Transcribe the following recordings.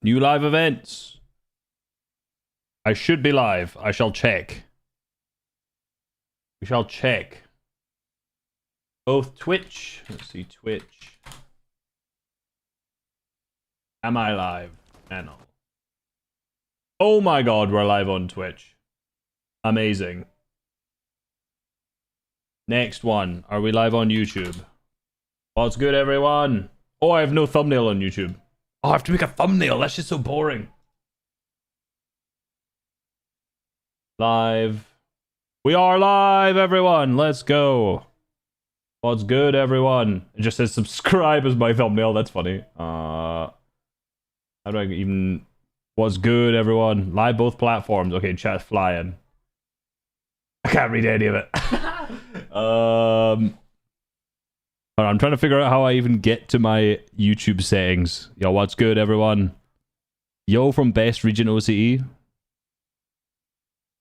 New live events. I should be live. I shall check. We shall check. Both Twitch. Let's see, Twitch. Am I live? Channel. Oh my god, we're live on Twitch. Amazing. Next one. Are we live on YouTube? What's good, everyone? Oh, I have no thumbnail on YouTube. Oh, I have to make a thumbnail. That's just so boring. Live. We are live, everyone. Let's go. What's good, everyone? It just says subscribe as my thumbnail. That's funny. How do I even... What's good, everyone? Live both platforms. Okay, chat's flying. I can't read any of it. I'm trying to figure out how I even get to my YouTube settings. Yo, what's good, everyone? Yo from Best Region OCE.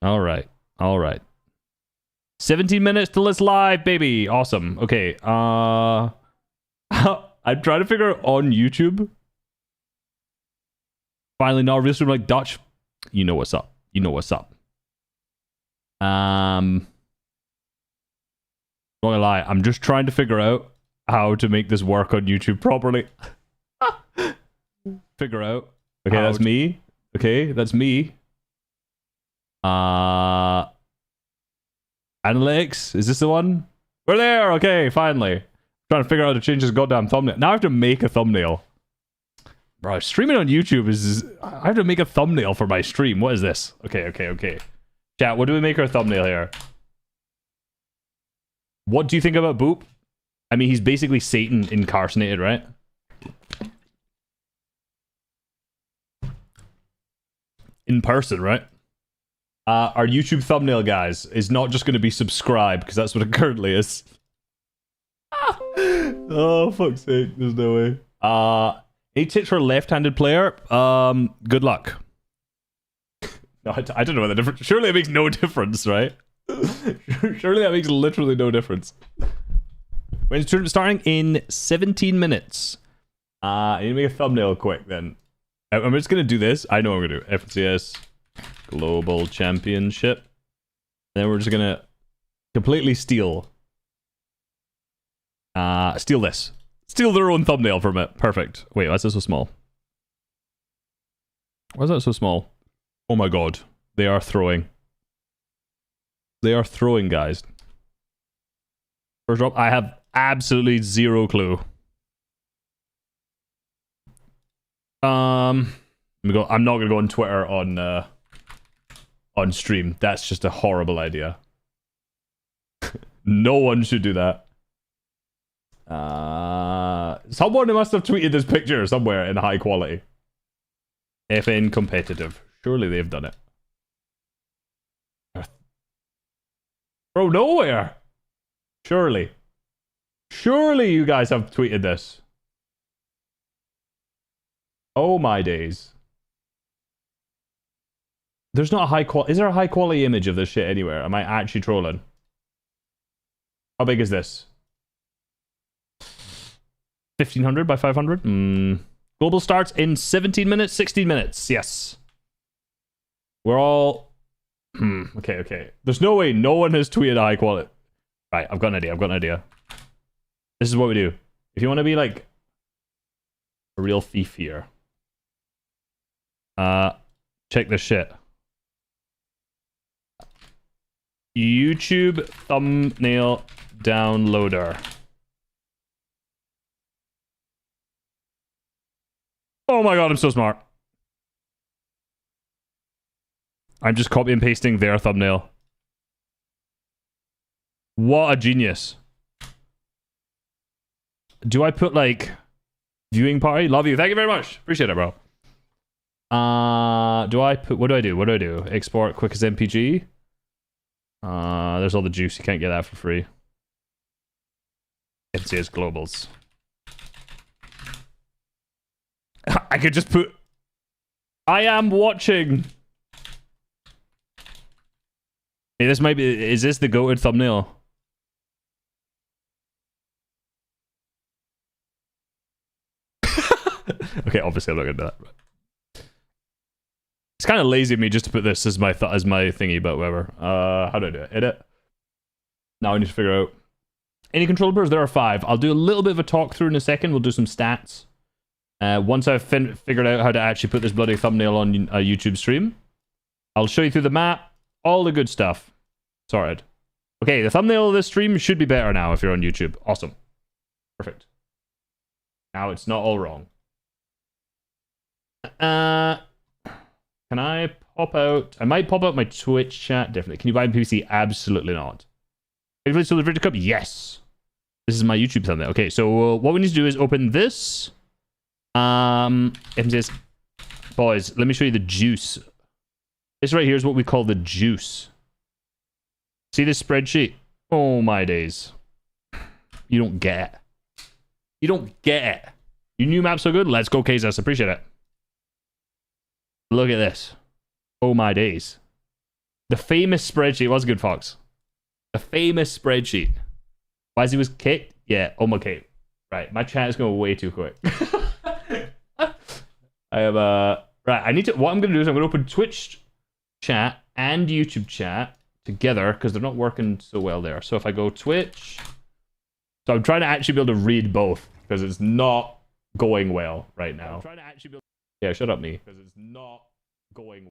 Alright. Alright. 17 minutes till it's live, baby. Awesome. Okay. I'm trying to figure out on YouTube. Finally, not real stream like Dutch. You know what's up. You know what's up. Not gonna lie, I'm just trying to figure out how to make this work on YouTube properly. Figure out. Okay, that's me. Okay, that's me. Analytics, is this the one? We're there. Okay, finally. Trying to figure out how to change this goddamn thumbnail. Now I have to make a thumbnail. Bro, streaming on YouTube is... I have to make a thumbnail for my stream. What is this? Okay. Chat, what do we make our thumbnail here? What do you think about Boop? I mean, he's basically Satan incarnated, right? In person, right? Our YouTube thumbnail, guys, is not just going to be subscribe, because that's what it currently is. Oh, fuck's sake. There's no way. 8 tips for a left-handed player. Good luck. No, I don't know what the difference... Surely it makes no difference, right? Surely that makes literally no difference. When's the tournament starting? In 17 minutes. I need to make a thumbnail quick, then. I'm just going to do this. I know what I'm going to do. FCS Global Championship. And then we're just going to completely steal. Steal this. Steal their own thumbnail from it. Perfect. Wait, why is that so small? Why is that so small? Oh my god. They are throwing. They are throwing, guys. First drop. I have absolutely zero clue. I'm not gonna go on Twitter on stream. That's just a horrible idea. No one should do that. Someone must have tweeted this picture somewhere in high quality. FN competitive. Surely they've done it. Bro, nowhere. Surely you guys have tweeted this. Oh my days. There's not a high quality... Is there a high quality image of this shit anywhere? Am I actually trolling? How big is this? 1500 by 500? Global starts in 17 minutes, 16 minutes. Yes. We're all... Okay. There's no way no one has tweeted a high quality... Right, I've got an idea. This is what we do. If you want to be like... a real thief here. Check this shit. YouTube thumbnail downloader. Oh my god, I'm so smart. I'm just copy and pasting their thumbnail. What a genius. Do I put like viewing party? Love you. Thank you very much. Appreciate it, bro. Do I put... What do I do? Export quick as MPG. There's all the juice. You can't get that for free. FCS Globals. I could just put... I am watching. Hey, this might be... Is this the goated thumbnail? Okay, obviously I'm not gonna do that. It's kind of lazy of me just to put this as my thingy, but whatever. How do I do it? Edit. Now I need to figure out any controller pairs. There are 5. I'll do a little bit of a talk through in a second. We'll do some stats. Once I've figured out how to actually put this bloody thumbnail on a YouTube stream, I'll show you through the map, all the good stuff. Sorted. Okay, the thumbnail of this stream should be better now if you're on YouTube. Awesome. Perfect. Now it's not all wrong. Can I pop out? I might pop out my Twitch chat. Definitely. Can you buy PPC? Absolutely not. So the Virtual Cup? Yes. This is my YouTube thumbnail. Okay, so what we need to do is open this. It says, boys, let me show you the juice. This right here is what we call the juice. See this spreadsheet? Oh my days. You don't get it. You don't get it. Your new map's so good? Let's go, KZS. Appreciate it. Look at this. Oh my days. The famous spreadsheet. Was good, Fox. The famous spreadsheet. Wazzy was kicked? Yeah, okay. Right, my chat is going way too quick. I have right, I need to, what I'm going to do is I'm going to open Twitch chat and YouTube chat together because they're not working so well there. So if I go Twitch, so I'm trying to actually be able to read both because it's not going well right now. I'm trying to actually be able to, yeah, shut up me because it's not going.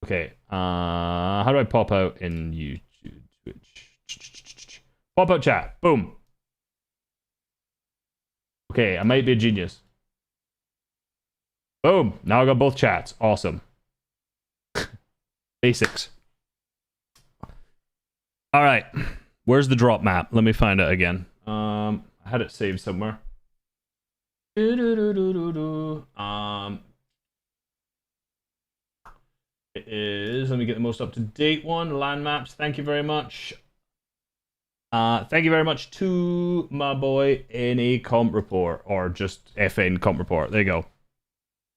Okay, how do I pop out in YouTube, Twitch? Pop out chat, boom. Okay, I might be a genius. Boom, now I got both chats, awesome. Basics. All right, where's the drop map? Let me find it again. I had it saved somewhere. It is, let me get the most up-to-date one. Land maps, thank you very much. Thank you very much to my boy NA Comp Report, or just FN Comp Report. There you go.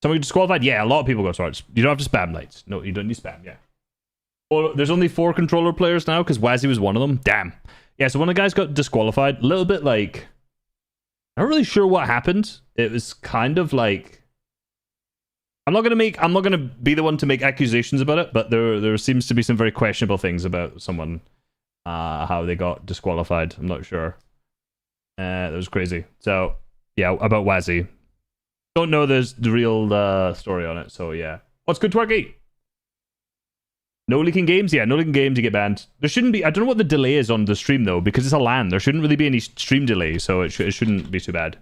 Somebody disqualified? Yeah, a lot of people go swords. You don't have to spam lights. No, you don't need spam, yeah. Oh, there's only 4 controller players now, because Wazzy was one of them. Damn. Yeah, so one of the guys got disqualified. A little bit like... I'm not really sure what happened. It was kind of like... I'm not gonna be the one to make accusations about it, but there seems to be some very questionable things about someone, how they got disqualified. I'm not sure. That was crazy. So, yeah, about Wazzy. Don't know the real story on it, so yeah. What's good, Twerky? No leaking games? Yeah, no leaking games, you get banned. There shouldn't be... I don't know what the delay is on the stream, though, because it's a LAN. There shouldn't really be any stream delay, so it shouldn't be too bad.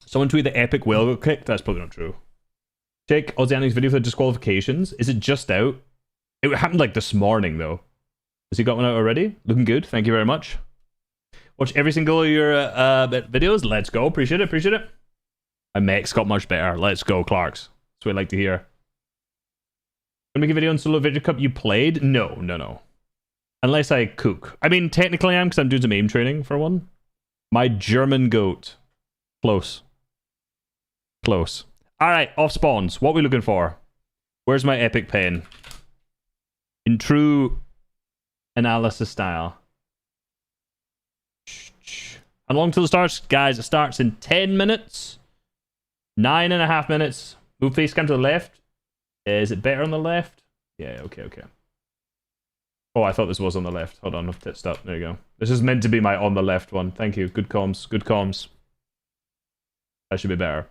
Someone tweeted the epic whale got kicked? That's probably not true. Check Oceanics video for the disqualifications. Is it just out? It happened, like, this morning, though. Has he got one out already? Looking good. Thank you very much. Watch every single of your videos. Let's go. Appreciate it. Appreciate it. My mech's got much better. Let's go, Clarks. That's what I like to hear. Gonna make a video on Solo Virtual Cup you played? No. Unless I cook. I mean, technically I am, because I'm doing some aim training for one. My German goat. Close. Close. Alright, off spawns. What are we looking for? Where's my epic pen? In true analysis style. How long till it starts? Guys, it starts in 10 minutes. 9.5 minutes. Move face cam to the left. Is it better on the left? Yeah, okay. Oh, I thought this was on the left. Hold on, I've titsed up. There you go. This is meant to be my on the left one. Thank you. Good comms. Good comms. That should be better.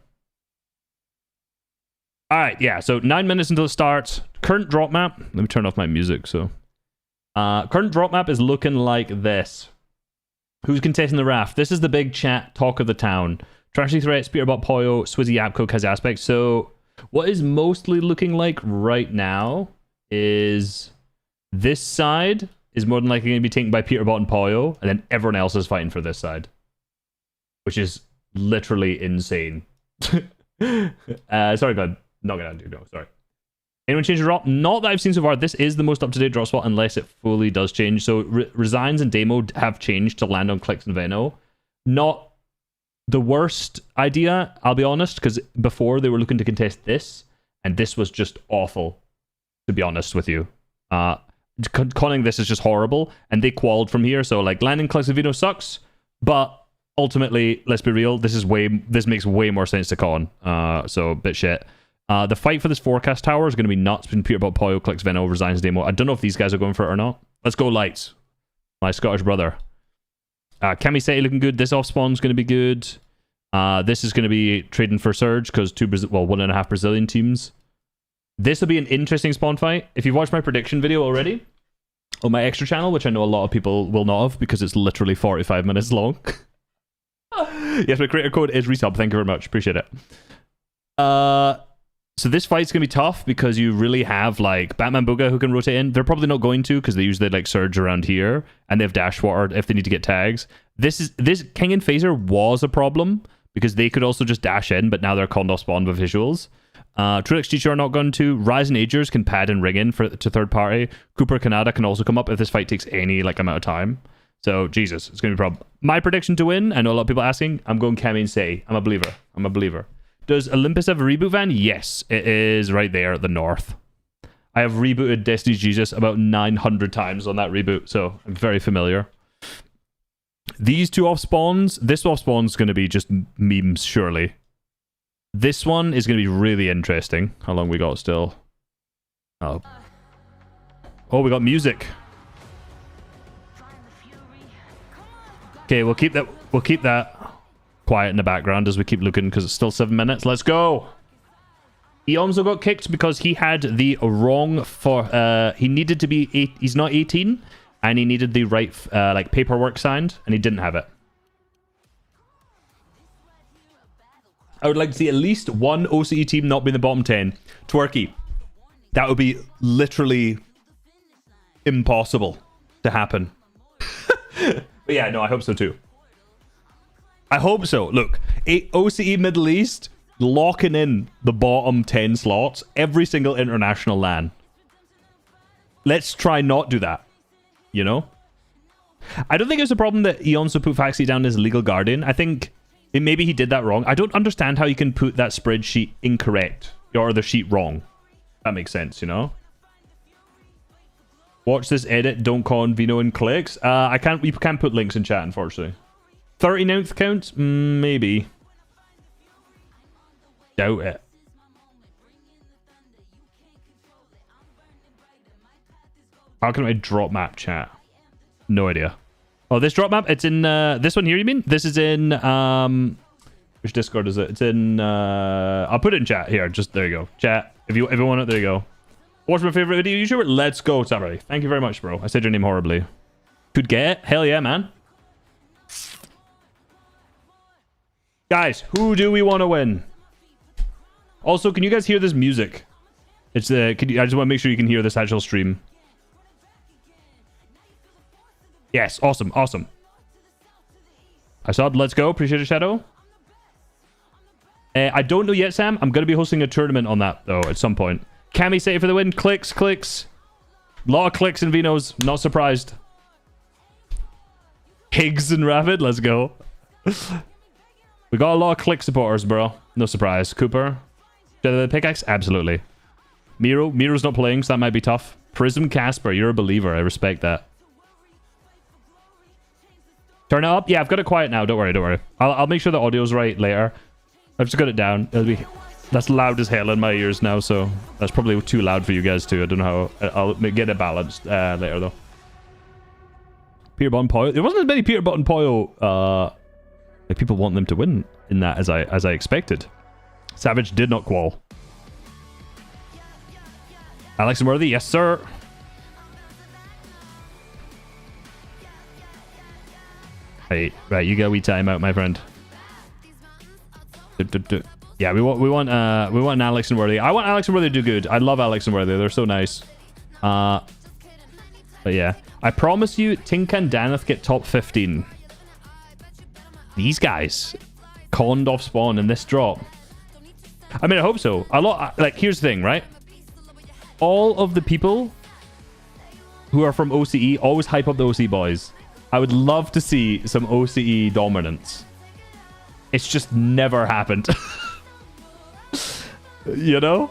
Alright, yeah, so 9 minutes until it starts. Current drop map. Let me turn off my music, so. Current drop map is looking like this. Who's contesting the raft? This is the big chat talk of the town. Trashy Threats, Peterbot Poyo, Swizzy Yapco, has aspects. So, what is mostly looking like right now is this side is more than likely going to be taken by Peterbot and Poyo, and then everyone else is fighting for this side. Which is literally insane. Sorry, bud. Not gonna do, no, sorry. Anyone change the drop? Not that I've seen so far. This is the most up-to-date drop spot unless it fully does change. So Resigns and Demo have changed to land on Clicks and Veno. Not the worst idea, I'll be honest, because before they were looking to contest this, and this was just awful, to be honest with you. Conning this is just horrible, and they qualled from here, so like landing Clicks and Veno sucks, but ultimately, let's be real, this makes way more sense to con. So, bit shit. The fight for this forecast tower is going to be nuts between Peterbot, Poyo, Clicks, Veno, over Zion's Demo. I don't know if these guys are going for it or not. Let's go Lights. My Scottish brother. Camiseti looking good. This off spawn's going to be good. This is going to be trading for Surge because 1.5 Brazilian teams. This will be an interesting spawn fight. If you've watched my prediction video already on my extra channel, which I know a lot of people will not have because it's literally 45 minutes long. Yes, my creator code is resub. Thank you very much. Appreciate it. So this fight's going to be tough because you really have like Batman Booga who can rotate in. They're probably not going to because they usually like surge around here and they have dash water if they need to get tags. This King and Phaser was a problem because they could also just dash in, but now they're called off spawn with visuals. Trulix GTR are not going to. Rise and Agers can pad and ring in to third party. Cooper Canada can also come up if this fight takes any like amount of time. So Jesus, it's going to be a problem. My prediction to win, I know a lot of people asking, I'm going Camiseti. I'm a believer. I'm a believer. Does Olympus have a reboot van? Yes, it is right there at the north. I have rebooted Destiny's Jesus about 900 times on that reboot, so I'm very familiar. These two off spawns, this off spawn's going to be just memes, surely. This one is going to be really interesting. How long we got still? Oh, we got music. Okay, we'll keep that quiet in the background as we keep looking because it's still 7 minutes. Let's go. Eomzo got kicked because he had the wrong he needed to be he's not 18 and he needed the right like paperwork signed and he didn't have it. I would like to see at least one OCE team not be in the bottom 10. Twerky. That would be literally impossible to happen. But yeah, no, I hope so too. I hope so. Look, OCE Middle East locking in the bottom 10 slots every single international LAN. Let's try not do that. You know? I don't think it's a problem that Eonso put Faxi down as legal guardian. I think maybe he did that wrong. I don't understand how you can put that spreadsheet incorrect or the sheet wrong. That makes sense, you know? Watch this edit. Don't con Veno and Clicks. We can't put links in chat, unfortunately. 39th count? Maybe. Doubt it. How can I drop map chat? No idea. Oh, this drop map? It's in this one here, you mean? This is in which Discord is it? It's in I'll put it in chat here. Just there you go. Chat. If you want it, there you go. What's my favorite video YouTuber? Let's go, Samurai. Thank you very much, bro. I said your name horribly. Could get it? Hell yeah, man. Guys, who do we want to win? Also, can you guys hear this music? It's I just want to make sure you can hear this actual stream. Yes, awesome, awesome. I saw it. Let's go. Appreciate it, Shadow. I don't know yet, Sam. I'm going to be hosting a tournament on that, though, at some point. Camiseti for the win. Clicks. A lot of clicks and Venos. Not surprised. Higgs and Rapid. Let's go. We got a lot of click supporters, bro. No surprise. Cooper. The pickaxe? Absolutely. Miro's not playing, so that might be tough. Prism Casper. You're a believer. I respect that. Turn it up? Yeah, I've got it quiet now. Don't worry. I'll make sure the audio's right later. I've just got it down. That's loud as hell in my ears now, so that's probably too loud for you guys too. I don't know how. I'll get it balanced later though. Peterbot and Poyo. There wasn't as many Peterbot and Poyo like people want them to win in that as I expected. Savage did not qual. Alex and Worthy, yes sir. Hey, right, you get a wee timeout, my friend. Yeah, we want Alex and Worthy. I want Alex and Worthy to do good. I love Alex and Worthy. They're so nice. But yeah, I promise you, Tinka and Daneth get top 15. These guys conned off spawn in this drop. I mean, I hope so. Like, here's the thing, right? All of the people who are from OCE always hype up the OCE boys. I would love to see some OCE dominance. It's just never happened. You know?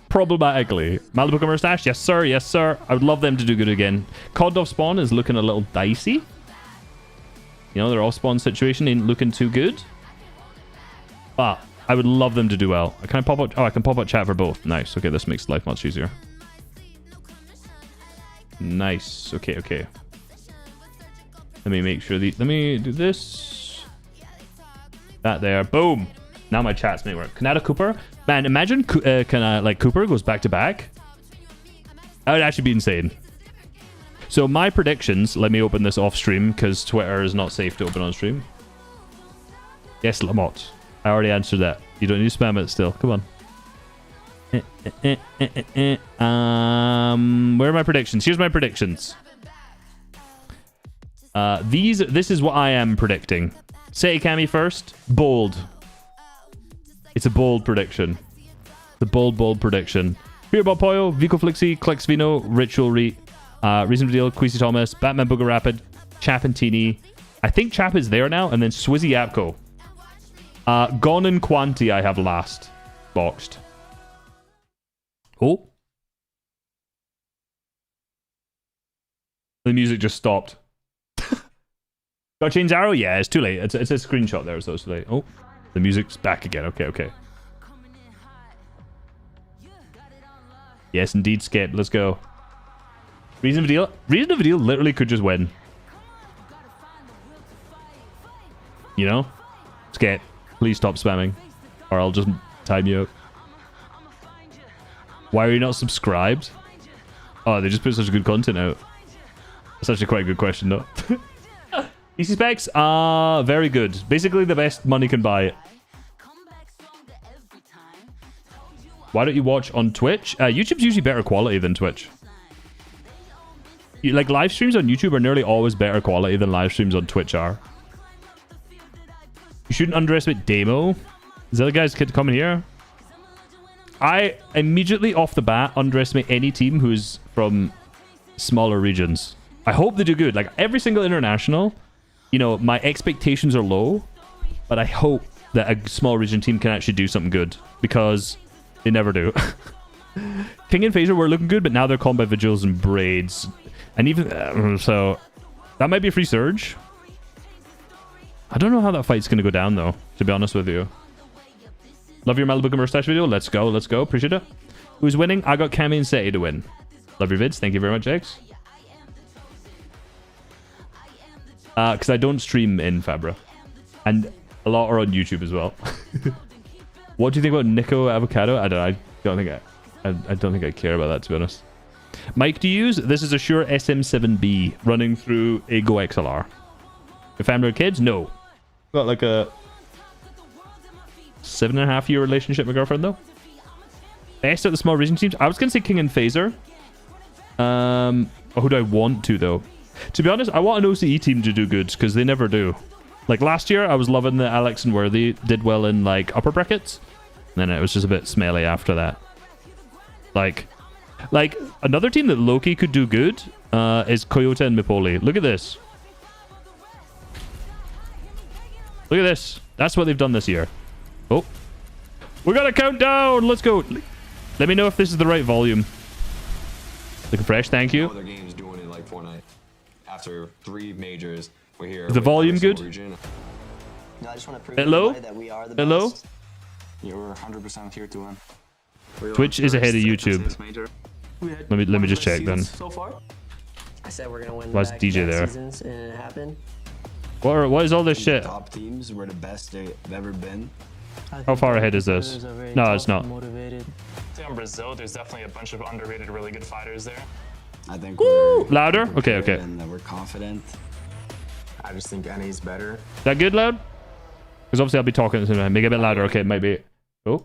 Problematically. Malibu Mustache? Yes, sir. Yes, sir. I would love them to do good again. Cod off spawn is looking a little dicey. You know, their off spawn situation ain't looking too good. But I would love them to do well. Can I pop out? Oh, I can pop out chat for both. Nice. Okay, this makes life much easier. Nice. Okay, okay. Let me make sure let me do this. That there. Boom. Now my chats may work. Kanata Cooper. Man, imagine like Cooper goes back to back. That would actually be insane. So my predictions. Let me open this off stream because Twitter is not safe to open on stream. Yes, Lamont. I already answered that. You don't need to spam it still. Come on. Where are my predictions? Here's my predictions. This is what I am predicting. Say Kami first. Bold. It's a bold prediction. The bold prediction. Fear Bob Poyo, Vico Flixie, Clex Vino, Ritual Reet, Reason Deal, Queasy Thomas, Batman Booger Rapid, Chapantini. I think Chap is there now, and then Swizzy Apco. Gon and Quanti I have last. Boxed. Oh. The music just stopped. Got Chains Arrow? Yeah, it's too late. It's a screenshot there, so it's too late. Oh, the music's back again. Okay, okay. Yes, indeed, Skip. Let's go. Reason of a Deal? Reason of a Deal literally could just win. You know? Skip, please stop spamming. Or I'll just time you out. Why are you not subscribed? Oh, they just put such good content out. That's actually quite a good question, though. PC specs? Very good. Basically the best money can buy. Why don't you watch on Twitch? YouTube's usually better quality than Twitch. Like, live streams on YouTube are nearly always better quality than live streams on Twitch are. You shouldn't underestimate Damo. Is that the guy's kid coming here? I immediately off the bat underestimate any team who's from smaller regions. I hope they do good. Like, every single international, you know, my expectations are low, but I hope that a small region team can actually do something good, because they never do. King and Phaser were looking good, but now they're Combat Vigils and Braids. And even so, that might be a free Surge. I don't know how that fight's going to go down, though, to be honest with you. Love your Malibu Mustache video. Let's go, let's go. Appreciate it. Who's winning? I got Cammy and Seti to win. Love your vids. Thank you very much, X. Because I don't stream in Fabra. And a lot are on YouTube as well. What do you think about Nico Avocado? I don't think I care about that, to be honest. Mic to use? This is a Shure SM7B running through a Go XLR. Your family or kids? No. Got like a 7.5-year relationship with my girlfriend, though. Best at the small region teams? I was going to say King and Phaser. Who do I want to, though? To be honest, I want an OCE team to do good, because they never do. Like, last year, I was loving that Alex and Worthy did well in, like, upper brackets. And then it was just a bit smelly after that. Like, another team that Loki could do good is Coyote and Mipoli. Look at this. Look at this. That's what they've done this year. Oh. We got a countdown. Let's go. Let me know if this is the right volume. Looking fresh, thank you. Other games doing it like Fortnite. After 3 majors, we're here. Is the volume good? No, I just want to prove Hello? that we are the Hello? best. You're 100% here to win. Twitch is ahead of YouTube. Let me just check then. So far? I said we're gonna win. Why's DJ there? Seasons, and it happened. What is all this shit? Top teams were the best they've ever been. How far ahead is this? No, it's not. Motivated. In Brazil, there's definitely a bunch of underrated, really good fighters there. I think Woo! we're Louder? we're Okay, good okay. And we're confident. I just think NA's better. Is that good, loud? Because obviously I'll be talking at the same time. Make it a bit louder. Okay, it might be. Oh.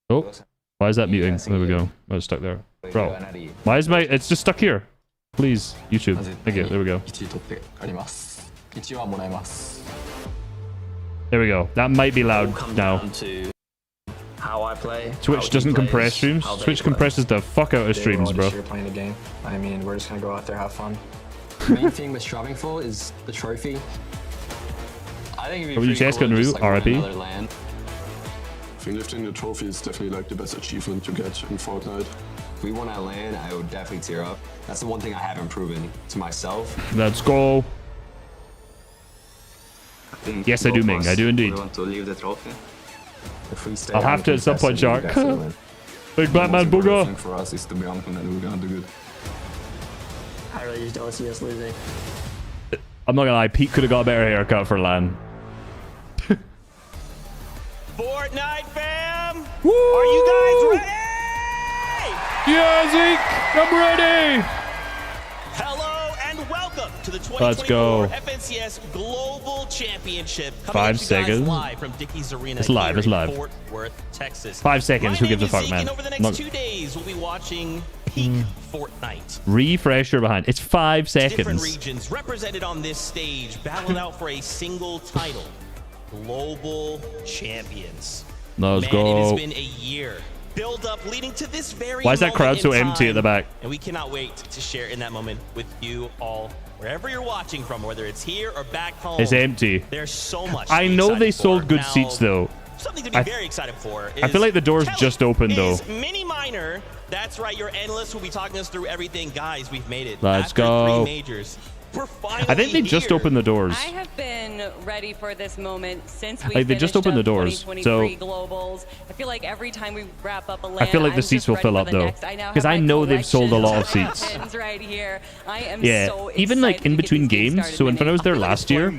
Oh. Why is that muting? There we go. I was stuck there. Bro. Why is my... It's just stuck here. Please, YouTube. Thank you. There we go. There we go. That might be loud now. How I play. Twitch doesn't compress streams. Twitch compresses the fuck out of streams, bro. You're playing the game. I mean, we're just gonna go out there, have fun. The main thing we're striving for is the trophy. I think it'd be WCS pretty cool got to just, Naru, like, win RIP. another land. I think lifting the trophy is definitely like the best achievement to get in Fortnite. If we won that land, I would definitely tear up. That's the one thing I haven't proven to myself. Let's go. think Yes, I do, both Ming. of I us do indeed. will want to leave the trophy. If we stay I'll have to at some point, Shark. Big black man The booger. thing for us is to be honest, and then we're gonna do good. I really just don't see us losing. I'm not gonna lie, Pete could have got a better haircut for LAN. Fortnite fam! Woo! Are you guys ready? Yeah, Zeke! I'm ready! Hello and welcome to the Let's go. 2024 FNCS Global Championship. Coming 5 at you guys seconds. live from Dickies Arena It's live, here it's in live. Fort Worth, Texas. 5 seconds, who gives a fuck, Zeke, man? and over the next Look. 2 days, we'll be watching Peak Fortnite. Refresh your behind. It's 5 Different seconds. regions represented on this stage, battling out for a single title. Global Champions. Let's Man, go. it has been a year. Build up leading to this very Why is that moment crowd so in empty at the time, back? And we cannot wait to share in that moment with you all, wherever you're watching from, whether it's here or back home. It's empty. There's so much. I to be know they excited sold for. good Now, seats, though. Something to be I- very excited for. I feel like the door's Kelly just opened, though. is Mini Minor. That's right. Your analyst will be talking us through everything. Guys, we've made it. Let's After go. 3 majors. We're finally I think they just here. opened the doors. I have been ready for this moment since we Like, they just finished opened up the doors, 2023 Globals. I feel like every time we wrap up a LAN, I feel like the I'm seats just will ready fill for up, the though. next. I now 'Cause have I my know they've sold a lot of collection seats. weapons right here. I am Yeah, so even like excited in to get between these games. started, So when I was there Minnie. last year,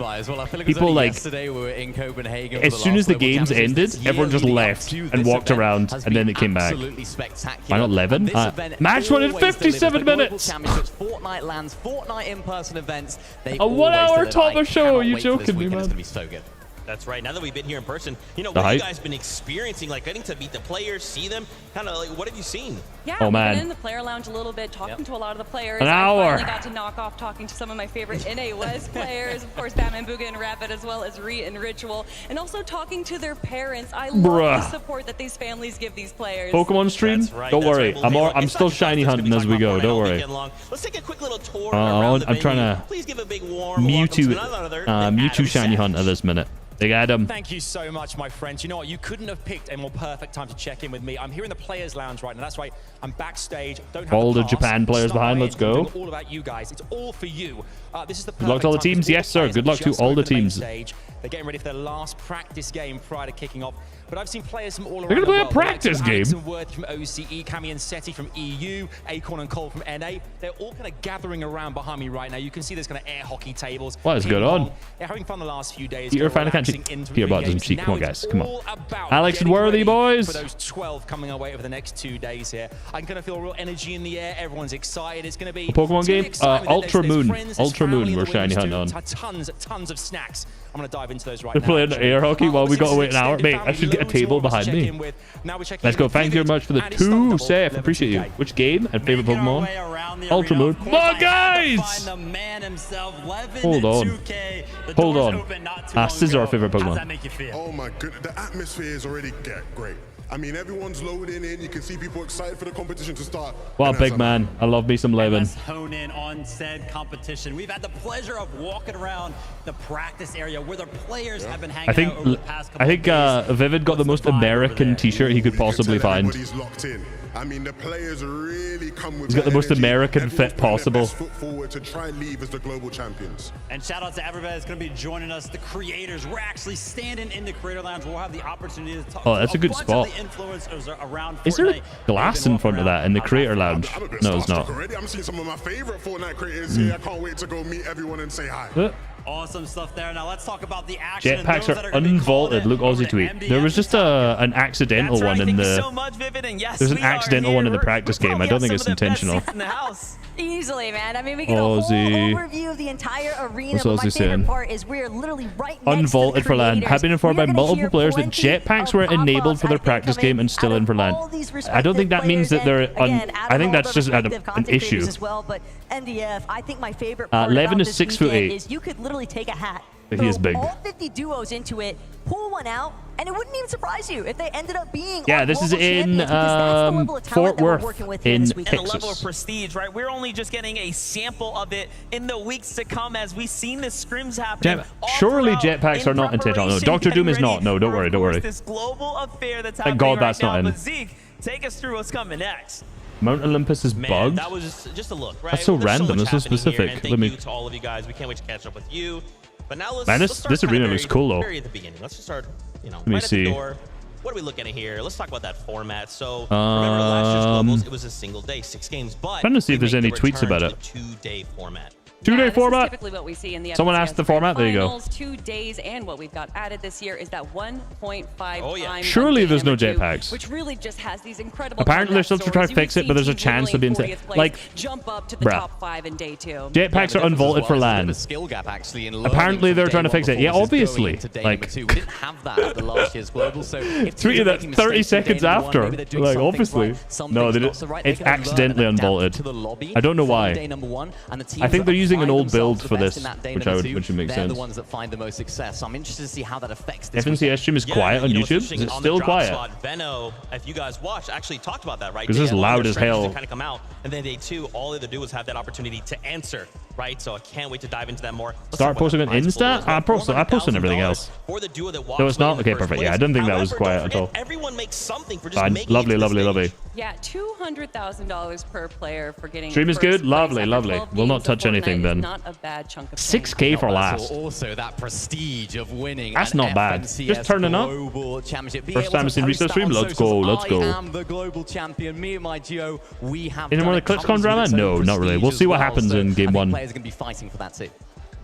people like yesterday we were in Copenhagen. as soon as the games ended, everyone just left and walked around, and then it came back. Absolutely spectacular. Why not 11? And this event Match won in always 57 delivers. The minutes. Global Championships, Fortnite lands, Fortnite in-person events. They A 1 always hour deliver. top I of show. cannot Are you wait for this joking me, weekend. man? It's gonna be so good. That's right. Now that we've been here in person, you know, The what have you hype. guys been experiencing? Like getting to meet the players, see them, kind of like, what have you seen? Yeah, Oh, we've man. been in the player lounge a little bit, talking to a lot of the players. An I hour. finally got to knock off talking to some of my favorite NA West players, of course, Batman, Booga, and Rapid, as well as Re and Ritual, and also talking to their parents. I love Bruh. the support that these families give these players. Pokemon stream? That's right. Don't that's worry. right. I'm Well, hey, I'm it's still not just shiny us that's gonna hunting be as we talking go. about Don't Fortnite all worry. weekend long. Let's take a quick little tour Uh, around the I'm trying venue. to Please give a big warm welcome to Mewtwo, none other than Mewtwo Adam shiny Savage. hunter this minute. They got him. Thank you so much, my friends. You know what? You couldn't have picked a more perfect time to check in with me. I'm here in the Players Lounge right now. That's right. I'm backstage. Don't have All the pass. Japan players Start behind. by Let's in, go. All about you guys. It's all for you. This is the Good luck to all the perfect time teams. because Yes, sir. players Good have luck to just all the opened main teams. stage. They're getting ready for their last practice game prior to kicking off. But I've seen players from all around They're gonna the play a world. The likes practice of game. Alex and Worthy from OCE, Cami and Seti from EU, Acorn and Cole from NA. They're all kind of gathering around behind me right now. You can see there's kind of air hockey tables. What is ping going on? pong. They're having fun the last few days. Peter kind of Fan, I can't relaxing see- into Peter the Bot doesn't games. see. Come on, Now guys. it's Come on. all about Alex and getting Worthy, ready boys. For those 12 coming our way over the next 2 days here. I can kind of feel real energy in the air. Everyone's excited. It's going to be A Pokemon it's gonna be game? exciting. Ultra There's Moon. friends, there's Ultra Moon family in we're the shiny wings hunting too. Tons of snacks. I'm going to dive into those right They're now. playing actually. air hockey while we Obviously, gotta wait an hour. extended Mate, I family, should get a loads table more to behind check me. in with. Now we're checking Let's in go. with Thank you very Vivid much for the and his Thunder 2 Bolt safe. level Appreciate you. 2K. Which game and favorite Making our Pokemon? way around the Ultra arena. Moon. Of course, But I had to guys! find the man himself, Levin Hold on. 2K. The Hold doors on. opened not too long Scissor ago. our favorite How's Pokemon. that make you feel? Oh my goodness, the atmosphere is already great. I mean, everyone's loading in. You can see people excited for the competition to start. Wow, And big as man. I love me some Levin. Let's hone in on said competition. We've had the pleasure of walking around the practice area where the players have been hanging out over the past couple of days. Vivid got the What's most the vibe over American there? T-shirt he could you can possibly tell find. everybody's locked in. I mean, the players really come with He's got the that most energy. American Everyone's fit putting their possible. best foot forward to try and leave as the global champions. And shout out to everybody that's going to be joining us, the creators. We're actually standing in the Creator Lounge. We'll have the opportunity to talk Oh, that's to a good bunch spot. of the influencers around Is there Fortnite. glass They've been in front of walking that in the around. Creator Lounge? I'm a bit No, it's starstruck not. already. I'm seeing some of my favorite Fortnite creators here. I can't wait to go meet everyone and say hi. Awesome stuff there. Now let's talk about the action. and Jetpacks those are that gonna be calling unvaulted. it Look, over Aussie to tweet. MDF. There was just an accidental That's right. one in Thank you the. so much, Vivid. And yes, There's an we are accidental here. one in the We're- practice we game. I probably don't think have it's some of the best intentional. seats in the house. Easily, man. I mean, we get a Aussie. whole overview of the entire arena. What's But my Aussie favorite saying? part is we're literally right next Unvaulted to the for LAN. creators. Have been informed We're by gonna multiple hear players that plenty jetpacks of were pop-ups, enabled for I their think, practice game coming and still out in of for LAN. all these I don't think that means that they're. again, out I of think all that's the just an respective content creators issue. as well, but NDF, I think my favorite part Levin about is this 6'8". weekend is you could literally take a hat, But he is throw big. all 50 duos into it, pull one out, and it wouldn't even surprise you if they ended up being Yeah, our this is global in champions, because that's the level of talent Fort that we're Worth working with here in this weekend. And the level of Texas. prestige, right? We're only just getting a sample of it in the weeks to come as we've seen the scrims happen. Surely jetpacks are not intentional. No, Dr. Doom is not. No, don't worry, don't worry. This global affair that's Thank happening God right that's now. not in. But Zeke, take us through what's coming next. Mount Olympus is Man, bugged. that was just a look, right? That's so There's random. much That's so happening here, specific. and thank Let me- you to all of you guys. We can't wait to catch up with you. But now let's, Man, let's start this kind of arena looks cool, though. very at the beginning. Let's just start, you know, Let me right at see. the door. What are we looking at here? Let's talk about that format. So remember last year's Globals, it was a single day, 6 games, but trying to see if we there's make any the tweets return about to it. the 2-day format. 2-day This format. is typically what we see in the Someone FNCS asked the format. There you go. Finals, 2 days, and what we've got added this year is that 1.5 times Surely there's no damage, jetpacks. which really just has these incredible. Apparently they're still comeback trying to stories. fix You it, but there's a can see chance they'll be teams into in 40th place like. jump up to the Bruh. top 5 in day 2. Jetpacks are unvaulted for LAN. Skill gap actually in Apparently they're trying to fix it. Yeah, obviously. Like, we didn't have that at the last year's global, so if teams tweeted are that making 30 mistakes in seconds game one, after. maybe they're doing Like, some things obviously. right, some No, things they not did. so right. They It's can learn and accidentally adapt unvaulted. to the lobby I don't know from why. day number one, and the teams I think that they're using an find old build themselves the for best this, in that day which number I would, two, which would make they're sense. the ones that find the most success. So I'm interested to see how that affects this. FNCS stream is quiet on you know, YouTube. it's Is it interesting, on still the drop quiet? Spot, Venno, if you guys watched, actually talked about that, right? 'Cause it's They had all loud their as strategies hell. to kind of come out, and then day 2, all they had to do was have that opportunity to answer, right? So I can't wait to dive into that more. Let's Start talk about posting the on prize pool. Insta? I post on everything else. For the duo that walks No, it's away not? in the Okay, first perfect. Yeah, I place. didn't think that was However, quiet don't at all. forget, everyone makes something for just Fine. making Lovely, it to lovely, this lovely. stage. Yeah, $200,000 per player for getting. Stream is first good? place Lovely, at lovely. 12 We'll not games of touch anything Fortnite then. is Not a bad chunk of 6K for last. Also, that prestige of winning. That's an not bad. FNCS Just turning up. Global Championship. Be First able time to I've seen post Research that stream. on Let's go, socials. let's go. I am the global champion. Me and my duo, we have. Any more done of the it. clicks Comes gone with its drama? own No, not really. prestige We'll see as what well. happens So in I game think 1. Players are going to be fighting for that too.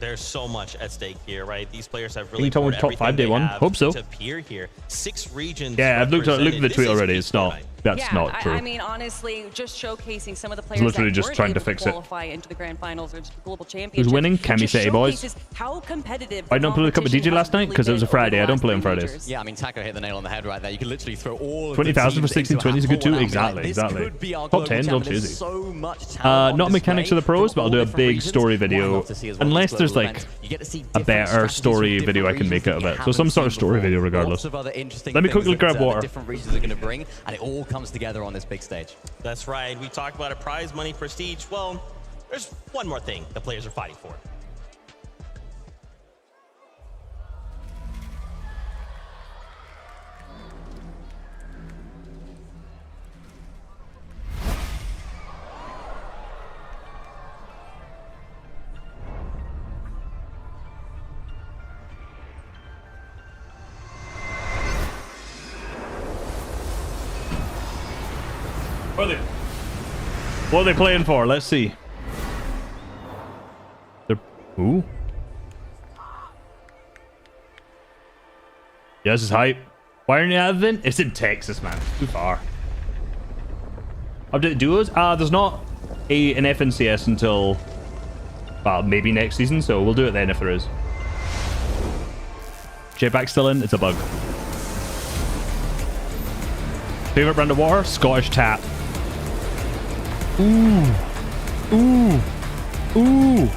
There's so much at stake here, right? These players have Think really you told me poured top 5 everything day they 1? have Hope so. to appear here. 6 regions. Yeah, I've looked at the represented. tweet This is already. big It's not. Fortnite. That's Yeah, not true. I mean, honestly, just showcasing some of the players literally that just weren't trying to able fix it. qualify into the grand finals or just the global championship. Who's winning? Cami City boys. How competitive. I don't play a cup of DJ competition last has night really because it was a been over Friday. the I don't last play on 3 Fridays. majors. Yeah, I mean, Taco hit the nail on the head right there. You can literally throw all of 20,000 for the teams 16, into 20 is a good a pool too. and be like, Exactly, this exactly. could be our Top global 10, champ. not There's easy. so much talent on Not mechanics display of the pros, from but I'll all do a different big regions. story What I video. love to see as well Unless with there's global like events, you get to see a different better strategies story from video I different can make out of regions it. that So some we sort of haven't story seen video before. regardless. Lots of other interesting Let me things quickly that, grab the water. different regions are going to bring, and it all comes together on this big stage. That's right. We talked about a prize money prestige. Well, there's one more thing the players are fighting for. What are they playing for? Let's see. They're... Ooh. Yeah, this is hype. Why aren't you out of it? It's in Texas, man. Too far. Update duos? There's not an FNCS until... Well, maybe next season, so we'll do it then if there is. Jetpack still in? It's a bug. Favorite brand of water? Scottish Tap. Ooh. Ooh. Ooh.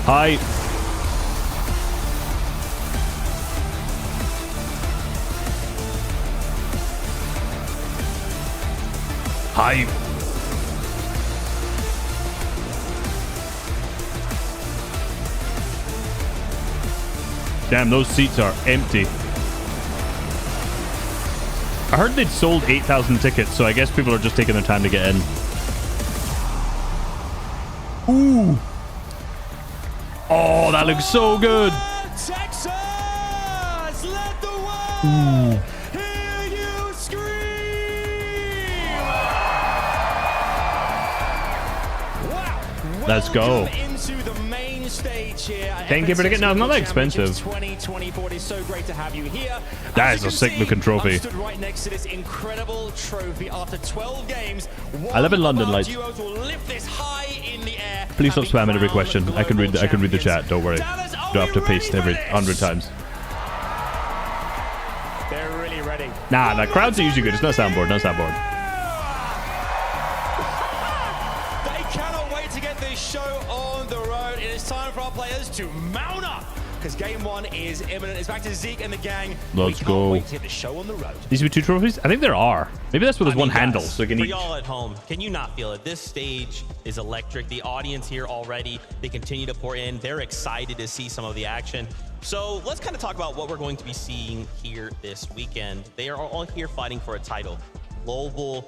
Hi. Hi. Damn, those seats are empty. I heard they'd sold 8,000 tickets, so I guess people are just taking their time to get in. Ooh. Oh, that looks so good. Texas, let the world hear you scream. Wow. Let's go. Into the main stage here. at 10K per ticket? No, it's not that expensive. 2024. It's so great to have you here. That As is you a can sick see, looking trophy. I'm stood right next to this incredible trophy after 12 games. I live in London, One of like. our duos will lift this high in the air. Please stop and be spamming every crowned question. I can read the global chat. Don't worry. Dallas, are Don't have to we ready paste for every this? 100 times. They're really ready. Nah, the crowds are usually good. It's not soundboard. No soundboard. They cannot wait to get this show on the road. It is time for our players to mount up because game 1 is imminent. It's back to Zeke and the gang. Let's we go. can't wait to get the show on the road. These be 2 trophies? I think there are. Maybe that's where there's one guys, handle, so you can for eat. y'all at home, can you not feel it? This stage is electric. The audience here already, they continue to pour in. They're excited to see some of the action. So let's kind of talk about what we're going to be seeing here this weekend. They are all here fighting for a title. Global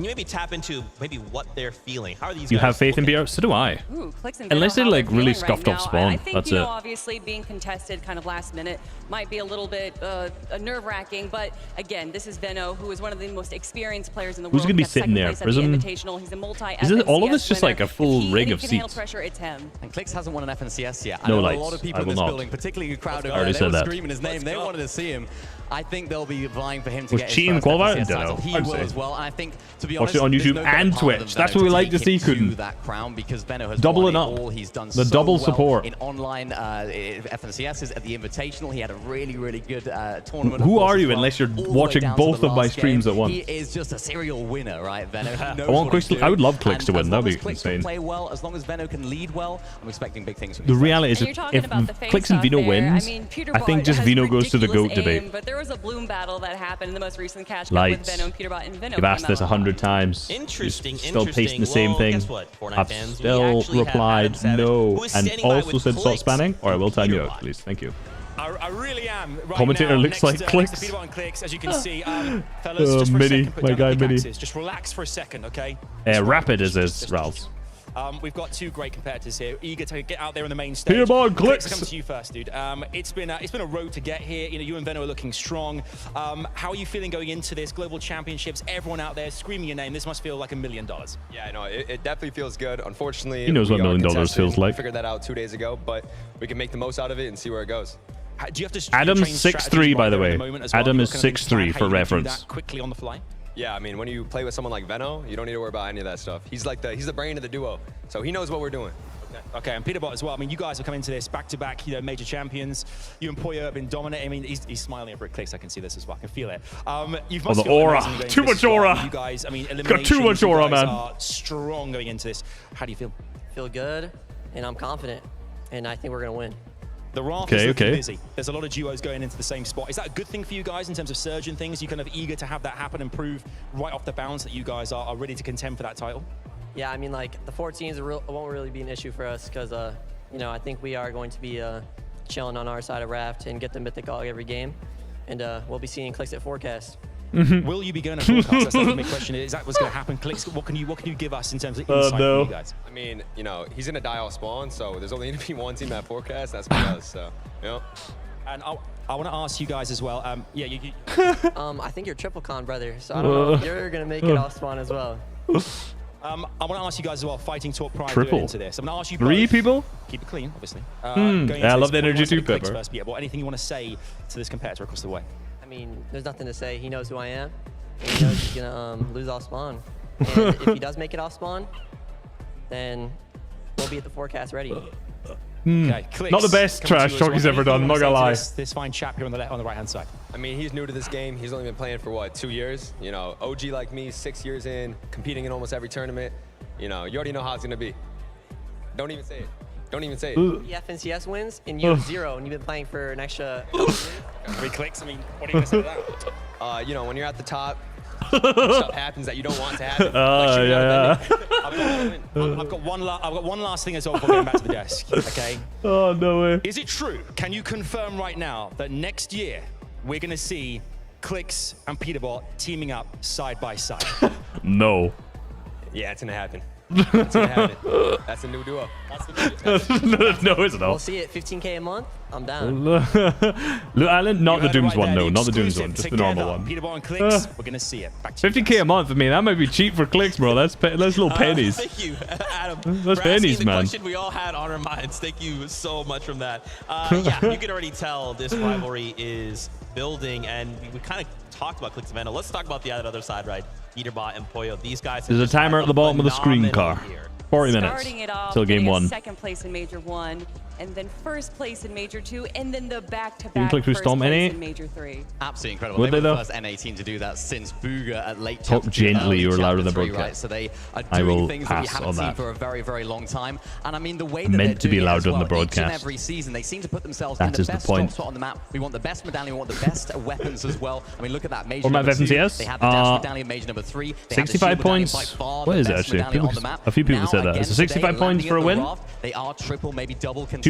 Can you maybe tap into maybe what they're feeling? How are these You have faith in BR? So do I. Ooh, Clix and Unless Venom, they how like they're really feeling scuffed right off now. spawn. I think, That's you it. know, obviously being contested kind of last minute might be a little bit nerve-wracking, but again, this is Veno, who is one of the most experienced players in the world. Who's gonna be Got sitting second there? place at Prism? the Invitational. He's a multi Is it all of this FNCS just winner. like a full If he- rig and he of can handle seats? pressure, it's him. And Clix hasn't won an FNCS yet. I No know lights. a lot of people I in will this not. building, particularly the crowd I over already there, they said were that. screaming his name. They wanted to see him. I think they'll be vying for him to Was get his cheating first qualifier? FNCS Don't title. know. He I'd will say. as well. And I think, to be Watch honest, it on there's YouTube no better and partner than Twitch. That's Veno what we to like to take see, him to Kuden. that crown, because Veno has Double won it up. all. He's done The so double well support. in online FNCSs at the Invitational. He had a really, really good tournament. Who of course, are as you well, unless you're all the way watching down to both the of my last streams game. at once? He is just a serial winner, right, Veno? He knows I want what Clix he's to- I would doing. love Clix to And win. as That'd long be as Clix can insane. play well, as long as Veno can lead well, I'm expecting big things from The these guys. reality is And you're talking if about the Clix and face-off Veno there. wins, I mean, Peter I think Bot just has Veno goes to the ridiculous GOAT debate. aim, but there was a bloom battle that happened in the most recent catch up with Lights. Veno and Peterbot, and Veno You've asked came this out 100 times. Interesting, You're still pasting interesting. the same Well, thing. guess what, Fortnite I've fans? We still actually have replied Adam Savage, no, who is and standing by also with said stop Clix spanning, or I will time you Peterbot. out, please. Thank you. I really am. Right Commentator now, looks next like to, next Clix. to Peterbot and Clix, as you can see. Fellas, just for a Mini, second, put my down guy the Mini. pickaxes. Just relax for a second, okay? Rapid is his, Ralph. We've got two great competitors here, eager to get out there on the main stage. Peterbot and Clix. Come to you first, dude. It's been a road to get here. You know, you and Veno are looking strong. How are you feeling going into this global championships? Everyone out there screaming your name. This must feel like $1 million. Yeah, I know. It definitely feels good. Unfortunately, He knows what we are $1 million contested. feels like. We figured that out 2 days ago, but we can make the most out of it and see where it goes. Do you have to Adam's train 6'3", strategies by the right there way. in moment as well? Adam You've is got to kind of 6'3", plan how for you're gonna do reference. that quickly on the fly. Yeah, I mean, when you play with someone like Veno, you don't need to worry about any of that stuff. He's the brain of the duo, so he knows what we're doing. Okay, and Peterbot as well. I mean, you guys have come into this back-to-back, you know, major champions. You and Poyo have been dominant. I mean, he's smiling over at Clix. I can see this as well. I can feel it. You must the feel aura. amazing going Too into much this as well. aura. You guys, I mean, Got too much eliminations, you aura, guys man. are strong going into this. How do you feel? Feel good, and I'm confident, and I think we're gonna win. The raft is looking busy. There's a lot of duos going into the same spot. Is that a good thing for you guys in terms of surge and things? You kind of eager to have that happen and prove right off the bounce that you guys are ready to contend for that title? Yeah, I mean, like the 14s won't really be an issue for us because, you know, I think we are going to be chilling on our side of Raft and get the Mythic Gog every game, and we'll be seeing Clix at Forecast. Will you be going to forecast? That's the big question. Is that what's going to happen? Clix, what can you give us in terms of insight from you guys? I mean, you know, he's gonna die off spawn, so there's only gonna be one team at forecast. That's what us. So, you know. And I want to ask you guys as well. Yeah, I think you're triple con, brother. So I don't know if you're gonna make it off spawn as well. I want to ask you guys as well. Fighting Talk Pride Triple. going into this. I'm going to ask you 3 both. people? Keep it clean, obviously. Yeah, I love the energy too, Pepper. Anything you want to say to this competitor across the way? I mean, there's nothing to say. He knows who I am. And he knows he's gonna lose off spawn. And if he does make it off spawn, then we'll be at the forecast ready. Okay, Clix, Not the best coming to trash you as talk well. he's ever done, Anything not you gonna wanna lie. say to This fine chap here on the right-hand side. I mean, he's new to this game. He's only been playing for what, 2 years? You know, OG like me, 6 years in, competing in almost every tournament. You know, you already know how it's gonna be. Don't even say it. Don't even say it. The FNCS wins, and you have 0, and you've been playing for an extra. 3 clicks. I mean, what are you gonna say to that? You know, when you're at the top, stuff happens that you don't want to happen. I've got one last thing as well before going back to the desk. Okay. Oh, no way. Is it true? Can you confirm right now that next year we're gonna see Clix and Peterbot teaming up side by side? No. Yeah, it's gonna happen. It's gonna happen. That's a new duo. That's the new duo. No, it's We'll not. see it. 15K a month. I'm down. Look, Alan, not You the heard it Dooms right one, there, no, the not the Dooms exclusive one, just the normal together. one. Peterbot and Clix, we're gonna see it. Back to you 50k a month. I mean, that might be cheap for Clix, bro. That's little pennies. Thank you, Adam. That's for asking pennies, the man. question we all had on our minds. Thank you so much from that. Yeah, you can already tell this rivalry is building, and we kind of talked about Clix and Veno. Let's talk about the other side, right? Peterbot and Poyo. These guys. There's a timer at the bottom of the screen, Car. 40 minutes Starting it off, till game getting 1. Second place in Major 1, and then first place in Major 2, and then the You back-to-back click through first Storm place NA? in Major 3. Absolutely incredible. Would They they were though? the first NA team to do that since Booga at late Talk chapter gently, early you're louder chapter than 3, broadcast. right? So they are I will doing things that we pass haven't on seen that. for a very, very long time. And I mean, the way that Meant they're to be doing it as louder on the well, each and broadcast. every season, they seem to put themselves That in the is the best point. spot on the map. We want the best medallion, we want the best weapons as well. I mean, look at that major What map number 2. FNCS? They have the dash medallion major number 3. They have the 65 shield medallion, points. by far What the is it best actually? medallion People- on the map. a few people Now, said that. again, Is it 65 today, points landing for a at the win? Raft, they are triple, maybe double 2 contenders.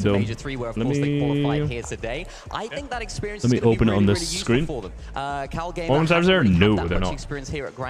Infidel. Major 3, where of course they qualified here today. I think that experience Let me is gonna open be it on really, this really screen. useful for them. Cal Gamer Orange hasn't there? really had No, that they're much not. experience here at Grand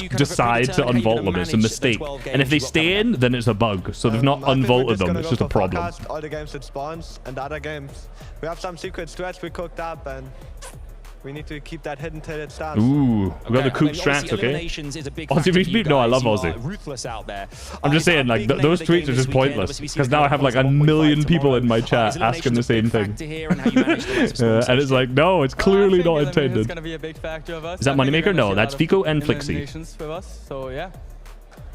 just decide to unvault them. It's a mistake. And if they stay in, then it's a bug. So they've not unvaulted them. It's just a problem. All the games that spawns and other games. We have some secret strats we cooked up, and We need to keep that head-to-head stance. Ooh, we got the Coop strats, okay? Aussie retweet? No, I love Aussie. Ruthless out there. I'm just saying, like, those tweets are just pointless. Because now I have like a million people in my chat asking the same thing. And it's like, no, it's clearly not intended. Is that Moneymaker? No, that's Fico and Flixie. So, yeah.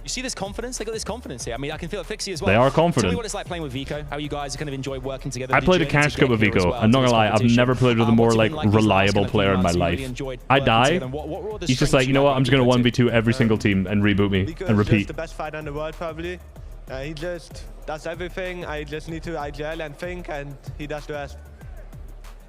You see this confidence? They got this confidence here. I mean, I can feel it Flixie as well. They are confident. Tell me what it's like playing with Vico. How you guys kind of enjoy working together. I played a cash cup with Vico. I'm not gonna lie, I've never played with a more like reliable player in my life. I die, he's just like, you know what? I'm just gonna 1v2 every single team and reboot me and repeat. He's the best fighter in the world, probably. He just does everything. I just need to IGL and think, and he does the rest.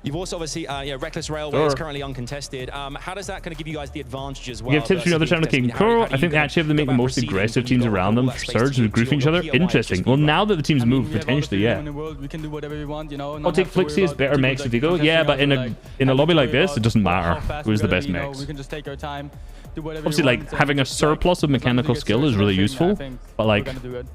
You've also obviously, Reckless Railway is currently uncontested. How does that kind of give you guys the advantage as well? You have tips from other channel King Cool. I think they actually have to make the most aggressive teams around them for Surge who griefing each other. Interesting. Well, now that the teams move, potentially, yeah. I'll take Flixie as better mechs if you go. Yeah, but in a lobby like this, it doesn't matter who's the best mechs. Obviously, like, having a surplus of mechanical skill is really useful, but like,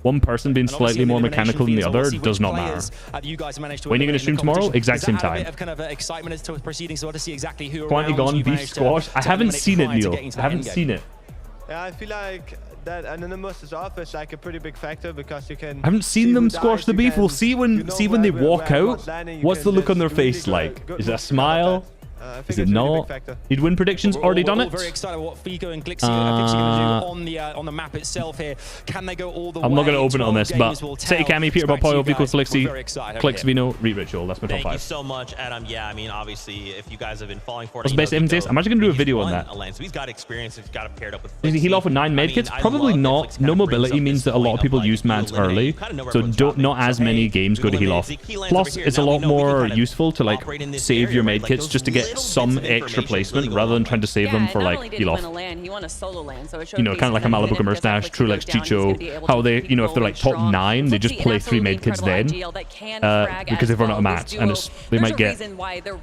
one person being slightly more mechanical than the other does not matter. When are you going to stream tomorrow? Exact same time. Excitement as to proceedings, so to see exactly who Quantity Gone Beef Squash. I haven't seen it, Neil. I haven't seen it. Yeah, I feel like that Anonymous is off is like a pretty big factor because you can. I haven't seen them squash the beef. We'll see when they walk out. What's the look on their face like? Is it a smile? Is it not? Need win predictions? Already done it? Very excited about what Fico and Glixie are going to do on the map itself here. Can they go all the way? I'm not going to open it on this, but City Cami, Peter Bopoyo, Fico, Flixie, Clixvino, Reed Ritual. That's my top 5. Thank you so much, Adam. Yeah, I mean, obviously, if you guys have been falling for it, what's the best Evans? I'm actually going to do a video on that. So he's got experience. He's got it paired up with Does he heal off with 9 medkits? Probably not. No mobility means that a lot of people use mats early, so not as many games go to heal off. Plus, it's a lot more useful to like save your medkits just to get some extra placement rather than trying to save them for like heal off. You know, kind of like a Malibu Mercenaries, Trulex, Chicho, how they, you know, if they're like top 9, they just play 3 medkits then because they've run out of mats, and they might get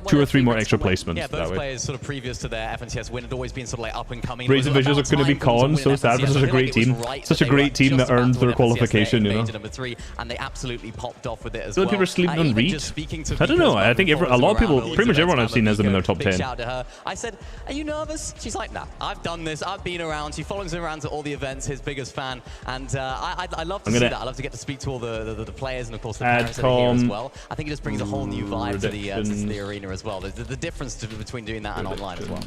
2 or 3 more extra placements. Yeah, those players sort of previous to their FNCS win had always been sort of like up and coming. Razor Visuals are going to be cons, so sad for such a great team. Such a great team that earned their qualification, you know. And they absolutely popped off with it as well. People are sleeping on Reed? I don't know. I think a lot of people, pretty much everyone I've seen has them in their top 10. I said, are you nervous? She's like, nah, I've done this. I've been around. She follows him around to all the events, his biggest fan. And I love to see that. I love to get to speak to all the players and, of course, the parents that are here as well. I think it just brings a whole new vibe to the arena as well. The difference between doing that and online as well.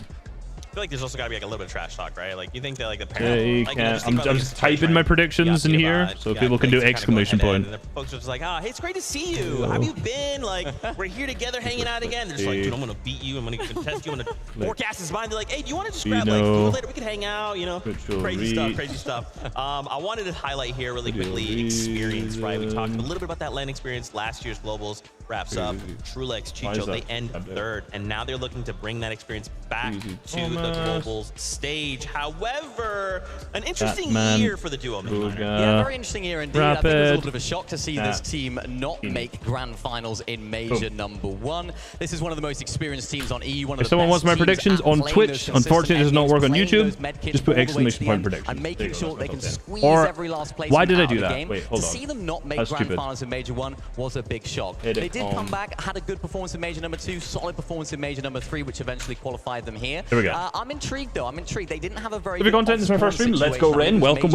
I feel like there's also got to be like a little bit of trash talk, right? Like, you think that like the parents... Yeah, I'm just typing my predictions in here so people can do exclamation point. And folks are just like, hey, it's great to see you. How have you been? Like, we're here together hanging out again. They're just like, dude, I'm going to beat you. I'm going to contest you. I'm going to forecast his mind. They're like, hey, do you want to just grab like food later? We can hang out, you know? Crazy stuff. I wanted to highlight here really quickly experience, right? We talked a little bit about that LAN experience. Last year's Globals wraps up. Trulex, Chicho, they end 3rd. And now they're looking to bring that experience back to the Globals stage. However, an interesting year for the duo. Yeah, very interesting year indeed. I think it was a little bit of a shock to see this team not make grand finals in Major number 1. This is one of the most experienced teams on EU. If someone wants my predictions on Twitch, unfortunately it does not work on YouTube, just put exclamation point predictions. I'm making sure they can squeeze every last place. Why did I do that? Wait, hold on. To see them not make grand finals in Major 1 was a big shock. They did come back, had a good performance in Major number 2, solid performance in Major number 3, which eventually qualified them here. Here we go. I'm intrigued though. I'm intrigued. They didn't have a very good content. This is my first stream. Let's go, Ren. Welcome.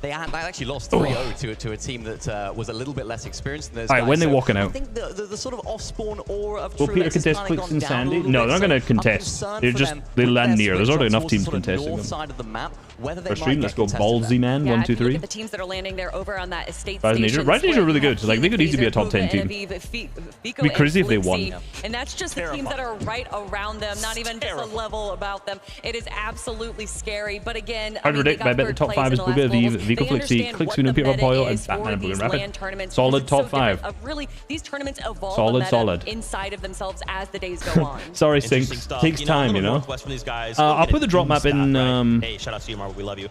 They actually lost 3-0 to a team that was a little bit less experienced than those guys. All right, when they're walking out. I think the sort of off-spawn aura of Will Peter contest Clix and Sandy? No, they're not going to contest. They land near. There's already enough teams contesting them. First stream, let's go Ballsy Man, 1, 2, 3. The teams that are landing there over on that estate Rising Nation are really good. So like they could easily be a top 10 team. It'd be crazy if they won. And that's just the teams that are right around them, not even just a level about them. It is absolutely scary. But again, I predict I bet the top 5 is Booga, Vico Flixie, Clixvino, Peter Bopoyo, and Batman and Booga Rapid. Solid top 5. Really, these tournaments evolve solid inside of themselves as the days go on. Sorry, Sinks. Takes time, you know. I'll put the drop map in. Hey, shout out to you, Mark. We love you.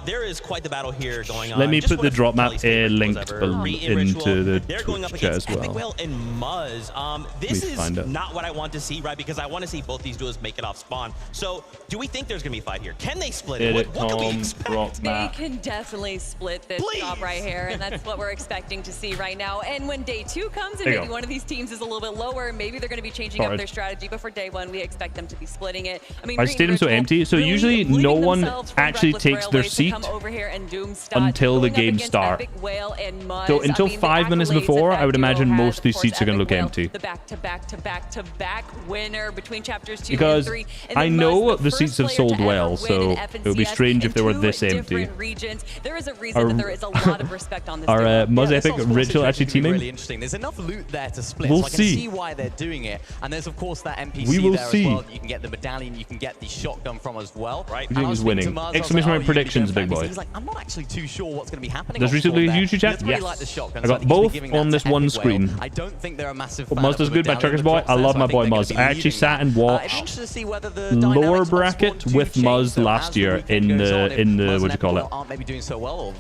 There is quite the battle here going on. Let me Just put the wanna drop map tell you linked into the They're going up Twitch chat against as Epic well. Whale and Muzz. This is not what I want to see, right? Because I want to see both these duos make it off spawn. So do we think there's going to be a fight here? Can they split it? What can we expect? They can definitely split this job right here, and that's what we're expecting to see right now. And when day 2 comes and maybe one of these teams is a little bit lower, maybe they're going to be changing up their strategy. But for day 1, we expect them to be splitting it. I mean, I stadium so empty, so usually no one actually takes their seat until the game starts. So until 5 minutes before, I would imagine most of these seats are going to look empty. The back-to-back-to-back-to-back winner between chapters 2 Because and 3. I know the seats have sold well, so it would be strange if they were this empty. There is a reason that there is a lot of respect on this. Are Muzz Epic Ritual actually teaming? Really interesting. There's enough loot there to split, We'll so I can see why they're doing it. And there's of course that NPC there as well. You can get the medallion, you can get the shotgun from as well. Right. Who do you think is winning? Exclamation point predictions, big boy. He's like, I'm not actually too sure what's going to be happening. Does recently YouTube chat? Yes. I got both on this one screen. I don't think they're a massive Muzz does good by Truckers Boy. I love my boy Muzz. I actually sat and watched lower bracket with Muzz last year in the what do you call it?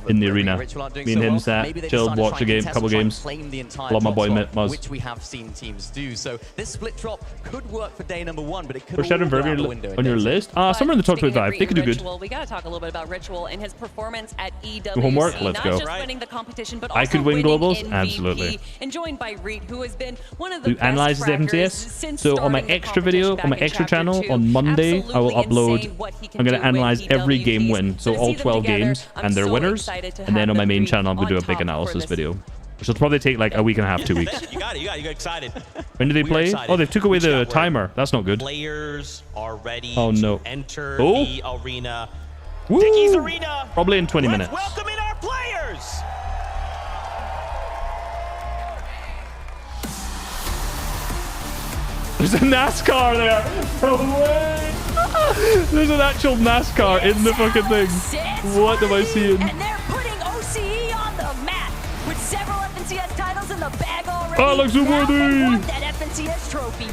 In the arena. Me and him sat, chilled, watched the game, couple games. Love my boy Muzz. Which we have seen teams do. So this split drop could work for day number 1, but it could Push Shadow go out the Verbier window on your list? Somewhere in the top 25. They could do good. We got to talk a little bit about Ritual and his performance at EWC. Homework? Let's not go. just winning the competition, but I also could win winning globals? MVP, Absolutely. and joined by Reed, who has been one of the best Analyzes fraggers FNCS. since So on my starting the extra video, competition on my back in extra Chapter channel 2. on Monday, I will Absolutely upload. insane what he can I'm going do to analyze with every EWPs. game win. So To all see them 12 together, games I'm and their so winners. excited to And then have on my them main be channel, I'm going to do a on big top for analysis this. video. Which will probably take like a week and a half, 2 weeks. You got it. You got excited. When do they We are play? excited. Oh, they took away We just the got word. timer. That's not good. Players are ready Oh, no. to enter Oh. the arena. Woo! Dickies Arena. Probably in 20 minutes. Welcome in our players. There's a NASCAR there. No way. There's an actual NASCAR in the fucking thing. What am I seeing? And they're putting OCE on the map with several FNCS titles in the bag already. Alex Now Uworthy. they won that FNCS trophy.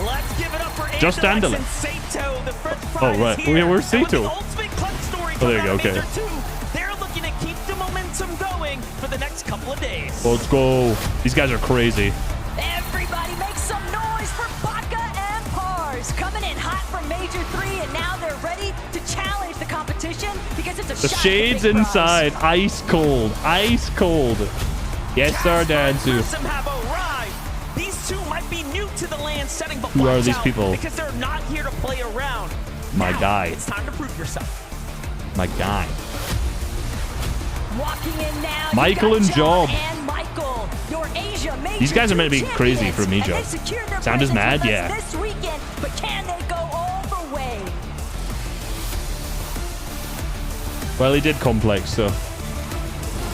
Let's give it up for Just Andalex Andalex. and Sato. The French Oh, pride right. is here. Where's And with Sato? the ultimate clutch story Oh, there you coming go, out of okay. Major 2, they're looking to keep the momentum going for the next couple of days. Let's go. These guys are crazy. Everybody make some noise for Baka and Pars. Coming in hot from Major 3, and now they're ready to challenge the competition because it's a The shot at shades big prize. inside. Ice cold. Ice cold. Yes, sir, Dansu. Some have arrived. These two might be new to the land setting, but Who are watch these out, people? because they're not here to play around. My Now, guy. It's time to prove yourself. My guy. Walking in now, Michael you and got John Job. and Michael, your Asia Major These guys are meant to be 2 crazy champions, for me, and Joe. they secured their Sound is presence mad? with us Yeah. This weekend, but can they go all the way? Well, he did complex, so.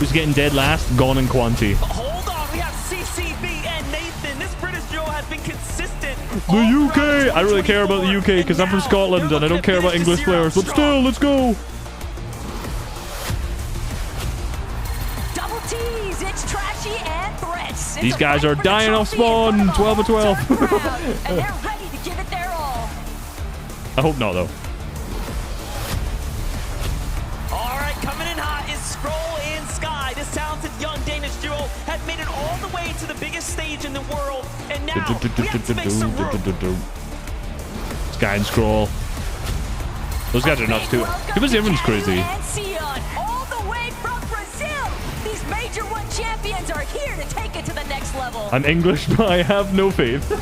Who's getting dead last? Gone in Quanti. Hold on, we have CCB and Nathan. This British duo has been consistent. The UK! I really care about the UK because I'm from Scotland and I don't care about English players. But still, let's go! Double T's, it's Trashy and Threats. These guys are dying off spawn. 12 of 12. And they're ready to give it their all. I hope not, though. All right, coming in hot is Scroll and Sky. This talented young Danish duo had made it all the way to the biggest stage in the world, and now we have to make some room. Sky and Scroll. Those guys are nuts, too. Because everyone's crazy. And Sion, all the way from Brazil. These Major 1 champions are here to take it to the next level. I'm English, but I have no faith. It's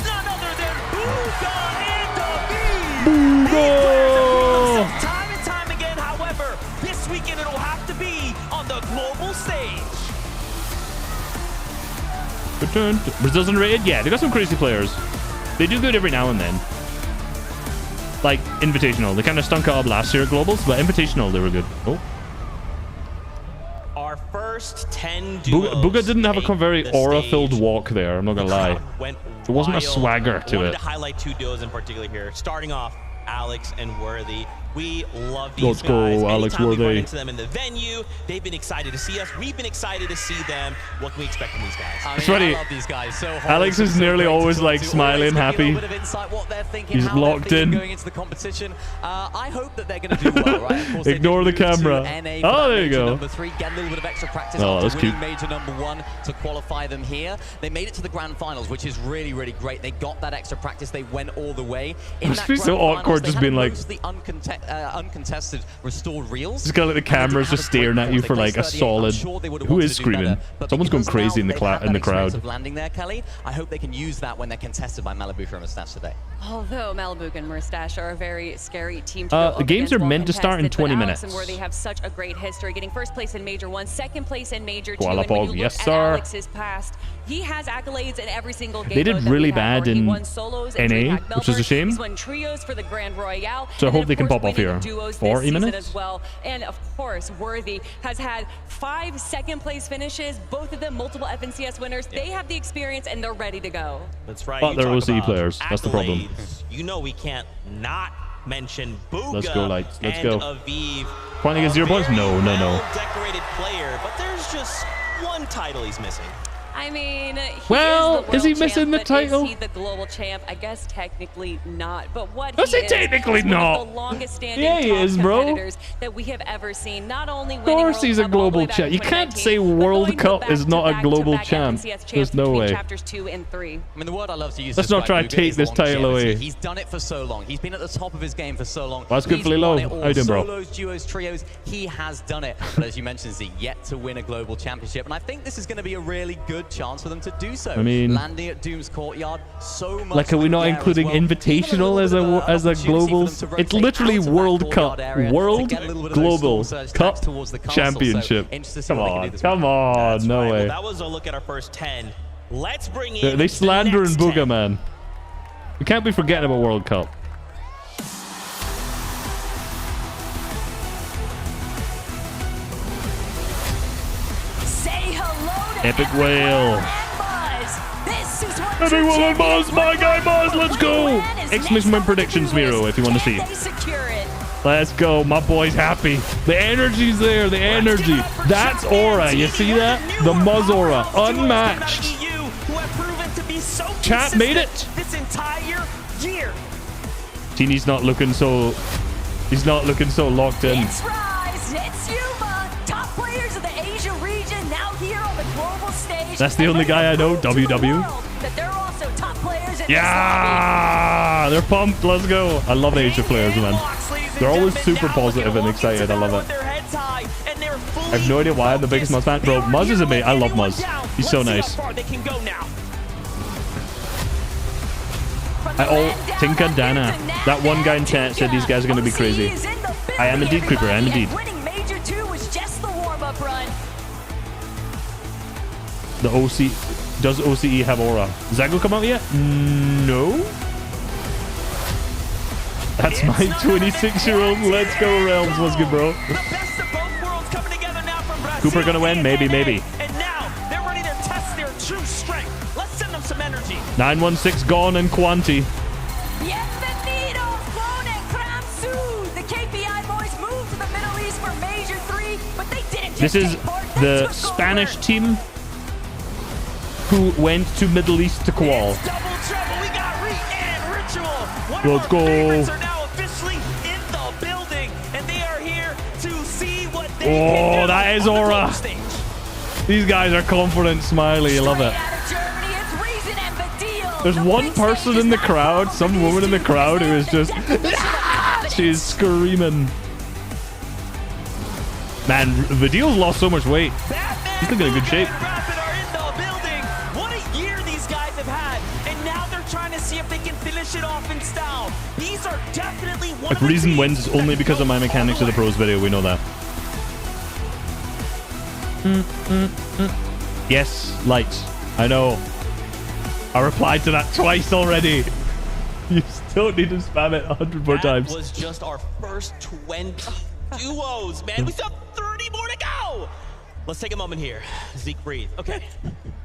none other than Booga and David. Booga! Time and time again, however, this weekend it'll have to be on the global stage. Brazil's underrated? Yeah, they got some crazy players. They do good every now and then. Like, Invitational. They kind of stunk it up last year at Globals, but Invitational, they were good. Oh. Our first 10 duos. Booga didn't have a very the aura-filled walk there, I'm not gonna lie. Went There wasn't a wild. swagger to Wanted it. to highlight 2 duos in particular here. Starting off, Alex and Worthy. We love these Let's guys. go, Alex Anytime we run Worthy. into them in the venue, they've been excited to see us. We've been excited to see them. What can we expect from these guys? I It's funny. I love these guys. So Alex is nearly always like smiling, happy. He's locked in. Going into the competition. I hope that they're going to do well, right? Of course, Ignore the camera. Oh, there you go. Number 3, get a little bit of extra practice Oh, after that's winning cute. major number 1 to qualify them here. They made it to the grand finals, which is really, really great. They got that extra practice. They went all the way. In Must that be so grand awkward finals, just they being had like- mostly uncontested restored reels. Just kind of like the camera's just staring at you for like a solid. Who is screaming? Someone's going crazy in the crowd. Of landing there, Kelly. I hope they can use that when they're contested by Malibu and Mustache today. Although Malibu and Mustache are a very scary team to go The games up are against, meant to start in well-contested, 20 but minutes. Alex and Worthy have such a great history, getting first place in Major 1, second place in Major 2, Koala and when you Pog, look yes, at sir. Alex's past, he has accolades in every single game. They did mode that really we have, bad where he in won solos in NA, DreamHack which is a Melbourne. shame. He's won trios for the Grand Royale. So I and then, hope they of can course, pop off winning here. duos 40 this season minutes? as well. And of course, Worthy has had 5 second-place finishes, both of them multiple FNCS winners. They have the experience and they're ready to go. That's right. But You they're talk OCE about players. That's the problem. accolades. You know we can't not mention Booga Let's go, lights. Let's and go. Aviv. Trying to get 0 points? No, no, no. Decorated player, but there's just one title he's missing. I mean, Well, is he world missing champ, the but title? Is he the global champ? I guess technically not. But what Let's he say is technically is one not. of the longest standing Yeah, he top is, bro. competitors that we have ever seen. Not only Of winning course World he's a Cup all the global way back champ. in You can't 2019, say but World going Cup is not a back-to-back global FNCS champ. champs There's no between way. Chapters 2 and 3. I mean, the word I love to use. Let's to not try describe to Booga take is this title longevity. away. He's done it for so long. He's been at the top of his game for so long. That's good He's for Lilo. won it all. How you doing, bro? Solos, duos, trios. He has done it. But as you mentioned, Z, yet to win a global championship. And I think this is going to be a really good chance for them to do so. I mean, landing at Doom's Courtyard, so much. Like, are we not there as including well. Invitational as a global? It's literally World Cup, World Global Cup Championship. Come on, come on, no way. Well, that was a look at our first 10. Let's bring in They slandering the next Booga, 10. man. We can't be forgetting about World Cup. Say hello to Epic Whale. This is what Epic true Whale and champions Buzz, my look guy like. Buzz, let's go! Win is Exclamation next point predictions, up to Miro, if you want to see. Can they secure it? Let's go, my boy's happy. The energy's there, the energy. That's aura, you see that? The Muzz aura, unmatched. Who have proven to be so Chat made it. consistent this entire year. Teeny's not looking so... He's not looking so locked in. It's Rise, it's Yuma. Top players of the Asia region now here on the global stage. That's the only guy I know, WW. That they're also top players in Yeah! They're pumped, let's go. I love Asia players, man. They're always super positive and excited, I love it. I have no idea why I'm the biggest Muzz fan. Bro, Muzz is amazing. I love Muzz. He's so nice. Tinka Dana. That one guy in chat said these guys are going to be crazy. I am indeed, Creeper. I am indeed. Winning Major 2 was just the warm-up run. The OC... Does OCE have aura? Zago come out yet? No? That's my 26-year-old. Let's go, Realms. Let's go, bro. Cooper gonna win? Maybe, maybe. And now they're ready to test their true strength. Let's send them some energy. 916 gone and Quanti. Bienvenido, Clone and Kramsu. The KPI boys moved to the Middle East for Major 3, but they didn't just This is take part. They the took over. Spanish team who went to Middle East to qual. Double trouble. We got Reet and Ritual. One Let's of go. our favorites are now officially in the building, and they are here to see what they can do That is on the aura. global stage. These guys are confident, smiley. I love it. There's one person in the crowd, some woman in the crowd who is just... She's screaming. Man, Vidil's lost so much weight. He's looking in good shape. What a year these guys have had, and now they're trying to see if they can finish it off in style. These are definitely one If of the Reason teams wins, it's only because of my mechanics of the pros video. We know that. Yes, lights. I know. I replied to that twice already. You still need to spam it 100 more times. That was just our first 20 duos, man. We still have 30 more to go. Let's take a moment here. Zeke, breathe. Okay.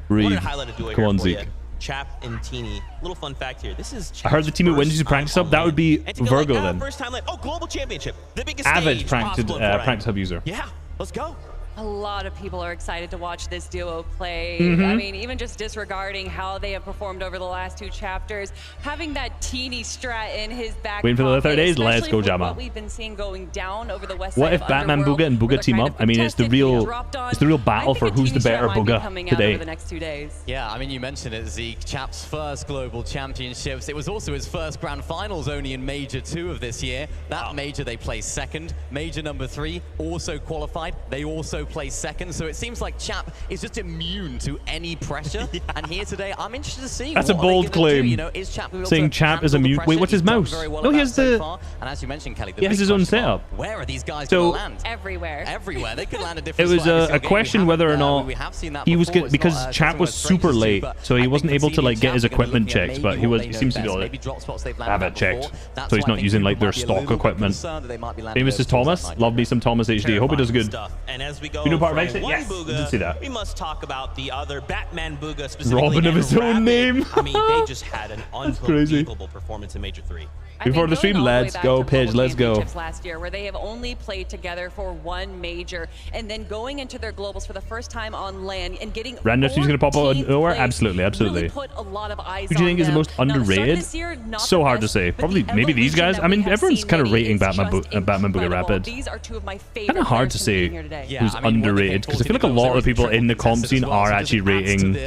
Breathe. I wanted to highlight a duo Come here on, for Zeke. you. Chap and Teeny. Little fun fact here. This is Chap's I heard the team who wins to practice hub. That would be Virgo like, then. First time like, oh, global championship. The biggest Avid stage practice hub user. Yeah, let's go. A lot of people are excited to watch this duo play. Mm-hmm. I mean, even just disregarding how they have performed over the last 2 chapters, having that Teeny strat in his back Waiting for the pocket, 30 days. Let's go, especially Jama. what we've been seeing going down over the west What side if of Batman Underworld, Booga and where Booga they're team kind up? of I mean, it's the contested, being real dropped on. battle for who's the better Booga Might be today. over the next 2 days. Yeah, I mean, you mentioned it, Zeke. Chap's first global championships. It was also his first grand finals only in Major 2 of this year. That major, they placed second. Major number 3 also qualified. They also placed second. So it seems like Chap is just immune to any pressure. And here today, I'm interested to see That's a what bold claim. do. You know, is Chap Saying Chap is immune. Wait, what's his mouse? No, he has the. And as you mentioned, Kelly, He has his own setup. Where are these guys So- going to land? Everywhere. Everywhere. They could land a It different was spot every a single game. question We whether or haven't, not we have seen that he was before. good because It's not, Chap something was we're super strangers to, late, but so he I wasn't think able to Conceding like get his Chap are gonna equipment look at checked. maybe But he what was. they He know seems to be best, all maybe right. drop spots they've landed Have at it checked, before. That's so he's why I not think using people like their might be a stock little bit equipment. concerned that they might be landing Famous those is balls Thomas. at night. Love me some Thomas HD. Hope he does good. Stuff. And as we go You know part from makes it? one Yes. Booga, Didn't see that. we must talk about the other Batman Booga specifically. Robin of and his own Rapid. name. I mean, they just had an crazy. unbelievable performance in Major 3. Before the stream, let's go, Pidge. Let's go. Last year, where they have only played together for 1 major, and then going into their globals for the first time on land and getting. Random stream's gonna pop out of 14th nowhere. place Absolutely, absolutely. Really put a lot of eyes Who do you on think is the them. most Now, the start of underrated? this year, not So the hard to best, say. but Probably the maybe these evolution guys. that I mean, we have everyone's seen kind of lately rating is Batman just Booga incredible. Rapid. These are 2 of my favorite Kind of hard players to say competing here today. Yeah, who's I mean, underrated because I feel like a lot of people in the comp scene are actually rating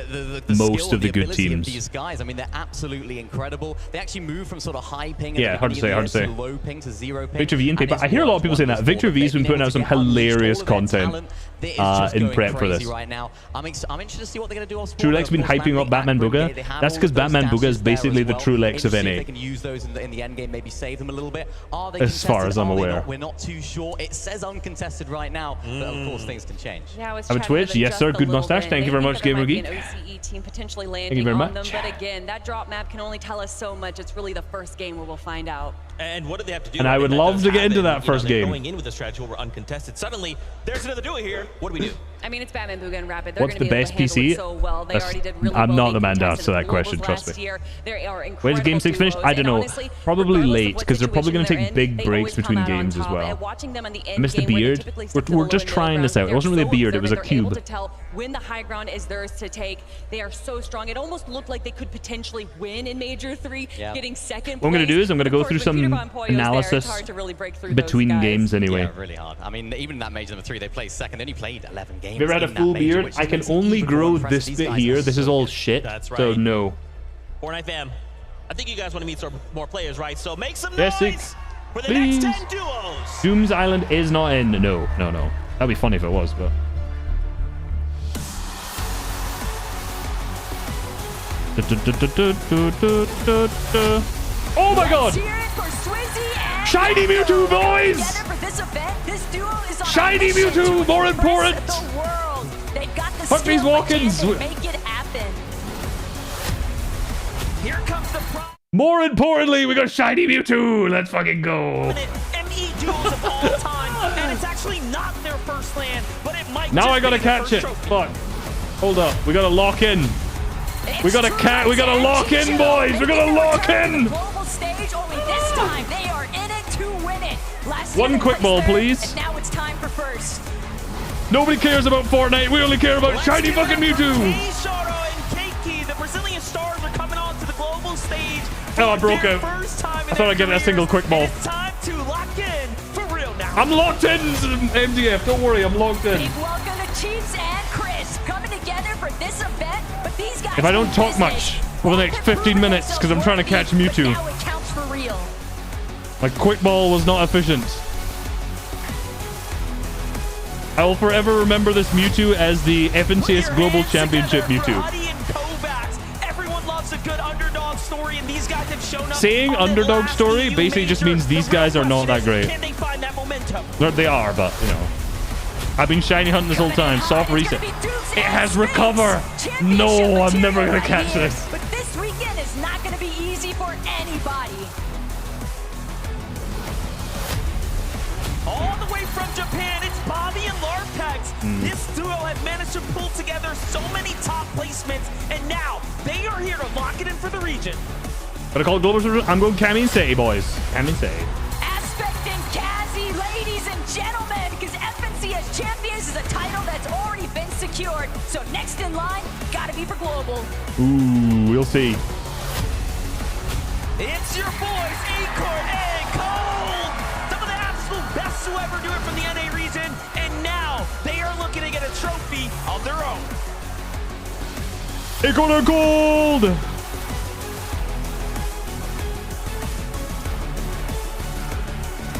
most of the good teams. These guys, I mean, they're absolutely incredible. They actually move from sort of high ping. Yeah, hard to say, hard to say. Low ping to 0 ping. Victor V and paper. I hear a lot of people saying that. Victor V's been putting out some hilarious content in prep for this. Right now. I'm interested to see what they're going to do on True Lex been hyping up Batman Booga. That's because Batman Booga is basically the True Lex of NA. They can use those in the end game, maybe save them a little bit. Are they As far as I'm aware. We're not too sure. It says uncontested right now, but of course things can change. Yeah, I was I'm a chatting Twitch. with them Yes, just sir. a Good little mustache. bit. Thank They you very think much, that there Gamer might be Geek. an OCE team potentially you landing very on much. them, but again, that drop map can only tell us so much. It's really the first game where we'll find out. And what do they have to do? And I would love to get into that You know, first they're game. Going in with a strategy where we're uncontested. Suddenly, there's another duo here. What do we do? I mean, it's Batman Booga and Rapid. They're What's gonna the be able best to handle PC? it so well. They already did really I'm well. not They the man to contested answer that globals question, trust last me. year. They are When's Game 6 finished? incredible I don't know. duos, and honestly, Probably regardless late of what because they're probably going to situation take they're big in, they breaks always come between out on games as top. well. And watching them on the I end missed the game, where they beard. typically stick to We're the just low and trying middle this out. It ground, wasn't really a they're beard. so It was a observant. They're able cube. to tell when the high ground is theirs to take. They are so strong. It almost looked like they could potentially win in Major 3, getting second What I'm going to place. do is I'm going to go Of through course, when some Peter Von Poyo's there, it's analysis hard to really break through between those guys. games anyway. Yeah, really hard. I mean, even that major number 3, they placed second. They only played 11 games. If you ever had a in that full major, beard, which I can makes it only even grow more impressive. this These bit guys here. are This is so all good. shit. That's So right. no. Fortnite fam, I think you guys want to meet some more players, right? So make some Yes, noise for the please. next 10 duos. Doom's Island is not in. No. That'd be funny if it was, but. Oh my god! Shiny Mewtwo, boys! Shiny Mewtwo, more important! Fuck these walk-ins! Here comes the More importantly, we got Shiny Mewtwo! Let's fucking go! ME duels of all time, and it's actually not their first land, but it might. Now just I gotta be their catch first it. trophy. Fuck. Hold up. We gotta lock in. We gotta lock in, boys. We gotta lock in. Global stage, only this time they are in it to win it. Last One year they quick placed ball, third, please. And now it's time for first. Nobody cares about Fortnite. We only care about shiny fucking Mewtwo. Sharo and Keiki, the Brazilian stars, are coming onto the global stage. Oh, I broke out. I thought I'd get that single quick ball. It's time to lock in for real now. I'm locked in, MDF. Don't worry, I'm locked in. Big welcome to Chiefs and Chris coming together for this event. But these guys If I don't talk much over the next 15 minutes, because I'm trying to catch Mewtwo. now it counts for real. My quick ball was not efficient. I will forever remember this Mewtwo as the FNCS Global Championship Mewtwo. Everyone loves a good underdog story, and these guys have shown up. Saying on the underdog last story EU basically just majors. means these The real guys are not question that is, great. Can they find that momentum? They are, but, you know. I've been shiny hunting this whole time. Soft reset. It has recover. No, I'm never going to catch this. But this weekend is not going to be easy for anybody. All the way from Japan, it's Bobby and Larpad. Jags. This duo have managed to pull together so many top placements, and now they are here to lock it in for the region. Gotta call Global. I'm going Cammy and Say, boys. Cammy and Say. Aspect and Kazzy, ladies and gentlemen, because FNC as champions is a title that's already been secured. So next in line, gotta be for Global. Ooh, we'll see. It's your boys, Acorn and Cold. Some of the absolute best to ever do it from the NA region, and now they are looking to get a trophy of their own. Acorn and Gold.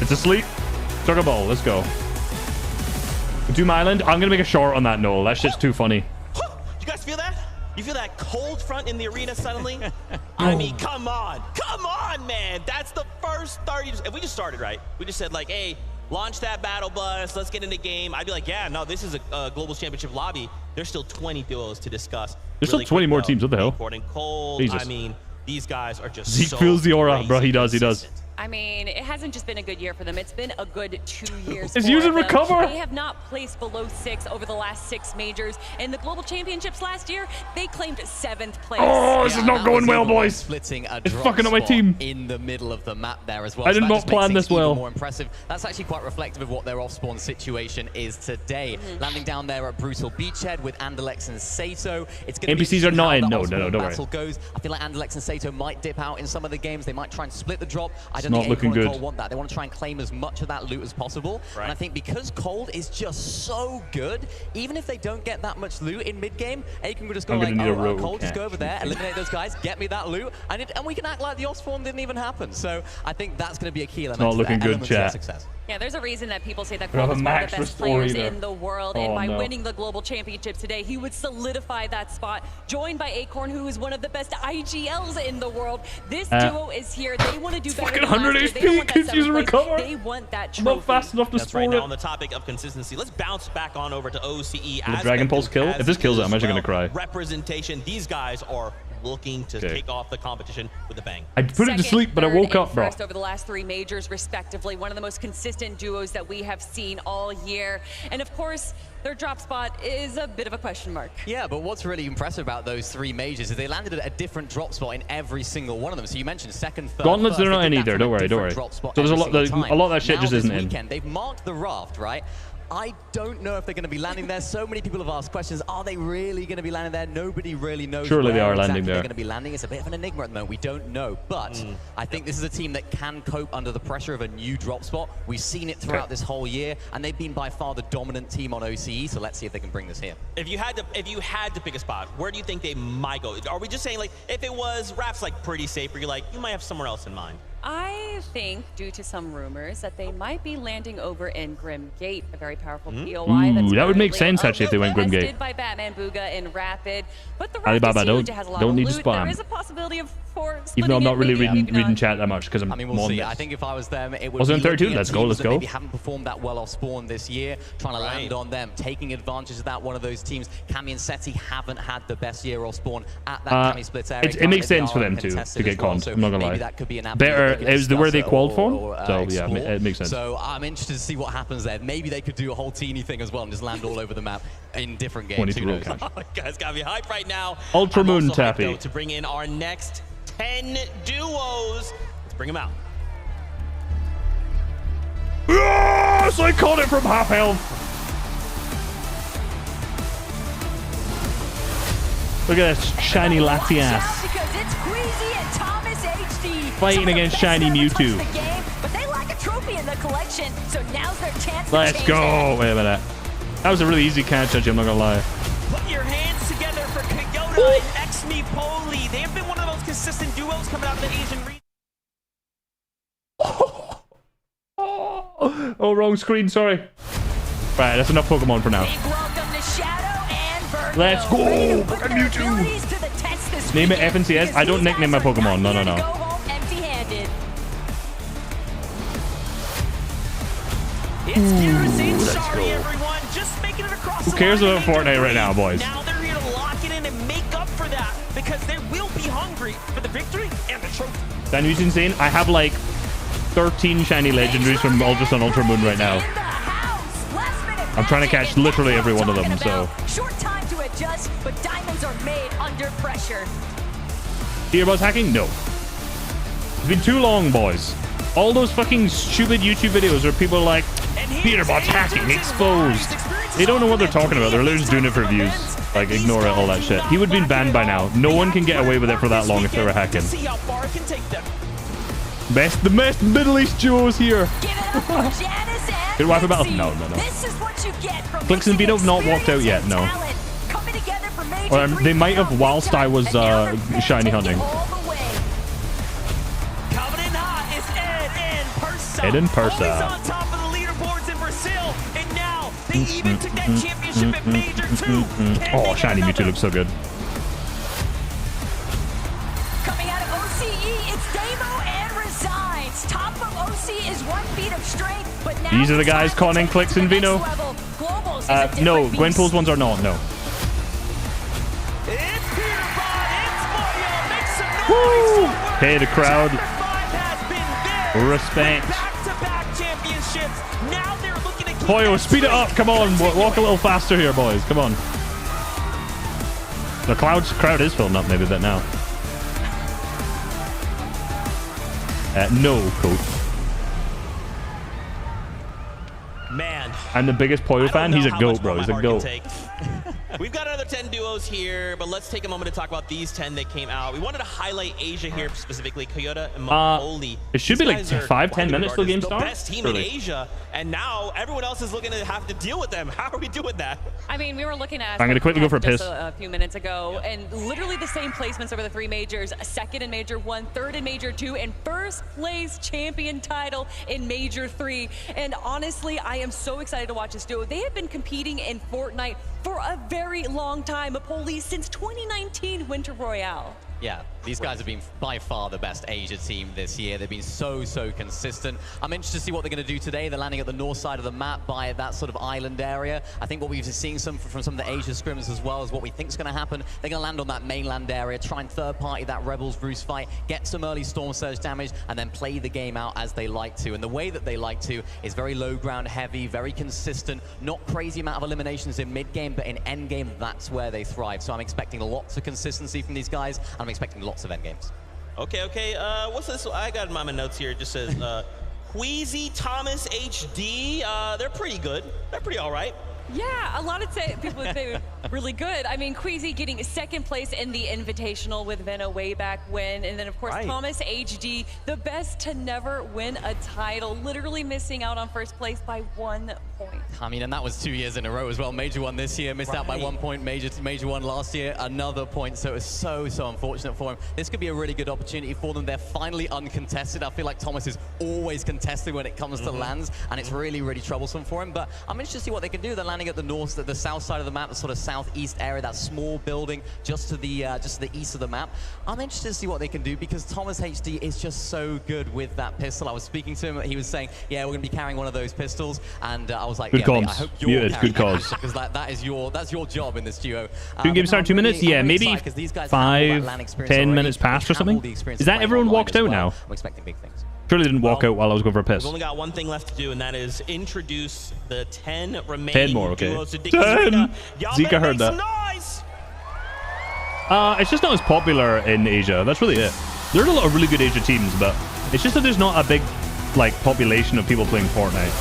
It's asleep. Took a ball. Let's go. Doom Island. I'm gonna make a short on that Noel. That shit's too funny. You guys feel that? You feel that cold front in the arena suddenly? I mean, come on, man. That's the first 30. If we just started right, we just said like, hey, launch that battle bus. Let's get in the game. I'd be like, yeah, no, this is a global championship lobby. There's still 20 duos to discuss. There's still 20 more teams. What the hell? Acorn Cold. Jesus. I mean, these guys are just Zeke so feels the aura, bro. He does. He does. I mean, it hasn't just been a good year for them. It's been a good 2 years. Is using recover? They have not placed below 6 over the last 6 majors. In the global championships last year, they claimed 7th place. Oh, this is not going well, boys. Splitting a it's fucking up my team. In the middle of the map there as well. I did not plan this well. More impressive. That's actually quite reflective of what their off-spawn situation is today. Landing down there at Brutal Beachhead with Andalex and Sato. It's going to NPCs are not in. No, don't worry. Goes. I feel like Andalex and Sato might dip out in some of the games. They might try and split the drop. I It's don't not think looking Acorn good. Cole want that. They want to try and claim as much of that loot as possible. Right. And I think because Cold is just so good, even if they don't get that much loot in mid-game, Acorn will just go like, oh, Cold, just go over there, eliminate those guys, get me that loot, and we can act like the off-spawn didn't even happen. So I think that's going to be a key element not looking to good, chat. success. Yeah, there's a reason that people say that We have Cold a is one of max the best restore players either. in the world, and by winning the global championship today, he would solidify that spot, joined by Acorn, who is one of the best IGLs in the world. This duo is here. They want to do better. Fucking 100 HP. Keeps using recover. They want that trophy. Not fast enough to That's score right. Now it. on the topic of consistency, let's bounce back on over to OCE. Will the Dragon Pulse kill? If this kills it, I'm actually gonna cry. Representation. These guys are looking to take off the competition with a bang. I put it to sleep, but I woke up, bro. First over the last 3 majors, respectively. One of the most consistent duos that we have seen all year. And of course, their drop spot is a bit of a question mark. Yeah, but what's really impressive about those 3 majors is they landed at a different drop spot in every single one of them. So you mentioned second, third, Gauntlets, they're first. not They in did either. that Don't from worry, don't different worry. drop spot So there's a every lot. single time. A lot of that shit Now just this isn't in. weekend, they've marked the raft, right? I don't know if they're going to be landing there. So many people have asked questions. Are they really going to be landing there? Nobody really knows. Surely they where are landing exactly there. They're going to be landing. It's a bit of an enigma at the moment. We don't know. But I think this is a team that can cope under the pressure of a new drop spot. We've seen it throughout this whole year, and they've been by far the dominant team on OCE. So let's see if they can bring this here. If you had to pick a spot, where do you think they might go? Are we just saying like if it was Raft's like pretty safe, or you're like you might have somewhere else in mind? I think, due to some rumors, that they might be landing over in Grim Gate, a very powerful POI. Ooh, that would make sense actually if they went Grim Gate. Tested by Batman Booga in Rapid, but the Rapid Alibaba, is huge. It has a lot don't of need loot. to spam. There is a possibility of Even though I'm not really splitting it, reading chat that much because I'm I mean, we'll more on see. this. I think if I was them, it would Also be in 32, looking at let's go, teams let's that go. maybe haven't performed that well off spawn this year, trying to land on them, taking advantage of that. One of those teams, Cammy and Seti, haven't had the best year off spawn at that Cammy split area. It makes sense for them to get conned. I'm not gonna lie. Maybe that could be an Better is the where they qualified for. So yeah, explore. it makes sense. So I'm interested to see what happens there. Maybe they could do a whole teeny thing as well and just land all over the map in different games. Who knows? Guys, gotta be hyped right now. Ultra Moon I'm also hyped, Tappy. though, to bring in our next 10 duos. Let's bring them out. Yes, I caught it from half health. Look at this shiny Latias. Because it's Queasy and Thomas HD. Fighting against shiny Mewtwo. The game, but they lack a trophy in the collection, so now's their chance to Let's change go. that. Wait a minute. That was a really easy catch, actually, I'm not gonna lie. Put your hands together for Kyoto and Xme Poli. They have been one of the most consistent duos coming out of the Asian region. Oh, wrong screen, sorry. Right, that's enough Pokemon for now. Big welcome to Shadow and Virgo. Let's go! Ready to put Fucking their Mewtwo. abilities to the test this Name it weekend, FNCS? because I don't these nickname my guys are Pokemon. No, not no, here to no. go home empty-handed. It's Kerosene Shari, everyone. Just making it across Who cares the line about in Major Fortnite right 3. now, boys? Now they're here to lock it in and make up for that because they will be hungry for the victory and the trophy. Dan, you insane? I have like 13 shiny legendaries from Ultra Sun, Ultra Moon right now. In the house. Last minute I'm trying to catch literally every one of them, so. Short time to adjust, but diamonds are made under pressure. Peterbot's hacking? No. It's been too long, boys. All those fucking stupid YouTube videos where people are like, Peterbot's hacking, exposed. They don't know what they're talking about. They're literally just doing it for views. Like, ignore it, all that shit. He would have been banned by now. No one can get away with it for that long if they were hacking. The best Middle East duos here. Good wipe battle? No. Clix and Vino have not walked out yet, no. Or they might have whilst I was shiny hunting. Ed and Persa. On top of the leaderboards in Brazil, and now they even took that championship at Major 2. Oh, shiny Mewtwo looks so good. Coming out of OCE, it's Damo and Resigns. Top of OC is 1 feat of strength, but now these are the guys conning Clix and Vino. No, Gwenpool's ones are not, no. It's Peterbot, it's Moyo, make some noise. Woo! Hey, the crowd. Respect. Poyo, speed it up. Come on. Walk a little faster here, boys. Come on. The crowd is filling up maybe a bit now. No, coach. Man. I'm the biggest Poyo fan. He's a goat, bro. He's a goat. We've got another 10 duos here, but let's take a moment to talk about these 10 that came out. We wanted to highlight Asia here, specifically Coyote and Mopoli. It should be like 5-10 minutes till game starts. The best team in Asia, and now everyone else is looking to have to deal with them. How are we doing that? I mean, we were looking at. I'm gonna quickly go for a piss. A few minutes ago, and literally the same placements over the 3 majors: second in Major 1, third in Major 2, and first place champion title in Major 3. And honestly, I am so excited to watch this duo. They have been competing in Fortnite for a very long time. Mopoli since 2019 Winter Royale. Yeah, these guys have been by far the best Asia team this year. They've been so consistent. I'm interested to see what they're going to do today. They're landing at the north side of the map by that sort of island area. I think what we've been seeing from some of the Asia scrims as well is what we think is going to happen. They're going to land on that mainland area, try and third-party that Rebels Roost fight, get some early Storm Surge damage, and then play the game out as they like to. And the way that they like to is very low ground heavy, very consistent, not crazy amount of eliminations in mid-game, but in end-game, that's where they thrive. So I'm expecting lots of consistency from these guys, and I'm expecting lots of end games. Okay. What's this? I got in my notes here. It just says Queasy Thomas HD. They're pretty good. They're pretty all right. Yeah, a lot of people would say really good. I mean, Queasy getting second place in the Invitational with Veno way back when. And then, of course, Thomas HD, the best to never win a title, literally missing out on first place by 1 point. I mean, and that was 2 years in a row as well. Major 1 this year, missed out by 1 point. Major 1 last year, another point. So it was so unfortunate for him. This could be a really good opportunity for them. They're finally uncontested. I feel like Thomas is always contested when it comes to lands, and it's really troublesome for him. But I'm interested to see what they can do. They're landing at the north, the south side of the map, the sort of southeast area, that small building just to the east of the map. I'm interested to see what they can do because Thomas HD is just so good with that pistol. I was speaking to him, he was saying, yeah, we're gonna be carrying one of those pistols, and I was like, good yeah, comms. Mate, I hope you're good calls. Because that's your job in this duo. Game start 2 minutes? Yeah, maybe 5-10 minutes past or something. Is that everyone walked out now? I'm expecting big things. Surely didn't walk out while I was going for a piss. We've only got one thing left to do, and that is introduce the 10 remaining 10 more, okay. duos to 10! Zika heard that. It's just not as popular in Asia. That's really it. There are a lot of really good Asia teams, but it's just that there's not a big population of people playing Fortnite.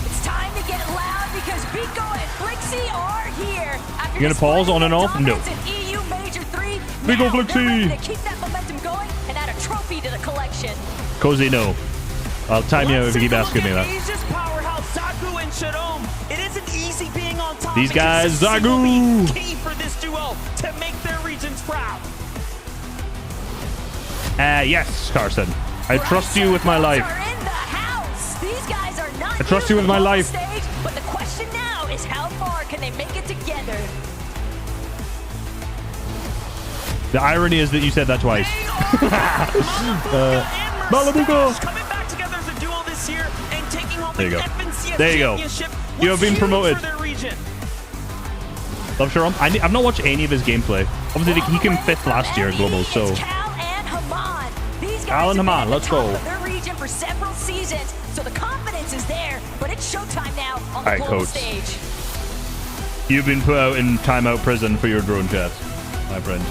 It's time to get loud because Biko and Flixie are here. You're going to pause on and off? No. EU Major 3. Biko Flixie! To keep that momentum going and add a trophy to the collection. Cozy, no. I'll time you out if you keep asking me that. Asia's powerhouse, Zagu and Shadom. It isn't easy being on top. These guys, Zagu! Key for this duo to make their regions proud. Yes, Carson. I trust you with my life. I trust you with my life. Stage, but the question now is how far can they make it together? The irony is that you said that twice. Malabugo! Coming back together as a duo this year and taking home there you the go. FNCS there you go. You have been promoted. Love Sharon. I've not watched any of his gameplay. Obviously, he came 5th last year at Global, so. Cal and Haman, let's go. Their region for several seasons, so the confidence is there, but but it's showtime now on the global stage. You've been put out in timeout prison for your drone chat, my friend.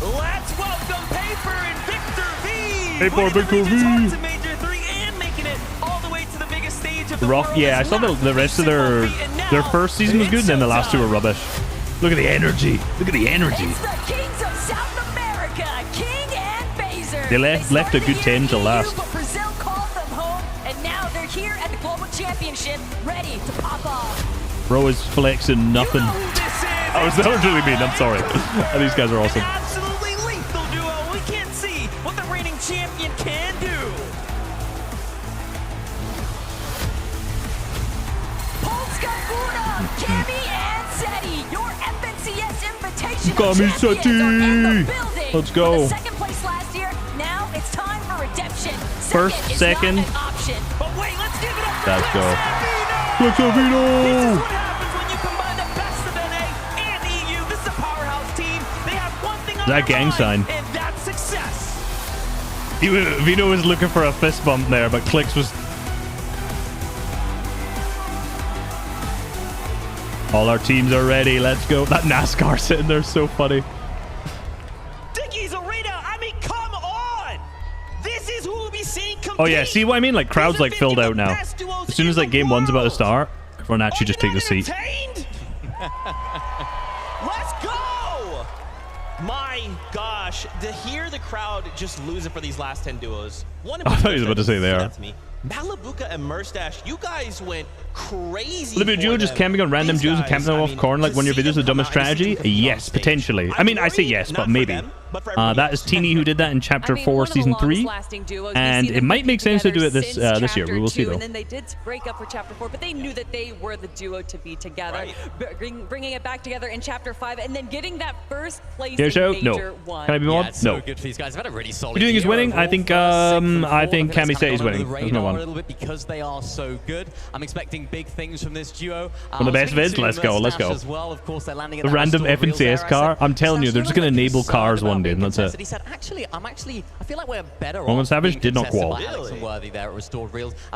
Let's welcome Paper and Victor V. Paper, Victor V. To Major 3 and making it all the way to the biggest stage of the world. Yeah, I saw the rest of their first season was good, and then the last two were rubbish. Look at the energy. Look at the energy. It's the Kings of South America, King and Baszler. They left a good 10 to last. But Brazil called them home, and now they're here at the Global Championship, ready to pop off. Bro is flexing nothing. That was really mean. I'm sorry. These guys are awesome. Absolutely lethal duo. We can't see what the reigning champion can do. Polska Buda, Cammy and Seti, your FNCS Invitational Cammy champions are in the Seti. building. Let's go. For the second place last year, now it's time for redemption. First, second. Is not an option. But wait, let's give it up. Let's go. Let's go, Vito. That gang sign. And that's success. Vito was looking for a fist bump there, but Clix was. All our teams are ready. Let's go. That NASCAR sitting there is so funny. Dickies Arena. I mean, come on. This is who we'll be seeing compete. Oh yeah, see what I mean? Like crowds like filled out now. As soon as like game one's about to start, everyone actually just take a seat. Let's go. My gosh, to hear the crowd just lose it for these last 10 duos. I thought he was about to say they are. Malabuka and Murstache, you guys went crazy. Olivia Duo just camping on random duos and camping them off corn like one of your videos, the dumbest strategy? Yes, potentially. I mean, I say yes, but maybe. That is Teeny who did that in Chapter 4, Season 3. And it might make sense to do it this year. We will see, though. And then they did break up for Chapter 4, but they knew that they were the duo to be together. Bringing it back together in Chapter 5 and then getting that first place in Major 1. Can I be mod? Yeah, it's no. so good for these guys. They've had a really solid Who do you think is winning? I think Cammy Seti's winning. There's no one. A little bit because they are so good. I'm expecting big things from this duo. One of the best vids. Let's go. Let's go. As well. Of course, they're landing the random FNCS car. I'm telling you, they're just going to enable cars one day, and that's it. He said, actually, I feel like we're better. Roman Savage did not qual.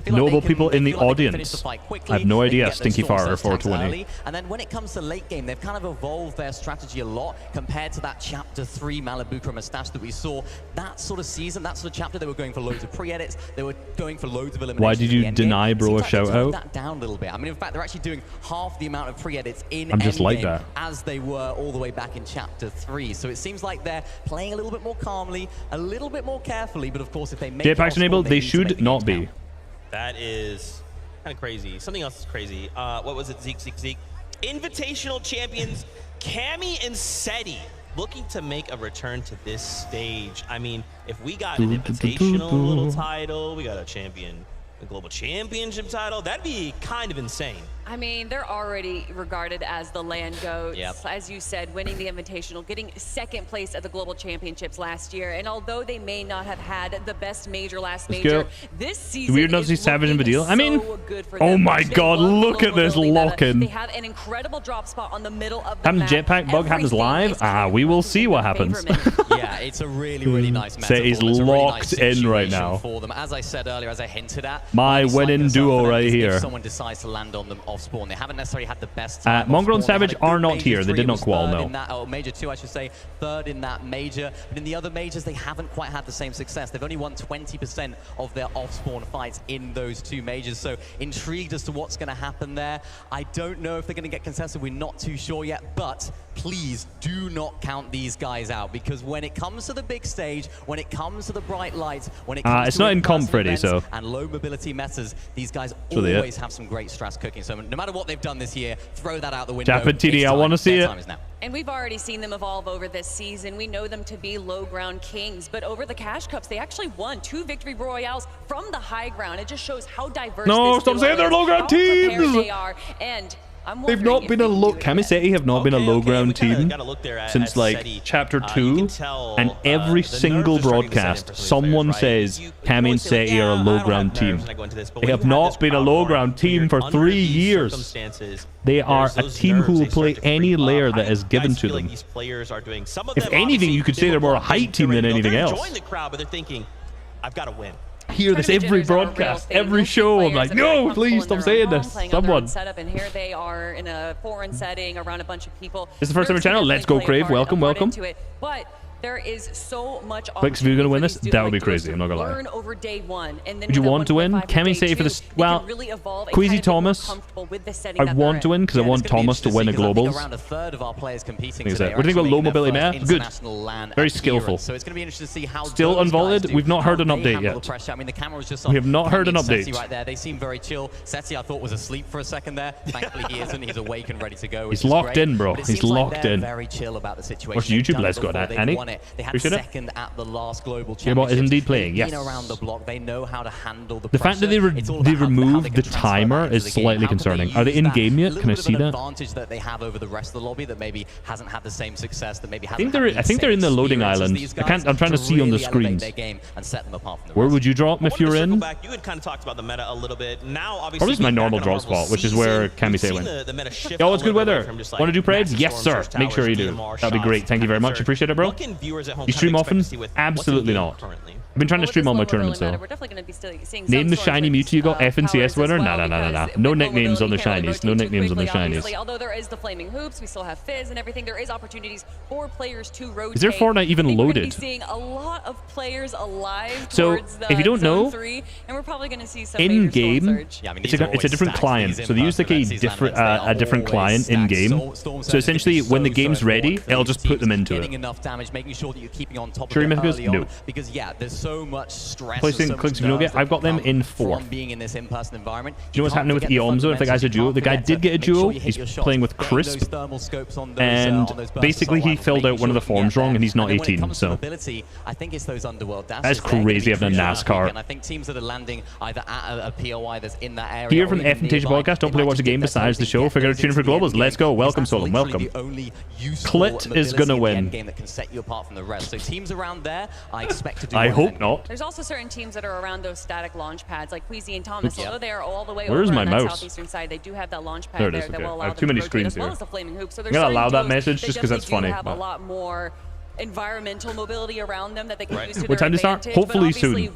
Notable people in the audience. I have no idea. Stinky Fire 420. And then when it comes to late game, they've kind of evolved their strategy a lot compared to that Chapter 3 Malabuka Mustache that we saw. That sort of season, that sort of chapter, they were going for loads of pre-edits. They were going for loads of eliminations. Why did you deny bro a shout out? That down a little bit. I mean, in fact, they're actually doing half the amount of pre-edits in I'm just like Endgame that. as they were all the way back in Chapter 3. So it seems like they're playing a little bit more calmly, a little bit more carefully. But of course, if they make Jetpacks enabled, they should not be. That is kind of crazy. Something else is crazy. What was it? Zeke. Invitational champions Cammy and Seti looking to make a return to this stage. I mean, if we got an invitational little title, we got a champion, a global championship title, that'd be kind of insane. I mean, they're already regarded as the land goats. Yep. As you said, winning the Invitational, getting second place at the Global Championships last year. And although they may not have had the best major major, this season weird not to see Savage and Badil. I mean, oh my god, look at this lock-in. They have an incredible drop spot on the middle of the map. Jetpack bug happens live. We will see what happens. Yeah, it's a really nice metaphor. Seti's locked in right now. For them. As I said earlier, as I hinted at, my winning duo right here. If someone decides to land on them off spawn, they haven't necessarily had the best Mongrel and Savage are not here. They did not qual, no. Major 2, I should say, third in that major. But in the other majors, they haven't quite had the same success. They've only won 20% of their off-spawn fights in those two majors. So intrigued as to what's going to happen there. I don't know if they're going to get contested. We're not too sure yet. But please do not count these guys out, because when it comes to the big stage, when it comes to the bright lights, when it comes it's to not in comp, Freddy, so and low mobility metas, these guys always have some great strats cooking. So no matter what they've done this year, throw that out the window. TD, I want to see it. And we've already seen them evolve over this season. We know them to be low ground kings, but over the Cash Cups, they actually won 2 victory royales from the high ground. It just shows how diverse stop saying they're low ground teams. They are. And they've not been a low. Cammy Seti have not been a low ground team since like Chapter 2, and every single broadcast, someone says Cammy and Seti are a low ground team. They have not been a low ground team for 3 years. They are a team who will play any layer that is given to them. If anything, you could say they're more a height team than anything else. Join the crowd, but they're thinking, I've got to win. hear this every broadcast, every show. I'm like, no, please stop saying this. Someone. Setup, and here they are in a foreign setting around a bunch of people. This is the first time on the channel. Let's go, Crave. Welcome, welcome. But there is so much. Clicks, if you're going to win this, that would be crazy. I'm not going to lie. Learn over day one, and then would you want to win? Kemi say for this? Well, Queasy Thomas. I want to win because I want Thomas to win a globals. Around a third of our players competing today. What do you think about low mobility meta? Good. Very skillful. So it's going to be interesting to see how still unvaulted. We've not heard an update yet. I mean, the camera was just we have not heard an update. Right there. They seem very chill. Setsi, I thought, was asleep for a second there. Thankfully, he isn't. He's awake and ready to go. He's locked in, bro. He's locked in. Very chill about the situation. Watch YouTube. Let's go. Annie. Appreciate it. At the last global championship. Is indeed playing, yes. Around the block, they know how to handle the fact that they removed the timer is slightly concerning. Are they in game yet? Can I see that? Advantage that they have over the rest of the lobby that maybe hasn't had the same success that maybe I think they're in the loading island. I'm trying to see on the screens. Where would you drop if you're in? You had kind of talked about the meta a little bit. Now, obviously, probably my normal drop spot, which is where Kami went. Yo, it's good weather. Want to do parades? Yes, sir. Make sure you do. That'd be great. Thank you very much. Appreciate it, bro. You stream often? Absolutely not. I've been trying to stream all my tournaments, so. Name the shiny Mewtwo you got, FNCS winner? Nah. No nicknames on the shinies. No nicknames on the shinies. Although there is the Flaming Hoops, we still have Fizz and everything. There is opportunities for players to rotate. Is their Fortnite even loaded? Seeing a lot of players alive so, if you don't know, and we're probably going to see some in game, it's a different client. So they use like a different client in game. So essentially, when the game's ready, it'll just put them into it. Sure, Mythicus? No. Because yeah, there's so much stress. Placing clicks if you don't get, I've got them in 4th. Being in this in-person environment. Do you know what's happening with Eomzo if the guy's a duo? The guy did get a duo. He's playing with Crisp, and basically he filled out one of the forms wrong, and he's not 18. So I think it's those underworld dashes. That's crazy having a NASCAR. And I think teams that are landing either at a POI that's in that area. Here from the FNTG podcast, don't play watch a game besides the show. Figure out tuning for globals. Let's go. Welcome, Solon. Welcome. Clit is gonna win. Game that can set you apart from the rest. So teams around there, I expect to do. I hope not. There's also certain teams that are around those static launch pads, like Queasy and Thomas. Although they are all the way over on that southeastern side, they do have that launch pad there that will allow them to rotate as well as the Flaming Hoop. So I'm gonna allow that message just because that's funny. Have a lot more environmental mobility around them that they can use to what time to start? Hopefully soon.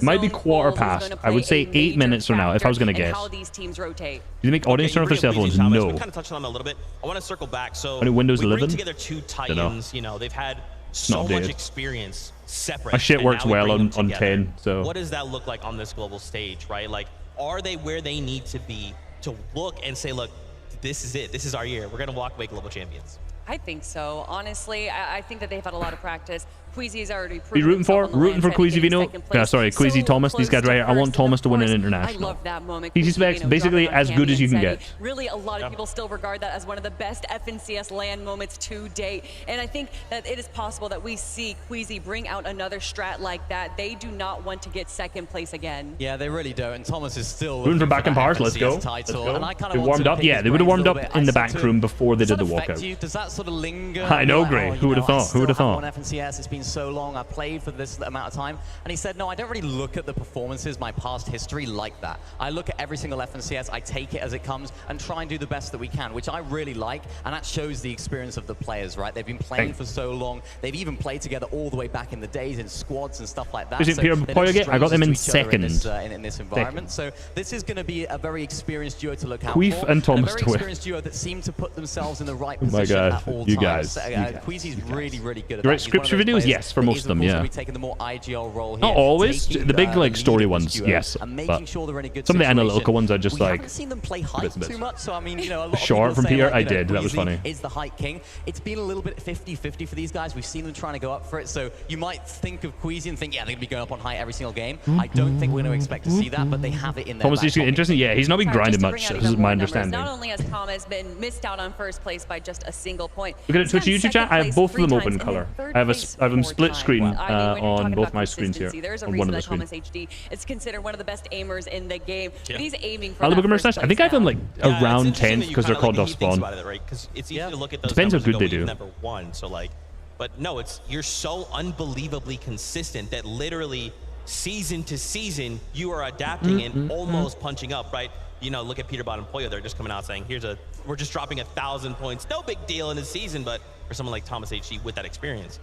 Might be quarter past. I would say 8 minutes from now if I was gonna guess. How these teams rotate. Do you make audience turn off their cell phones? No. We kind of touched on that a little bit. I want to circle back. So Windows we 11? bring together two Titans. You know, they've had so much experience separate. My shit works well on 10. So what does that look like on this global stage, right? Like, are they where they need to be to look and say, look, this is it. This is our year. We're gonna walk away global champions. I think so. Honestly, I think that they've had a lot of practice. Queasy's already proven. Be rooting for Queasy Vino. Sorry, Queasy Thomas. These guys right here. I want Thomas to win an international. I love that moment. Queasy specs basically as good as you can get. Really, a lot of people still regard that as one of the best FNCS LAN moments to date. And I think that it is possible that we see Queasy bring out another strat like that. They do not want to get second place again. Yeah, they really don't. And Thomas is still rooting for back and bars. Let's go. They warmed up. Yeah, they would have warmed up in the back room before they did the walkout. Does that sort of linger? I know, Gray. Who would have thought? Who would have thought? On FNCS, it's been so long. I've played for this amount of time. And he said, no, I don't really look at the performances, my past history like that. I look at every single FNCS, I take it as it comes and try and do the best that we can, which I really like. And that shows the experience of the players, right? They've been playing for so long. They've even played together all the way back in the days in squads and stuff like that. I got them in second. In this environment. So this is going to be a very experienced duo to look out Queef for. And Thomas to win. A very experienced duo that seem to put themselves in the right position at all times. Queasy's really, really good at that. Right, scripture videos? Yes, for most of them, yeah. Taking the more IGL role here. Not always. The big like story ones, yes. But some of the analytical ones are just like. I haven't seen them play Hype too much, so I mean, you know, a lot Short from Pierre, I did. That was funny. Is the Hype king? It's been a little bit 50-50 for these guys. We've seen them trying to go up for it, so you might think of Queasy and think, yeah, they're gonna be going up on Hype every single game. I don't think we're gonna expect to see that, but they have it in their. Thomas is interesting. Yeah, he's not been grinding much. This is my understanding. Not only has Thomas been missed out on first place by just a single point. Look at Twitch YouTube chat. I have both of them open color. I have them split screen on both my screens here. There's a reason that Thomas HD is considered one of the best aimers in the game. But he's aiming for I think I have them like around 10th because they're called off spawn. Because it's easy to look at those depends how good they do. Number one, so like, but no, you're so unbelievably consistent that literally season to season you are adapting and almost punching up, right? You know, look at Peterbot and Poyo. They're just coming out saying, we're just dropping 1,000 points. No big deal in a season, but for someone like Thomas HD with that experience,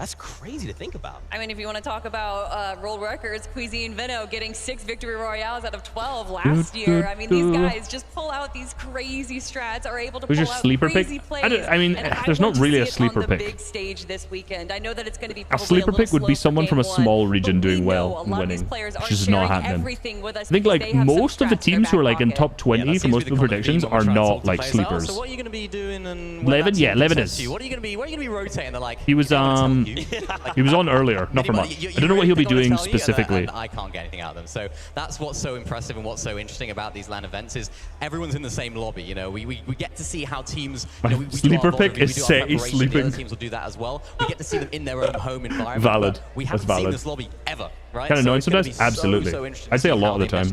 That's crazy to think about. I mean, if you want to talk about world records, Queasy and Veno getting 6 victory royales out of 12 last year. I mean, these guys just pull out these crazy strats, are able to pull out crazy plays. I mean, there's not really a sleeper pick. Big stage this weekend. I know that it's going to be a sleeper pick would be someone from a small region doing well and winning, which is not happening. I think like most of the teams who are like in top 20 for most of the predictions are not like sleepers. So what are you going to be doing? And Levin, yeah, Levin is. What are you going to be? Where are you going to be rotating? They're like, he was he was on earlier, not for much. I don't know what he'll be doing specifically. And I can't get anything out of them. So that's what's so impressive and what's so interesting about these LAN events is everyone's in the same lobby. You know, we get to see how teams. You know, we sleeper pick is Seti sleeping. Other teams will do that as well. We get to see them in their own home environment. Valid. We haven't seen this lobby ever. Right? Kind of annoying sometimes? Absolutely. I'd say a lot of the time.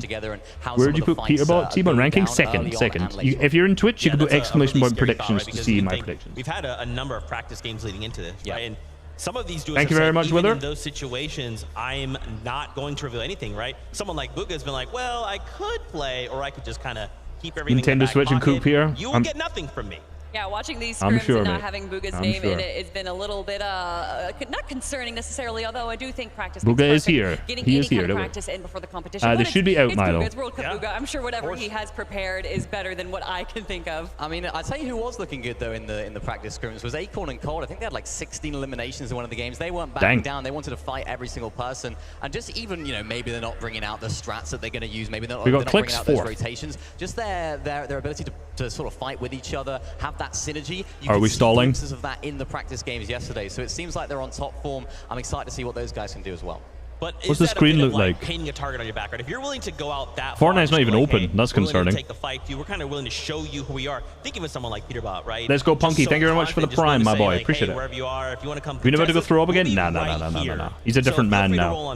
Where do you put Peterbot? T-Bot ranking? Second. If you're in Twitch, you can put exclamation point predictions to see my predictions. We've had a number of practice games leading into this, right? And some of these duos Thank you very much, Wither. In those situations, I'm not going to reveal anything, right? Someone like Bugha has been like, well, I could play, or I could just kind of keep everything in the back Switch and Coop here. You will get nothing from me. Yeah, watching these scrims sure, and not mate. having Bugha's name in it, it's been a little bit, not concerning necessarily, although I do think practice Bugha is here. Getting He any is here, kind of don't practice in before the competition. They should be out, Milo. It's World Cup Bugha. I'm sure whatever he has prepared is better than what I can think of. I mean, I'll tell you who was looking good, though, in the practice scrims was Acorn and Cold. I think they had like 16 eliminations in one of the games. They weren't backing down. They wanted to fight every single person. And just even, you know, maybe they're not bringing out the strats that they're going to use. Maybe they're not bringing out those rotations. Just their ability to sort of fight with each other, have that synergy. Are we stalling? Of that in the practice games yesterday, so it seems like they're on top form. I'm excited to see what those guys can do as well. But what's the screen look like? Painting a target on your back, right? If you're willing to go out that Fortnite's not even open. Hey, That's concerning. Take the fight, dude. We're kind of willing to show you who we are. Thinking of someone like Peterbot, right? Let's go, Punky. Thank you very much for the prime, my boy. Appreciate it. Wherever you are, if you want to come. We never to go throw up again? Nah. He's a different man now.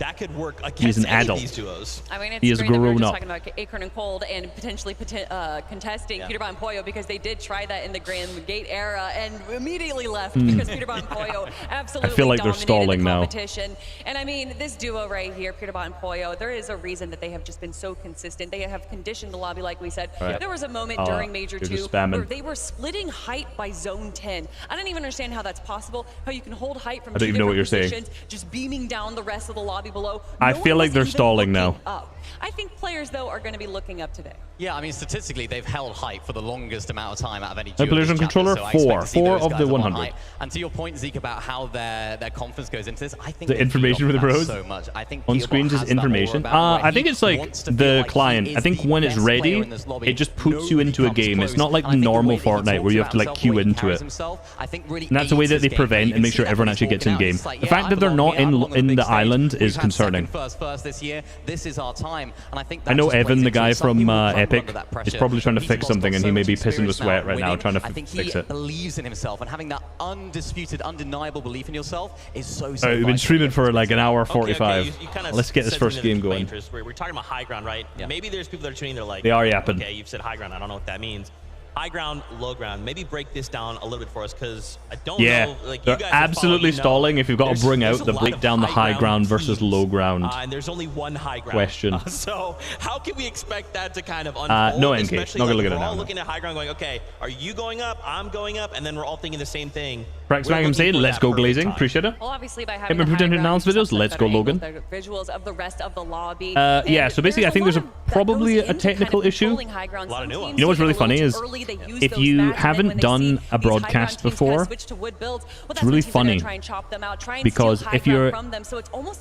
That could work against He's an any adult. Of these duos. I mean, it's he is great that we were grown just up. talking about Acorn and Cold and potentially contesting Peterbot and Poyo because they did try that in the Grand Gate era and immediately left because Peterbot and Poyo absolutely I feel like they're dominated stalling the now. competition. And I mean, this duo right here, Peterbot and Poyo, there is a reason that they have just been so consistent. They have conditioned the lobby, like we said. Right. There was a moment during Major 2 where they were splitting height by zone 10. I don't even understand how that's possible, how you can hold height from two different positions, just beaming down the rest of the lobby below. I feel like they're stalling now. I think players, though, are going to be looking up today. Yeah, I mean, statistically, they've held height for the longest amount of time out of any The duo. PlayStation controller, four of the 100. And to your point, Zeke, about how their confidence goes into this, I think the information for the pros so much. I think on screens is information. I think it's like the client. I think when it's ready, it just puts you into a game. It's not like the normal Fortnite where you have to like queue into it. And that's the way that they prevent and make sure everyone actually gets in game. The fact that they're not in the island is concerning. First this year, this is our time, and I think I know Evan, the guy from Epic, is probably trying to fix something, and he may be pissing with sweat right now trying to fix it. He believes in himself, and having that undisputed, undeniable belief in yourself is so. We've been streaming for like an hour 45. Let's get this first game going. We're talking about high ground, right? Yeah. Maybe there's people that are tuning. They're like, they are yapping. Okay, you've said high ground. I don't know what that means. High ground, low ground. Maybe break this down a little bit for us, because I don't know. Like, they're you guys absolutely stalling. If you've got to bring out the breakdown the high ground versus low ground. And there's only one high ground question. So how can we expect that to kind of unfold? No NK. Not gonna look at it now. We're all looking at high ground, going, okay, are you going up? I'm going up, and then we're all thinking the same thing. Prax Magnum saying, let's go glazing. Appreciate it. Well, obviously by having announced videos, let's go Logan. Visuals of the rest of the lobby. Yeah, so basically I think there's probably a technical issue. A lot of nuance. You know what's really funny is if you haven't done a broadcast before, it's really funny because if you're,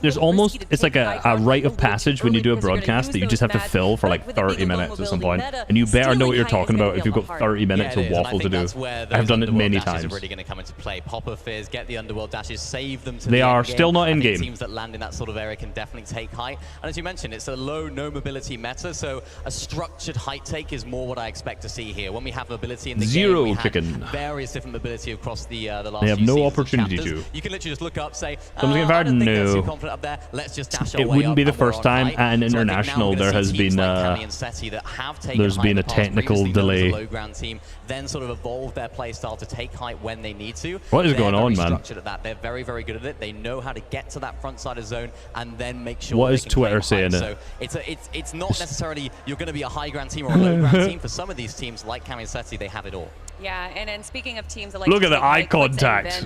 there's almost, it's like a rite of passage when you do a broadcast that you just have to fill for like 30 minutes at some point, and you better know what you're talking about if you've got 30 minutes of waffle to do. I've done it many times. Really going to come into play. Popper Fizz, get the underworld dashes, save them to they are still not in game. Teams that land in that sort of area can definitely take height. And as you mentioned, it's a low, no mobility meta, so a structured height take is more what I expect to see here. When we have mobility in the Zero game, we chicken. Various different mobility across the last They have few no seasons opportunity chapters. to. You can literally just look up, say, Something I don't think no. they're too confident up there. Let's just dash our It way wouldn't up be the and we're first on time height. at an So I think international now we're there gonna has see been teams like Cammy and Seti that have taken there's height been in a the past, technical previously known as delay. a low ground team, then sort of evolve their play style to take height when they need to. What is They're going on, very man? structured at that. They're very, very good at it. They know how to get to that front side of zone and then make sure. What they is can Twitter play height. saying So it's not necessarily you're going to be a high ground team or a low ground team. For some of these teams like Cammy and Seti, they have it all. Yeah, and speaking of teams, Look at the eye contact.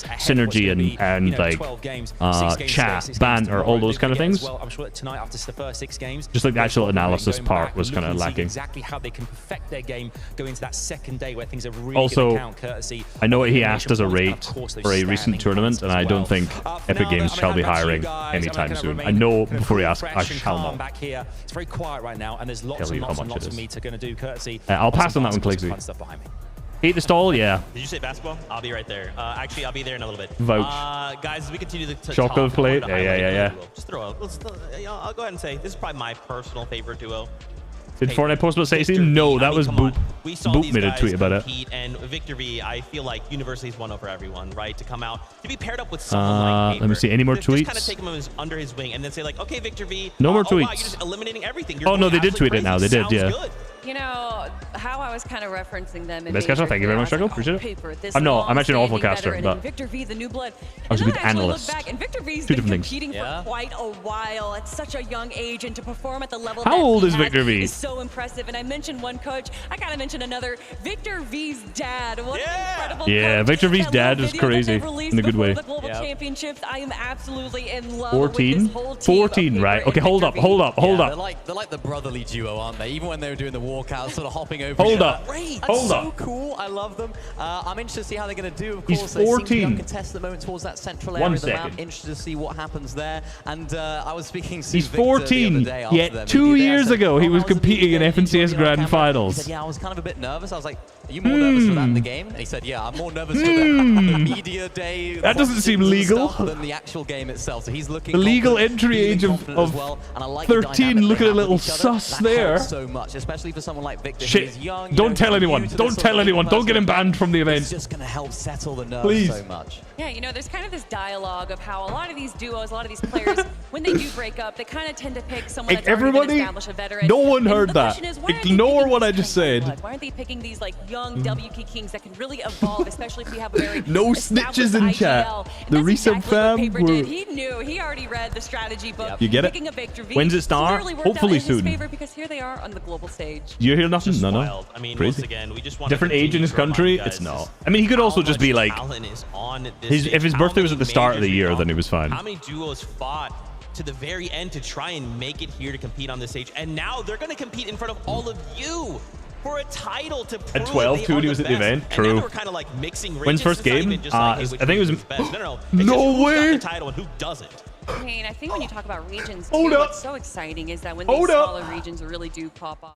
synergy and like chat, banter, all those kind of things. split tonight after the first 6 games. Just like the actual analysis part was kind of lacking. Exactly how they can perfect their game going into that second day where things are really also, count courtesy. I know what he asked as a rate for a recent tournament, and I don't think Epic Games shall be hiring anytime soon. I know before he asked, I shall not. Back here. It's very quiet right now, and there's lots and lots of meter going to do courtesy. I'll pass on that one, Cligsy. Hate the stall, yeah. Did you say basketball? I'll be right there. Actually, I'll be there in a little bit. Vouch. Guys, as we continue to chocolate plate. Yeah. Just throw out. I'll go ahead and say this is probably my personal favorite duo. Did Fortnite post about Stacey? No, that was Boop. Boop made a tweet about it. And Victor V, I feel like University's won over everyone, right? To come out, to be paired up with someone like Paper. Let me see. Any more tweets? Just kind of take him under his wing and then say like, okay, Victor V. No more tweets. Wow, you're just eliminating everything. Oh, no, they did tweet it now. They did, yeah. You know, how I was kind of referencing them. Best caster, thank you very much, Struggle. Appreciate it. I'm actually an awful caster, but Victor V, the new blood. I was a good analyst. Back, and Victor V's Two been different competing for quite a while at such a young age, and to perform at the level How old is Victor V? Is so impressive. And I mentioned one coach. I gotta mention another. Victor V's dad. What an incredible coach. Victor V's dad is crazy in a good way. The global championships. I am absolutely in love 14? with this whole team. 14, right? Okay, hold up. They're like the brotherly duo, aren't they? Even when they were doing the walkout, sort of hopping over. Hold up. That's so cool. I love them. I'm interested to see how they're going to do. Of course, he's 14. They seem to be uncontested at the moment towards that central area of the map. Interested to see what happens there. And I was speaking to He's 14. Yet 2 years ago, he was competing in FNCS Grand Finals. He said, yeah, I was kind of a bit nervous. I was like, are you more nervous for that in the game? And he said, yeah, I'm more nervous for the media day. That doesn't seem legal. Than the actual game itself. So he's looking. The legal entry age of 13. Look at a little sus there. So much, especially for someone like Victor. Shit. Young, don't tell anyone. Don't tell anyone. Don't get him banned from the event. It's just going to help settle the nerves so much. Yeah, you know, there's kind of this dialogue of how a lot of these duos, a lot of these players, when they do break up, they kind of tend to pick someone that's already been established, a veteran. No one heard that. Ignore what I just said. Why aren't they picking these like young WK Kings that can really evolve, especially if we have a very no snitches in chat. The resub fam were... He knew. He already read the strategy book. You get it? When's it start? Hopefully soon. Because here they are on the global stage. You hear nothing? No. I mean, crazy. Once again, we just want different age in his country. It's not. I mean, he could also just be like, if his birthday was at the start of the year, then he was fine. How many duos fought to the very end to try and make it here to compete on this stage, and now they're going to compete in front of all of you for a title to prove at 12 too, he was at the event. True. We're kind of like mixing when's first game? I think it was. No way. The title and who doesn't. I mean, I think when you talk about regions, too, what's so exciting is that when these smaller regions really do pop up.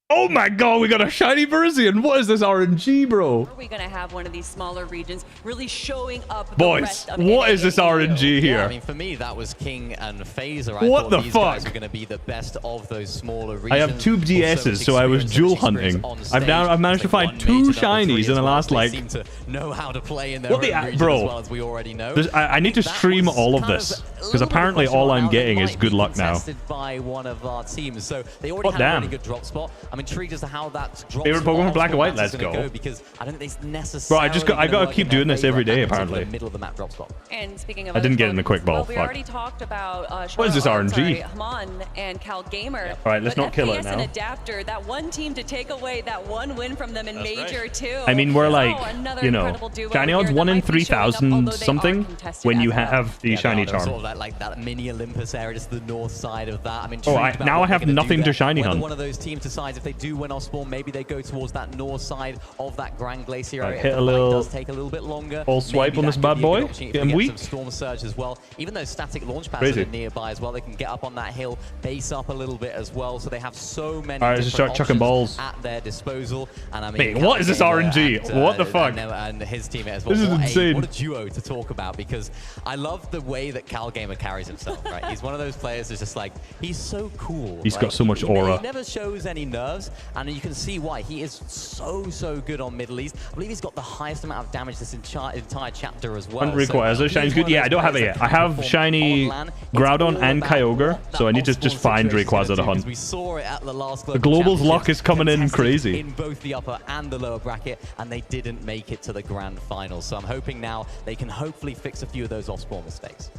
Oh my god, we got a shiny Bersian. What is this RNG, bro? Are we going to have one of these smaller regions really showing up? Boys, what is this RNG here? Yeah, I mean, for me, that was King and Phaser. What the fuck? Guys are going to be the best of those smaller regions. I have 2 DSs, so I was dual hunting. I've managed to find 2 shinies in the last like. They seem to know how to play in their own region bro? As well, as we already know. I need to stream all of this because apparently all I'm getting is good luck now. By one of our teams, so they already had a really good drop spot. I'm intrigued as to how that drop favorite Pokemon Black and White. Let's go. Because I don't think it's necessary. Bro, I gotta keep doing this every day apparently. Middle of the map drop spot. And speaking of, I didn't get in the quick ball. Well, we already talked about. What is this RNG? Haman and Cal Gamer. All right, let's not kill it now. And Adapter, that one team to take away that one win from them in Major too. I mean, we're like, you know, shiny odds 1 in 3,000 something when you have the shiny charm. Sort of like that mini Olympus area, just the north side of that. I mean, now I have nothing to shiny hunt. One of those teams decides if they do win off spawn, maybe they go towards that north side of that Grand Glacier area. Hit a little. Does take a little bit longer. Full swipe on this bad boy. Get him weak. Some storm surge as well. Even though static launch pads are nearby as well, they can get up on that hill, base up a little bit as well. So they have so many. All right, just start chucking balls at their disposal. And I mean, what is this RNG? What the fuck? And his teammate as well. This is insane. What a duo to talk about, because I love the way that Cal Gamer carries himself. Right, he's one of those players that's just like, he's so cool. He's got so much aura. He never shows any nerves, and you can see why. He is so good on Middle East. I believe he's got the highest amount of damage this entire chapter as well. So Shiny's good. Yeah, I don't have it yet. I have shiny Groudon and Kyogre, so I need to just find Rayquaza to hunt. We saw it at the last the Global's luck is coming in crazy. In both the upper and the lower bracket, and they didn't make it to the grand final. So I'm hoping now they can hopefully fix a few of those off-spawn mistakes.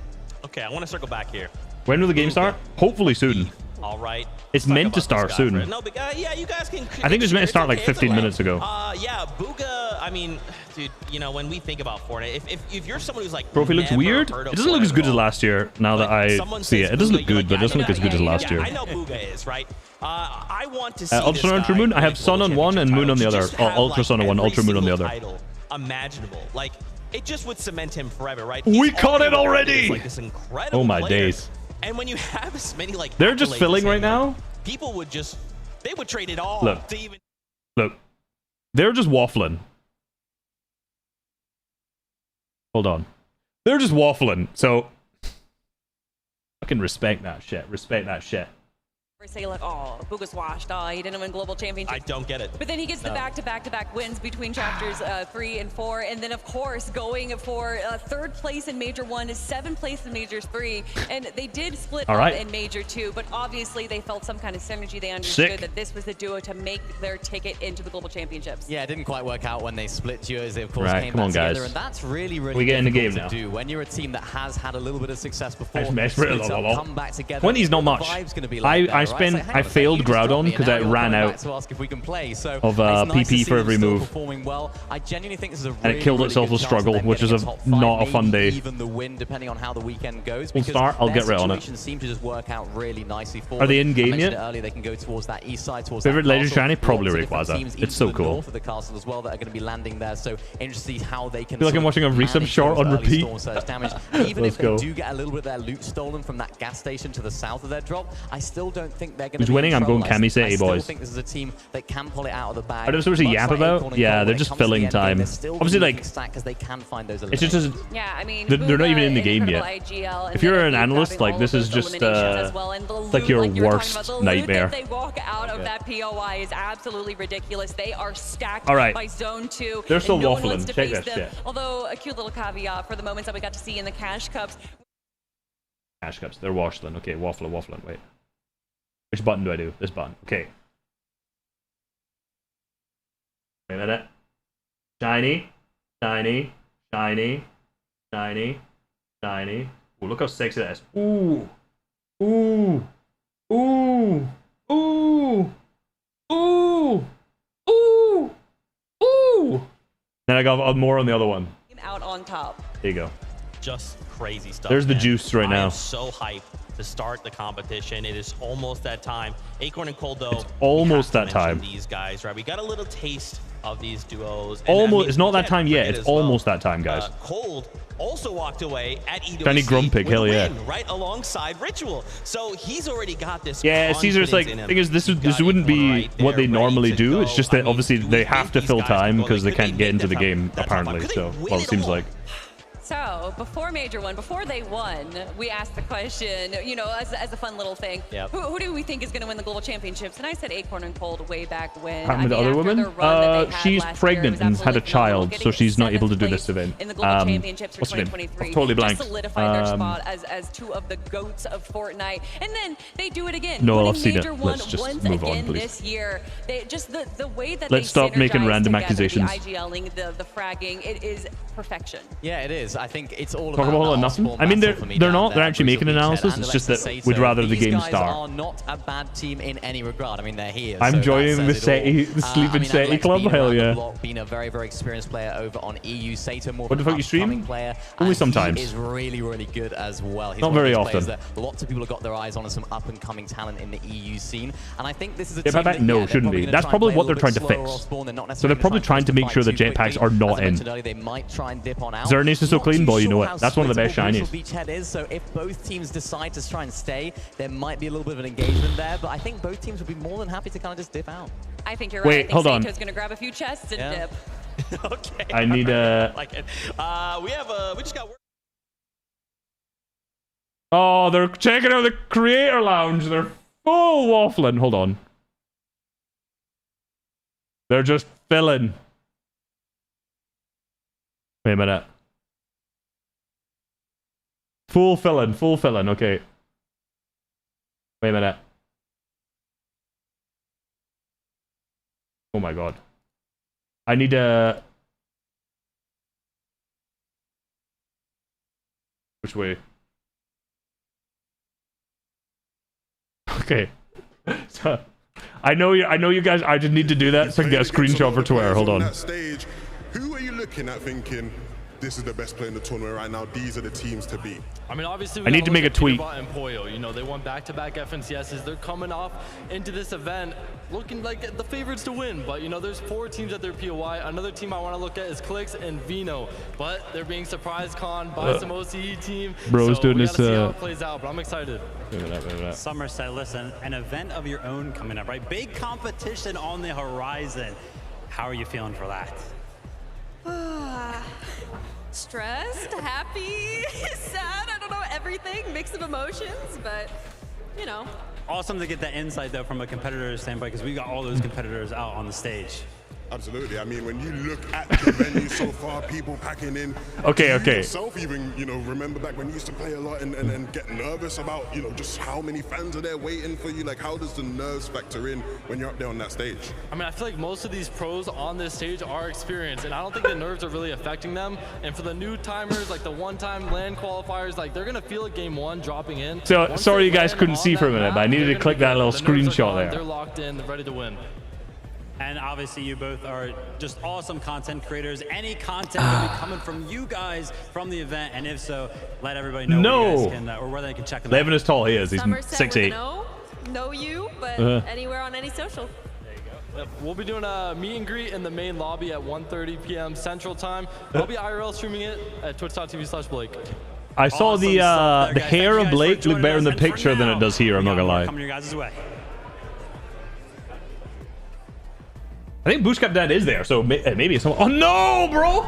Okay, I want to circle back here. When will the game start? Hopefully soon. All right. It's meant to start soon. No, but yeah, you guys can. I think it was meant to start like 15 minutes ago. Yeah, Bugha. I mean, dude, you know, when we think about Fortnite, if you're someone who's like Trophy looks weird. It doesn't look as good as last year. Now that I see it, it doesn't look good, but it doesn't look as good as last year. I know Bugha is right. I want to see Ultra Sun, Ultra Moon. I have Sun on one and Moon on the other. Oh, Ultra Sun on one, Ultra Moon on the other. Imaginable, like it just would cement him forever, right? We caught it already. Like this incredible Oh my player. days. And when you have as many like they're just filling right now. People would just trade it all to even look. They're just waffling. Hold on. They're just waffling. So fucking respect that shit. Respect that shit. Say like, oh, Bugha's washed. Oh, he didn't win global championship. I don't get it. But then he gets the back-to-back wins between chapters 3 and 4, and then of course going for 3rd place in Major 1 is 7th place in Majors 3, and they did split up in Major 2, but obviously they felt some kind of synergy. They understood that this was the duo to make their ticket into the global championships. Yeah, it didn't quite work out when they split duos. They of course Right, came come back on, together, guys. and that's really We get in the game difficult now. to do when you're a team that has had a little bit of success before. Come back together. 20's not much. I failed Groudon because I ran out of PP for every move. I genuinely think this is a and it killed itself with struggle, which is not a fun day. Even the win, depending on how the weekend goes. We'll start. I'll get right on it. Seem to just work out really nicely for Are they in game yet? Earlier, they can go towards that east side, towards Favorite that Legend castle. Shiny? Probably Lots of different Rayquaza. teams It's so even to the cool. north of the castle as well that are going to be landing there. So interested to see how they can. I feel like I'm watching a resub short on repeat. Even if Let's go. they do get a little bit of their loot stolen from that gas station to the south of their drop, I still don't think they're going to. Who's winning? I'm going Kamisei, boys. I think this is a team that can pull it out of the bag. I don't know what to yap about. Yeah, they're just filling time. Obviously, like, they can find those it's just yeah, I mean, they're not even in the game yet. If you're an analyst, like, this is just like your worst nightmare. They walk out of that POI is absolutely ridiculous. They are stacked All right. by zone 2. They're still and no one wants waffling. to Check face that them. shit. Although a cute little caveat for the moments that we got to see in the Cash Cups. Cash Cups. They're waffling. Okay, waffling. Wait. Which button do I do? This button. Okay. Wait a minute. Shiny. Shiny. Shiny. Shiny. Shiny. Ooh, look how sexy that is. Ooh. Ooh. Ooh. Ooh. Ooh. Ooh. Ooh. Then I got more on the other one. Out on top. There you go. Just crazy stuff. There's the man. juice right I now. am so hyped to start the competition. It is almost that time. Acorn and Cold, though. It's almost we have that to mention time. These guys, right? We got a little taste of these duos. And, Almost. I mean, It's not we that can't time yet. forget It's as well, almost that time, guys. Cold also walked away at E2AC Shiny Grumpig, with hell a yeah. win, right alongside Ritual. So he's already got this. Yeah, Caesar's like, confidence in him. thing is, this Got wouldn't be right there, what they ready normally to do. go. It's just that I mean, obviously do we they think have to these fill guys time can go? because they Like, could can't they get into the make game that top apparently. five? Could So, they win well, it it seems all? like. So before Major 1, before they won, we asked the question, you know, as a fun little thing, Yep. who do we think is going to win the global championships? And I said Acorn and Cold way back when. With the other after woman? the run that they had She's last pregnant year, it was and had a absolutely phenomenal, child, so she's not able to do getting this event. in the global championships for What's her name? 2023. I've totally blanked. Just solidified their spot as two of the goats of Fortnite. And then they do it again. No, winning I've seen it. Major 1 Let's just once move on, again please. this year. They just the way that Let's they stop making synergize random together, accusations. The IGLing, the fragging, it is perfection. Yeah, it is. I think it's all Talk about about that nothing. Osborne I mean, battle for me they're down not. there. They're actually making an Brutal analysis. Beachhead It's and just that Alexis we'd Sato. rather the These game guys start. are not a bad team in any regard. I mean, they're here. I'm so enjoying that the says it all. SETI, the sleeping I mean, SETI Alex club. being Hell around the yeah. block, being a very, very experienced player over on EU. Sato more What the of an fuck you stream? upcoming player. Only and sometimes. He is really, really good as well. He's Not one of very those players often. that lots of people have got their eyes on as some up-and-coming talent in the EU scene. And I think this is a Jetpack team back? that, No, they're shouldn't probably be. gonna That's try and probably play a what they're little trying to bit slower fix. Osborne. They're not So they're necessarily probably gonna trying to make sure the push too jetpacks quickly. are not As I in. mentioned earlier, they might try and dip on out. Xerneas is so Not clean, too boy, you sure know it. how That's one of the best splittable shinies. Brutal Beachhead is, so if both teams decide to try and stay, there might be a little bit of an engagement there, but I think both teams would be more than happy to kind of just dip out. I think you're Wait, right. I think hold on. Sato's going to grab a few chests and Yeah. dip. Okay. I need like it. We just got. Oh, they're checking out the creator lounge. They're full waffling. Hold on. They're just filling. Wait a minute. Full filling. Okay. Wait a minute. Oh my god. I need a... Which way? Okay. So, I know you guys. I just need to do that so I can get a screenshot for Twitter. Hold on. That stage, who are you looking at thinking this is the best player in the tournament right now? These are the teams to beat. I mean, obviously, I need to make a tweet. And Poyo, you know, they won back-to-back FNCSs. They're coming off into this event looking like the favorites to win. But, you know, there's 4 teams at their POI. Another team I want to look at is Clix and Vino. But they're being surprised by some OCE team. Bro's so doing we this. gotta see how it plays out, but I'm excited. Somerset, listen, an event of your own coming up, right? Big competition on the horizon. How are you feeling for that? Stressed, happy, sad, I don't know, everything, mix of emotions, but, you know. Awesome to get that insight, though, from a competitor's standpoint, because we got all those competitors out on the stage. Absolutely. I mean, when you look at the venue so far, people packing in. Okay. You yourself even, you know, remember back when you used to play a lot and get nervous about, you know, just how many fans are there waiting for you? Like, how does the nerves factor in when you're up there on that stage? I mean, I feel like most of these pros on this stage are experienced, and I don't think the nerves are really affecting them. And for the new timers, like the one-time land qualifiers, like they're gonna feel it game 1 dropping in. So sorry you guys couldn't see for a minute, but I needed to click that little screenshot there. They're locked in, they're ready to win. And obviously, you both are just awesome content creators. Any content will be coming from you guys from the event, and if so, let everybody know where you guys can, or where they can check them out. 11 is tall. He is. He's 6'8". Know you, but anywhere on any social. There you go. Yep. We'll be doing a meet and greet in the main lobby at 1:30 p.m. Central Time. I'll be IRL streaming it at twitch.tv/Blake. I saw the hair of Blake look better in the picture than it does here. I'm not gonna lie. Coming your guys' way. I think Bootstrap Dad is there, so maybe it's someone. Oh no, bro!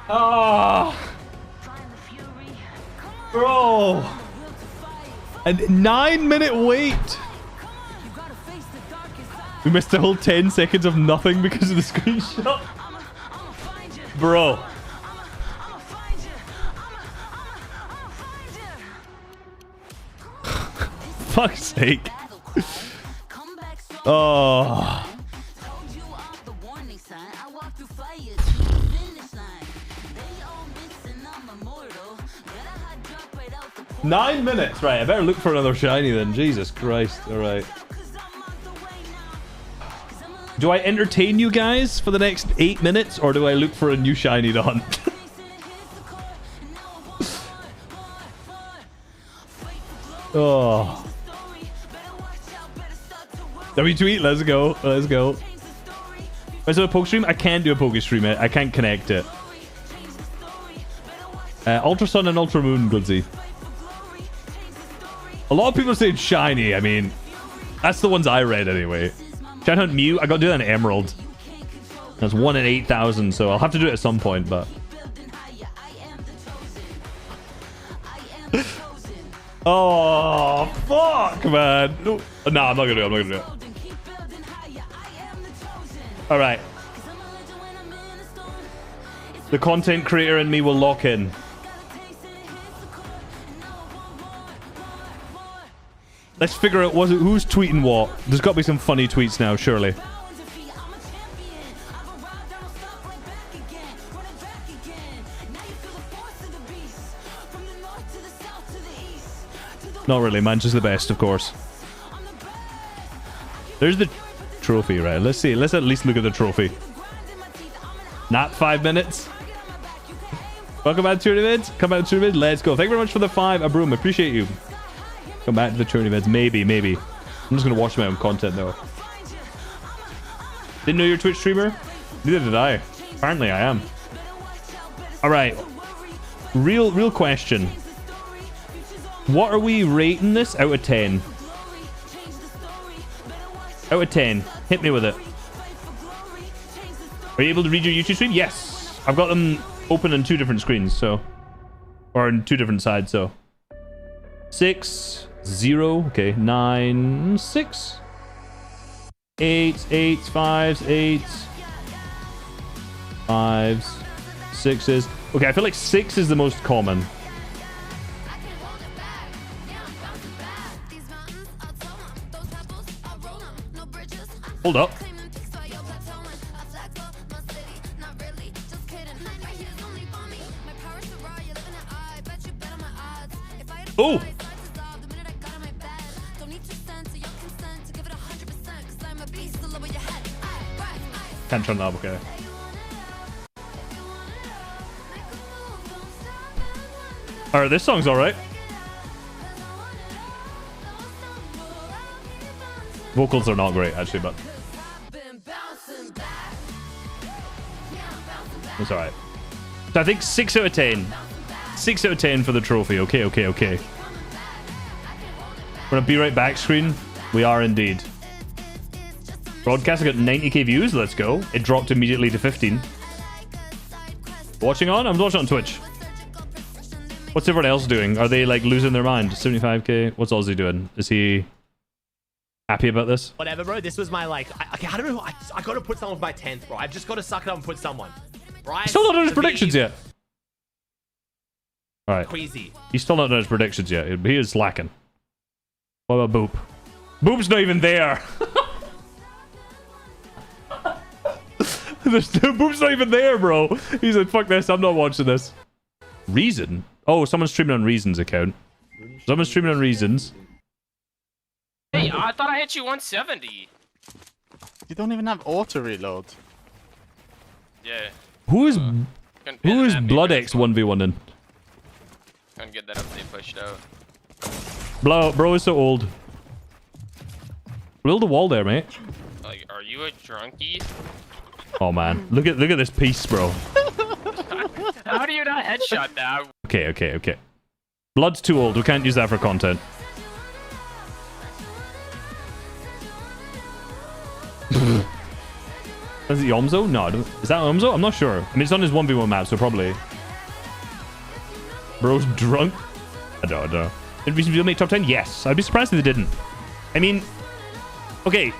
Oh, bro! A 9-minute wait. We missed a whole 10 seconds of nothing because of the screenshot, bro. Fuck's sake. Oh. 9 minutes, right? I better look for another shiny then. Jesus Christ. All right. Do I entertain you guys for the next 8 minutes, or do I look for a new shiny to hunt? Oh. W tweet, let's go. Let's go. Is it a poke stream? I can't do a poke stream. I can't connect it. Ultra Sun and Ultra Moon, Glitzy. A lot of people say shiny. I mean, that's the ones I read anyway. Shine Hunt Mew. I got to do that in Emerald. That's 1 in 8,000, so I'll have to do it at some point, but. Oh, fuck, man. No, nah, I'm not gonna do it. I'm not gonna do it. All right. The content creator in me will lock in. Let's figure out who's tweeting what. There's got to be some funny tweets now, surely. Not really, man. Just the best, of course. There's the trophy, right? Let's see. Let's at least look at the trophy. Not 5 minutes. Welcome back to Tourney Vids. Come back to Tourney Vids. Let's go. Thank you very much for the 5, Abroom. Appreciate you. Come back to the Tourney Vids. Maybe. I'm just going to watch my own content, though. Didn't know you're a Twitch streamer? Neither did I. Apparently, I am. All right. Real question. What are we rating this out of 10? Out of 10. Hit me with it. Are you able to read your YouTube stream? Yes. I've got them open on 2 different screens, so. Or on 2 different sides, so. 6, 0. Okay. 9, 6. 8, 5, 8. 5s. 6s. Okay, I feel like 6 is the most common. Hold up. Oh! Can't turn that up, okay. Alright, this song's alright. Vocals are not great, actually, but it's alright. So I think 6 out of 10. 6 out of 10 for the trophy. Okay, okay, okay. We're gonna be right back screen. We are indeed. Broadcast, I got 90k views. Let's go. It dropped immediately to 15. Watching on? I'm watching on Twitch. What's everyone else doing? Are they like losing their mind? 75k. What's Ozzy doing? Is he happy about this? Whatever, bro. This was my like. I don't know. I got to put someone with my 10th, bro. I've just got to suck it up and put someone. Right? Still not done his predictions yet. All right. Crazy. He's still not done his predictions yet. He is slacking. What about Boop? Boop's not even there. Boop's not even there, bro. He's like, fuck this. I'm not watching this. Reason? Oh, someone's streaming on Reason's account. Someone's streaming on Reason's. Hey, I thought I hit you 170. You don't even have auto reload. Yeah. Who is BloodX 1v1 in? Couldn't get that update pushed out. Bro is so old. Build the wall there, mate. Like, are you a drunkie? Oh man, look at this piece, bro. How do you not headshot that? Okay, okay, okay. Blood's too old. We can't use that for content. Is it Yomzo? No, is that Yomzo? I'm not sure. I mean, it's on his 1v1 map, so probably. Bro's drunk? I don't know. Did we make top 10? Yes. I'd be surprised if they didn't. I mean, okay.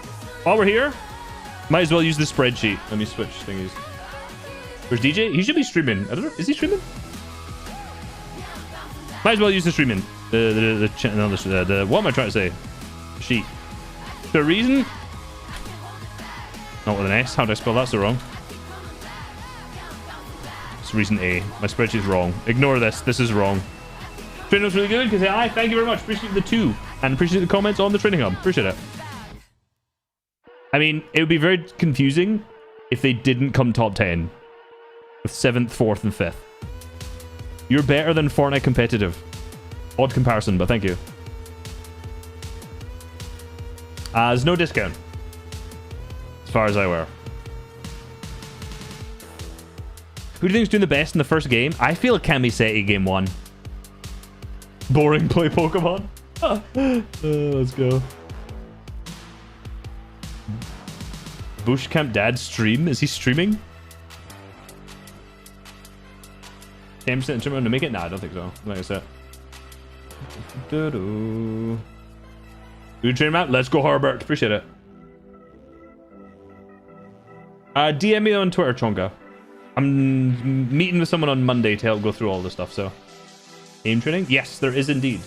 While we're here, might as well use the spreadsheet. Let me switch thingies. Where's DJ? He should be streaming. I don't know. Is he streaming? Might as well use the streaming. What am I trying to say? Sheet. The reason? Not with an S. How did I spell that so wrong? It's reason A. My spreadsheet's wrong. Ignore this. This is wrong. Training was really good. Because hi, thank you very much. Appreciate the 2. And appreciate the comments on the training hub. Appreciate it. I mean, it would be very confusing if they didn't come top 10 with 7th, 4th, and 5th. You're better than Fortnite competitive. Odd comparison, but thank you. There's no discount, as far as I were. Who do you think is doing the best in the first game? I feel Kamiseti game 1. Boring play Pokemon. Let's go. Bushcamp Dad stream? Is he streaming? 10% stream to make it? Nah, I don't think so. Like I said. Good train map. Let's go, Herbert. Appreciate it. DM me on Twitter, Chonga. I'm meeting with someone on Monday to help go through all this stuff, so. Aim training? Yes, there is indeed.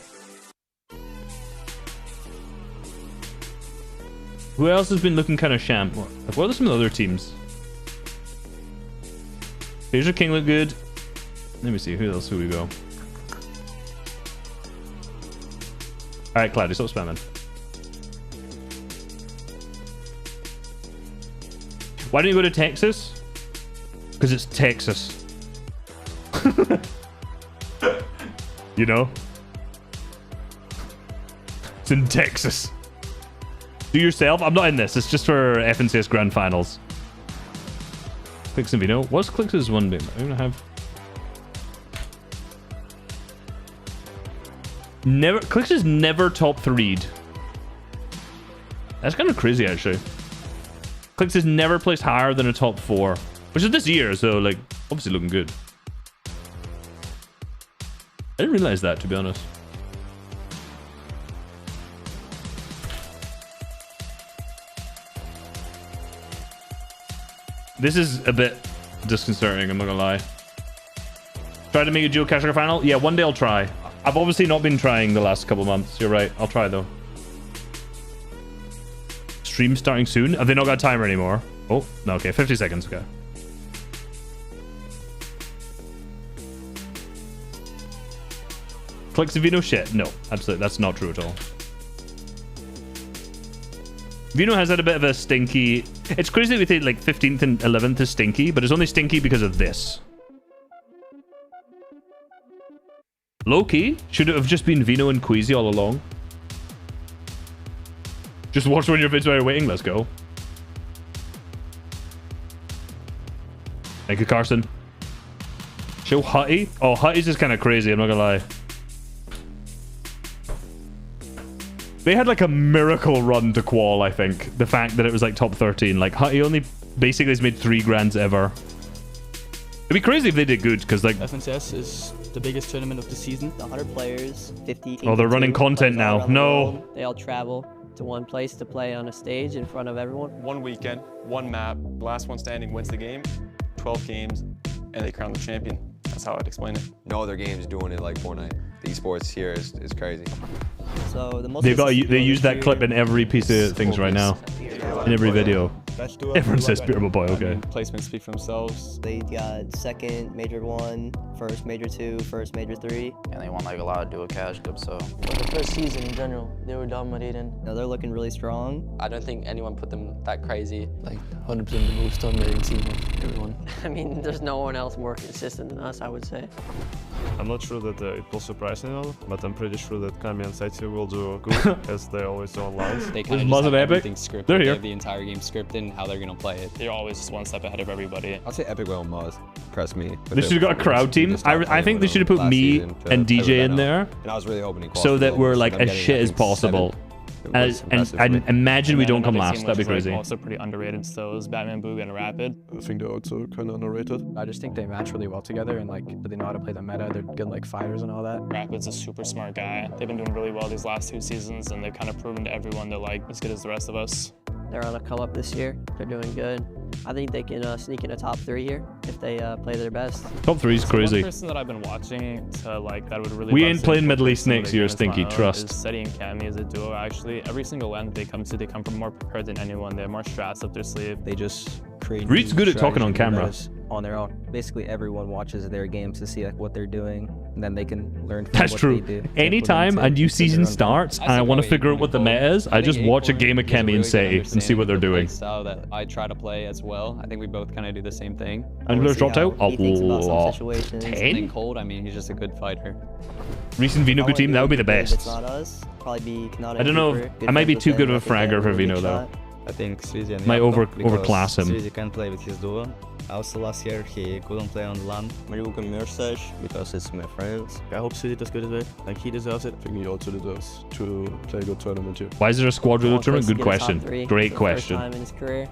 Who else has been looking kind of sham? What are some of the other teams? Phaser King look good. Let me see. Who else do we go? Alright, Cloudy, stop spamming. Why don't you go to Texas? Because it's Texas. You know? It's in Texas. Do yourself? I'm not in this. It's just for FNCS Grand Finals. Clix and Vino. What's Clix's one name? I'm gonna have. Never. Clix is never top 3'd. That's kind of crazy, actually. Clix has never placed higher than a top 4, which is this year, so like obviously looking good. I didn't realize that, to be honest. This is a bit disconcerting, I'm not gonna lie. Try to make a dual cash final? Yeah, one day I'll try. I've obviously not been trying the last couple months. You're right. I'll try though. Stream starting soon? Have they not got a timer anymore? Oh, no, okay. 50 seconds, okay. Clix and Vino shit? No, absolutely. That's not true at all. Vino has had a bit of a stinky... It's crazy that we think like 15th and 11th is stinky, but it's only stinky because of this. Low-key, should it have just been Vino and Queasy all along? Just watch when your vids while you're waiting. Let's go. Thank you, Carson. Show Hutty. Oh, Hutty's just kind of crazy, I'm not gonna lie. They had like a miracle run to qual, I think. The fact that it was like top 13. Like, Hutty only basically has made 3 grands ever. It'd be crazy if they did good, because like... FNCS is the biggest tournament of the season. 100 players, 50 teams. Oh, they're running content now. No. They all travel to one place to play on a stage in front of everyone. One weekend, one map, last one standing wins the game, 12 games, and they crown the champion. That's how I'd explain it. No other games doing it like Fortnite. The esports here is crazy. So the most they use that clip in every piece of things right now. In every video. Everyone says Beatable Boy, okay. Placements speak for themselves. They got second Major 1, first Major 2, first Major 3. And they won like a lot of dual cash clips, so. But the first season in general, they were dominating. Now they're looking really strong. I don't think anyone put them that crazy. Like 100% the most dominating team of everyone. I mean, there's no one else more consistent than us, I would say. I'm not sure that it will surprise anyone, but I'm pretty sure that Kami and Saiti will do good, as they always do online. They kind of just have everything scripted. They have the entire game scripted and how they're going to play it. They're always just one step ahead of everybody. I'll say Epic will must impress me. They should have got a crowd team. I think they should have put me and DJ in there. And I was really hoping so that we're like as shit as possible. And imagine we don't come last. That'd be crazy. Also pretty underrated. So is Batman, Boog, and Rapid. I think they're also kind of underrated. I just think they match really well together, and like they know how to play the meta. They're good like fighters and all that. Rapid's a super smart guy. They've been doing really well these last 2 seasons, and they've kind of proven to everyone they're like as good as the rest of us. They're on a come up this year. They're doing good. I think they can sneak in a top 3 here if they play their best. Top 3 is crazy. One person that I've been watching to like that would really. We ain't playing Middle East next year, Stinky. Trust. Seti and Kami as a duo. Actually, every single land they come from more prepared than anyone. They have more strats up their sleeve. They just create. Reed's good at talking on camera. On their own. Basically, everyone watches their games to see like what they're doing, and then they can learn from That's what true. they do. Anytime a new season starts and I want to figure out what the meta is, I just watch a game of Kami and Seti and see what they're doing. Style that I try to play as well. I think we both kind of do the same thing. And who's dropped out? A lot. 10? Cold, I mean, he's just a good fighter. Recent Vino good team, that would be the best. It's not us. Probably be Kanata. I don't know. I might be too good of a fragger for Vino though. I think Srizi and might overclass him. Srizi can play with his duo. Also last year he couldn't play on the LAN. Maruka Mirsaj because it's my friends. I hope Srizi does good as well. Like he deserves it. I think he also deserves to play a good tournament here. Why is there a squad real tournament? Good question. Great question. First time in his career.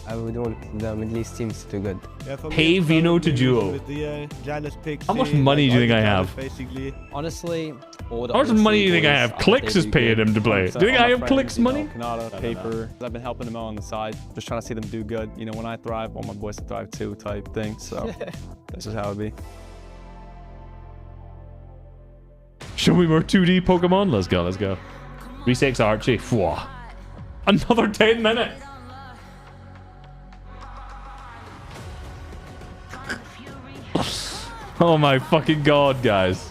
I would want the Middle East teams to good. Pay Vino to duo. How much money do you think I have? Honestly, how much money do you think I have? Clix is paying him to play. Do you think I have Clix money? Kanata, Paper. I've been helping them out on the side, just trying to see them do good. You know, when I thrive, I want my boys to thrive too, type thing. So this is how it be. Show me more 2D Pokemon. Let's go. Let's go. 3-6 Archie. Fwah. Another 10 minutes. Oh my fucking god, guys.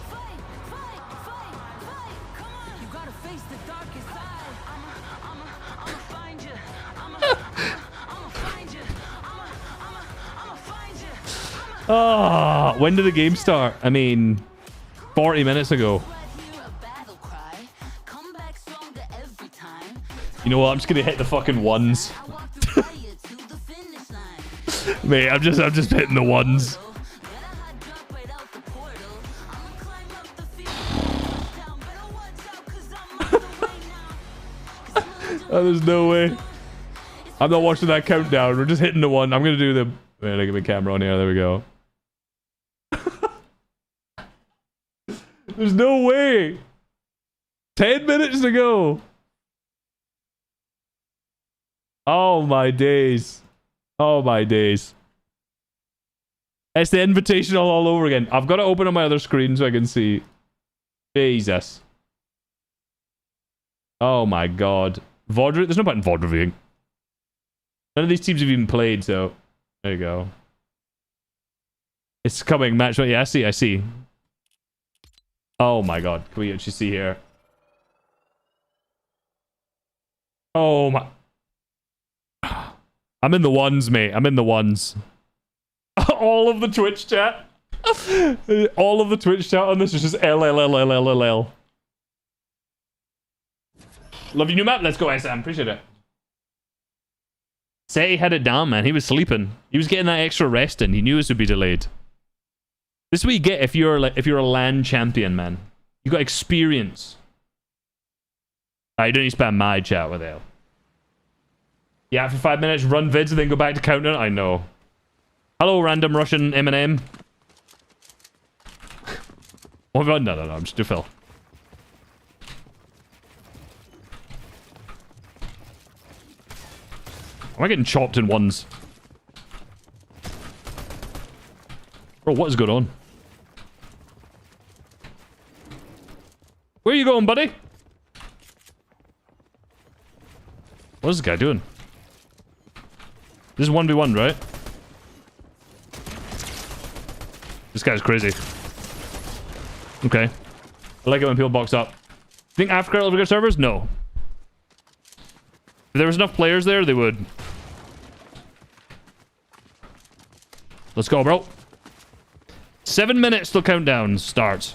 Oh, when did the game start? I mean, 40 minutes ago. You know what? I'm just gonna hit the fucking ones. Mate, I'm just hitting the ones. Oh, there's no way. I'm not watching that countdown. We're just hitting the one. I'm gonna do the. Wait, I get my camera on here. There we go. There's no way. 10 minutes to go. Oh my days. Oh my days. It's the invitational all over again. I've got to open on my other screen so I can see. Jesus. Oh my god. VOD. There's no point in VOD reviewing. None of these teams have even played, so there you go. It's coming. Match. Yeah, I see. Oh my god. Can we actually see here? Oh my... I'm in the ones, mate. I'm in the ones. All of the Twitch chat. All of the Twitch chat on this is just LLLLLL. Love your new map. Let's go, SM. Appreciate it. Say he had it down, man. He was sleeping. He was getting that extra rest in. He knew this would be delayed. This is what you get if you're a LAN champion, man. You got experience. You don't need to spam my chat with L. Yeah, for 5 minutes, run vids and then go back to countdown. I know. Hello, random Russian M&M. Oh, no, I'm just too Phil. Am I getting chopped in ones? Bro, what is going on? Where are you going, buddy? What is this guy doing? This is 1v1, right? This guy's crazy. Okay. I like it when people box up. Think Africa will be good servers? No. If there was enough players there, they would. Let's go, bro. 7 minutes till countdown starts.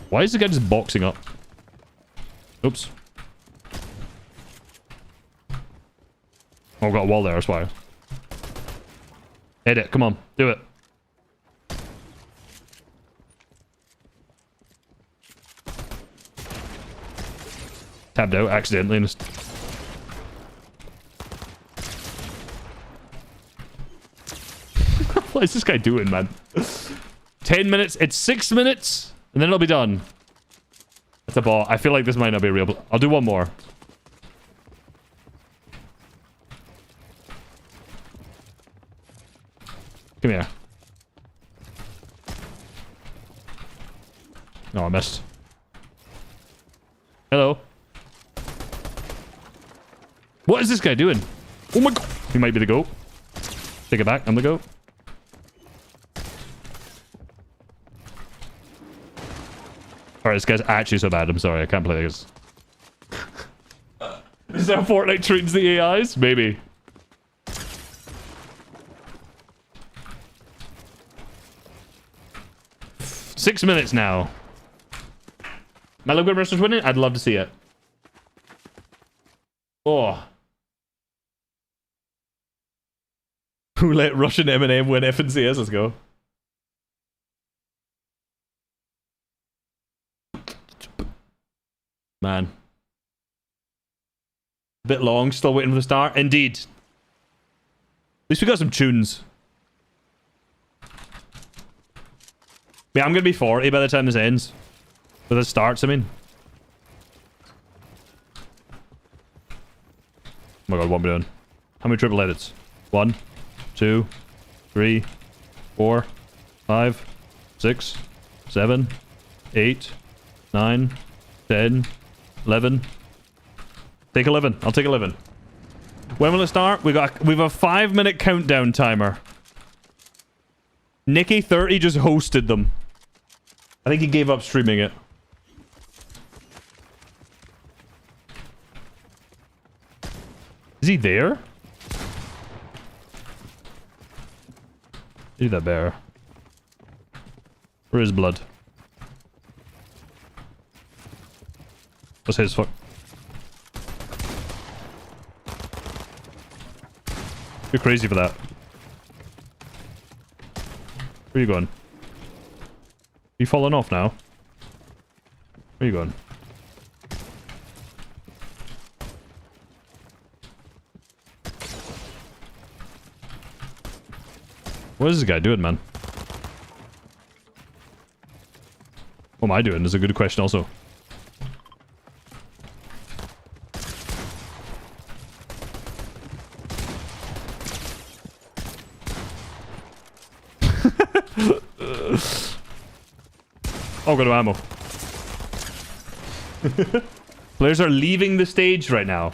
Why is the guy just boxing up? Oops. Oh, got a wall there, that's why. Hit it, come on, do it. Tabbed out accidentally. What is this guy doing, man? 10 minutes. It's 6 minutes, and then it'll be done. That's a bot. I feel like this might not be real. I'll do one more. Come here. No, I missed. Hello. What is this guy doing? Oh my god. He might be the GOAT. Take it back. I'm the GOAT. Alright, this guy's actually so bad. I'm sorry. I can't play this. Is that how Fortnite treats the AIs? Maybe. Six minutes now. Mellow Good Wrestlers winning? I'd love to see it. Oh. Who let Russian M&M win FNCS? Let's go. Man. A bit long, still waiting for the start. Indeed. At least we got some tunes. Yeah, I'm gonna be 40 by the time this ends. But this starts, I mean. Oh my god, what am I doing? How many triple edits? 1, 2, 3, 4, 5, 6, 7, 8, 9, 10, 11. Take 11. I'll take 11. When will it start? We've a 5-minute countdown timer. Nicky30 just hosted them. I think he gave up streaming it. Is he there? Leave that bear. Where is blood? What's his fuck? You're crazy for that. Where are you going? Are you falling off now? Where are you going? What is this guy doing, man? What am I doing? Is a good question also. Oh, got no ammo. Players are leaving the stage right now.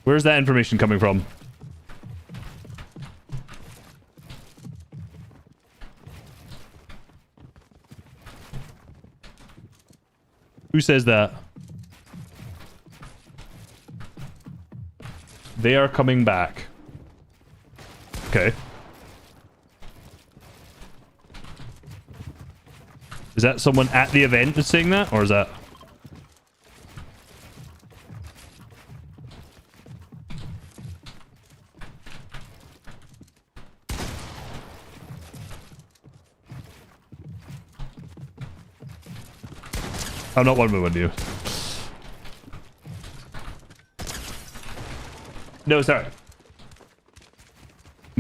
Where's that information coming from? Who says that? They are coming back. Okay. Is that someone at the event that's saying that? Or is that... I'm not one moving you. No, sorry.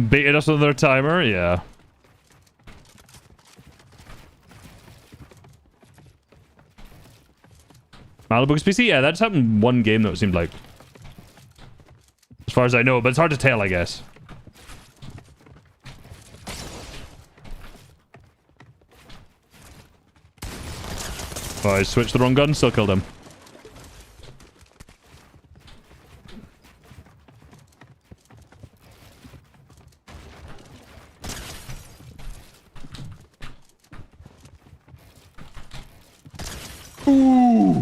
Baited us on their timer? Yeah. Malibu's PC? Yeah, that's happened one game though, it seemed like. As far as I know, but it's hard to tell, I guess. Oh, I switched the wrong gun, still killed him. Ooh!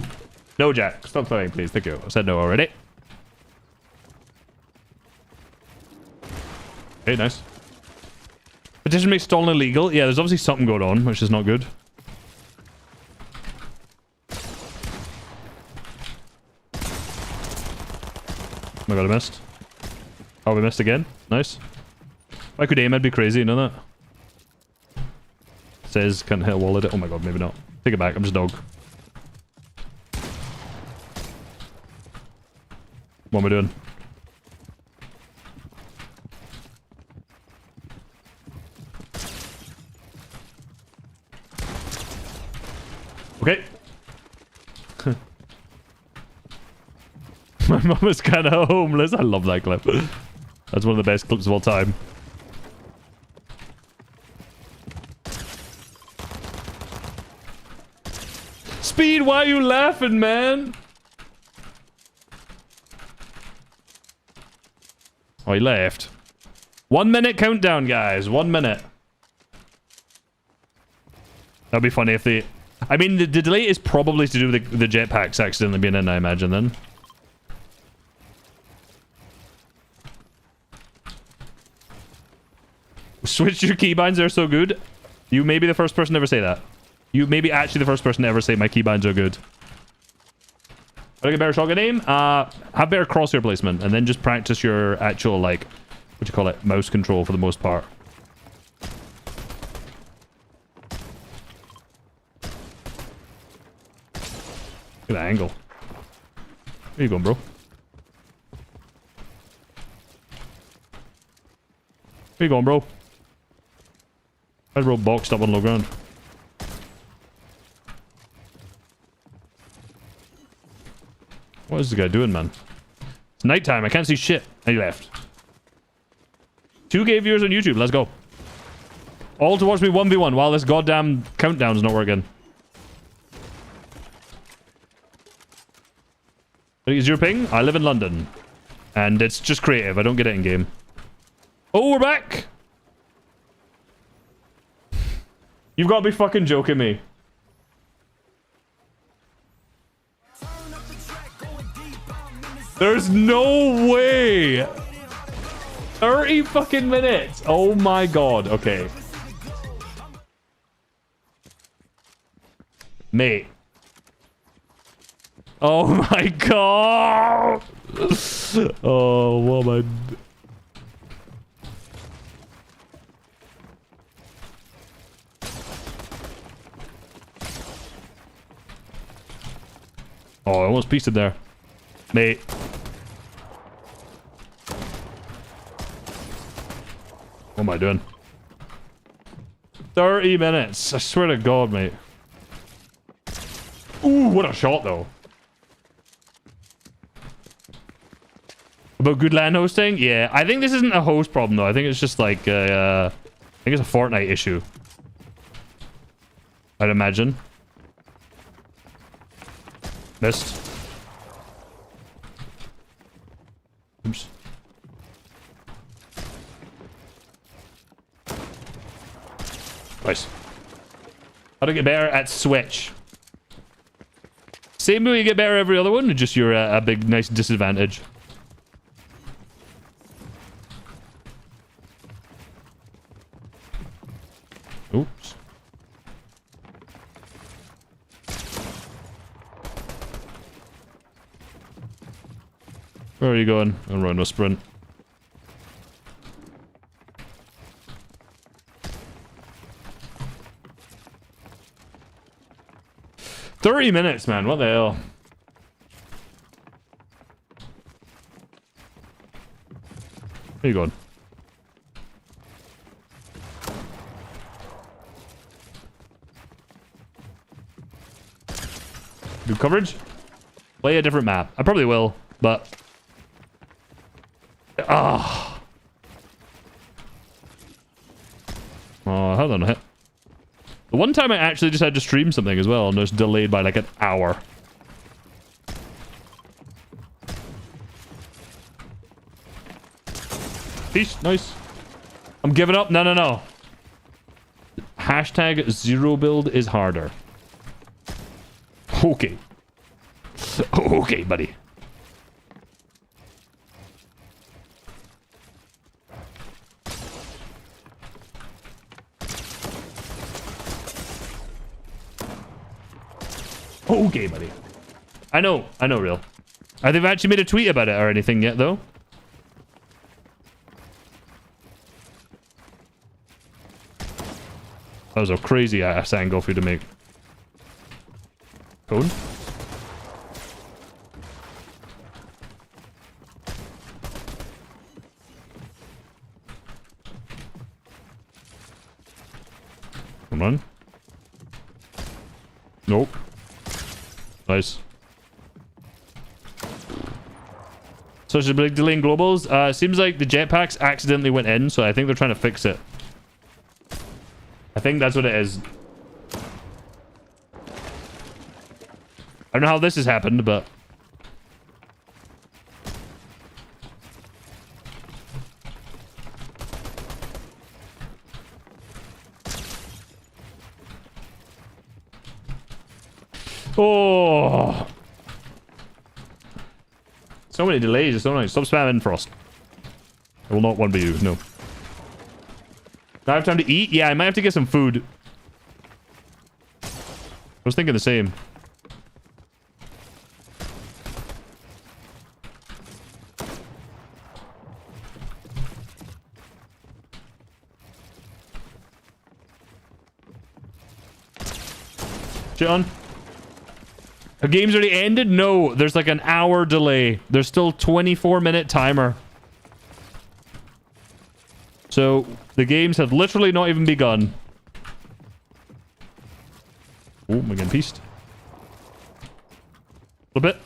No, Jack. Stop throwing, please. Thank you. I said no already. Okay, nice. Petition makes stolen illegal. Yeah, there's obviously something going on, which is not good. Oh my god, I missed. Oh, we missed again. Nice. If I could aim, I'd be crazy, you know that? Says can't hit a wall at it. Oh my god, maybe not. Take it back, I'm just a dog. What am I doing? Okay. My mum is kind of homeless. I love that clip. That's one of the best clips of all time. Speed, why are you laughing, man? Oh, he left. 1 minute countdown, guys. 1 minute. That'd be funny if they... I mean, the delay is probably to do with the jetpacks accidentally being in, I imagine, then. Switch your keybinds, they're so good. You may be the first person to ever say that. You may be actually the first person to ever say my keybinds are good. How do I get better shotgun aim? Have better crosshair placement, and then just practice your actual, like, what do you call it? Mouse control for the most part. Look at that angle. Where you going, bro? Where you going, bro? I'd roll boxed up on low ground. What is the guy doing, man? It's nighttime. I can't see shit. And he left. 2K viewers on YouTube. Let's go. All to watch me 1v1 while this goddamn countdown's not working. What is your ping? I live in London. And it's just creative. I don't get it in game. Oh, we're back! You've got to be fucking joking me. There's no way! 30 fucking minutes! Oh my god, okay. Mate. Oh my god! Oh, what am I... Oh, I almost pieced it there. Mate. What am I doing? 30 minutes. I swear to God, mate. Ooh, what a shot, though. About good LAN hosting? Yeah, I think this isn't a host problem, though. I think it's just like, I think it's a Fortnite issue. I'd imagine. Missed. Oops. Nice. How to get better at Switch? Same way you get better every other one, just you're a big, nice disadvantage. Oops. Where are you going? I'm running a sprint. $30 minutes, man. What the hell? Where you going? Do coverage? Play a different map. I probably will, but... Oh, hold on a hit. The one time I actually just had to stream something as well, and it was delayed by like an hour. Peace. Nice. I'm giving up. No, no, no. Hashtag zero build is harder. Okay. Okay, buddy. Okay, buddy. I know, real. Have they actually made a tweet about it or anything yet, though? That was a crazy ass angle for you to make. Cone? Come on. Nope. Nice. Such a big delay in globals. Seems like the jetpacks accidentally went in, so I think they're trying to fix it. I think that's what it is. I don't know how this has happened, but... Oh! So many delays. It's so nice. Stop spamming Frost. I will not 1v you. No. Do I have time to eat? Yeah, I might have to get some food. I was thinking the same. Shit on. The game's already ended? No, there's like an hour delay. There's still 24-minute timer. So, the games have literally not even begun. Oh, am I getting pieced? A little bit.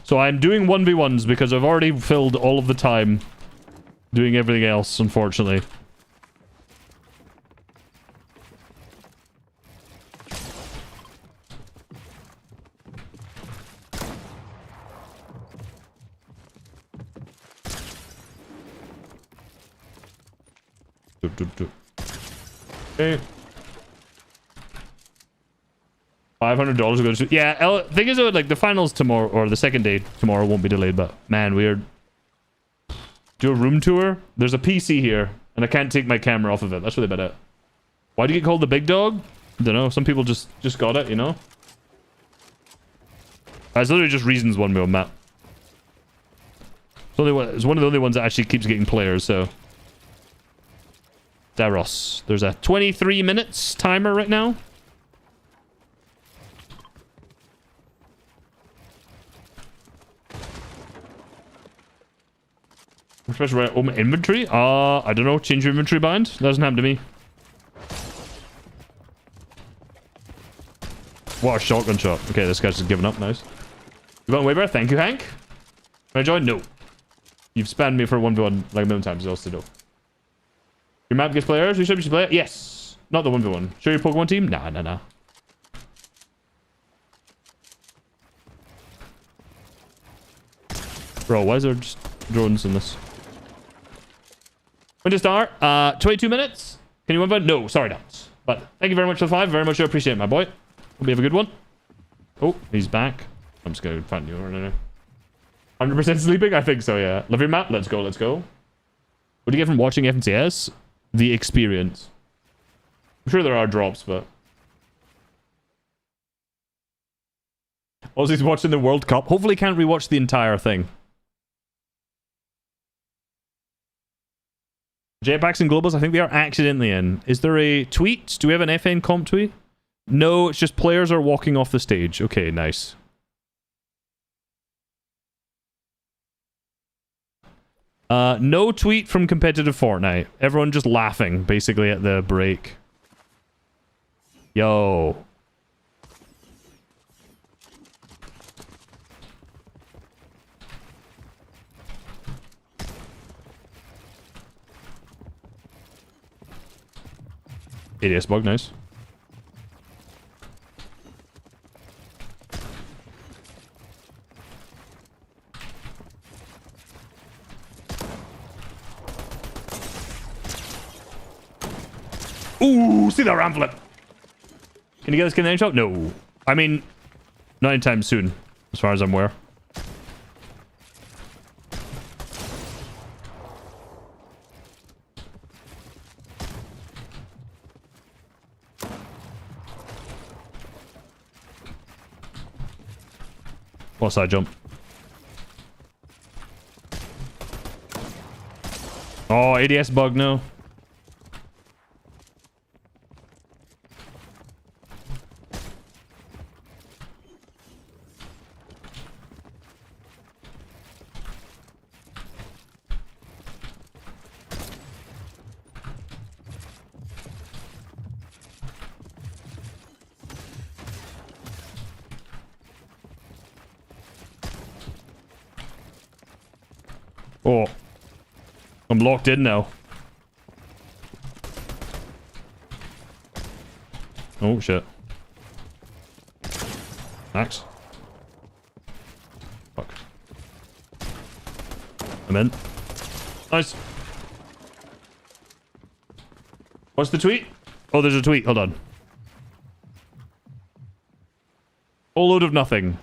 So I'm doing 1v1s because I've already filled all of the time doing everything else, unfortunately. Okay. $500 goes to... Yeah, thing is, like, the finals tomorrow, or the second day tomorrow won't be delayed, but, man, weird. Do a room tour? There's a PC here, and I can't take my camera off of it. That's really bad. Why do you get called the big dog? I don't know. Some people just got it, you know? It's literally just reasons one on map. It's one of the only ones that actually keeps getting players, so... Daros. There's a 23 minutes timer right now. Special right, open inventory? I don't know. Change your inventory bind? That doesn't happen to me. What a shotgun shot. Okay, this guy's just giving up. Nice. You got a waiver? Thank you, Hank. Can I join? No. You've spammed me for 1v1 like a million times. Also, no. Your map gets players? You should play it? Yes. Not the 1v1. Show your Pokemon team? Nah, nah, nah. Bro, why is there just drones in this? When to start? 22 minutes? Can you 1v1? No, sorry, don't. But thank you very much for the 5. Very much appreciate it, my boy. Hope you have a good one. Oh, he's back. I'm just going to find you right now. 100% sleeping? I think so, yeah. Love your map. Let's go, let's go. What do you get from watching FNCS? The experience. I'm sure there are drops, but... Aussie's watching the World Cup. Hopefully can't rewatch the entire thing. Jetpacks and Globals, I think they are accidentally in. Is there a tweet? Do we have an FN comp tweet? No, it's just players are walking off the stage. Okay, nice. No tweet from competitive Fortnite. Everyone just laughing, basically, at the break. Yo. ADS bug, nice. Ooh, see that ram flip. Can you get this connection shot? No. I mean, not anytime soon, as far as I'm aware. What side jump? Oh, ADS bug, no. Oh. I'm locked in now. Oh, shit. Max. Fuck. I'm in. Nice. What's the tweet? Oh, there's a tweet. Hold on. Whole load of nothing.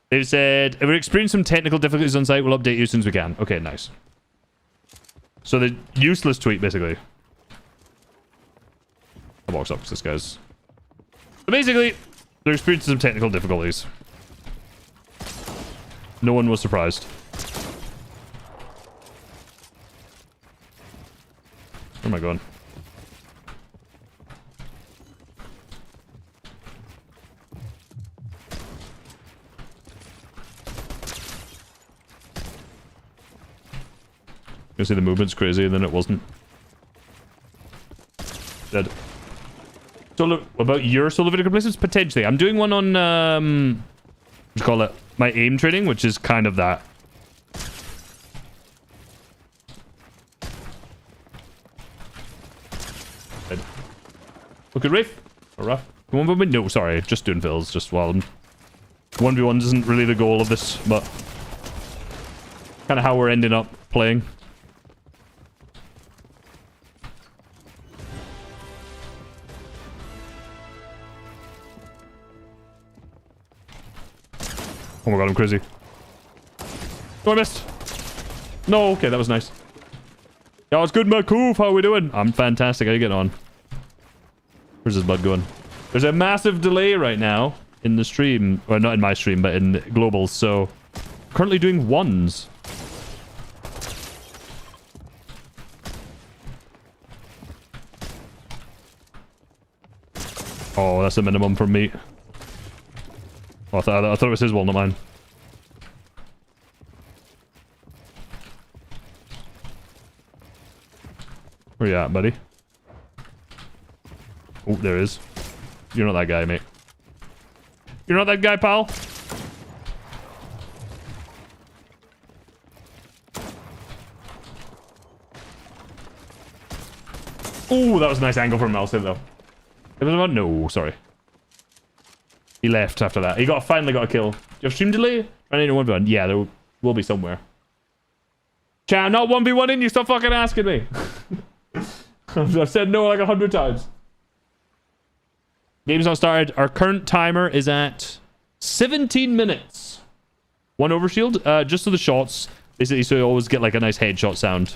They've said, if we experience some technical difficulties on site, we'll update you as soon as we can. Okay, nice. So the useless tweet, basically. I'll box up, because this guy's... So basically, they're experiencing some technical difficulties. No one was surprised. Where am I going? You see the movement's crazy, and then it wasn't. Dead. Solo, what about your solo video completions? Potentially. I'm doing one on, what do you call it? My aim training, which is kind of that. Dead. Look at Rafe. Or Ruff. Come on, but no, sorry. Just doing fills, just while 1v1 isn't really the goal of this, but kind of how we're ending up playing. Oh my god, I'm crazy. Oh, I missed. No, okay, that was nice. Yeah, it's good, Makoof. How are we doing? I'm fantastic. How you getting on? Where's this bud going? There's a massive delay right now in the stream. Well, not in my stream, but in Globals. So, currently doing ones. Oh, that's a minimum from me. Oh, I thought it was his wall, not mine. Where you at, buddy? Oh, there is. You're not that guy, mate. You're not that guy, pal. Oh, that was a nice angle from Mouse, though. It was about... No, sorry. He left after that. He finally got a kill. Do you have stream delay? I need a 1v1. Yeah, there will be somewhere. Chat, I'm not 1v1 in. You stop fucking asking me. I've said no like 100 times. Game's not started. Our current timer is at 17 minutes. One overshield, just to the shots. Basically, so you always get like a nice headshot sound.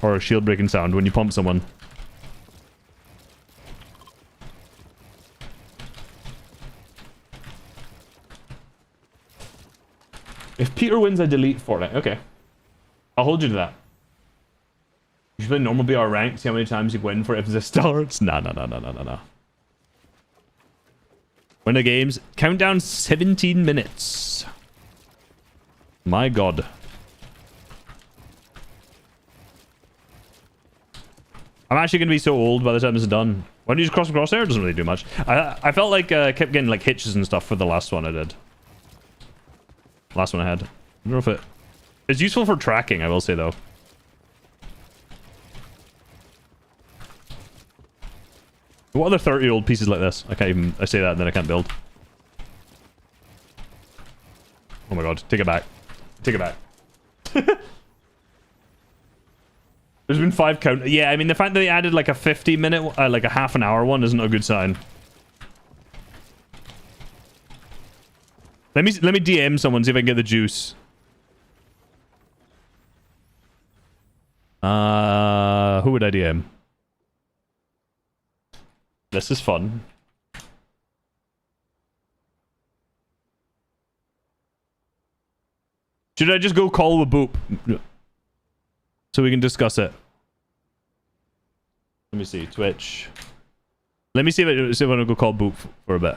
Or a shield breaking sound when you pump someone. If Peter wins, I delete Fortnite. Okay. I'll hold you to that. You should play normal BR rank, see how many times you win for it if this starts. Nah. Win the games. Countdown 17 minutes. My god. I'm actually going to be so old by the time this is done. Why don't you just cross the crosshair? It doesn't really do much. I felt like I kept getting like hitches and stuff for the last one I did. Last one I had. I don't know if it's useful for tracking, I will say though. What other 30-year-old pieces like this? I say that and then I can't build. Oh my god, take it back. Take it back. There's been 5 count. Yeah, I mean the fact that they added like a 50-minute, like a half an hour one isn't a good sign. Let me DM someone, see if I can get the juice. Who would I DM? This is fun. Should I just go call the boop? So we can discuss it. Let me see. Twitch. Let me see if I want to go call boop for a bit.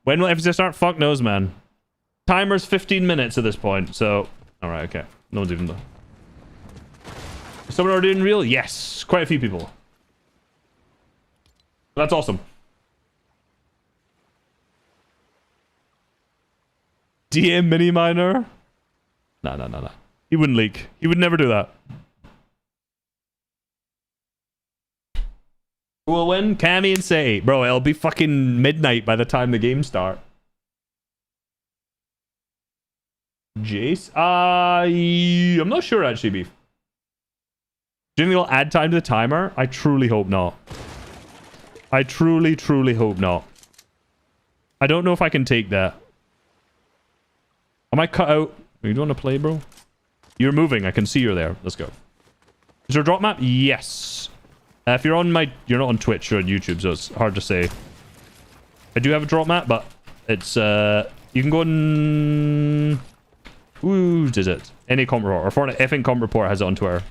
When will FZ start? Fuck knows, man. Timer's 15 minutes at this point, so... Alright, okay. No one's even... Is someone already in real? Yes! Quite a few people. That's awesome. DM mini miner? No. He wouldn't leak. He would never do that. Who will win? Cammy and Say. Bro, it'll be fucking midnight by the time the game start. Jace? I'm not sure actually, Beef. Do you think they'll add time to the timer? I truly hope not. I truly hope not. I don't know if I can take that. I might cut out. You don't want to play, bro? You're moving. I can see you're there. Let's go. Is there a drop map? Yes. If you're on you're not on Twitch or on YouTube, so it's hard to say. I do have a drop map, but it's you can go on. Who does it? Any comp report or Fortnite effing comp report has it on Twitter.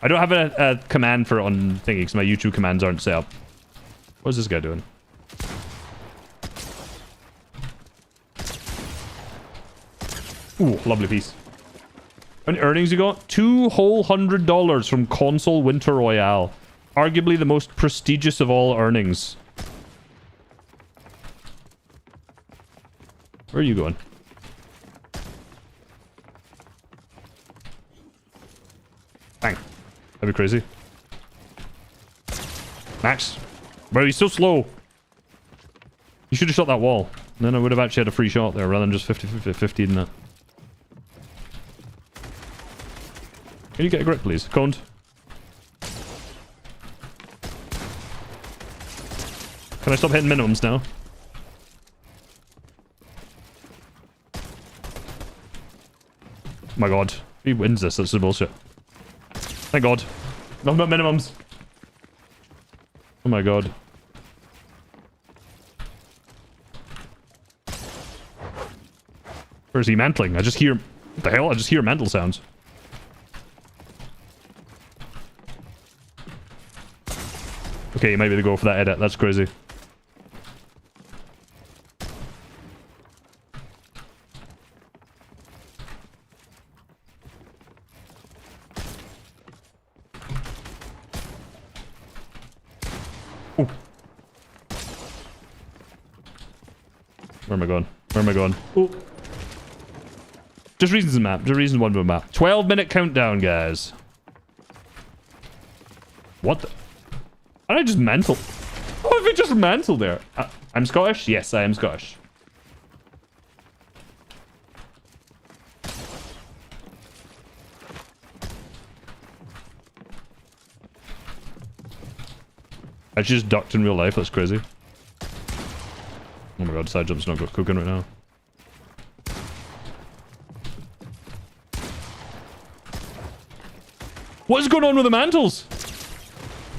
I don't have a command for it on thingy because my YouTube commands aren't set up. What's this guy doing? Ooh, lovely piece. How many earnings you got? $200 from Console Winter Royale. Arguably the most prestigious of all earnings. Where are you going? Bang. That'd be crazy. Max. Bro, he's so slow. You should have shot that wall. Then I would have actually had a free shot there rather than just 50 in that. Can you get a grip, please? Coned. Can I stop hitting minimums now? Oh my god. He wins this. That's some bullshit. Thank god. Nothing but minimums. Oh my god. Where is he mantling? I just hear... What the hell? I just hear mantle sounds. Okay, you might be able to go for that edit. That's crazy. Ooh. Where am I going? Where am I going? Ooh. Just reasons the map. Just reasons one map. 12-minute countdown, guys. What the... How did I just mantle? Oh, if it just mantled there. I'm Scottish? Yes, I am Scottish. I just ducked in real life. That's crazy. Oh my god, side jump's not cooking right now. What is going on with the mantles?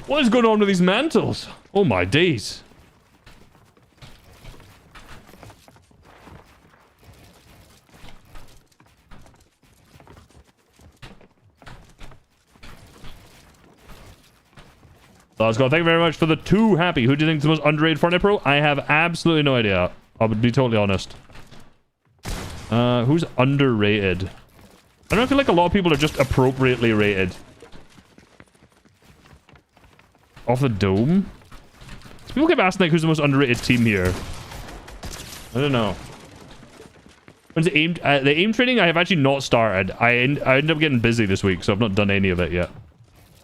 What is going on with these mantles? Oh my days. Let's go. Thank you very much for the 2 happy. Who do you think is the most underrated Fortnite pro? I have absolutely no idea. I'll be totally honest. Who's underrated? I don't feel like a lot of people are just appropriately rated. Off the dome? People keep asking like who's the most underrated team here. I don't know. When's the aim training? I have actually not started. I ended up getting busy this week, so I've not done any of it yet.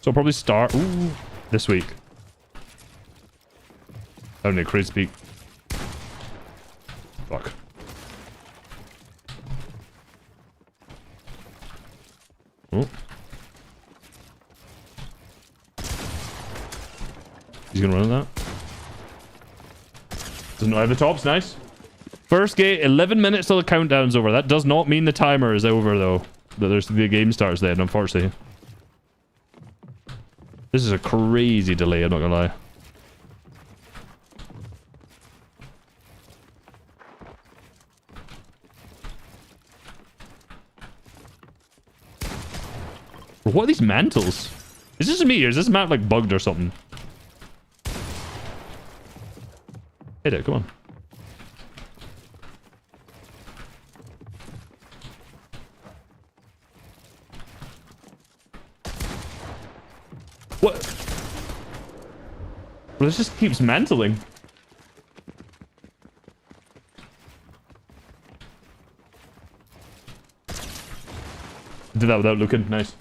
So I'll probably start this week. I don't need crazy speak. Fuck. Oh. He's gonna run that. Doesn't know I have the tops. Nice. First gate, 11 minutes till the countdown's over. That does not mean the timer is over, though. That the game starts then, unfortunately. This is a crazy delay, I'm not gonna lie. What are these mantles? Is this me or is this map like bugged or something? Hit it, come on. What? Well, this just keeps mantling. Did that without looking. Nice.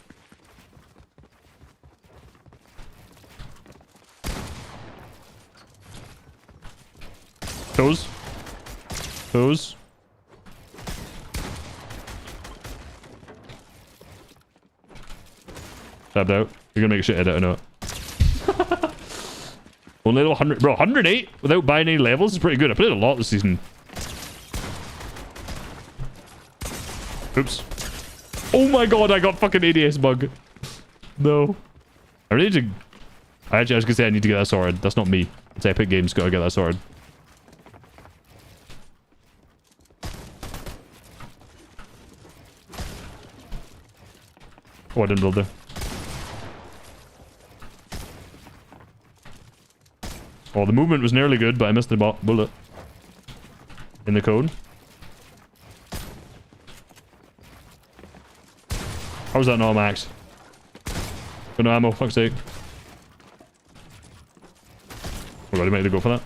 Toes. Toes. Tabbed out. You're gonna make a shit edit, I know it. Only 100. Bro, 108 without buying any levels is pretty good. I played a lot this season. Oops. Oh my god, I got fucking ADS bug. No. I really need to... I was gonna say I need to get that sword. That's not me. It's Epic Games gotta get that sword. Oh, I didn't build there. Oh, the movement was nearly good, but I missed the bullet. In the cone. How was that not max? Got no ammo, fuck's sake. Oh god, he might need to go for that.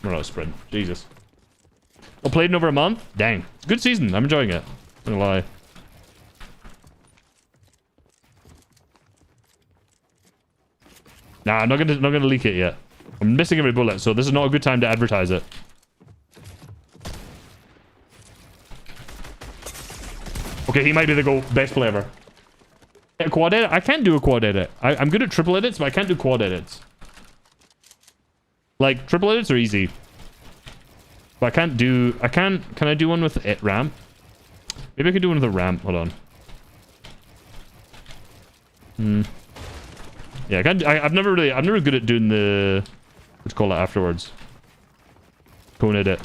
We're out of sprint. Jesus. I played in over a month? Dang. It's a good season. I'm enjoying it. I'm gonna lie. Nah, I'm not gonna leak it yet. I'm missing every bullet, so this is not a good time to advertise it. Okay, he might be the best player ever. A quad edit? I can't do a quad edit. I'm good at triple edits, but I can't do quad edits. Like, triple edits are easy. But I can't do... Can I do one with it ramp? Maybe I could do one with a ramp. Hold on. Yeah, I can't... I'm never good at doing the... What do you call it afterwards? Cone edit.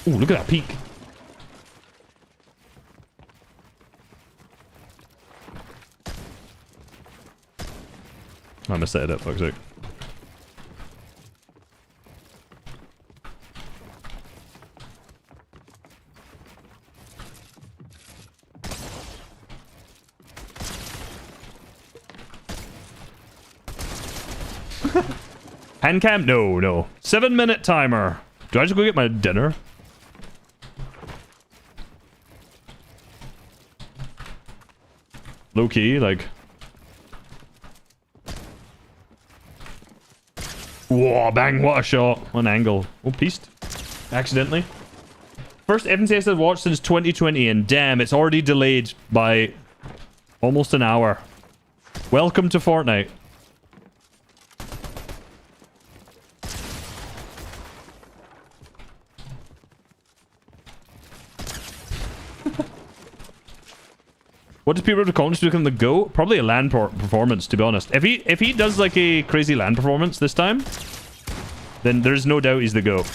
Ooh, look at that peak. I missed that edit, fuck's sake. Hand cam? No, no. 7-minute timer. Do I just go get my dinner? Low key, like... Whoa, bang, what a shot. One angle. Oh, pieced. Accidentally. First FNCS I've watched since 2020, and damn, it's already delayed by almost an hour. Welcome to Fortnite. What does Peter Collins do become the GOAT? Probably a LAN performance, to be honest. If he does like a crazy LAN performance this time, then there's no doubt he's the GOAT.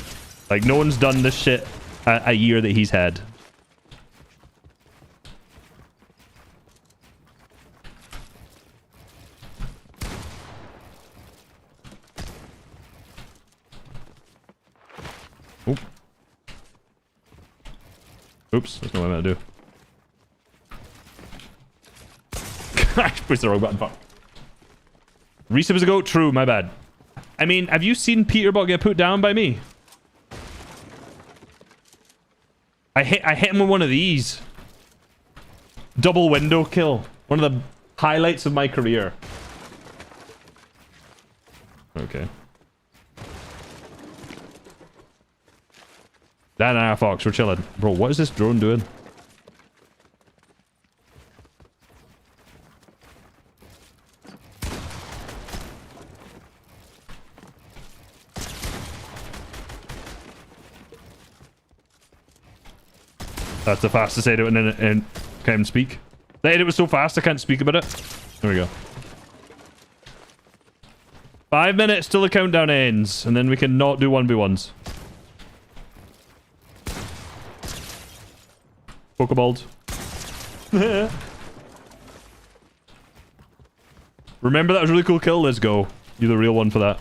Like, no one's done this shit a year that he's had. Oop. Oops, that's not what I meant to do. I pushed the wrong button. Fuck. Resub is a GOAT. True, my bad. I mean, have you seen Peterbot get put down by me? I hit him with one of these. Double window kill. One of the highlights of my career. Okay. Nah, Fox, we're chilling. Bro, what is this drone doing? That's the fastest I do it and can't even speak. They did it was so fast I can't speak about it. There we go. 5 minutes till the countdown ends, and then we can not do 1v1s. Pokeballed. Remember that was a really cool kill? Let's go. You're the real one for that.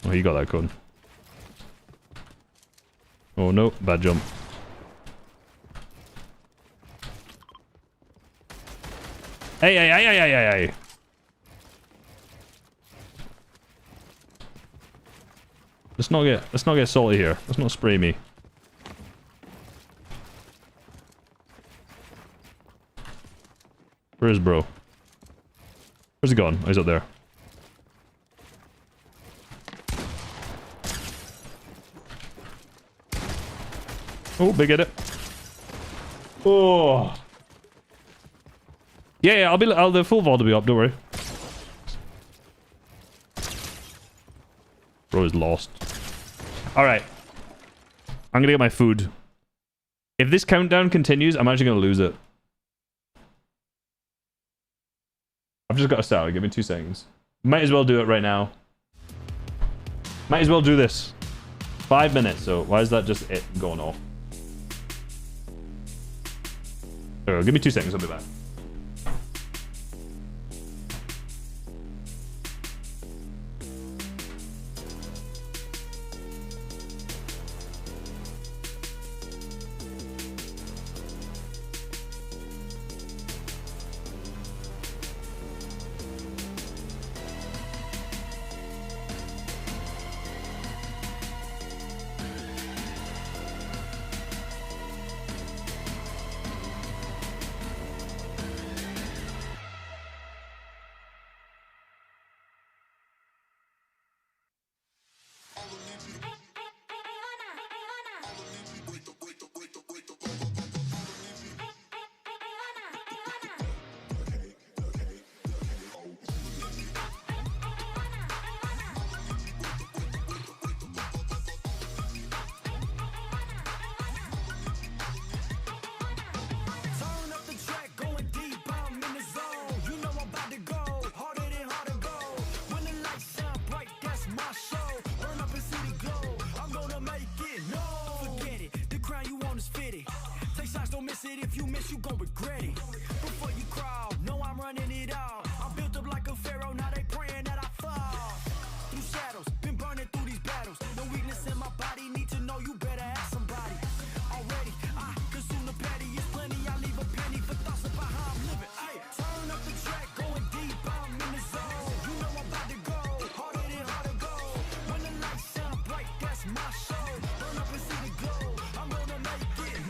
Oh, you got that code. Oh no, bad jump. Hey. Let's not get salty here. Let's not spray me. Where is bro? Where's he gone? Oh, he's up there. Oh, big hit it. Oh. Yeah, I'll the full VOD will be up, don't worry. Bro is lost. Alright. I'm gonna get my food. If this countdown continues, I'm actually gonna lose it. I've just got a start. Give me 2 seconds. Might as well do it right now. Might as well do this. 5 minutes, so why is that just it going off? Oh, give me 2 seconds, I'll be back.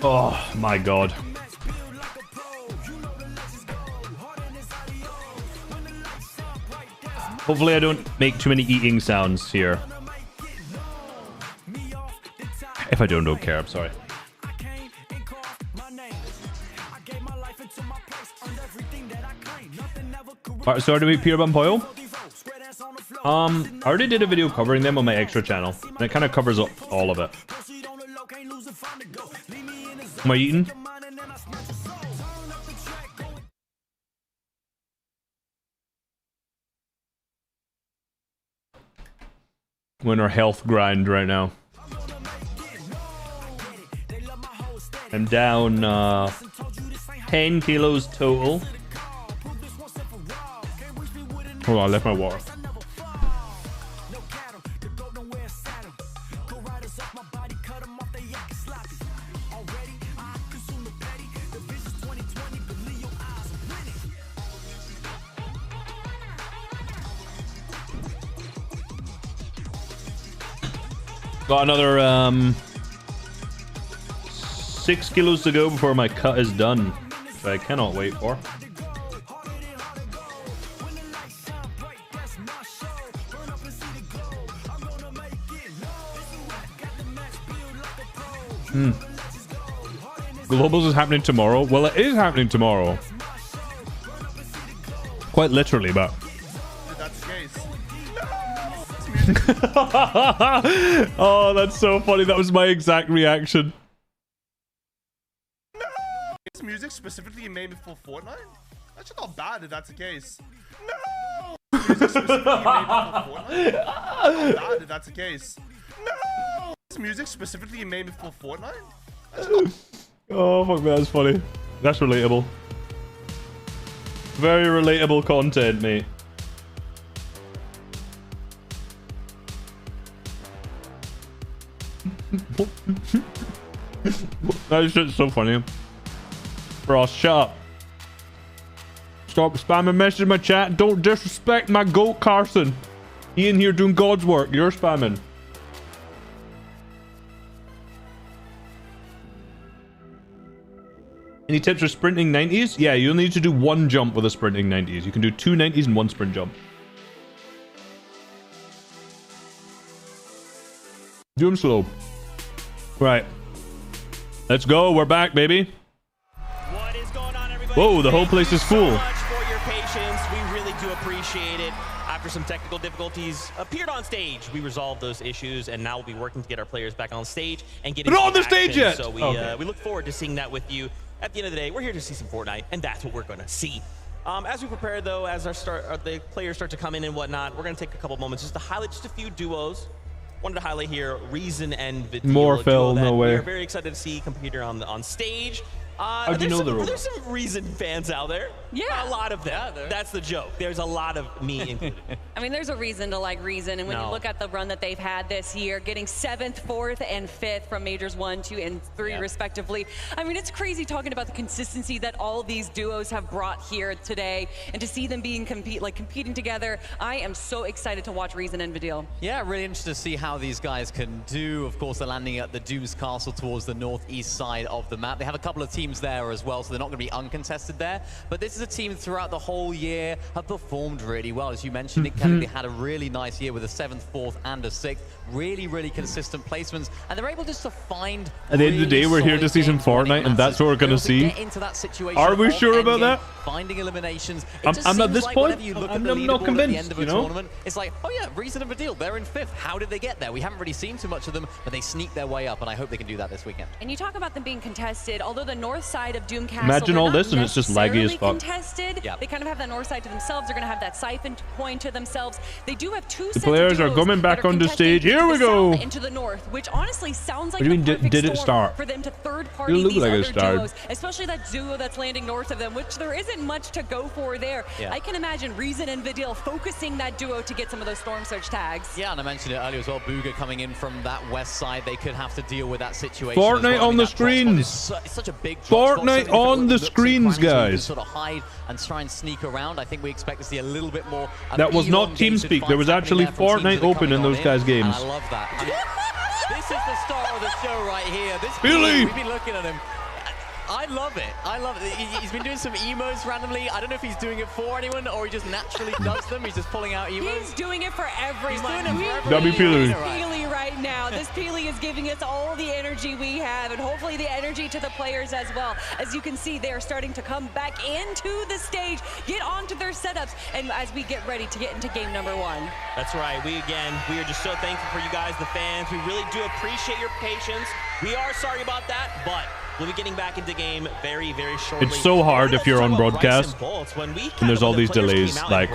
Oh my god. Hopefully I don't make too many eating sounds here. If I don't care. I'm sorry. Alright, so to meet Peter Bampoil. I already did a video covering them on my extra channel, and it kind of covers up all of it. Am I eating? We're in our health grind right now. I'm down 10 kilos total. Hold on, I left my water. Got another 6 kilos to go before my cut is done, which I cannot wait for. Globals is happening tomorrow. Well, it is happening tomorrow. Quite literally, but. That's the case. Oh, that's so funny. That was my exact reaction. Is music specifically made for Fortnite? That's not bad if that's the case. No! Music specifically made for Fortnite? Not bad if that's the case. No! Is music specifically made for Fortnite? That's not... Oh, fuck, that's funny. That's relatable. Very relatable content, mate. That shit's so funny. Bro, shut up. Stop spamming messages in my chat. Don't disrespect my goat, Carson. He in here doing God's work. You're spamming. Any tips for sprinting 90s? Yeah, you only need to do one jump with a sprinting 90s. You can do 2 90s and 1 sprint jump. Do them slow. Right. Let's go. We're back, baby. What is going on, everybody? Whoa, the whole place is full. Thank you so much for your patience. We really do appreciate it. After some technical difficulties appeared on stage, we resolved those issues, and now we'll be working to get our players back on stage and get They're into not on the action. stage yet. So we look forward to seeing that with you. At the end of the day, we're here to see some Fortnite, and that's what we're going to see. As we prepare, though, as the players start to come in and whatnot, we're going to take a couple moments just to highlight just a few duos. Wanted to highlight here Reason and Vidil. Morphel, no way. We're very excited to see competing on stage. How do you know the robot? There's some Reason fans out there. Yeah. A lot of them. Yeah, that's the joke. There's a lot of me included. I mean, there's a reason to like Reason, and when you look at the run that they've had this year, getting 7th, 4th, and 5th from Majors 1, 2, and 3 respectively. I mean, it's crazy talking about the consistency that all these duos have brought here today, and to see them being competing together. I am so excited to watch Reason and Vidil. Yeah, really interested to see how these guys can do. Of course, they're landing at the Doom's Castle towards the northeast side of the map. They have a couple of teams there as well, so they're not going to be uncontested there. But this is a team throughout the whole year have performed really well. As you mentioned, Nick Kelly had a really nice year with a 7th, 4th, and a 6th. Really, really consistent placements, and they're able just to find. At the end of the day, we're here to see some Fortnite, and that's what we're gonna see. Are we sure about that? Finding eliminations. I'm at this point. I'm not convinced. At the end of a tournament, it's like, oh yeah, Reason and Vidil, they're in 5th. How did they get there? We haven't really seen too much of them, but they sneak their way up, and I hope they can do that this weekend. And you talk about them being contested, although the north side of Doom Castle, Imagine all this, and it's just laggy as fuck. Contested. They kind of have that north side to themselves. They're going to have that siphon point to themselves. They do have 2 The players are coming back on the stage. Here we go. Into the north, which honestly sounds like What do you the mean, did it start? for them to third-party these other duos, especially that duo that's landing north of them, which there isn't much to go for there. I can imagine Reason and Vidil focusing that duo to get some of those Storm Surge tags. Yeah, and I mentioned it earlier as well. Booga coming in from that west side, they could have to deal with that situation. Fortnite on the screens. It's such a big Fortnite on the screens, guys. Sort of hide and try and sneak around. I think we expect to see a little bit more. That was not TeamSpeak. There was actually Fortnite open in those guys' games. I love that. This is the star of the show right here. This Billy! We've been looking at him. I love it. I love it. He's been doing some emos randomly. I don't know if he's doing it for anyone or he just naturally does them. He's just pulling out emos. He's doing it for everyone. He's doing it for everyone. That'd be Peely. Peely right now. This Peely is giving us all the energy we have, and hopefully the energy to the players as well. As you can see, they're starting to come back into the stage, get onto their setups, and as we get ready to get into game number 1. That's right. We are just so thankful for you guys, the fans. We really do appreciate your patience. We are sorry about that, but we'll be getting back into game very, very shortly. It's so hard if you're on broadcast and there's all these delays. Like,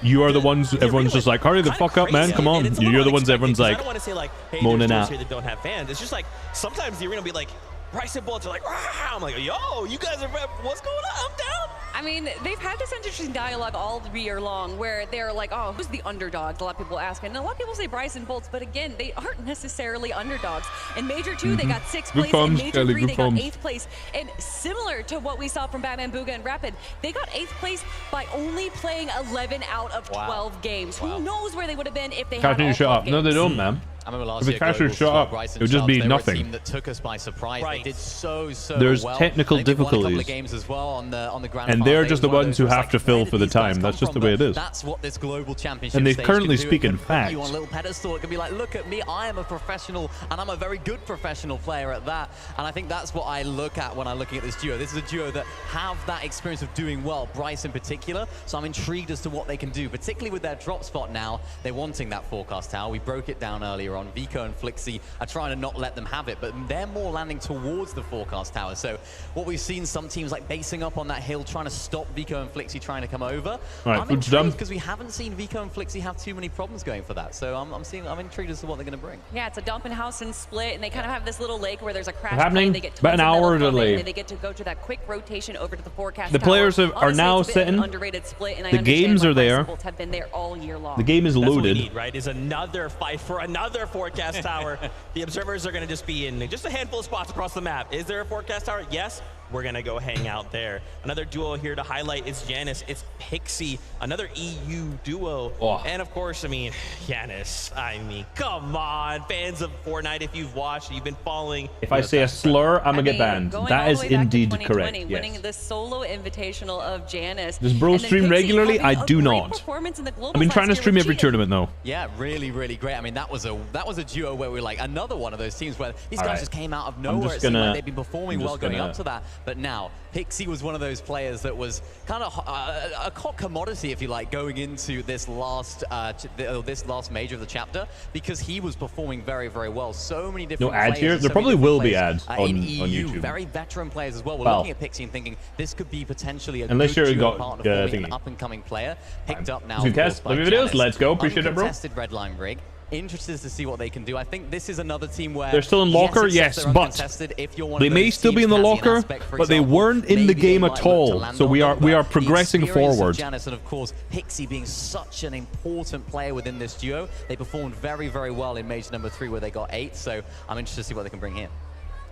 you are the ones everyone's just like, hurry the fuck up, man. Come on. You're the ones everyone's like, I don't want to say like, hey, moaning out. here that don't have fans. It's just like sometimes the arena will be like, Bryson Bullets are like, rah! I'm like, yo, you guys are, what's going on? I'm down. I mean, they've had this interesting dialogue all year long where they're like, oh, who's the underdogs? A lot of people ask. And a lot of people say Bryson Bolts, but again, they aren't necessarily underdogs. In Major 2, they got 6th place. In Major 3, they got 8th place. And similar to what we saw from Batman Booga and Rapid, they got 8th place by only playing 11 out of 12 games. Who knows where they would have been if they had all 12 games? No, they don't, man. I remember last If year, it catches shut up, it would just be nothing. They were a team that took us by surprise. They did so There's well. technical They won a couple difficulties. of games as well on the grand And final. they're They just the were one of ones those who where have it's to like, fill where for did the these guys time. That's come just the from? way it is. That's what this global championship And they stage currently can do. speak It in can put fact. you on a little pedestal. It can be like, look at me, I am a professional, and I'm a very good professional player at that. And I think that's what I look at when I'm looking at this duo. This is a duo that have that experience of doing well, Bryce in particular. So I'm intrigued as to what they can do, particularly with their drop spot now. They're wanting that forecast tower. We broke it down earlier on. Vico and Flixie are trying to not let them have it, but they're more landing towards the forecast tower. So what we've seen, some teams like basing up on that hill, trying to stop Vico and Flixie trying to come over. Right, I'm intrigued because we haven't seen Vico and Flixie have too many problems going for that. So I'm intrigued as to what they're going to bring. Yeah, it's a dump and house and split, and they kind of have this little lake where there's a crash Happening plane. They get about an hour delay. and they get to go to that quick rotation over to the forecast The tower. players are Honestly, now it's been an sitting. underrated split, and I The understand games why are there. Bryson Bolts have been there all year long. The game is That's loaded. what we need, right? Is another fight for another forecast tower. The observers are going to just be in just a handful of spots across the map. Is there a forecast tower? Yes. We're going to go hang out there. Another duo here to highlight is Janus. It's Pixie, another EU duo. Oh. And of course, I mean, Janus. I mean, come on, fans of Fortnite, if you've watched, you've been following. If I say a slur, I'm going to get banned. Going That all is the way back to indeed 2020, correct. winning Yes. the solo invitational of Janus. Does bro And then stream Pixie regularly? having I a do great not. performance in the I've been Globals trying to last year stream with every Gia. tournament though. Yeah, really, really great. I mean, that was a duo where we were like another one of those teams where these guys Alright. just came out of I'm nowhere. just It seemed gonna- like they've been performing I'm well just going gonna- up to that. But now, Pixie was one of those players that was kind of a hot commodity, if you like, going into this last major of the chapter because he was performing very, very well. So many different No ads players here? and There so probably many will different be players, ads in on EU, YouTube. very veteran players as well. We're Well. looking at Pixie and thinking this could be potentially a Unless good you're duo got, partner for being thingy. an up-and-coming player. Picked up now, Good of course, test. by Love your videos. Janus. Let's go. Appreciate it, bro. Uncontested red line rig. Interested to see what they can do. I think this is another team where They're still in locker, yes, yes, they're but uncontested. If you're one they of may those still be in teams, the Nazi locker, aspect, for but they example, weren't in the maybe they game might at look to all. land So on we are them, we are but the progressing experience of forward. Janus and of course Pixie being such an important player within this duo, they performed very, very well in Major number 3 where they got 8. So I'm interested to see what they can bring here.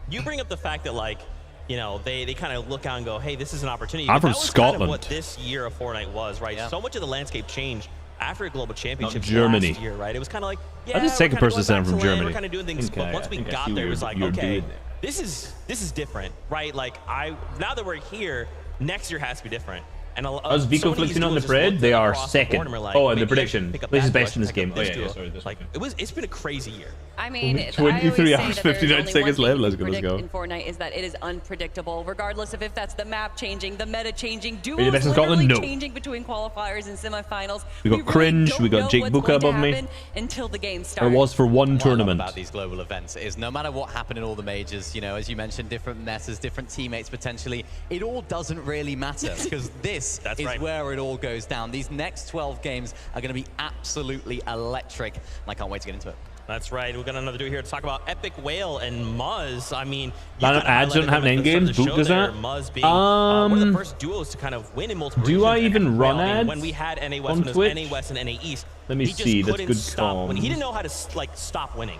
You bring up the fact that, like, you know, they kind of look out and go, hey, this is an opportunity. I'm from That was Scotland. kind of what this year of Fortnite was, right? Yeah. So much of the landscape changed after a global championship Germany. last year, right? It was kind of like, yeah, I'm the second we're kinda person to going say I'm back from to land, Germany. We're kind of doing things, Okay, but once I we think I got see there, it what was like, you're okay, doing there. this is different, right? Like, now that we're here, next year has to be different. And How's Vico flexing on the Fred? They are second. Like, Oh, and the maybe prediction. pick up This is that best in duo, this pick game. up Oh, this yeah, duo. sorry. This Like, it's been a crazy year. I mean, 23 hours, that 59 there's only seconds one left. thing Let's you go, let's can go. predict in Fortnite is that it is unpredictable, regardless of if that's the map changing, the meta changing, Are you duos best in literally Scotland? No. changing between qualifiers and semifinals. We got really Cringe, don't we got know Jake what's Buka going to above me. happen until the game Or starts. was for one What I love tournament. about these global events is no matter what happened in all the majors, you know, as you mentioned, different messes, different teammates potentially, it all doesn't really matter because this is right. where it all goes down. These next 12 games are going to be absolutely electric, and I can't wait to get into it. That's right. We've got another duo here to talk about Epic Whale and Muzz. I mean, Line up ads don't have end games. Boot does that. Muzz being one of the first duos to kind of win in multiple Do I regions. even Epic run Whale, I mean, ads when we had NA on West, when it was Twitch? NA West and NA East, Let me he just see. That's couldn't good stop. When he comms. didn't know how to like stop winning.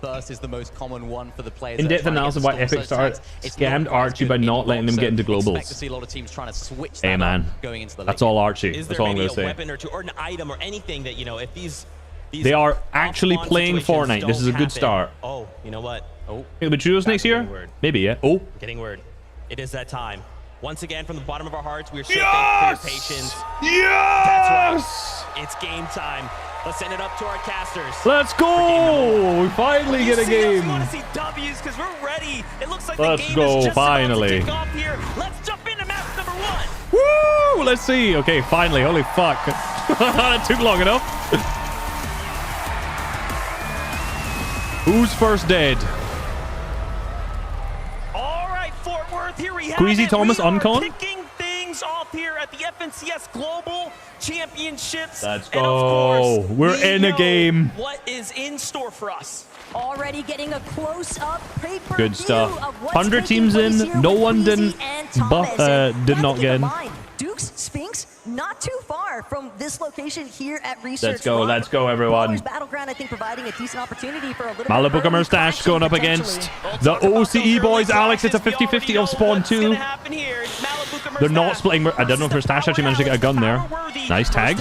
the burst is the most common one for the players. In-depth analysis of why Epic scammed Archie by not letting them get into globals. Expect to see a lot of teams trying to switch Hey man, going into the that's all Archie. Is That's there all I'm maybe gonna a say. weapon or two, or an item, or anything that, you know, if these They are actually playing situations Fortnite. This is a don't good happen, start. Oh, you know what? Oh, It'll be duos next year? Maybe, yeah. Oh. We're getting word. It is that time. Once again, from the bottom of our hearts, we are so thankful for your patience. Yes! That's right. It's game time. Let's send it up to our casters. Let's go! We finally get a game. We want to see W's because we're ready. It looks like Let's the game go, is just finally. about to kick off here. Let's jump into match number 1. Woo! Let's see. Okay, finally. Holy fuck. It took long enough. Who's first dead? All right, Fort Worth, here we have Queasy it. Thomas We are Uncon? kicking things off here at the FNCS Global Championships. Let's And of go. course, We're we in a know game. What is in store for us? Already getting a close-up pay-per-view Good stuff. of what's 100 taking teams place in. here No with one Queasy didn't, and Thomas. And did you not have to keep get in in. mind, Duke's Sphinx not too far from this location here at Research. Let's go. Rock. Let's go, everyone. Brawler's Battleground, I think, providing a decent opportunity for a little Malibu bit of early Stash crashing going up potentially. against the OCE boys. Alex, it's a 50-50 of Spawn 2. They're not splitting. I don't know if Mustache actually managed to get a gun there. Nice tags.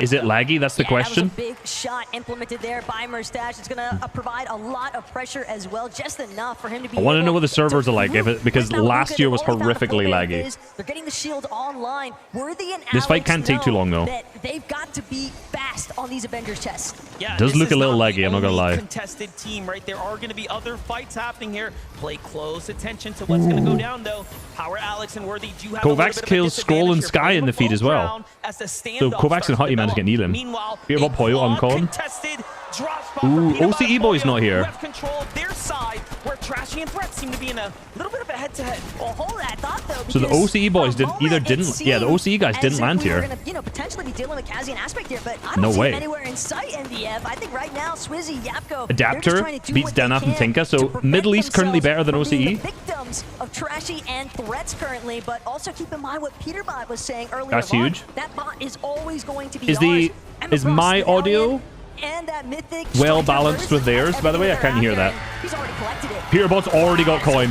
Is it laggy? That's the question. That was a big shot implemented there by Mustache. It's going to provide a lot of pressure as well, just enough for him to be I want to able know what the servers are like, because last year was horrifically laggy. They're getting the shield online. Worthy and This fight Alex can't take too know long, though. that they've got to be fast on these Avengers chests. Yeah, Does this look a is little not laggy, the I'm not gonna only lie. Contested team, right? There are going to be other fights happening here. Play close attention to what's going to go down, though. Power Alex and Worthy do have Kovacs kills Scroll and Sky in the feed as well. So Kovacs and Hutty managed to get Neelim. Hear about Poyo on con. Ooh, OCE boy's not here. Control their side, where Trashy and Threat seem to be in a little bit of a head-to-head. Well, hold that thought, though. So the OCE boys didn't. Yeah, the OCE guys didn't land here. We're gonna, potentially be dealing with Kazi and Aspect here, but I No don't see way. him anywhere in sight. NDF. I think right now, Swizzy, Yapko, Adapter beats Danaf and Tinka, so Middle East currently better than OCE. Victims of Trashy and Threats currently, but also keep in mind what Peterbot was saying earlier. That's huge. That bot is always going to be Is my audio and that mythic well balanced with theirs? By the way, I can't hear that. He's already collected it. Peterbot's already got coin.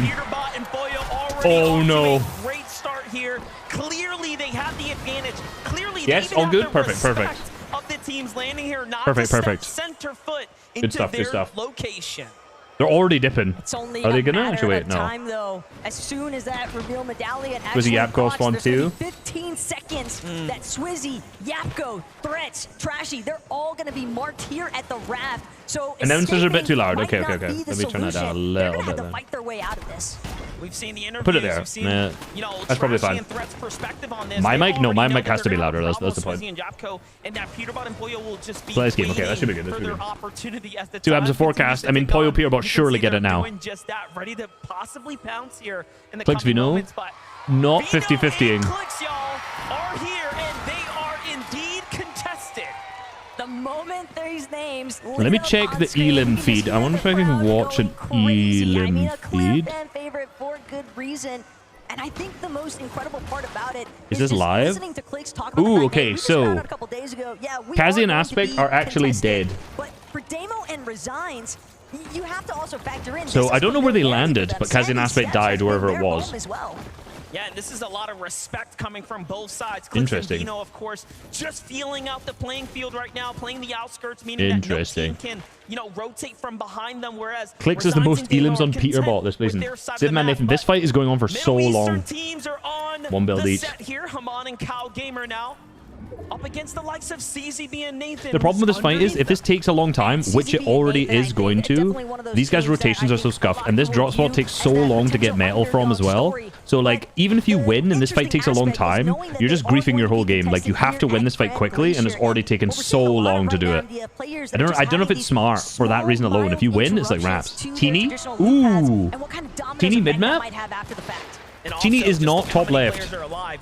Oh no. Great start here. Clearly, they have the advantage. Clearly, Yes, all good. Perfect. Perfect. Of the teams landing here, not Perfect. to Perfect. step center foot Good into stuff. their Good stuff. location. They're already dipping. It's only Are they a gonna matter actually wait? of No. time, though. As soon as that reveal medallion Was he actually Yapko procs, spawn there's gonna too? be 15 seconds that Swizzy, Yapko, Threats, Trashy, they're all going to be marked here at the raft. So Announcers are a bit too loud. escaping Okay. might not be the Let me turn that down a solution. They're little gonna have bit to then. fight their way out of this. We've seen the interviews. Put it there. We've seen, Nah, you know, that's probably Trashy fine. and Threats perspective on this. My They mic? No, my already know mic that has to be they're gonna louder. That's the problem point. Swizzy and Yapko, and that Peterbot and Poyo will just be Play this game. Okay, that should be good. That for should be their good. opportunity as the 2 abs time of forecast. I mean, continues to Poyo tick Peterbot on. You can surely see get they're it now. doing just that, ready to possibly pounce here in the Clicks coming Vino. moments, but Not 50-50ing. Clicks, y'all, are here, and they are indeed contested. The moment these names Let me check the Elim feed. I wonder if I can watch an Elim feed. fan favorite for good reason. And I think the most incredible part about it Is this just live? listening to Clicks talk about the Ooh, fact that okay, we just so found out a couple days ago, yeah, we Kazi and are going to Aspect be are actually contested. dead. But for Damo and Resigns, you have to also factor in. So this I is don't know where they familiarity landed, for but them. Kazi and Sandy Aspect Steps died has been wherever it their was. home as well. Yeah, and this is a lot of respect coming from both sides. Interesting. Vino, of course, just feeling out the playing field right now, playing the outskirts, meaning Interesting. that no team can, rotate from behind them, whereas Clicks is the Resigns most and Damo Elims are on content Peterbot this with season. their side of the Sidman map, Nathan, this fight is going on for so Middle Eastern long. teams are on One build the each. set here. Haman and Cal Gamer now up against the likes of CZB and Nathan. The problem with this fight is, if this takes a long time, which it already is going to, these guys' rotations are so scuffed, and this drop spot takes so long to get metal from as well. So, like, even if you win and this fight takes a long time, you're just griefing your whole game. Like, you have to win this fight quickly, and it's already taken so long to do it. I don't know if it's smart for that reason alone. If you win, it's like wraps. Teeny? Ooh. Teeny mid-map? Teeny is not top left.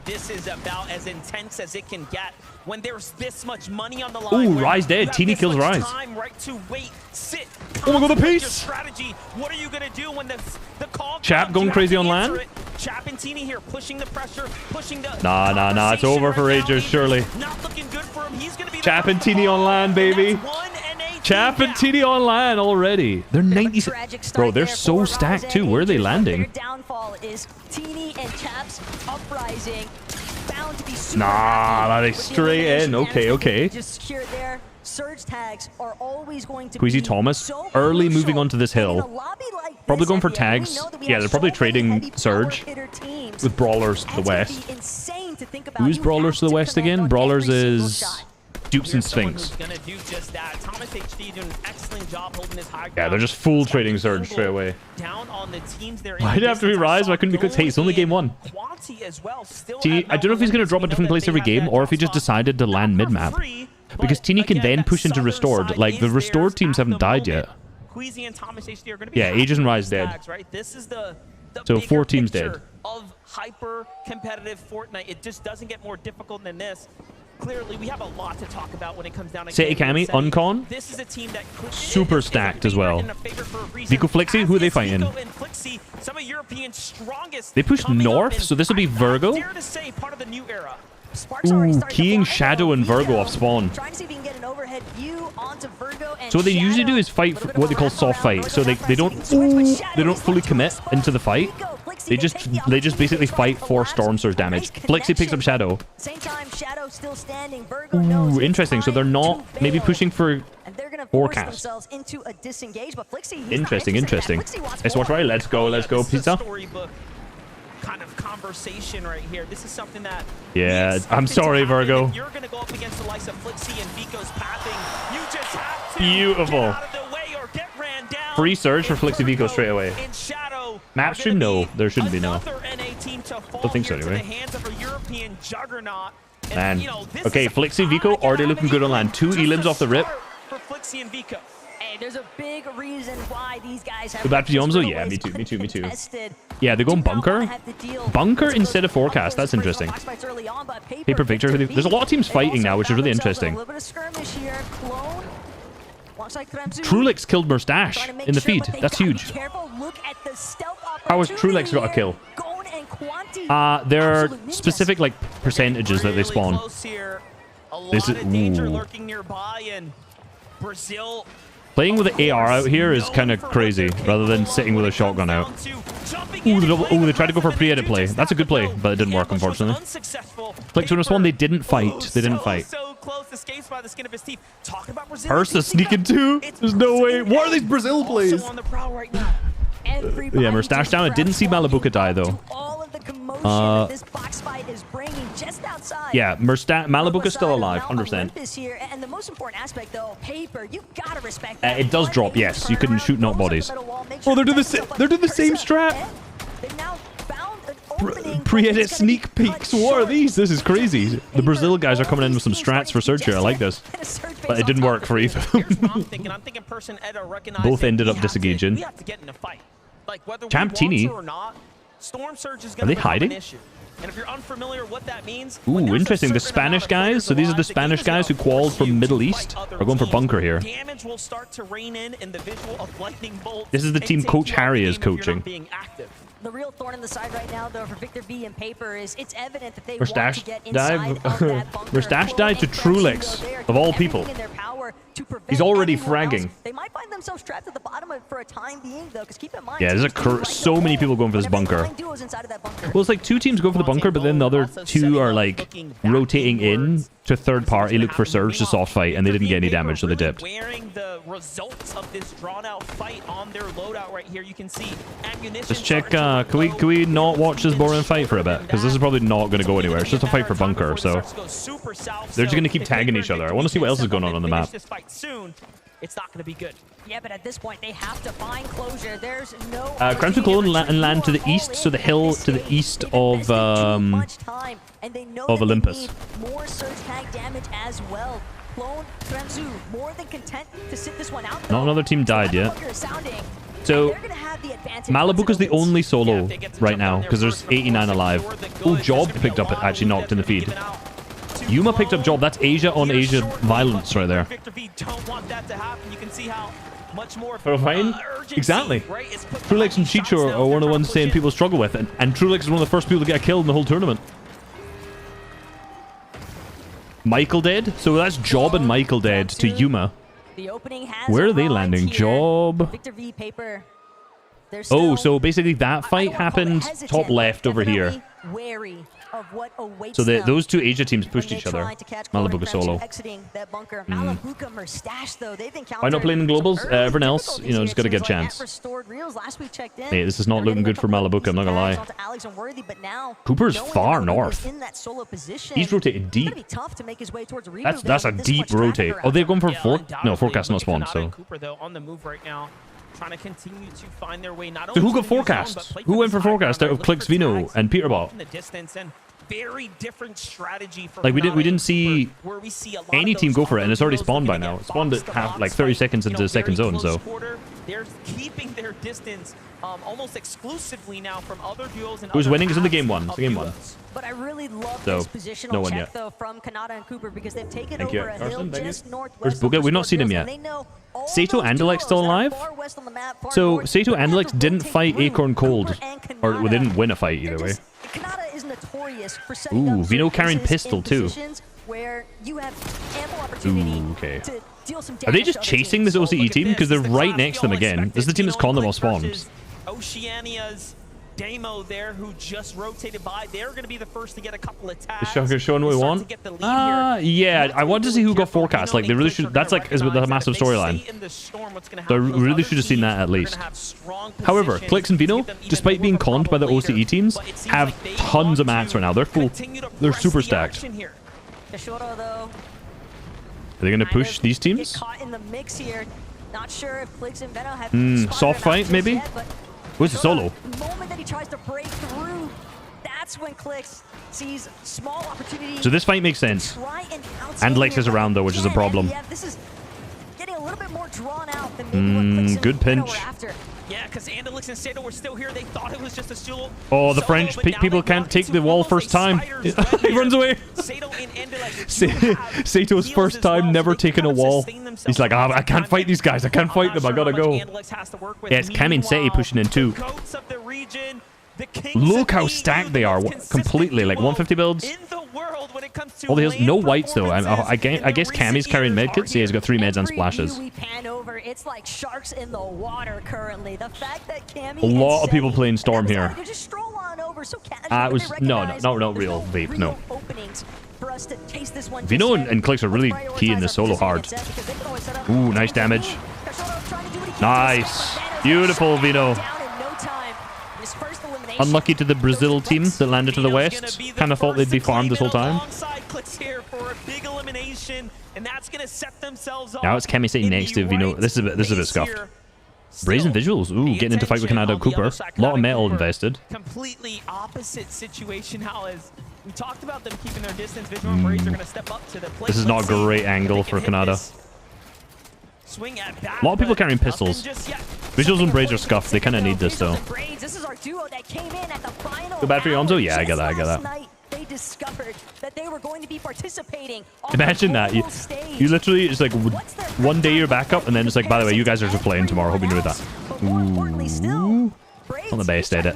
This is about as intense as it can get when there's this much money on the line. Ooh, Rise dead. Teeny kills Rise. Right to wait, sit, oh my god, the pace! strategy. What are you gonna do when the call Chap comes? going You crazy have to on answer land? it. Chap and Teeny here pushing the pressure, pushing the Nah. It's over for Ragers, surely. Not looking good for him. He's gonna be Chap and Teeny on land, baby. 1 and a Chap and TD online already. They're 96. Bro, they're so stacked too. Where are they landing? Their downfall is Teeny and Chap's uprising. Bound to be super Nah, that is straight in. Okay, okay. Just secure there. Surge tags are always going to Queasy be Thomas, so early crucial. moving onto this hill. Probably going for tags. Yeah, they're probably trading Surge with Brawlers to the west. Who's Brawlers to the west again? Brawlers is Dupes and Sphinx. Yeah, they're just full trading Surge straight away. Why'd it have to be Rise? Why couldn't it be Clix? Hey, it's only game 1. See, I don't know if he's going to drop a different place every game or if he just decided to land mid-map. Because Teeny can then push into Restored. Like, the Restored teams haven't died yet. Yeah, Aegis and Rise dead. So 4 teams dead. Of hyper competitive Fortnite, it just doesn't get more difficult than this. Clearly, we have a lot to talk about when it comes down to City Kami, Uncon, this is a team that super stacked as well. Vico Flixie, who are they fighting? They pushed north, so this will be Virgo. Ooh, keying Shadow and Virgo off spawn. So what they usually do is fight for what they call soft fight. So they don't fully commit into the fight. They just basically fight for Storm Surge damage. Flixie picks up Shadow. Ooh, interesting. So they're not maybe pushing for forecast. Interesting, interesting. Let's watch right. Let's go, pizza. Kind of conversation right here. This is something that yeah, I'm sorry, Virgo. You're gonna go up against the likes of Flixie and Vico's pathing. You just have to beautiful. Get out of the way or get ran down. Free Surge for Flixie Vico straight away. Map should no. There shouldn't be no. Don't think so anyway. Man. Okay, Flixie Vico already looking good on land. 2 elims off the rip. For Flixie and Vico. Hey, there's a big reason why these guys have Go back to Yomzo? Yeah, me too. Yeah, they're going bunker. Bunker instead of forecast. That's interesting. Paper Victor. There's a lot of teams fighting now, which is really interesting. Trulix killed Murstache in the feed. That's huge. How has Trulix got a kill? There are specific like percentages that they spawn. This is ooh. Playing with the AR out here is kind of crazy, rather than sitting with a shotgun out. Ooh, they tried to go for a pre-edit play. That's a good play, but it didn't work, unfortunately. Click to respawn, they didn't fight. They didn't fight. Ursa sneaking too? There's no way. What are these Brazil plays? Yeah, Murstache down. I didn't see Malabuka die, though. Yeah, Malabuka's still alive, 100%. And the most important aspect, though, Paper, you gotta respect it does drop, yes. You can shoot not bodies. Oh, they're doing the same strat. Pre-edit sneak peeks. What are these? This is crazy. The Brazil guys are coming in with some strats for Surge here. I like this. But it didn't work for either. Both ended up disengaging. Champ Teeny. Are they hiding? And if you're unfamiliar what that means, ooh, interesting. The Spanish guys. So these are the Spanish guys who qualified from Middle East. Are going for bunker here. Damage will start to rain in the visual of lightning bolts. This is the team Coach Harry is coaching. The real thorn in the side right now, though, for Victor V and Paper is it's evident that they Murstache want to get inside of that bunker. Murstache died to Trulix, of all people. He's already fragging. They might find themselves trapped at the bottom for a time being, though, because keep in mind... Yeah, there's so many people going for this bunker. Well, it's like 2 teams go for the bunker, but then the other 2 are like rotating in to third party, look for Surge to soft fight, and they didn't get any damage, so they dipped. Wearing the results of this drawn-out fight on their loadout right here, you can see ammunition. Let's check. Can we not watch this boring fight for a bit? Because this is probably not going to go anywhere. It's just a fight for bunker, so they're just going to keep tagging each other. I want to see what else is going on the map. It's not going to be good. Yeah, but at this point, they have to find closure. There's no... Crimson Clone land to the east, so the hill to the east of Olympus. More surge tag damage as well. Clone Kremzu more than content to sit this one out. Not another team died yet. So Malabuka's the only solo right now because there's 89 alive. Oh, Job picked up it, actually knocked in the feed. Yuma picked up Job. That's Asia on Asia violence right there. Exactly. Trulix and Chicho are one of the ones saying people struggle with it. And Trulix is one of the first people to get killed in the whole tournament. Michael dead. So that's Job and Michael dead to Yuma. The opening has Where are they landing? Job. Victor V Paper. Oh, so basically that fight happened top left over here. Wary of what awaits So them those two Asia teams pushed when each they other. try to catch Cole and Malabuka Kremch solo. exiting that bunker. Mm. Malabuka Merstash, though, they've Why not playing in globals? Everyone else, you know, just got to get a chance. Hey, this is not looking good for Malabuka, I'm not gonna lie. Cooper's far north. He's rotated deep. That's a deep rotate. Oh, they're going for forecast not spawn, so. Cooper though on the move right now, trying to continue to find their way. Not So who only got forecast? Who went for forecast out of Clicks Vino and Peterbot? in the distance, and very different strategy for Like we Nana didn't see where we see a lot any of team those go for it, and it's already duos spawned by looking to now. get It spawned box at to half, box like 30 fight, seconds into the second very zone, so. close quarter. They're keeping their distance almost exclusively now from other duos and Who's other winning? Is in the game paths one. It's of the game one. duos. But I really love So, this positional no one check, yet. though, from Kanata and Cooper, because they've taken Thank you. over a hill Carson, thank you. just northwest Where's of Buga? We've not seen him Sports yet. Hills, and they know all Sato those and Alex still duos that are alive? far west on the map, far So north, Sato but and they Alex have to didn't rotate fight through Acorn Cold, Cooper and or Kanata. they didn't win a fight either way. Kanata is notorious for setting Ooh, up Vino certain carrying places pistol in too. positions where you have ample opportunity Ooh, okay. to deal some Are they damage just to other chasing teams. this OCE team? Because they're right next to them again. This is the team that's calling them off spawns. Oceania's Damo there, who just rotated by. They're going to be the first to get a couple of tags. Is Shaka showing what we want? Yeah, I want to see who got forecast. Like, they really should. That's like is with the massive storyline. So I really should have seen that at least. However, Clicks and Vino, despite being conned by the OCE teams, have tons of mats right now. They're full. They're super stacked. Kashoro, though, Are they going to push these teams? caught in the mix here. Not sure if Clicks and Venom have Soft fight, maybe? Where's the solo? The moment that he tries to break through, that's when Clicks sees small opportunity. So this fight makes sense. And Lex is around though, which is a problem. Yeah, this is getting a little bit more drawn out than maybe what Clicks Good and Venom pinch. were after. Yeah, because Andalix and Sato were still here. They thought it was just a solo. Oh, the French people can't take the wall first time. He runs away. Sato's first time never taking a wall. He's like, I can't fight these guys. I can't fight them. I gotta go. Yeah, it's Cam and Seti pushing in too. Look how stacked they are. Completely. Like 150 builds. All the heals. No whites though. I guess Cammy's carrying medkits. Yeah, he's got 3 meds and splashes. We pan over. It's like sharks in the water currently. The fact that Cammy A lot of people playing Storm here. to just stroll on over so casually. It was not real vape. No. Openings for us to chase this one. Vino and Clicks are really key in this solo hard. Ooh, nice damage. Nice. Beautiful, Vino. Unlucky to the Brazil team that landed to the west. Kind of thought they'd be farmed this whole time. Now it's Kemi sitting next to Vino. This is a bit scuffed. Brazen visuals. Ooh, getting into fight with Kanata and Cooper. A lot of metal invested. Completely opposite situation now as we talked about them keeping their distance. Visual and Brazen are going to step up to the plate. This is not a great angle for Kanata. A lot of people carrying pistols. Visuals and Braids are scuffed. They kind of need this though. This is our duo that came in at the final. Go bad for Yonzo? Yeah, I get that. They discovered that they were going to be participating. Imagine that. You literally, it's like one day you're back up, and then it's like, by the way, you guys are just playing tomorrow. Hope you knew that. Ooh. On the base, did it.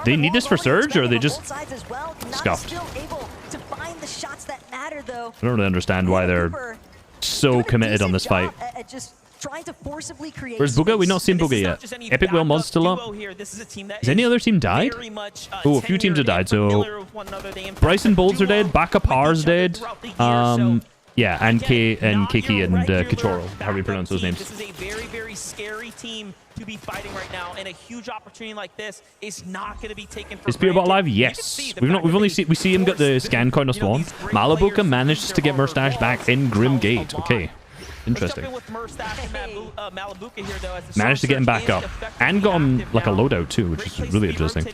They need this for Surge, or are they just scuffed? I don't really understand why they're so committed on this fight. Where's Booga? We've not seen Booga yet. Epic Whale Mod's still up. Has any other team died? Oh, a few teams have died. So Bryson Bolds are dead. Backup R's dead. Yeah, and Kiki and Kichoro. How do you pronounce those names? This is a very, very scary team to be fighting right now, and a huge opportunity like this is not going to be taken for Is Peterbot alive? Yes. We've only seen him get the scan coin of spawn. Malabuka managed to get Merstash back in Grim Gate. Okay. Interesting. Managed to get him back up. And got him like a loadout too, which is really interesting.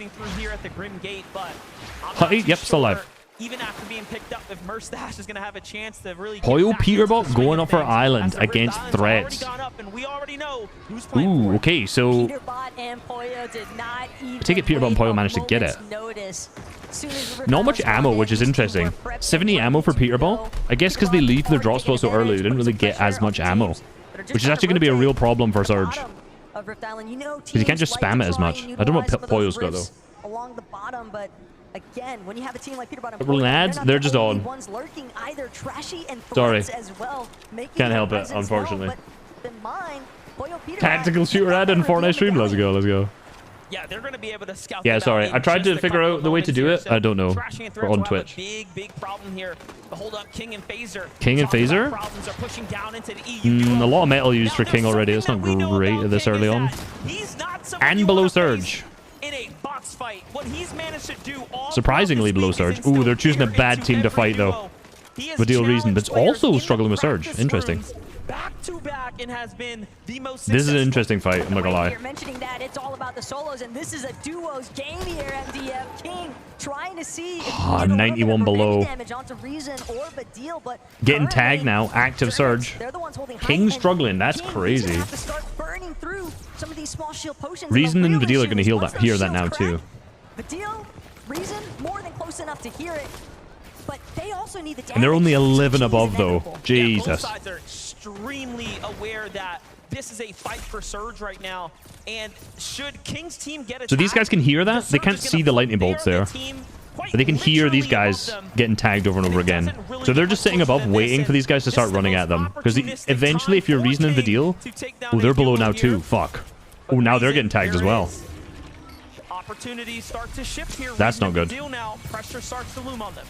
Yep, still alive. Even after being picked up, if Merstash is going to have a chance to really Poyo Peterbot going up for Island against Threads. Ooh, okay, so I take it Peterbot and Poyo managed to get it. Not much ammo, which is interesting. 70 ammo for Peterbot. I guess because they leave their drop spot so early, they didn't really get as much ammo, which is actually going to be a real problem for Surge. Because you can't just spam it as much. I don't know what Poyo's got though. Along the bottom, but Again, when you have a team like Peterbot and Couple lads, not they're the just only on. ones lurking either. Trashy and Sorry. Threats as well, making Can't their help it, presence unfortunately. known, but in mind, Boyo Peterbot Tactical shooter ad in Fortnite stream. Let's go. Let's go. Yeah, they're going to be able to scout. Yeah, them sorry. out I in tried just to a figure couple out of the way to do moments it. here. I don't know. Trashy and For Threats on will have a Twitch. big problem here. But hold up, King and Phaser. King and Talk about Phaser? problems are pushing down into the EU. A lot of metal used for King already. It's not great this early on. And below Surge. In a box fight, what he's managed to do all Surprisingly below Surge. Ooh, they're choosing a bad team to fight though. For deal reason, but it's also struggling with Surge. Interesting. back to back and has been the most This is an interesting fight, I'm not gonna lie. You're mentioning that it's all about the solos, and this is a duos game here. MDF King trying to see if he can get a 91 little bit of below. damage onto Reason or Badil, but Getting currently, tagged now. Active Surge. they're the ones holding high, King and struggling. That's King crazy. Reason have to start burning through some of these small shield potions. Reason the and real Badil are issue going to is heal once that, those hear that shields now crack, too. Badil, Reason, more than close enough to hear it, but they also need the damage. And they're only 11 above though. Yeah, both Jesus. sides are extremely aware that this is a fight for Surge right now, and should King's team get So these guys can hear that? They can't see the lightning bolts there. But they can hear these guys getting tagged over and over again. So they're just sitting above waiting for these guys to start running at them. Because eventually, if you're Reason and Vidil... Oh, they're below now too. Fuck. Oh, now they're getting tagged as well. Opportunities start to shift here. That's not good. Deal now. Pressure starts to loom on them.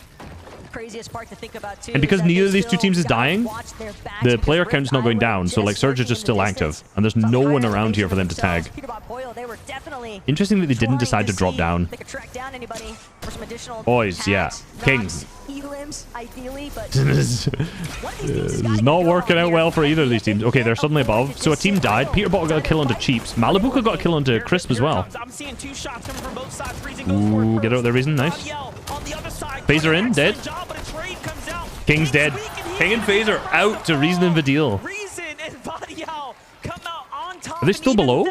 Craziest part to think about too. And because is that neither they of these two still teams is gotta dying, watch their backs the because player Rift count's not going Island down. So, like, just Surge is lurking just in still the active. distance. And there's Some no high one around here for them to themselves. tag. Peterbot Boyle, they were definitely Interesting that they didn't trying decide to drop see down. if they could track down anybody for some additional Boys, yeah. tags, Kings. knocks, elims, ideally, but This is not working out well for either of these teams. Okay, they're suddenly above. So a team died. Peterbot got a kill onto Cheeps. Malibuka got a kill onto Crisp as well. I'm seeing two shots coming from both sides. Reason goes Ooh, for get out there, Reason. Nice. on the other side. Phaser in, dead. Job, but a trade comes out. King's dead. King and Phaser out to Reason and Vidil. Reason and Badial come out on top. Are they still below?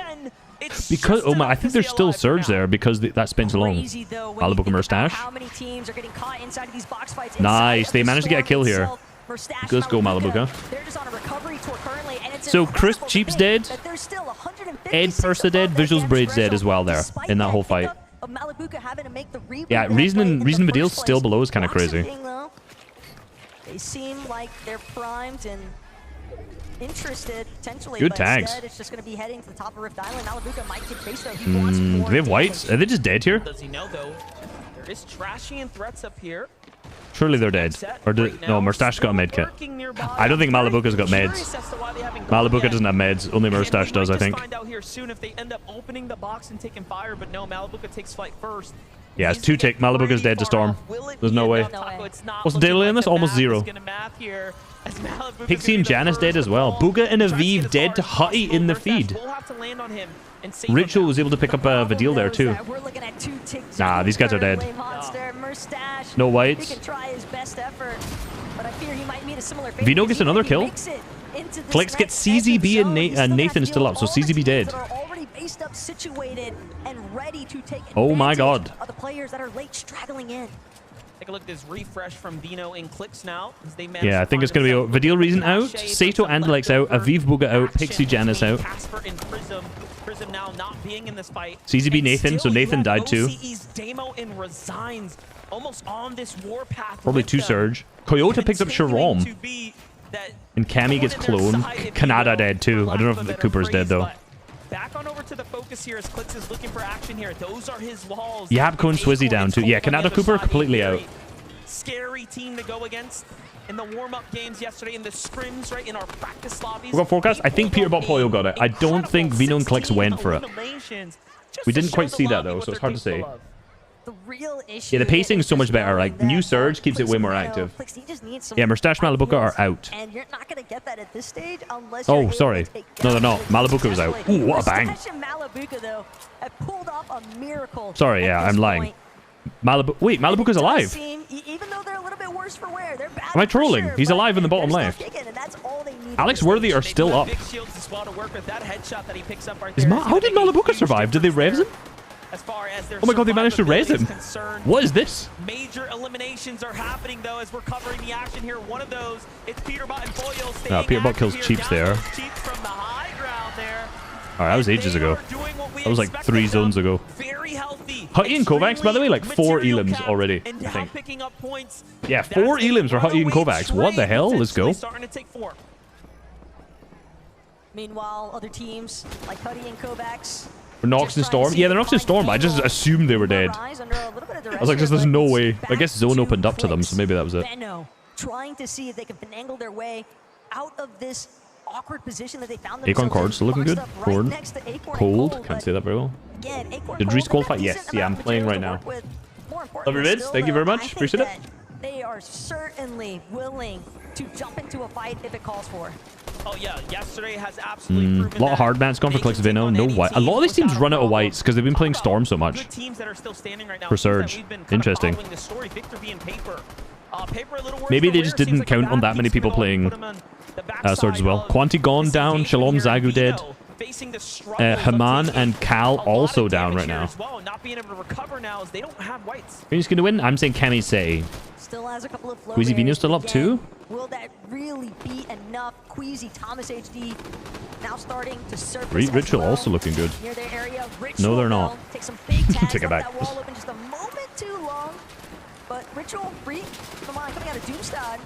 Because oh my, I think there's still Surge there because that spins along. Malibuka Mustache. how many teams are getting caught inside of these box fights. Nice. They managed to get a kill here. Let's go, Malibuka. They're just on a recovery tour currently, and it's So Crisp Cheap's dead. Ed Pursa dead. Visuals Braid's dead as well there in that whole fight. Of Malibuka having to make the reboot Yeah, of that Reason play and in Reason the Vidil's first still place. below is kind of Boxing crazy. King, though, they seem like they're primed and interested potentially. Good but tags. Instead, it's just going to be heading to the top of Rift Island. Malibuka might get faced though. He wants more Do they have whites? Are they just dead here? Does he know though? There is Trashy and Threats up here. Surely they're dead. Or no, Mustache got a med kit. I don't think Malibuka's got meds. Malibuka doesn't have meds. Only Mustache does, I think. Find out here soon if they end up opening the box and taking fire, but no, Malibuka takes flight first. Yeah, it's 2 tick. Malibuka's dead to Storm. There's no way. What's the daily in this? Almost 0. Pixie and Janice dead as well. Booga and Aviv dead to Hutty in the feed. Ritual was able to pick up a Vidil there too. Nah, these guys are dead. No whites. Vino gets another kill. Flex gets CZB and Nathan still up, so CZB dead. Oh my god. Of the players that are late straggling in. Take a look at this refresh from Vino in clicks now. As they Yeah, I think it's going to be Vidil Reason out, Sato Andalex out, Aviv Booga out, Pixie Janice out. Casper and Prism now not being in this fight. CZB Nathan, so Nathan died too. OCE's Demo and Resigns almost on this warpath. Probably 2 Surge. Coyote picks up Sharom. And Cammy gets clone. Kanada dead too. I don't know if Cooper's dead though. Back on over to the focus here as Clicks is looking for action here. Those are his walls. Yapco and Swizzy down too. Yeah, Kanada Cooper completely out. Scary team to go against in the warm-up games yesterday, in the scrims, right, in our practice lobbies. We got forecast. I think Peterbot Poyo got it. I don't think Vino and Clicks went for it. We didn't quite see that though, so it's hard to say. The real issue. Yeah, the pacing is so much better. Like, new Surge keeps it way more active. Yeah, Mustache Malibuka are out. And you're not going to get that at this stage unless Oh, sorry. No, they're not. Malibuka was out. Ooh, what a bang. Mustache and Malibuka, though, have pulled off a miracle. Sorry, yeah, I'm lying. Wait, Malibuka's alive. Even though they're a little bit worse for wear, they're bad. Am I trolling? He's alive in the bottom left. Alex Worthy are still up. How did Malibuka survive? Did they res him? As far as their Oh my god, they managed to res him. What is this? Major eliminations are happening though as we're covering the action here. One of those, it's Peterbot and Boyle staying No, Peterbot kills Cheeps there. Cheeps from the high ground there. Alright, that was ages ago. That was like 3 zones ago. Very healthy. Hutty and Kovacs, by the way, like 4 elims already, I think. Yeah, 4 elims for Hutty and Kovacs. What the hell? Let's go. Meanwhile, other teams like Hutty and Kovacs. Nox and Storm? Yeah, they're Nox and Storm, but I just assumed they were dead. I was like, there's no way. I guess Zone opened up to them, so maybe that was it. Benno trying to see if they can finagle their way out of this awkward position that they found themselves Acorn Card's still looking good. Corn. Cold. Can't say that very well. Did Reese qualify? Yes. Yeah, I'm playing right now. Love your vids. Thank you very much. Appreciate it. They are certainly willing to jump into a fight if it calls for. Oh yeah, yesterday has absolutely proven a lot of hard bans gone for Clix Vino. No white. A lot of these teams run out of whites because they've been playing Storm so much. For Surge. Interesting. Maybe they just didn't count on that many people playing Surge as well. Quanti gone down. Shalom Zagu dead. Haman and Cal also down right now. Who's going to win? I'm saying Kamisei. Still has a couple of flow Queasy Vino still up too? Will that really be enough? Queasy, Thomas HD now starting to surface. Ritual also looking good. Near their area. No, they're not. Take some big tags. Take it back. That wall open just a moment too long. But Ritual free. Come on, coming out of Doomstad.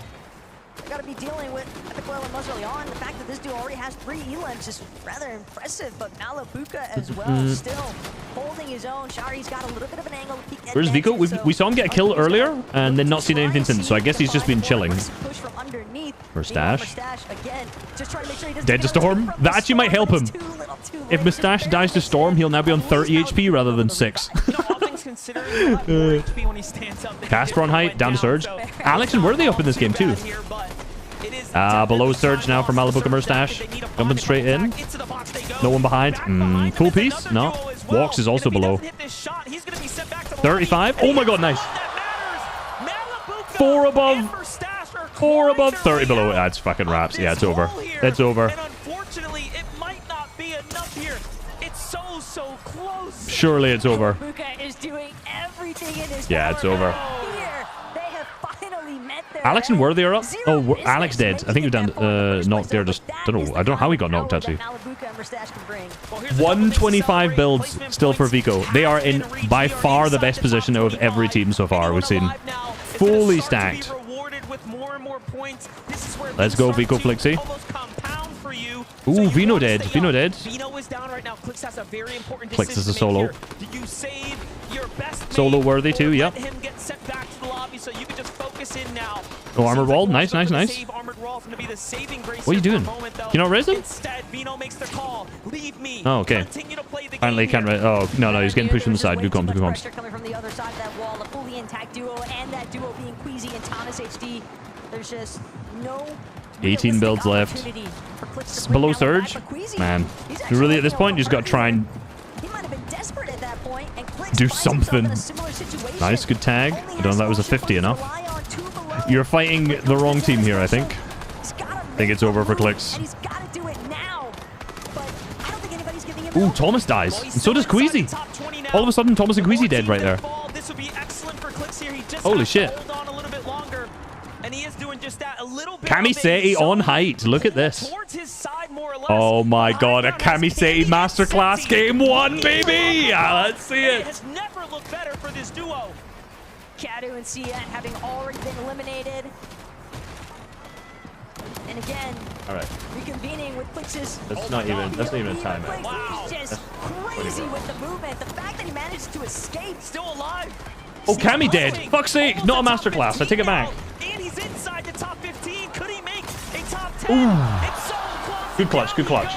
They gotta be dealing with Epic Oil and Muzz early on. The fact that this duo already has 3 elims is rather impressive, but Malabuka as well, still holding his own. Shari's got a little bit of an angle. Where's Vico? We saw him get a kill earlier and then not seen anything since, so I guess he's just been chilling. Mustache. Dead to Storm? That actually might help him. If Mustache dies to Storm, he'll now be on 30 HP rather than 6. Casper on height, down to Surge. Alex and Worthy up in this game too. Below Surge now from Malabuka Mustache. Jumping straight in. No one behind. Cool piece? No. Walks is also below. 35. Oh my god, nice. 4 above. 4 above. 30 below. That's fucking wraps. Yeah, it's over. It's over. Surely it's over. Yeah, it's over. Alex and Worthy are up. Oh, Alex dead. I think he was down, knocked there. Just don't know. I don't know how he got knocked actually. 125 builds still for Vico. They are in by far the best position out of every team so far we've seen. Fully stacked. Let's go, Vico Flixie. Ooh, Vino dead. Vino dead. Clix is a solo. Solo worthy too, yep. Oh, armored wall. Nice, nice, nice. What are you doing? You not res him? Oh, okay. Finally can't res. Oh, no, he's getting pushed from the side. Good comms, good comms. 18 builds left. Below Surge? Man. Really, at this point, you just got to try and do something. Nice, good tag. I don't know if that was a 50 enough. You're fighting the wrong team here, I think. I think it's over for Clix. Ooh, Thomas dies. And so does Queasy. All of a sudden, Thomas and Queasy dead right there. Holy shit. Kamisei on height. Look at this. Oh my god, a Kamisei masterclass game 1, baby! Let's see it. Has never looked better for this duo. Kadu and Sia having already been eliminated. And again, reconvening with Clix's. That's not even a timeout. Wow. He's just crazy with the movement. The fact that he managed to escape. Still alive. Oh, Kami dead. Fuck's sake. Not a masterclass. I take it back. And he's inside the top 15. Could he make a top 10? It's so close. Good clutch, good clutch.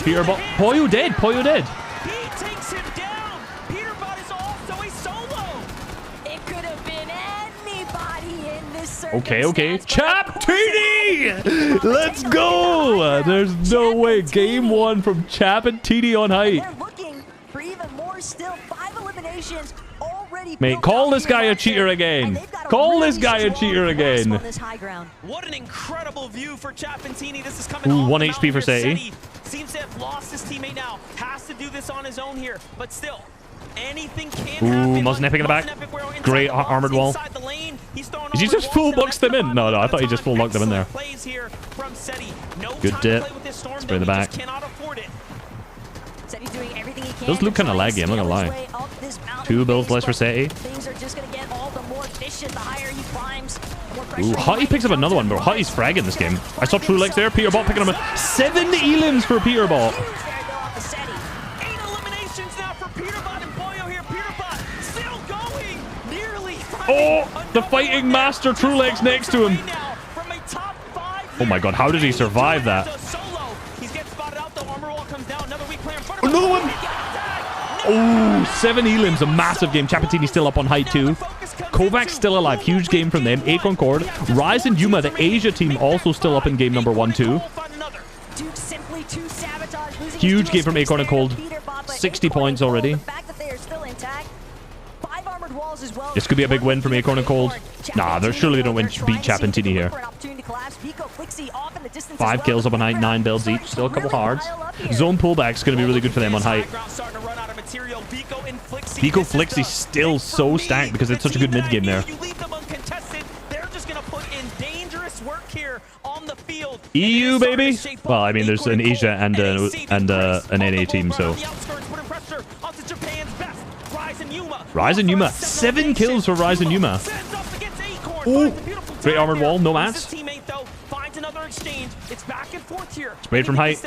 Peterbot. Poyo dead. Poyo dead. He takes him down. Peterbot is also a solo. It could have been anybody in this Okay. Chap TD! Let's go! There's no way. Game 1 from Chap and TD on height. They're looking for even more still. 5 eliminations. Mate, call this guy a cheater again. Call this guy a cheater again. What an incredible view for Chapentini. This is coming. Ooh, 1 HP for Seti. Seems to have lost his teammate now. Has to do this on his own here, but still, anything can happen. Ooh, Muzzin Epic in the back. Great armored wall. Did he just full box them in? No, I thought he just full locked them in there. Good dip. Spray in the back. Does look kind of laggy, I'm not gonna lie. 2 builds less for Seti. Things are just gonna get all the more efficient the higher he climbs. The more Ooh, Hutty picks up another one, bro. Hutty's fragging this game. I saw True Legs there. Peterbot picking up 7 elims for Peterbot. 8 eliminations now for Peterbot and Boyo here. Peterbot still going. Nearly Oh, the fighting master True Legs next to him. Oh my god, how did he survive that? Another one! Oh, 7 elims, a massive game. Chapatini still up on height too. Kovacs still alive. Huge game from them. Acorn Cord. Rise and Yuma, the Asia team, also still up in game number 1 too. Huge game from Acorn and Cold. 60 points already. This could be a big win from Acorn and Cold. Nah, they're surely don't beat Chapantini here. 5 kills up on height, 9 builds each. Still a couple hards. Zone pullback's going to be really good for them on height. Vico Flixie still so stacked because it's such a good mid game there. EU, baby! Well, I mean, there's an Asia and an NA team, so... Rise and Yuma. 7 kills for Rise and Yuma. Ooh. Great armored wall. No mats. Sprayed from height.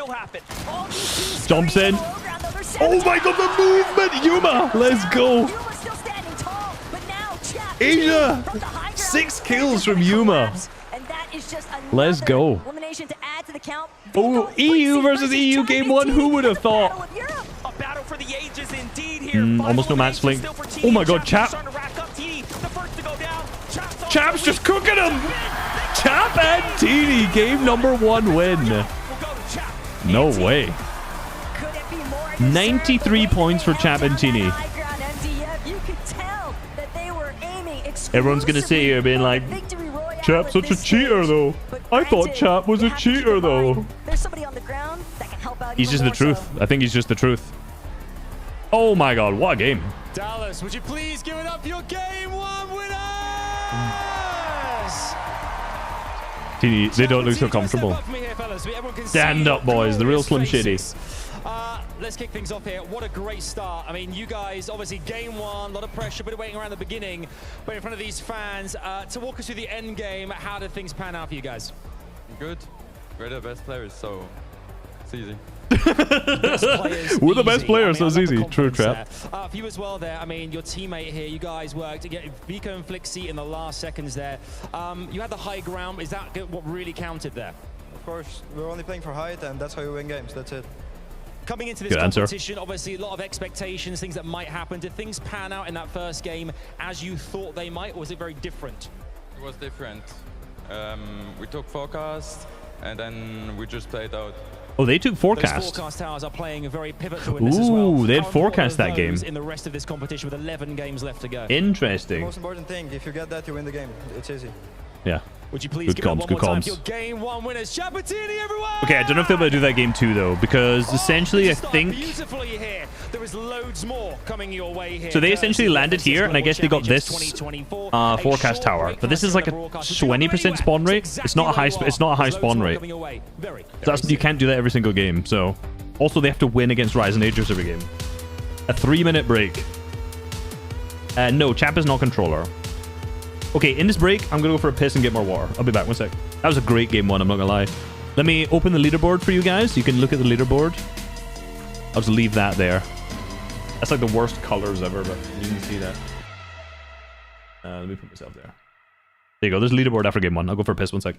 Jumps in. Oh my god, the movement! Yuma! Let's go. Asia! 6 kills from Yuma. Let's go. Oh, EU versus EU game 1. Who would have thought? Almost no match fling. Oh my god, Chap. Chap's just cooking him. Chapantini, game number 1 win. No way. 93 points for Chapantini. Everyone's gonna sit here being like, Chap's such a cheater though. I thought Chap was a cheater though. He's just the truth. I think he's just the truth. Oh my god, what a game. Dallas, would you please give it up for your game 1 winners? Tini, they don't look so comfortable. Stand up, boys. The real Slim Shady. Let's kick things off here. What a great start. I mean, you guys, obviously, game 1, a lot of pressure, bit of waiting around the beginning, but in front of these fans. To walk us through the end game, how did things pan out for you guys? Good. We're the best players, so it's easy. We're the best players, so it's easy. True, Trap. For you as well there, I mean, your teammate here, you guys worked to get Vico and Flixie in the last seconds there. You had the high ground. Is that what really counted there? Of course, we're only playing for height, and that's how you win games. That's it. Coming into this competition, obviously a lot of expectations, things that might happen. Did things pan out in that first game as you thought they might, or was it very different? It was different. We took forecast, and then we just played out. Oh, they took forecast. Those forecast towers are playing a very pivotal in this as well. Ooh, they had forecast that game. In the rest of this competition with 11 games left to go. Interesting. The most important thing, if you get that, you win the game. It's easy. Yeah. Would you please give it one more time for your game 1 winners, Chapatini, everyone? Okay, I don't know if they'll be able to do that game 2 though, because essentially I think. Beautifully here. There is loads more coming your way here. So they essentially landed here, and I guess they got this forecast tower, but this is like a 20% spawn rate. It's not a high. It's not a high spawn rate. So that's, you can't do that every single game. So also they have to win against Rise and Agers every game. A 3-minute break. No, Chap is not controller. Okay, in this break, I'm going to go for a piss and get more water. I'll be back 1 sec. That was a great game 1, I'm not going to lie. Let me open the leaderboard for you guys. You can look at the leaderboard. I'll just leave that there. That's like the worst colors ever, but you can see that. Let me put myself there. There you go. There's a leaderboard after game 1. I'll go for a piss 1 sec.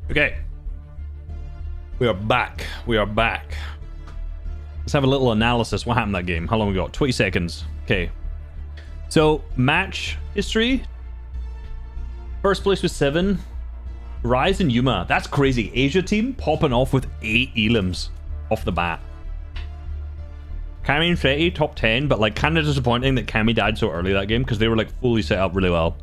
Okay. We are back. We are back. Let's have a little analysis. What happened that game? How long we got? 20 seconds. Okay. So, match history. First place was 7. Rise and Yuma. That's crazy. Asia team popping off with 8 elims off the bat. Cammy and Fetty, top 10, but like kind of disappointing that Cammy died so early that game because they were like fully set up really well.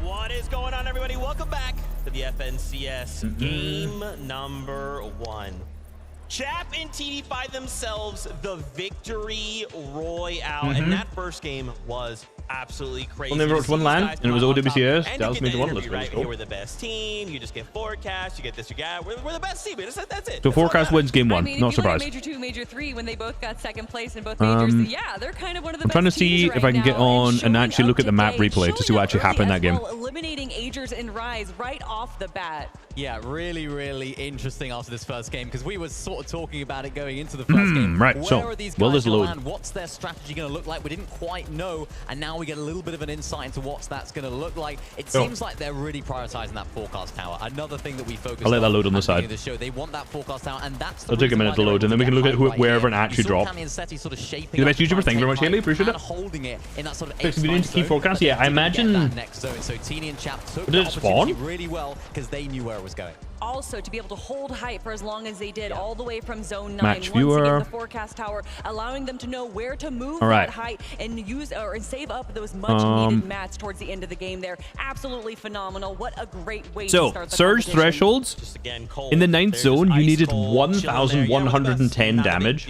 What is going on, everybody? Welcome back to the FNCS game number 1. Chap and TD find themselves the victory royale, and that first game was absolutely crazy. Only wrote one line, and it was OWCS. Dallas made the one. Let's go. We're the best team. You just get forecast. You get this. You got. We're the best team. That's it. So forecast wins game 1. I mean, Not if you look at surprised. Major 2, Major 3, when they both got second place in both majors, yeah, they're kind of one of the I'm best trying to see teams if I can right get now, on and actually look at the map replay to see what actually happened in that game. well, eliminating Agers and Rise right off the bat. Yeah, really, really interesting after this first game because we were sort of talking about it going into the first game. Right, Where so, are these will guys this gonna load? land? What's their strategy going to look like? We didn't quite know, and now we get a little bit of an insight into what that's going to look like. It seems like they're really prioritizing that forecast tower. Another thing that we focus on. I'll let that load on the side. Of the show. They want that forecast tower, and that's the It'll take a minute to load, and then we can look at wherever it actually dropped. Sort of shaping You're the best YouTuber. Thank you very much, Haley. Appreciate it. Holding it in that sort of Thanks for being into key forecast. Yeah, I imagine. Next zone. So Teeny and Chap took Did the it spawn? opportunity really well because they knew where it was going. Also, to be able to hold height for as long as they did, all the way from zone 9, Match once viewer. again, the forecast tower, allowing them to know where to move All right. that height and use or save up those much-needed mats towards the end of the game there. Absolutely phenomenal. What a great way to So, start the surge competition. thresholds. In the 9th zone, you needed 1,110 damage.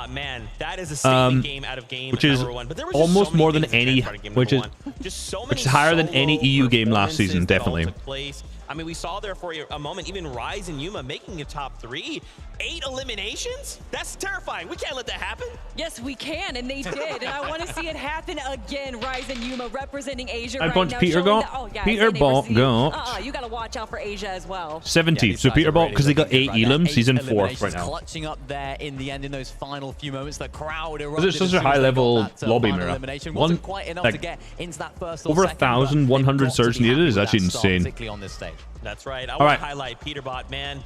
Man, that is a statement game out of game Which is number 1. But there was just almost so many more than things that any, transpired in game which number is 1. Just so which is many higher than any solo EU game last performances season, that all definitely. took place. I mean, we saw there for a moment, even Rise and Yuma making a top 3. 8 eliminations? That's terrifying. We can't let that happen. Yes, we can, and they did. And I want to see it happen again. Rise and Yuma representing Asia And right bunch now. Peter showing got- that, oh, yeah, Peter Bot got- you got to watch out for Asia as well. 70. So Peter Ball, because they got 8 elims, he's in 4th right Eliminations now. clutching up there in the end in those final few moments. The crowd Because erupted it's such as a soon as they high-level got that, lobby final mirror. elimination. One, Wasn't quite enough like, to get into that first or over second, but 1,100 they've got to surge be happy needed is with actually that start, insane. particularly on this stage. That's right. I All want right. to highlight Peterbot, man.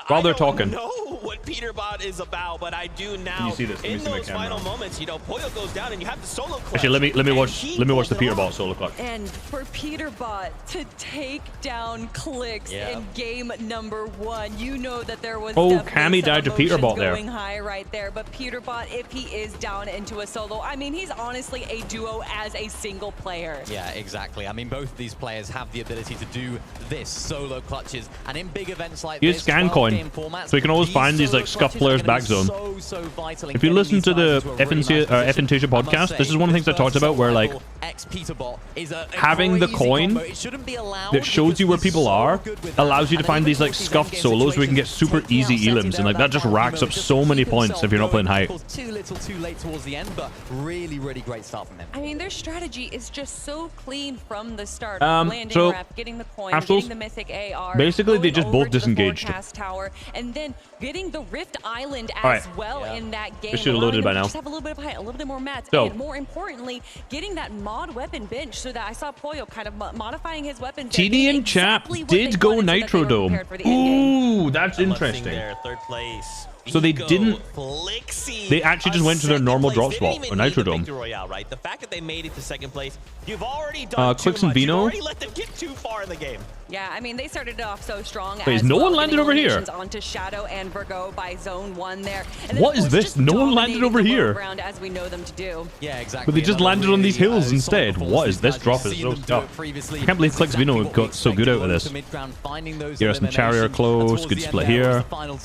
While they're I talking. don't know what Peterbot is about, but I do now. you see this? Let me In see my those camera final on. moments, you know, Poyo goes down and you have the solo clutch. Actually, let me watch and he the pulls it Peter off. Ball solo clutch. And for Peterbot to take down Clicks in game number 1, you know that there was Oh, definitely Cammy some died to emotions Peterbot there. going high right there. But Peterbot, if he is down into a solo, I mean, he's honestly a duo as a single player. Yeah, exactly. I mean, both of these players have the ability to do this, solo clutches, and in big events like Use this, scan coin, 12-game formats, so you can always these find these solo like scuff clutches players are gonna back be zone. so vital in If you getting listen these to the guys into a really nice position. FNTasia I must podcast, say, this is one of the things I talked about where like Peterbot is a having the crazy coin combo. It shouldn't be allowed that shows you where people are allows you to find these like scuffed solos where you can get super easy elims, and like that just racks up so many points if you're not playing height. Too little, too late towards the end, but really, really great start from them. I mean, their strategy is just so clean from the start. So, Landing rep, getting the coin, Absols, getting the mythic AR. basically they going just over both to the disengaged. forecast tower, and then getting the Rift Island as Alright. well in that game. This should have allowing loaded them by to now. Just have a little bit of height, a little bit more mats, So- and more importantly, getting that mod weapon bench so that I saw Poyo kind of modifying his weapon. bench, TD getting and Chap exactly what did they go wanted so that Nitro they were Dome. prepared for the end game. Ooh, that's interesting. There, 3rd place. So they Vigo, didn't. Flixie, They actually just went to their normal place. drop They spot didn't or even need Nitro the Dome. Victory Royale, right? The fact that they made it to 2nd place, you've already done Clicks too and much. You've Vino. already let them get too far in the game. Yeah, I mean, they started it off so strong. Wait, as no well, one landed getting over here. eliminations onto Shadow and Virgo by zone 1 there. And then, What of is course, this? just No one landed dominating over the low here. ground as we know them to do. Yeah, exactly. But they just landed on these hills instead. What is this drop? Is so tough. I can't believe Clicks Vino got so good out of this. Here are some Chariot close. Good split here.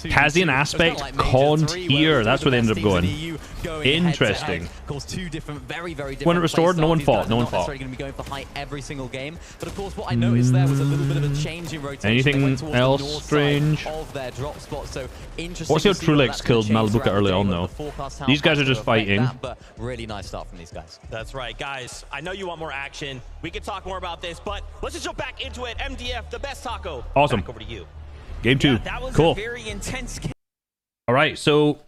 Kazi and Aspect conned here. That's where they ended up going. Interesting. Of course, two different, very, very different. When it restored, no one fought. No one Not fought. necessarily going to be going for height every single game. But of course, what I noticed there was a little bit of a change in rotation. Anything They went towards the else north side strange? Of their drop spot. So interesting. Watch how to see whether Trulex that's gonna killed change Malabuka throughout early the on game, though. but the forecast These guys are how just it's gonna affect fighting. that, but really nice start from these guys. That's right, guys. I know you want more action. We can talk more about this, but let's just jump back into it. MDF, the best taco. Awesome. Back over to you. Game 2. That was Cool. a very intense game. All right, so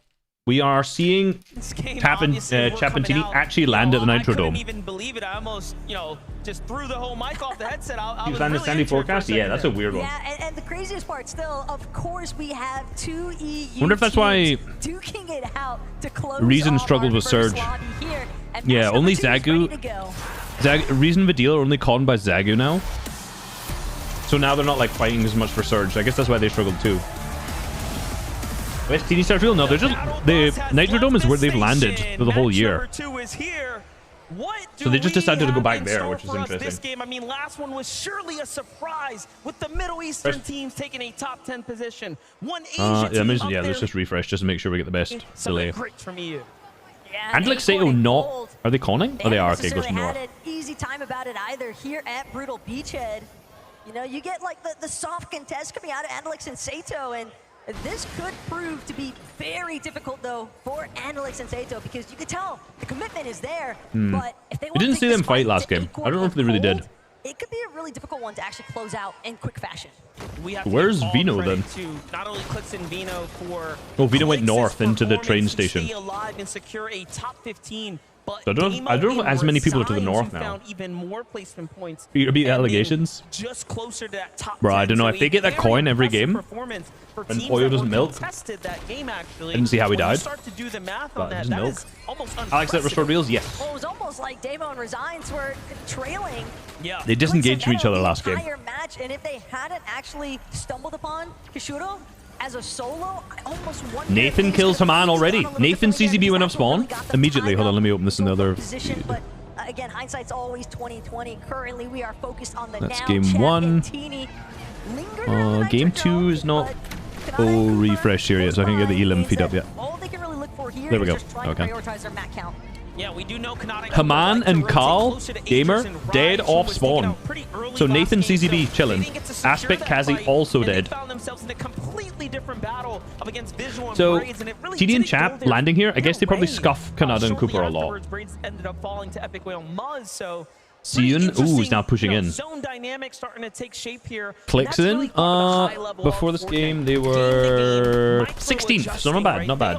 We are seeing Chapantini actually land at the Nitro Dome. I couldn't even believe it. I almost, just threw the whole mic off the headset. I He was was on the really Sandy into it for forecast? a Yeah, second that's a there. weird one. Yeah, and the craziest part still, of course, we have two EU Wonder if that's why teams duking it out to close Reason off struggled our with first Surge. lobby here. And Yeah, match only number 2 is ready Zagu. to go. Reason Vidil are only called by Zagu now. So now they're not like fighting as much for Surge. I guess that's why they struggled too. West TD Starfield? No, they're just the Nitro Dome is where they've landed for the whole year. So they just decided to go back there, which is This interesting. game, I mean, last one was surely a surprise with the Middle Eastern teams taking a top 10 position. One Asian Yeah, team up yeah, there. let's just refresh just to make sure we get the best delay. Great from EU. And like Sato not are they conning? Oh, they are. Okay, goes They to had north. an easy time about it either here at Brutal Beachhead. You get like the soft contest coming out of Andalix and Sato, and this could prove to be very difficult though for Andalix and Sato because you could tell the commitment is there. But if they We didn't see them fight last game. I don't know if they really did. it could be a really difficult one to actually close out in quick fashion. We have to Where's give all Vino credit then? To not only Clix and Vino for Oh, Vino went Clix's north into the train performance to station. Stay alive and secure a top 15. But So I don't know if as many people are to the north now. Found even more placement points. You beat and allegations? Just closer to that top Bro, I 10. don't know. So If they a get that very coin every impressive game, performance for and teams Poyo that doesn't were milk. contested that game, actually. I didn't see how he When you died. start to do the math But on that, his that milk. is almost Alex, that unprecedented. restored wheels? Yes. Well, it was almost like Davo and Resigns were trailing. Yeah. They disengaged from each other last game. Entire match, and if they hadn't actually stumbled upon Kishuro as a solo, I almost wonder Nathan if kills Haman already. gone a little Nathan differently CZB there, went off because that's what spawn really got them immediately. tied Hold on, up let me open this in the other. position, but again, hindsight's always 2020. Currently, we are focused on the That's now game champ 1. Intini. Lingered around the Game Nitro 2 is not Dome, full refresh here yet, so I can get the Elim feed up yet. all they can really look for here There we is go. just trying to Okay. prioritize their mat count. Yeah, we do know Kanata Haman and Carl, Gamer, dead off spawn. So Nathan CZB chilling. Aspect Kazi also dead. Found themselves in a completely different battle up against Visual and So Braids, and it really TD and didn't Chap go their landing here. I guess they probably way. scuff Kanada and Shortly Cooper a lot. afterwards, Braids ended up falling to Epic Whale Muzz, so Siyun, ooh, is now pushing in. zone dynamic starting to take shape here. Clicks in. Before this game, they were 16th, so not bad, not bad.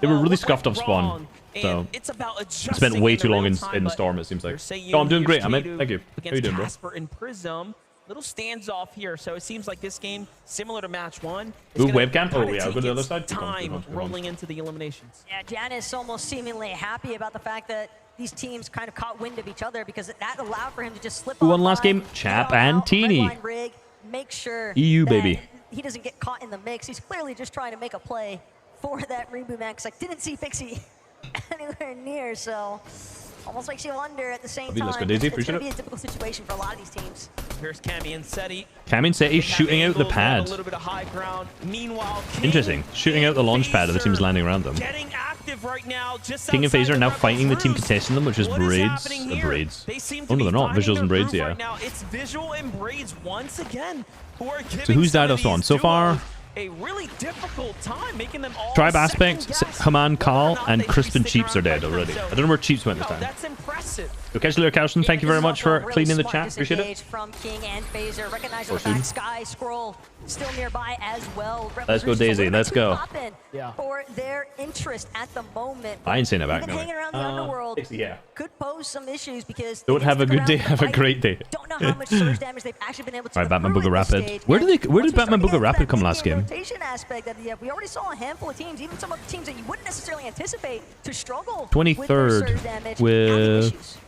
They were really scuffed off spawn, so spent way too long in the storm, it seems like. Oh, I'm doing great, Amit. Thank you. How you doing, bro? Casper and Prism. Little stands off here, so it seems like this game, similar to match 1. is Ooh, gonna webcam? Oh, kinda yeah, I'll take go to the other its side. Good one, good Time one, good one. rolling into the eliminations. Yeah, Janice almost seemingly happy about the fact that these teams kind of caught wind of each other because that allowed for him to just slip Who won offline, last game? get Chap on and out, Teeny. redline rig, make sure EU, that baby. he doesn't get caught in the mix. He's clearly just trying to make a play for that reboot max. I didn't see Pixie anywhere near, so almost makes you wonder at the same Let's time. go, Daisy. It's Appreciate going to it. be a difficult situation for a lot of these teams. Here's Cami and Seti. Kamin Seti shooting out the A pad. little bit of high ground. Meanwhile, Interesting. Shooting out the launch pad of the teams landing around them. getting active right now. Just King and outside Phaser are the now Rebels' fighting the team roost. contesting them, which is What is Braids. happening here? Braids. They seem Oh to no, be they're not. finding Visuals and their Braids, groove yeah. right now. It's Visual and Braids once again who are So giving who's some died of off spawn? these So far, duos a really difficult time, making them all Tribe second Aspect, guess Haman, Carl, whether or not and they should Crispin stick Cheeps are around dead for already. so- I don't know where Cheeps went this No, time. that's impressive. Occasionally, Carlson, thank you very much for Really cleaning the smart chat. Appreciate disengage it. from King and Phaser. Recognize Or the back soon. Sky Scroll still nearby as well. Let's go, Rebels Daisy, just a little let's bit go. too poppin' for their interest at the moment. I ain't saying it back Even now. hanging around the underworld Pixie, yeah. could pose some issues because Don't they have a stick good around day, the have a fight. great day. Don't know how much surge damage they've actually been able to Alright, Batman accrue Booger at this Rapid. stage. Where did Once we Batman start to Booger get Rapid into come that last mid-game game? rotation aspect that, yeah, we already saw a handful of teams, even some of the teams that you wouldn't necessarily anticipate to struggle with their 23rd surge damage, with having issues.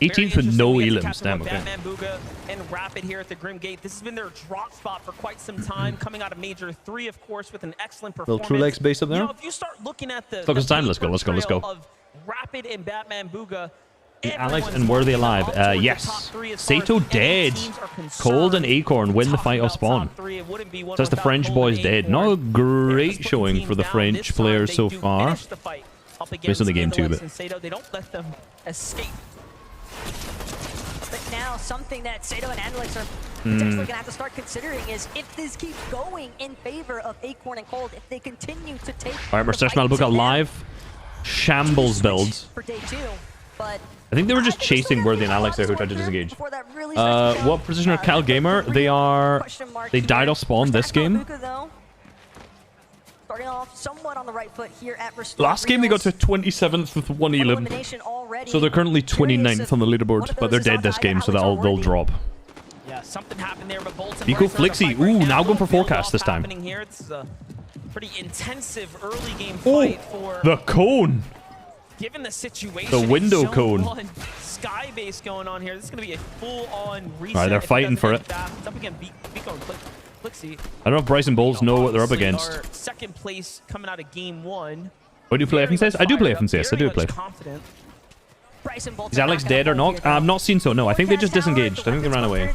18th with no We have to elims. catch up Damn, with okay. Batman Booga and Rapid here at the Grim Gate. This has been their drop spot for quite some time, coming out of Major 3, of course, with an excellent Little performance. True Legs base up there. You know, if you start looking at the Focus time. Let's go, let's go, let's go. trail of Rapid and Batman Booga, Alex and were they alive? Yes. Sato dead. Cold and Acorn win the fight off spawn. So that's the French boys dead. Not a great showing for the French players so far. Based on the game too, but They don't let them escape. But now something that Sato and Andalix are potentially going to have to start considering is if this keeps going in favor of Acorn and Cold, if they continue to take Alright, Mercedes Malbuka live. Shambles builds. for day 2. But I think they were just chasing Worthy and Alex there who tried to disengage. What position are Cal Gamer? They died off spawn this game. starting off somewhat on the right foot here at Restore. Last game they got to 27th with 1 elim. So they're currently 29th on the leaderboard, but they're dead this game, so they'll drop. Yeah, something happened there, but Bolts and Vico Bryce are in Flixi. the fight right Ooh, now going for No build forecast this off time. happening here. It's a pretty intensive early game fight for The cone. given the situation. The window it's cone. on Sky base going on here. This is going to be a full-on reset. Alright, they're if it fighting doesn't for get it. fast. It's up against Vico and Flixi. I don't know if Bryce and Bulls know what they're up Obviously, against. our second place coming out of game 1. Oh, do you play FNCS? I do play FNCS. I do play. Confident. Is Alex dead or not? I'm not seen so. No, I think they just disengaged. I think they ran away.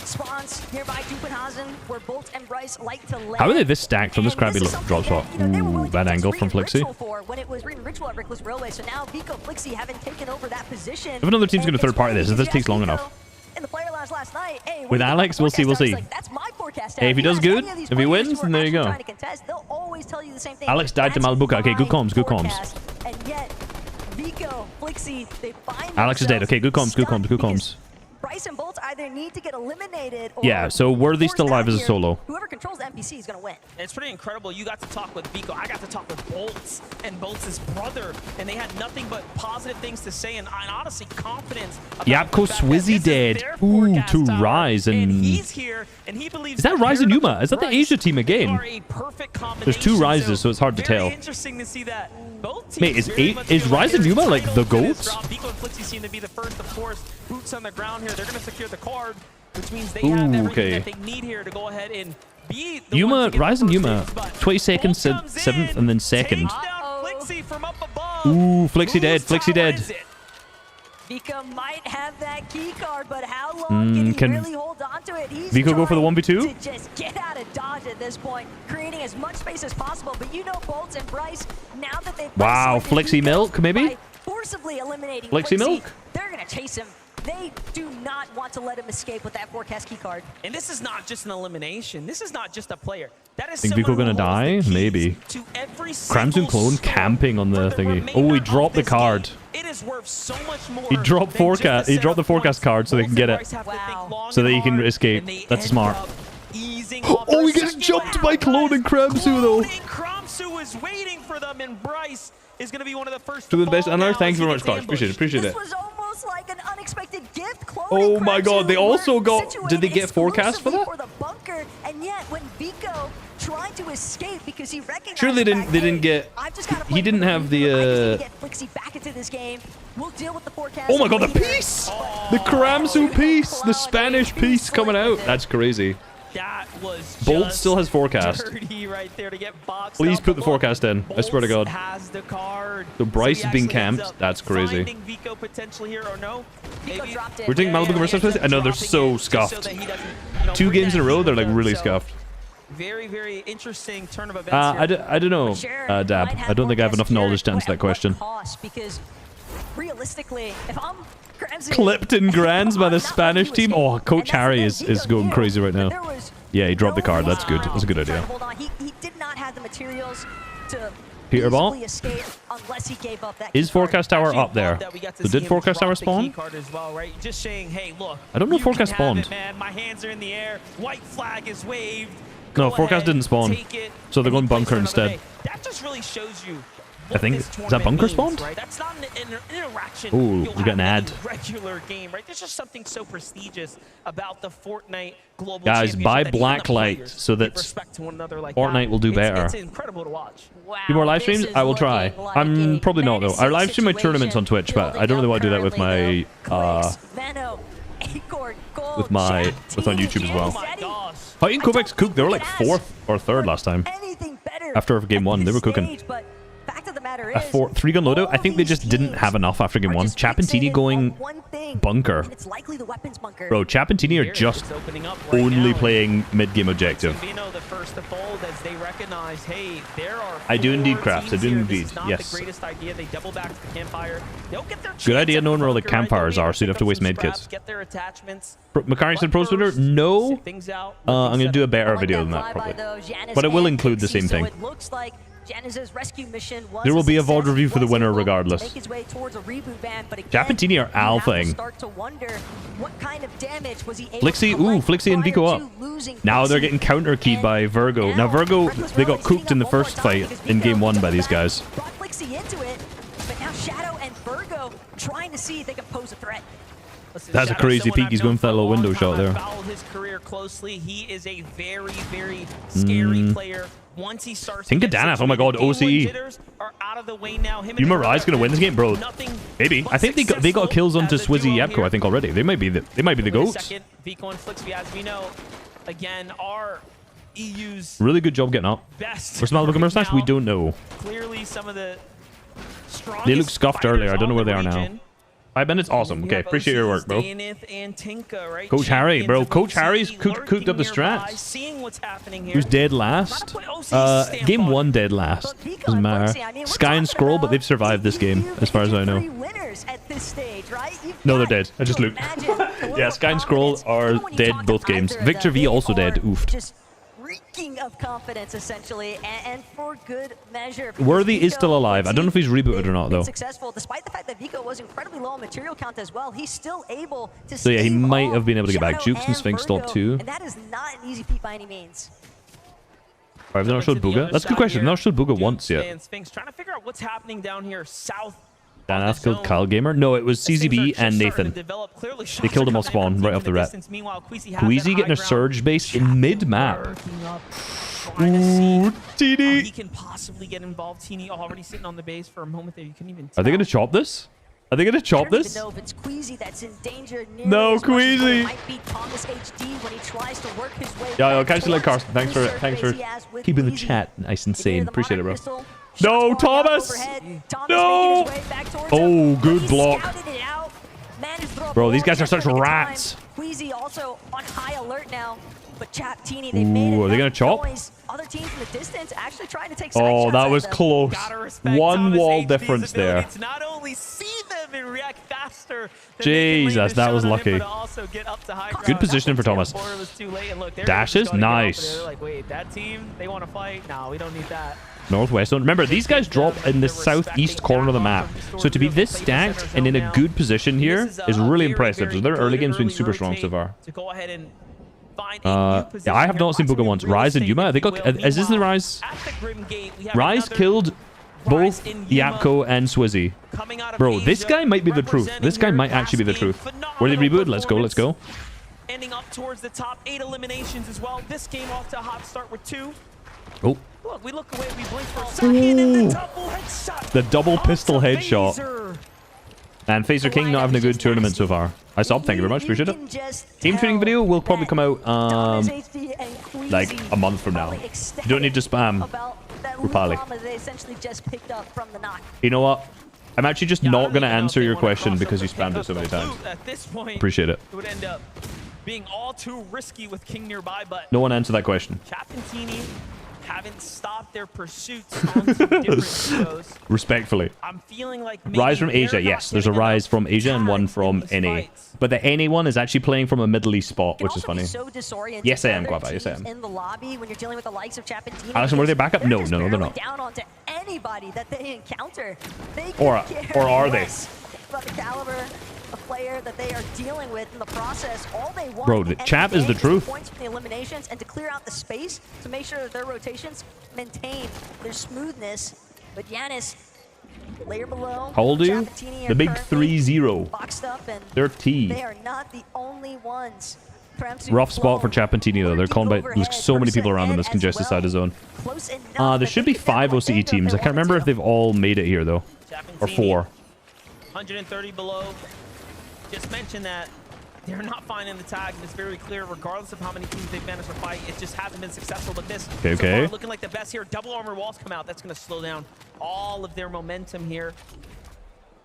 Spawns nearby Dupenhausen, where Bolt and Bryce like to land. How are they this stacked from this crappy drop shot? Ooh, bad angle from Flixi. When it was Ritual at Reckless Railway, so now Vico Flixi haven't taken over that position. If another team's going to third party this, if this takes long enough. In the player last night, hey, With Alex, we'll see. That's my forecast. Hey, if he does good, if he wins, then there you go. They'll always tell you the same thing. Alex died to Malbuka. Okay, good comms, good comms. And yet, Vico Flixi, they find Alex is dead. Okay, good comms, good comms, good comms. Bryce and Bolt either need to get eliminated or Yeah, so Worthy still alive as a solo. whoever controls the NPC is going to win. It's pretty incredible. You got to talk with Vico. I got to talk with Bolts and Bolts' brother, and they had nothing but positive things to say and honestly confidence. Yapko Swizzy dead. Ooh, to Rise and... He's here, and he believes Is that Rise and Yuma? Is that the Asia team again? There's two Rises, so it's hard to tell. Interesting to see that. Both Mate, is Rise and Yuma like the GOATs? Vico and Flixi seem to be the first, of course. Boots on the ground here. They're going to secure the card, which means they have everything okay. that they need here to go ahead and be the Yuma, ones to get Rise the and first Yuma. hits, but 22nd, 7th, and then 2nd. Flixi from up above. Ooh, Flixi dead, Flixi dead. Vico might have that key card, but how long can he really hold on to it? He's Vico go for the 1v2? to just get out of dodge at this point, creating as much space as possible. But you know Bolts and Bryce, now that they've Wow, Flixi Milk, maybe? forcibly eliminating Flixi Milk? they're going to chase him. They do not want to let him escape with that forecast key card. And this is not just an elimination. This is not just a player. That is Think Vico gonna die? Maybe. Cramson clone camping on the thingy. Oh, he dropped the card. It is worth so much more. He dropped forecast. He dropped the forecast card so they can get it. So that he can escape. That's smart. Oh, he gets jumped by Clone and Cramsu though. Cramsu is waiting for them, and Bryce is going to be one of the first To the best. fall And now thank as you he very much, gets guys. Appreciate it. Appreciate This it. was almost like an unexpected gift. Clone Oh and my god, they Cramsu also were got... Did they get situated forecast for that? exclusively the bunker, and yet when Vico tried to escape because he recognized Sure, they the fact, didn't get... He didn't have the... get Flixi back into this game. We'll deal with the forecast. Oh my god, the later. piece! The Cramsu piece! The Spanish piece coming out. That's crazy. That was Bolt still has forecast. dirty right there to get boxed Please out put the forecast in. I swear to god. has the card. So Bryce he has been actually ends camped. up That's crazy. finding Vico potentially here or no. Maybe. We're taking Malibu versus Flixi? I know, they're so scuffed. 2 games in a row, they're like really scuffed. Very, very interesting turn of events I don't know, Sure, Dab. might have I don't think I have enough forecast knowledge to answer that question. Cost, because realistically, if I'm Cramson, Clipped in grands by the Spanish team. Oh, Coach Harry is going crazy right now. Yeah, he dropped the card. That's good. That's a good idea. hold on. He did not have the materials to Peter Ball? easily escape unless he gave up that Is key card. Forecast Tower up there? that we got to So see did him Forecast drop Tower the key spawn? card as well, right? Just saying, hey, look. I don't know if you can Forecast have spawned. it, man. My hands are in the air. White flag is waved. No, Go Forecast ahead, didn't spawn. take it, So they're and going he plays bunker for another instead. day. That just really shows you I think. this Is that tournament bunker means, spawned? right? That's not an interaction. Ooh, you'll we got an have ad. in a regular game, right? There's just something so prestigious about the Fortnite Global Guys, Championship buy that even the Blacklight players so that give respect to one another like Fortnite that. will do better. It's incredible to watch. Few more live streams? I will try. I'm probably not though. I live stream my tournaments on Twitch, but I don't really want to do that with my with on YouTube as well. How in Quebec's cook? They were like 4th or 3rd last time. After game 1, they were cooking. A 3-gun loadout? I think they just didn't have enough after game 1. Chapantini going bunker. Bro, Chapantini are just only playing mid-game objective. The first to fold as they recognize, hey, there are I do indeed, Crafts. I do here. indeed. This is not Yes. the greatest idea. They double back to the campfire. They'll get their Good idea knowing where all the bunker, right? campfires They'll be are, able so you'd have to waste pick up med some kits. scraps, get their attachments. Macari said Pro Splinter? No. I'm going to do a better video than that, probably. But it will include the same thing. It looks like Janiz's rescue mission was There will be a VOD success. review for the Was winner able to regardless. make his way towards a reboot ban, but again, Jap and Tini are you have to alphaing. start to wonder what kind of damage was he able Flixie, to collect Flixie and prior Vico to up. losing Now they're Flixie. getting counter-keyed by Virgo. Now Virgo, they got cooked in the first fight in game 1 by these guys. Brought Flixie into it, but now Shadow and Virgo trying to see if they can pose a threat. Listen, That's a Shadow's crazy someone peek I've he's known going for that a little long window time. shot there. I've followed his career closely. He is a very, very scary player. Once he starts Think to of get Danath. Oh my god, situated, game OCE. win jitters are out of the way now. Him You and remember Rise gonna win this game, bro? nothing Maybe. I think they got kills onto Swizzy Yapko, I think, already. They might be the Wait a goats. second, Vico and Flixby, as we know, again, are EU's Really good job getting up. best. Where's Malibu Mercenaries? We don't know. Clearly some of the strongest They looked scuffed earlier. I don't know where they are now. region. 5 minutes? Awesome. Okay, appreciate your work, bro. Dayanith and Tinka, right? Coach Harry, bro. Champions of Coach Harry's OCE cooked up the lurking nearby, strats. seeing what's happening here. Who's dead last? Game 1 dead last. Doesn't matter. Sky and Scroll, but they've survived this game, as far as I know. Winners at this stage, right? No, they're dead. I just looked. Yeah, Sky and Scroll are dead both games. Victor V also dead. Oofed. Just reeking of confidence, essentially, and for good measure. Worthy is still alive. I don't know if he's rebooted or not, though. Successful, despite the fact that Vico was incredibly low on material count as well. He's still able to. So yeah, he stave might off have been able to get back. Shadow Jukes and Sphinx Virgo, stop too. and that is not an easy feat by any means. Or have they not showed Booga? That's a good question. They've not showed Booga once yet. And Sphinx trying to figure out what's happening down here south. Danath killed Kyle Gamer? No, it was CZB and Nathan. They killed him off spawn right off the rep. Queasy getting a surge base in mid-map. Ooh, TD. He can possibly get involved. Teeny already sitting on the base for a moment there. You couldn't even Are they going to chop this? Are they going to chop I don't this? even know if it's Queasy that's in danger. No, as much as what it Queasy. might be Thomas HD when he tries to work his way Yeah, I'll back catch you later, towards Carson. Thanks the for surface he has with keeping the Queasy. chat nice and sane. Appreciate it, bro. Pistol. No, Shots pouring out Thomas! overhead. Thomas No! making his way back towards Oh, him, good but he block. scouted it out. Managed to throw a Bro, ball these guys are just such at the time. rats. Queasy also on high alert now. But Chap Teeny, they made Ooh, are they enough going to chop? noise. Other teams in the distance actually trying to take side Oh, shots that at was them. close. One wall difference there. To not only see them and react faster. Jesus, that was lucky. Good positioning for Thomas. Dashes? Nice. Like, wait, that team, they want to fight? No, we don't need that. Northwest. Remember, these guys drop in the southeast corner of the map. So to be this stacked and in a good position here is really impressive. So their early game's been super strong so far. To go ahead and find Yeah, I have not seen Booga once. Rise and Yuma. They got. Is this the Rise? Rise killed both Yapko and Swizzy. Bro, this guy might be the truth. This guy might actually be the truth. Were they rebooted? Let's go. Let's go. Ending up towards the top 8 eliminations as well. This game off to a hot start with 2. Oh. Look, we look away, we blink for a second, and the double headshot. The double pistol headshot. And Phaser King not having a good tournament so far. I subbed. Thank you very much. Appreciate it. Team training video will probably come out like a month from now. You don't need to spam Rupali. They essentially just picked up from the knock. You know what? I'm actually just not going to answer your question because you spammed it so many times. At this point, Appreciate it. It would end up being all too risky with King nearby, but No one answered that question. Chapentini haven't stopped their pursuits onto different heroes. Respectfully. I'm feeling like Rise from Asia. Yes, there's a Rise from Asia and one from NA. But the NA one is actually playing from a Middle East spot, which is funny. So disorienting. Yes, I am, for other Guapa. Yes, I teams am. in the lobby when you're dealing with the likes of Chapentini. Alison, were they back up? No, just no, they're barreling not. Down onto anybody that they encounter. They Or could are care they? less about the caliber of player that they are dealing with in the process. All they want Bro, at the end of Chap the is day the truth. Points from the eliminations and to clear out the space to make sure that their rotations maintain their smoothness. But Giannis, layer below. How old are you? Chapentini The big currently 3-0. boxed up, and 30. they are not the only ones. Rough spot for Chapentini, though. They're calling by... There's so many people around in this congested side of zone. There should be 5 OCE teams. I can't remember if they've all made it here, though. Or 4. 130 below. Just mentioned that they're not finding the tag, and it's very clear, regardless of how many teams they've managed to fight, it just hasn't been successful. But this, Okay, so far, okay. looking like the best here. Double armor walls come out. That's going to slow down all of their momentum here.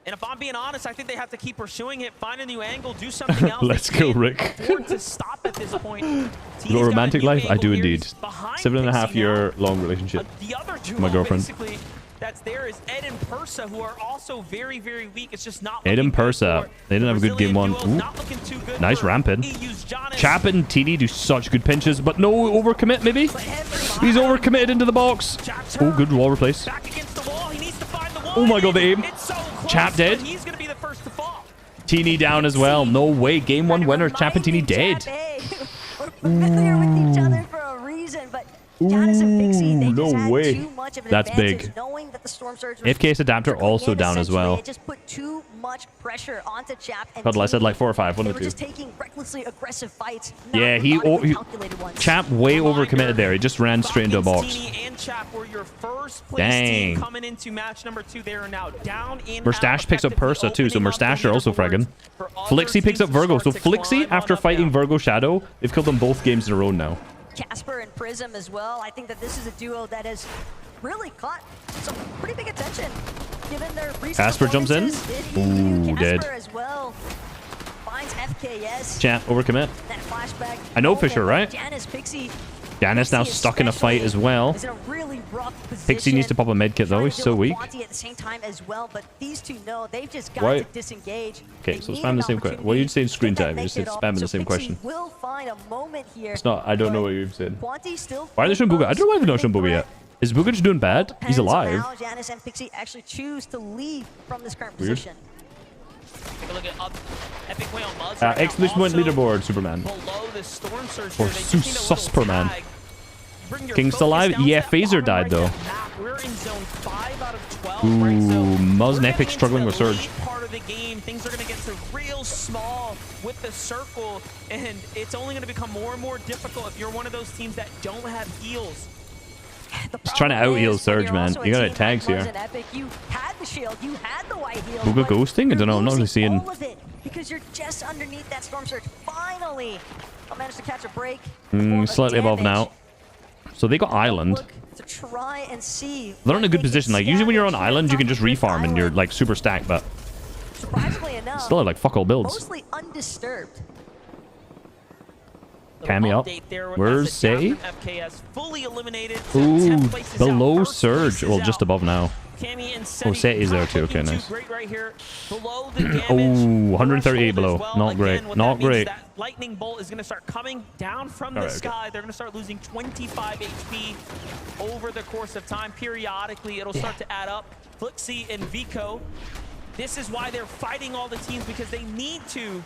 And if I'm being honest, I think they have to keep pursuing it, find a new angle, do something else. Let's They go, can't Rick. afford to stop at this point. You T's got a got romantic new life? I angle do here. indeed. He's behind 7.5 Pixie year long relationship. The other with duo, my girlfriend. basically, that's there is Ed and Persa, who are also very, very weak. It's just not Ed and Persa. They didn't have a good game 1. Ooh. Nice ramping. Chap and TD do such good pinches, but no overcommit, maybe? He's overcommitted into the box. Oh, good wall replace. Oh my god, the aim. Chap dead. Teeny down as well. No way. Game 1 winner. Chap and Teeny dead. Familiar with each other for a reason, but Janus and Pixie, they just had way. too much of an That's advantage, big. knowing that the Storm Surge was FKS Adapter also down as well. It just put too much pressure onto Chap and God, I said like 4 or 5. One they or were two. just taking recklessly aggressive fights. Yeah, Chap way overcommitted there. He just ran straight into a box. Teeny and Chap were your first place Dang. team coming into match number 2. They are now down in Mustache picks up Persa too, so Mustache are also fragging. Flixie picks up Virgo. So Flixie, after fighting Virgo Shadow, they've killed them both games in a row now. Casper and Prism as well. I think that this is a duo that has really caught some pretty big attention given their recent Casper jumps in. Ooh, dead. Casper as well finds FKS. Chap, overcommit. That flashback. I know Fisher, right? Janus, Pixie. Janus now stuck in a fight as well. Is in a really rough position. Pixie needs to pop a med kit though. He's so weak. At the same time as well, but these two know they've just got Why- to disengage. Okay, so spam the same question. What are you saying screen time? You said spamming the same question. Will find a moment here. It's not. I don't know what you've said. Quanti still Why are they showing Booga? I don't know why they're not showing Booga yet. Is Booga just doing bad? He's depends on alive. how Janus and Pixie actually choose to leave from this current Weird. position. Take a look at Epic Whale Muzz. Exclamation point leaderboard, Superman. Below the Storm Surge Or here, they just need a little Superman. tag. Bring your King's still focus alive? down Yeah, to that Phaser bottom died right though. map. We're in zone 5 out of 12, right? So Ooh, Muzz and we're Epic getting struggling into with the Surge. lead part of the game. Things are going to get to real small with the circle, and it's only going to become more and more difficult if you're one of those teams that don't have heals. He's trying to out heal Surge, man. You got tags here. Epic, you had the shield, you had the white heal. Booga ghosting? I don't know. I'm not really seeing. All of it because you're just underneath that Storm Surge. Finally, I managed to catch a break. Slightly above now. So they got Island. To try and see. They're in a good position. Like usually when you're on Island, you can just refarm and you're like super stacked, but Surprisingly enough, still have like fuck all builds. mostly undisturbed. Cammy up. Where's Say? FKS fully eliminated. Ooh, below Surge. Well, just above now. Cammy and Oh, Set is there too. Okay, nice. Great right here. Below the damage. Oh, 138 below. Not great. What Not that means is great. that lightning bolt is going to start coming down from the Alright, sky. They're going to start losing 25 HP over the course of time. Periodically, it'll start to add up. Flixie and Vico. This is why they're fighting all the teams, because they need to.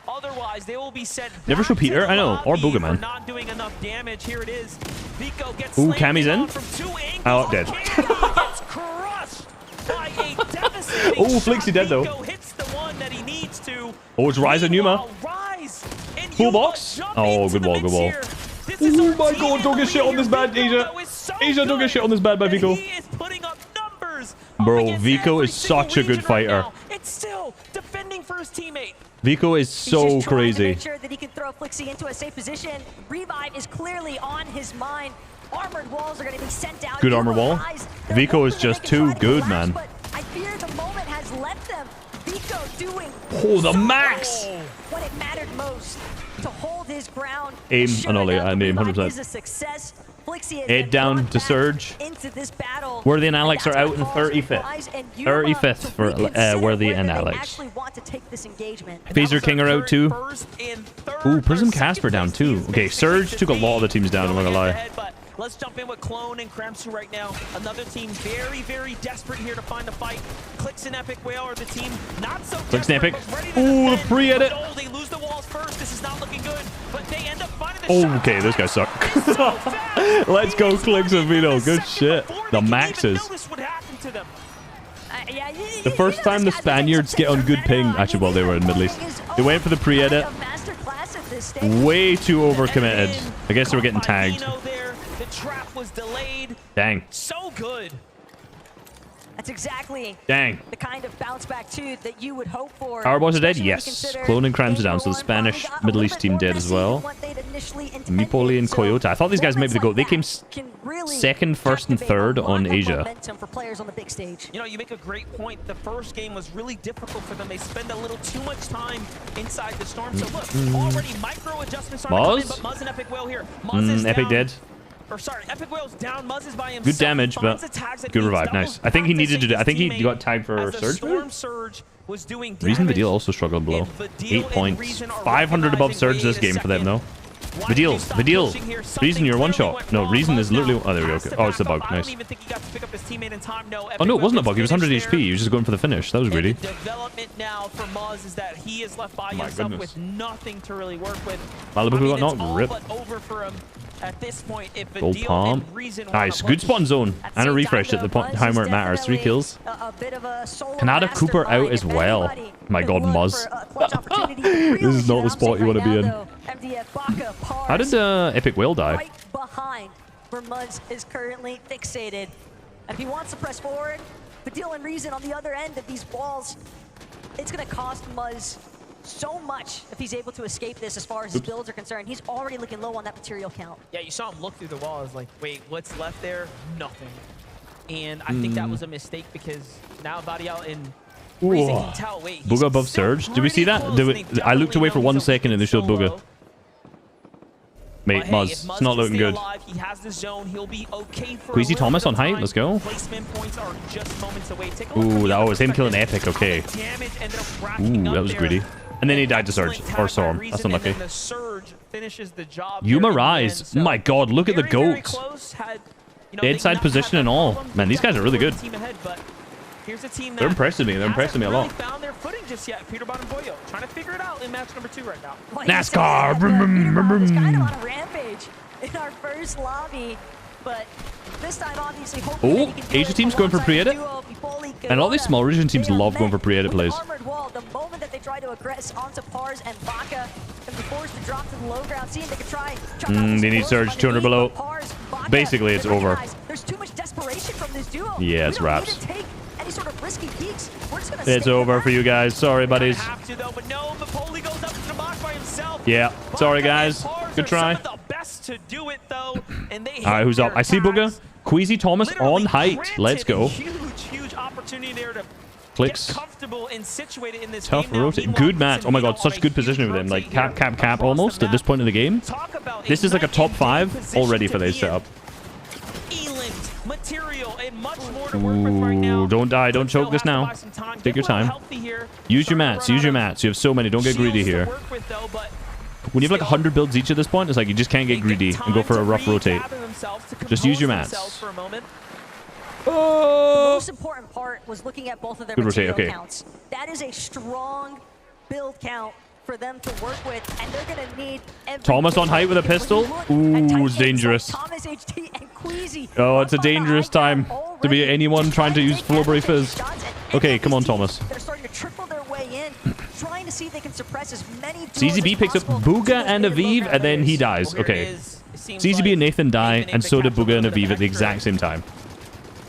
Otherwise, they will be sent Never show back to Peter. the I know. Or lobby Booga for Man. not doing enough damage. Here it is. Vico gets Ooh, slammed Cammy's in. on from 2 angles. Oh, dead. Cammy gets crushed by a devastating Oh, Flixie dead though. Vico hits the one that he needs to. Oh, it's Rise and Yuma. Rise and Full box. Oh, good wall. Good wall. Oh my god, don't get shit on this bad, Asia. Asia, don't get shit on this bad by Vico. Bro, Vico is such a good fighter. It's still defending for his teammate. Vico is so crazy. Make sure that he can throw Flixie into a safe position. Revive is clearly on his mind. Armored walls are going to be sent out. Good armor wall. Vico is just too good, man. But I fear the moment has left them. Vico doing Oh, the max. when it mattered most to hold his ground. Aim. Sure Oh, no, enough, I the aim revive 100%. is a success. Flixie is Head down to Surge. into this battle. Worthy and Alex are out in 35th. 35th for Worthy and Alex. Actually want to take this engagement. Phaser King are out too. Ooh, Prism Casper down too. Okay, Surge took a lot of the teams down, I'm not gonna lie. Let's jump in with Clone and Kremsu right now. Another team very, very desperate here to find a fight. Clicks and Epic Whale are the team not so Clicks and desperate, Epic. but ready to Ooh, the defend. pre-edit. But, oh, they lose the walls first. This is not looking good, but they end up finding the Oh, shot. okay, those guys suck. Let's go, Clicks and Vito. Good shit. The maxes. The first time the Spaniards get on good ping, actually, well, they were in Middle East. They went for the pre-edit. Way too overcommitted. I guess they were getting tagged. The trap was delayed. Dang. So good. That's exactly Dang. the kind of bounce back too that you would hope for. Our boys are dead? especially when you Yes. consider Clone and Crimes are Game down, so the 1 Spanish probably got a Middle little East bit team more dead as messy well. than what they'd initially intended. Mipoli and So Coyote. I thought these guys might be the GOAT. They came can really second, first, and third on Asia. momentum for players on the big stage. You know, you make a great point. The first game was really difficult for them. They spend a little too much time inside the storm. So look, already micro adjustments are coming, Muzz? but Muzz and Epic Whale here. Muzz is Epic down. dead. Or sorry, Epic Whale's down. Muzz is by himself. Good damage, Finds but the tags that good he revive. needs. Nice. I think he needed to do. I think he Teammate got tagged for as the Surge. Storm Surge was doing Reason damage. Vidil also struggled below. And Vidil 8 and points. Reason are 500 above recognizing Surge wait this a game for them, second. though. Vidil. Reason you're one shot. No, Reason is literally... Oh, there we go. Okay. Oh, it's the bug. I Nice. don't even think he got to pick up his teammate in time. No, Oh, no, it wasn't a bug. He was 100 finished HP. there. He was just going for the finish. That was greedy. The development now for Muzz is that he is left by My himself goodness. with nothing to really work with. Malibu got it's knocked. all Rip. but over for him at this point. If Gold Vidil palm. and Reason Nice. Good spawn zone. And a refresh at the time where it matters. 3 kills. Canada Cooper out as well. My god, Muzz. This is not the spot you want to be in. How did Epic Whale die? Right behind where Muzz is currently fixated. And if he wants to press forward, Vidil and Reason on the other end of these walls, it's going to cost Muzz so much if he's able to escape this as far as his builds are concerned. He's already looking low on that material count. Yeah, you saw him look through the wall. I was like, wait, what's left there? Nothing. And I think that was a mistake because now Varial and Reason can tell, wait, he's Booga above still Surge. Did we see that? pretty close, and they I looked away for definitely 1 know second and they he's showed Booga. solo. Mate, But hey, Muzz. if It's Muzz not can looking stay good. alive, he has the zone. He'll be okay for a Queasy little Thomas bit on of height. time. Let's go. Placement points are just moments away. Take a look from Ooh, the that other was him killing perspective. Epic. Okay. Damage ended up racking Ooh, up that was there. greedy. And then he died to Surge. Or saw him. That's unlucky. And then the Surge finishes the job. Yuma Rise. My god, look at the goats. Dead side position and all. Man, these guys are really good. Here's a team that They're impressing me. They're impressing me a lot. hasn't really found their footing just yet. Peterbot and Boyo trying to figure it out in match number 2 right now. NASCAR. Peterbot was kind of on a rampage in our first lobby, but this time obviously hoping that Oh, he can do Asia it team's going for alongside pre-edit. the duo before he And all these goes. small region teams They are love going met for pre-edit with plays. the armored wall. The moment that they try to aggress onto Pars and Baka and be forced to drop to the low ground, seeing they could try chop out these They need explosives Surge 200 underneath, below. but Pars, Baka, Basically, it's they over. recognize There's too much desperation from this duo. Yeah, it's We don't need wraps. to take any sort of risky peeks. We're just gonna It's stay over for you guys. Sorry, buddies. Have to though, but no, Mapoli goes up to the box by himself. Yeah. Sorry, guys. Good try. Some of the best to do it though, and they All right, who's up? I see Booga. Queasy Thomas on height. Let's go. huge opportunity there to Clicks. comfortable and situated in this Tough game now. rotate. Good match. Oh my god, such good positioning with him. Like cap almost at this point in the game. This is like a top 5 already for this setup. Eland, material, and much more to work with right now. Ooh, don't die. Don't choke this now. Take your time. Use your mats. Use your mats. You have so many. Don't get greedy here. When you have like 100 builds each at this point, it's like you just can't get greedy and go for a rough rotate. Just use your mats. The most important part was looking at both of their Good rotate, material okay. counts. That is a strong build count for them to work with, and they're going to need every Thomas on height with a pistol. Ooh, it's dangerous. Thomas HT and Queasy. Oh, it's a dangerous time to be anyone trying to use Flowberry Fizz. Okay, come on, Thomas. They're starting to trickle their way in, trying to see if they can suppress as many duos CZB as picks up possible. Booga and Aviv, and then he dies. Okay. CZB and Nathan die, and so did Booga and Aviv at the exact same time.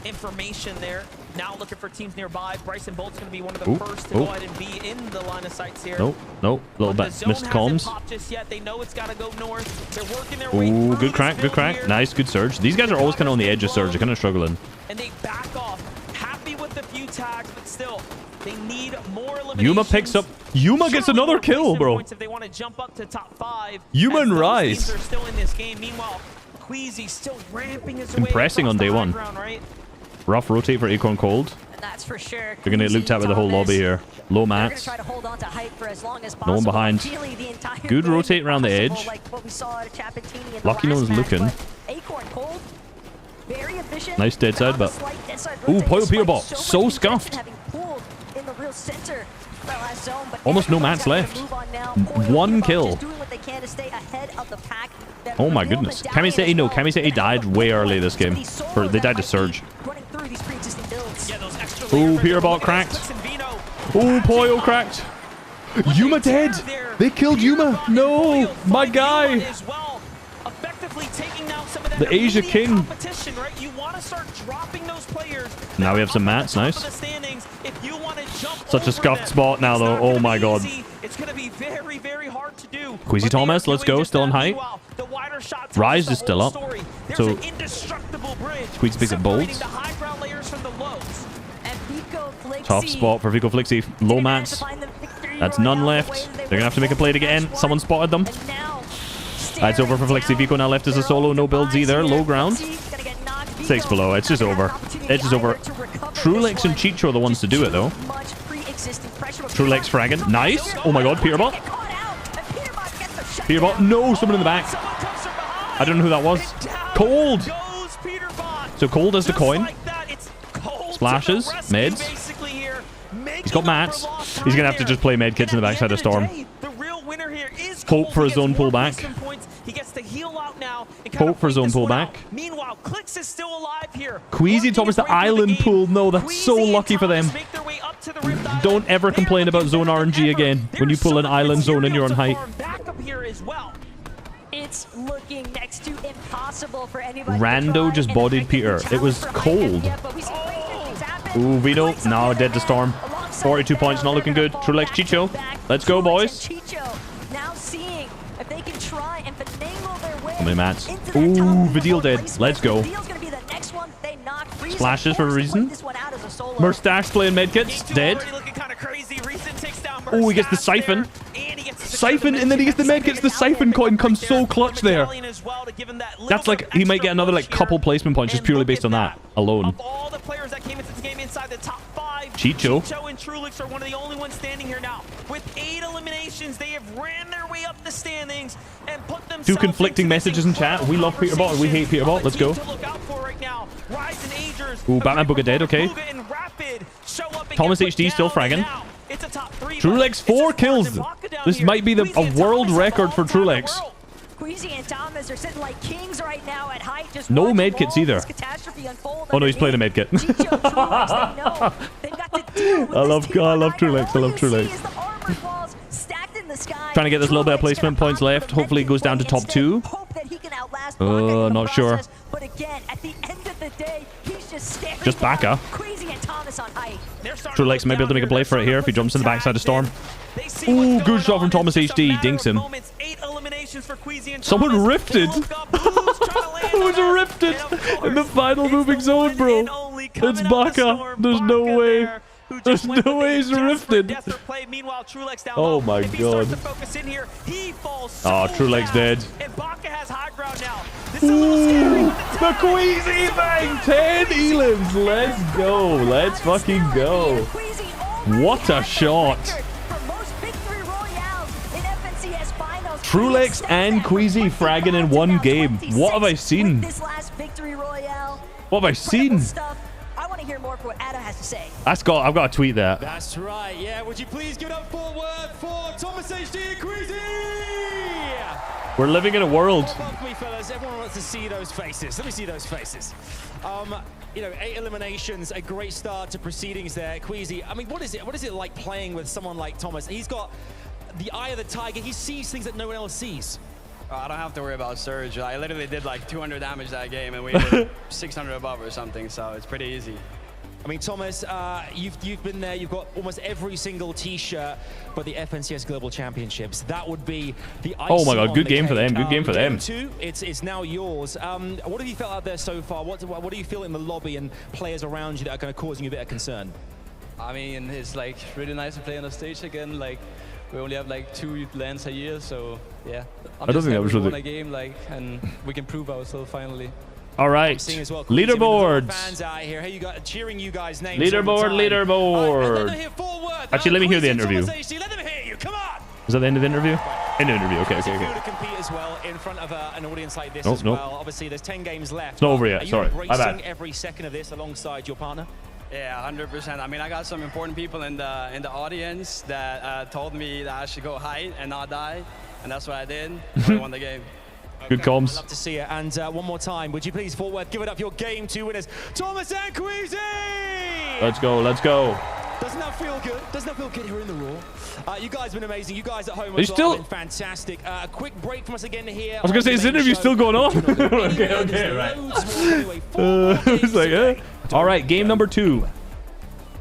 Information there. Now looking for teams nearby. Bryson Bolt's going to be one of the Ooh, first to ooh. go ahead and be in the line of sights here. Nope, nope. A little The bit zone missed hasn't comms. popped just yet. They know it's got to go north. They're working their way Ooh, through good this crack, good build crack. here. Nice, good surge. These guys are always kind of on the edge of surge. They're kind of struggling. And they back off. Happy with the few tags, but still, they need more eliminations. Yuma picks up. Yuma gets another kill, bro. If they want to jump up to top 5. Yuma as and those Rise. teams are still in this game. Meanwhile, Queasy still ramping his way Impressing across on the day high one. ground, right? Rough rotate for Acorn Cold. And that's for sure. They're going to get looked at with the whole lobby here. Low They're going to mats. try to hold on to height for as long as No one possible. behind. Ideally, the entire Good game rotate around the possible, edge. Like what we saw at Chapatini in the Lucky no last one's match, looking. but Acorn Cold, very efficient. Nice dead side, but... Ooh, Poyo Pio Ball. So scuffed. Having pulled in the real center of the last zone, but Almost no everyone's mats having to left. move on now. Poyo One Pio kill. just doing what they can to stay ahead of the pack. That Oh my real goodness. medallion Kamisei, as no. well. Kamisei died way early this game. Or they died to Surge. Running through these pre-existing builds. Ooh, Peter Ball cracked. Ooh, Poyo cracked. Yuma dead. They killed Yuma. No, my guy. Effectively taking down some of that The Asia immediate King. competition, right? You want to start dropping those players. Now we have some mats. Top Nice. of the standings. If you want to jump Such a over scuffed them, spot now, it's though. not Oh gonna my be god. easy. It's going to be very, very hard to do. Queasy Thomas, let's go. Still on height. The wider shot tells Rise the is still whole up. story. There's So an indestructible bridge Queasy picks up bolts. separating the high ground layers from the lows. And Vico Flixie Tough spot for Vico Flixie. Low mats. That's none left. They're going to have to make a play to get in. Someone spotted them. That's over for Flixie. Vico now left as a solo. No builds either. Low ground. 6 below. It's just over. It's just over. Trulex and Chicho are the ones to do it, though. Trulex fragging. Nice. Oh my god, Peterbot. Peterbot. No, someone in the back. I don't know who that was. Cold. So Cold has the coin. Splashes. Meds. He's got mats. He's going to have to just play medkits in the backside of Storm. Hope for a zone pullback. He gets to heal out now. Hope for zone pullback. Meanwhile, Clix is still alive here. Queasy Thomas the island pool. No, that's so lucky for them. Don't ever complain about zone RNG again when you pull an island zone and you're on height. It's looking next to impossible for anybody. Rando just bodied Peter. It was cold. Ooh, Vito. No, dead to Storm. 42 points, not looking good. True Lex Chicho. Let's go, boys. Now seeing if they can try and finagle their way. How many mats? Ooh, Vidil dead. Let's go. Splashes for a reason. Mustache playing medkits. Dead. Oh, he gets the Siphon. Siphon, and then he gets the medkits. The Siphon coin comes so clutch there. That's like, he might get another like couple placement points just purely based on that alone. Chicho. Chicho and Trulix are one of the only ones standing here now. With 8 eliminations, they have ran their way up the standings and put themselves. Two conflicting messages in chat. We love Peterbot and we hate Peterbot. Let's go. Ooh, Batman Booker dead. Okay. Thomas HD still fragging. Trulex 4 kills. This might be a world record for Trulex. Queasy and Thomas are sitting like kings right now at height. Just no medkits either. Oh no, he's playing a medkit. I love Trulex. I love Trulex. Trying to get this little bit of placement points left. Hopefully it goes down to top 2. Not sure. But again, at the end of the day, he's just Baka. Trulex might be able to make a play for it here if he jumps in the backside of Storm. Ooh, good shot from Thomas HD. Dinks him. Someone rifted. Who's rifted in the final moving zone, bro? It's Baka. There's no way. There's no way he's rifted. Oh my god. Oh, Trulex dead. Ooh, the Queasy thing. 10 elims. Let's go. Let's fucking go. What a shot. Trulex and Queasy fragging in one game. What have I seen? What have I seen? I want to hear more for what Ada has to say. I've got to tweet that. That's right. Yeah, would you please give it up forward for Thomas HD and Queasy? We're living in a world. Above me, fellas. Everyone wants to see those faces. Let me see those faces. You know, 8 eliminations, a great start to proceedings there. Queasy, I mean, what is it like playing with someone like Thomas? He's got the eye of the tiger. He sees things that no one else sees. I don't have to worry about Surge. I literally did like 200 damage that game, and we did 600 above or something, so it's pretty easy. I mean, Thomas, you've been there. You've got almost every single T-shirt for the FNCS Global Championships. That would be the icing. Oh my God, good game for them. Good game for them. Game 2, it's now yours. What have you felt out there so far? What do you feel in the lobby and players around you that are kind of causing you a bit of concern? I mean, it's like really nice to play on the stage again. Like, we only have like 2 lands a year, so yeah. I don't think that was really a game, like, and we can prove ourselves finally. All right, leaderboards. Fans out here, hey, you guys, cheering you guys' names. Leaderboard. Actually, let me hear the interview. Let them hear you. Come on. Is that the end of the interview? End of the interview. Okay. To compete as well in front of an audience like this as well. Obviously, there's 10 games left. It's not over yet. Sorry. My bad. Every second of this alongside your partner. Yeah, 100%. I mean, I got some important people in the audience that told me that I should go height and not die, and that's what I did. I won the game. Good comms. Love to see it. And one more time, would you please forward give it up your game 2 winners, Thomas and Queasy? Let's go. Let's go. Doesn't that feel good? Doesn't that feel good here in the Raw? You guys have been amazing. You guys at home have been fantastic. A quick break from us again here. I was going to say, this interview's still going on. okay, right. I was like, All right, game number 2.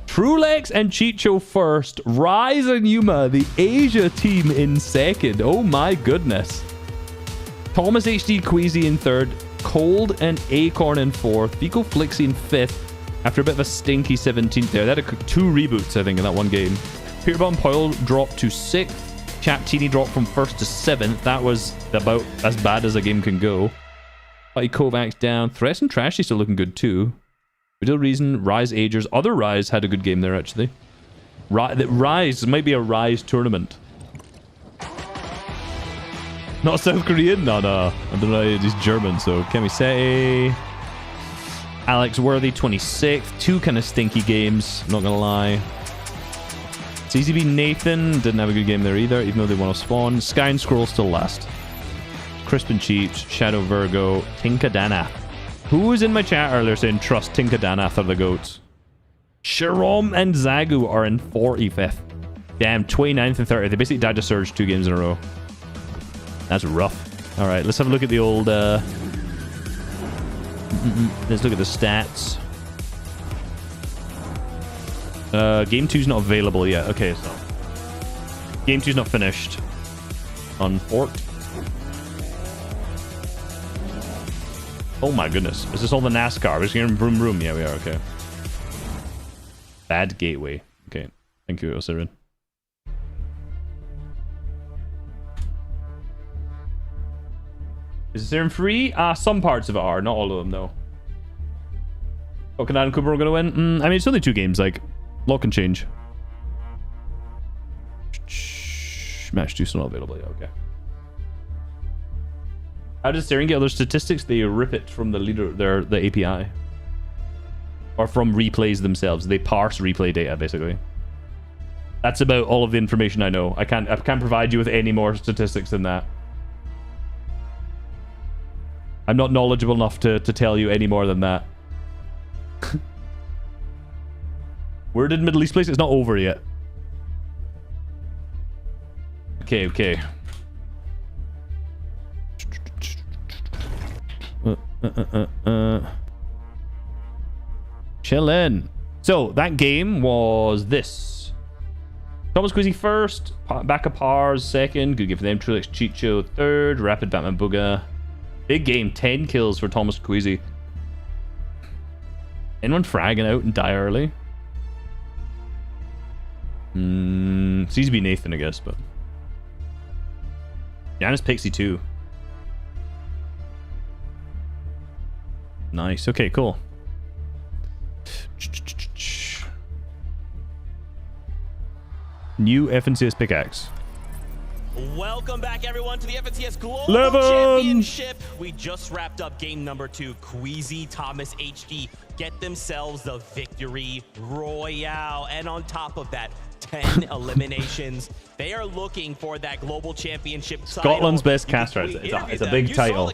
Trulex and Chicho first. Rise and Yuma, the Asia team, in second. Oh my goodness. Thomas HD Queasy in third. Cold and Acorn in fourth. Vico Flixie in fifth. After a bit of a stinky 17th there. They had 2 reboots, I think, in that one game. Peterbot and Poyle dropped to 6th. Chaptini dropped from 1st to 7th. That was about as bad as a game can go. Buddy Kovacs down. Thresh and Trashy still looking good too. Real Reason, Rise Agers. Other Rise had a good game there, actually. Rise might be a Rise tournament. Not South Korean? No, no. I don't know. He's German, so Kamiseti. Alex Worthy, 26th. Two kind of stinky games, not gonna lie. CZB Nathan didn't have a good game there either, even though they won off spawn. Sky and Scroll still last. Crisp and Cheats, Shadow Virgo, Tinka Danath. Who was in my chat earlier saying trust Tinka Danath are the GOATs? Sharom and Zagu are in 45th. Damn, 29th and 30th. They basically died to Surge 2 games in a row. That's rough. Alright, let's have a look at the old... let's look at the stats. Game 2's not available yet. Okay, so... Game 2's not finished. Unforked. Oh my goodness. Is this all the NASCAR? We're just getting vroom vroom. Yeah, we are. Okay. Bad gateway. Okay. Thank you, Osirin. Is Serum free? Some parts of it are. Not all of them, though. Oh, Kanan and Cooper are going to win? I mean, it's only 2 games. Like, a lot can change. Match 2 still not available. Yeah, okay. How does Serum get other statistics? They rip it from the leader, the API. Or from replays themselves. They parse replay data, basically. That's about all of the information I know. I can't provide you with any more statistics than that. I'm not knowledgeable enough to tell you any more than that. Where did Middle East place? It's not over yet. Okay, okay. Chillin'. So, that game was this. Thomas Quizzy first, Backup Pars second, good game for them, Trulix Chicho third, Rapid Batman Booga. Big game, 10 kills for Thomas Quizzy. Anyone fragging out and die early? CZB Nathan, I guess, but... Giannis Pixie too. Nice, okay, cool. New FNCS pickaxe. Welcome back, everyone, to the FNCS Global 11. Championship. We just wrapped up game number 2. Queasy, Thomas, HD get themselves the victory royale. And on top of that, 10 eliminations. They are looking for that global championship Scotland's title. best caster. It's a big title.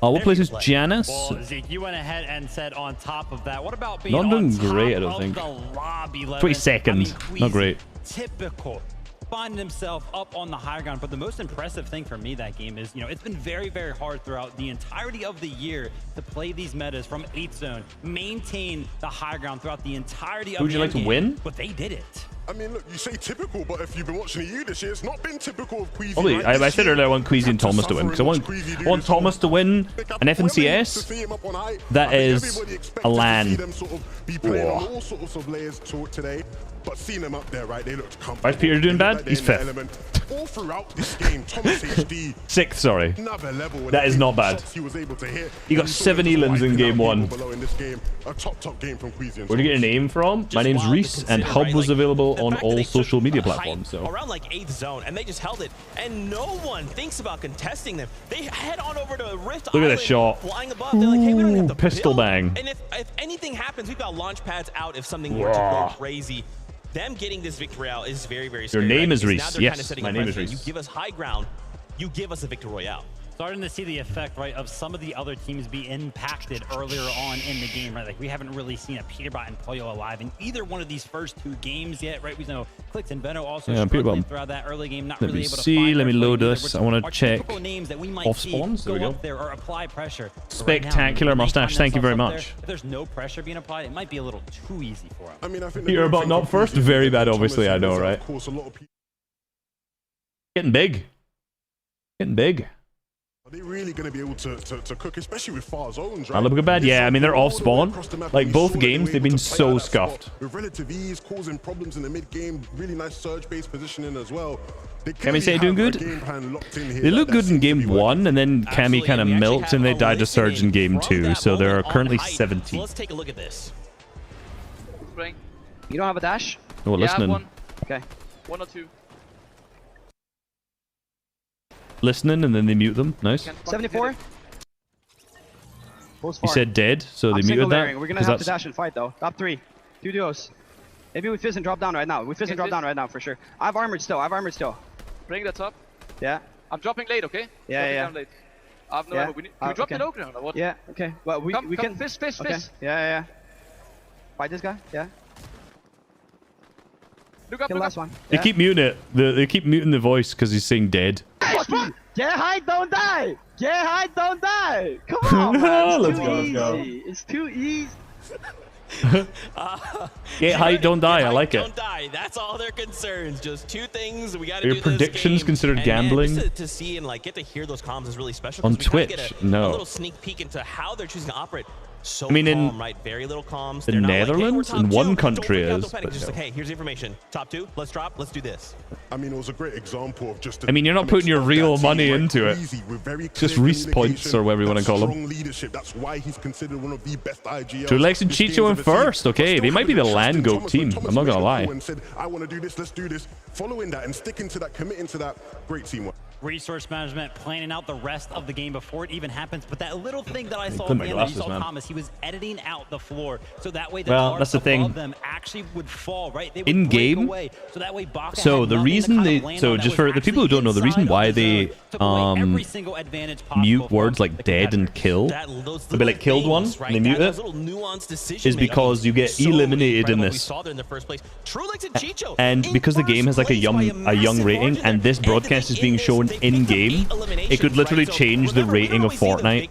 Oh, what place is Janice? Well, Zeke, you went ahead and said on top of that. What about being Not doing on top great, I don't of think. the lobby level? 22nd. I mean, Not great. Typical. Finding himself up on the high ground, but the most impressive thing for me that game is, you know, it's been very, very hard throughout the entirety of the year to play these metas from 8th zone, maintain the high ground throughout the entirety of the Would you like to win? But they did it. I mean, look, you say typical, but if you've been watching the EU this year, it's not been typical of Queasy. Probably, right? I said earlier I want Queasy and Thomas to win, because I want Thomas to win an FNCS. That is a LAN. Be playing on all sorts of layers today, but seeing them up there, right? They looked comfortable. Why is Peter doing bad? He's 5th. All throughout this game, Thomas HD 6th, sorry. another level. That is not bad. He was able to hit. He got 7 Elans in game 1. Below in this game, a top game from Queasy. Where'd you get your name from? My name's Reese, and Hub was available on all social media platforms. So around like 8th zone, and they just held it, and no one thinks about contesting them. They head on over to Rift look at Island, that shot. flying above. They're like, hey, we don't have to pistol build. bang. And if anything happens, we've got launch pads out if something were to go crazy. Them getting this victory out is very, very scary. Your name is Because Reese. now they're Yes, kind of setting my a name is precedent. Reese. You give us high ground, you give us a victory royale. Starting to see the effect, right, of some of the other teams be impacted earlier on in the game, right? Like, we haven't really seen a Peterbot and Pollo alive in either one of these first 2 games yet, right? We know Clix and Veno also struggling throughout that early game, not Let really me able to see. find Let me their load footing this. either, I want which to check are typical names that we might off see spawns. There we go go. up there or apply pressure. But Spectacular right now, mustache. when they Thank you find very themselves much. up there, if there's no pressure being applied, it might be a little too easy for them. I mean, I think Peter, but not first. Very bad, obviously. I know, right? Of course, a lot of people. Getting big. Getting big. Are they really going to be able to cook, especially with far zones, right? I look bad. Yeah, I mean, they're off spawn. Like, both games, they've been so scuffed. With relative ease, causing problems in the mid-game, really nice surge-based positioning as well. Kamiseti doing good? They look good in game 1, and then Kami kind of milked, and they died to Surge in game 2, so they're currently 17th. So let's take a look at this. You don't have a dash? Oh, listening. One. Okay. 1 or 2. listening and then they mute them. Nice. 74. You said dead, so they muted that. We're gonna have to dash and fight though. Top 3. 2 duos. Maybe we fizz and drop down right now. We fizz and drop down right now for sure. I have armored still. Bring that top. Yeah. I'm dropping late, okay? Yeah. Late. I have no ammo. Can we drop the low ground or what? Yeah, okay. Well, we can... Fizz. Okay. Yeah. Fight this guy, yeah. Look up, Kill last one. They keep muting it. They keep muting the voice because he's saying dead. Get high, don't die! Get high, don't die! Come on, man! It's too easy. It's too easy. Get high, don't die. I like it. Don't die. That's all their concerns. Just 2 things. We got to Are do your predictions considered gambling? Just to see and like get to hear those comms is really special. On We kinda Twitch? get a No. little sneak peek into how they're choosing to operate. So I mean, in calm, right? Very little comms. the They're not like, hey, we're Netherlands, top in 2, one don't country freak out, is, don't panic. but Just no. like, hey, here's the information. Top 2, let's drop. Let's do this. I mean, it was a great example of just. I mean, you're not putting your real money into it. Just Reese points or whatever you want to call them. Strong leadership. That's why he's considered one of the best IGLs. True Lex and this game's Chicho in ever seen. first. Okay, they might be the land goat team. I'm not gonna lie. And said, I want to do this. Let's do this. Following that and sticking to that, committing to that. Great teamwork. Resource management, planning out the rest of the game before it even happens. But that little thing that I saw clip at my the end, that you glasses, saw man. Thomas, he was editing out the floor, so that way the Well, guards that's the thing. above them actually would fall, right? They would In break game, away, so that way Baka so had the nothing to reason kind they of land so on that just was for the people who don't know, the reason inside why of the they zone, took away every single advantage possible mute from words like dead and kill, they'll be like killed one, and they mute it, is because you get eliminated in this. And because the game has like a young rating, and this broadcast is being shown in game, it could literally change the rating of Fortnite.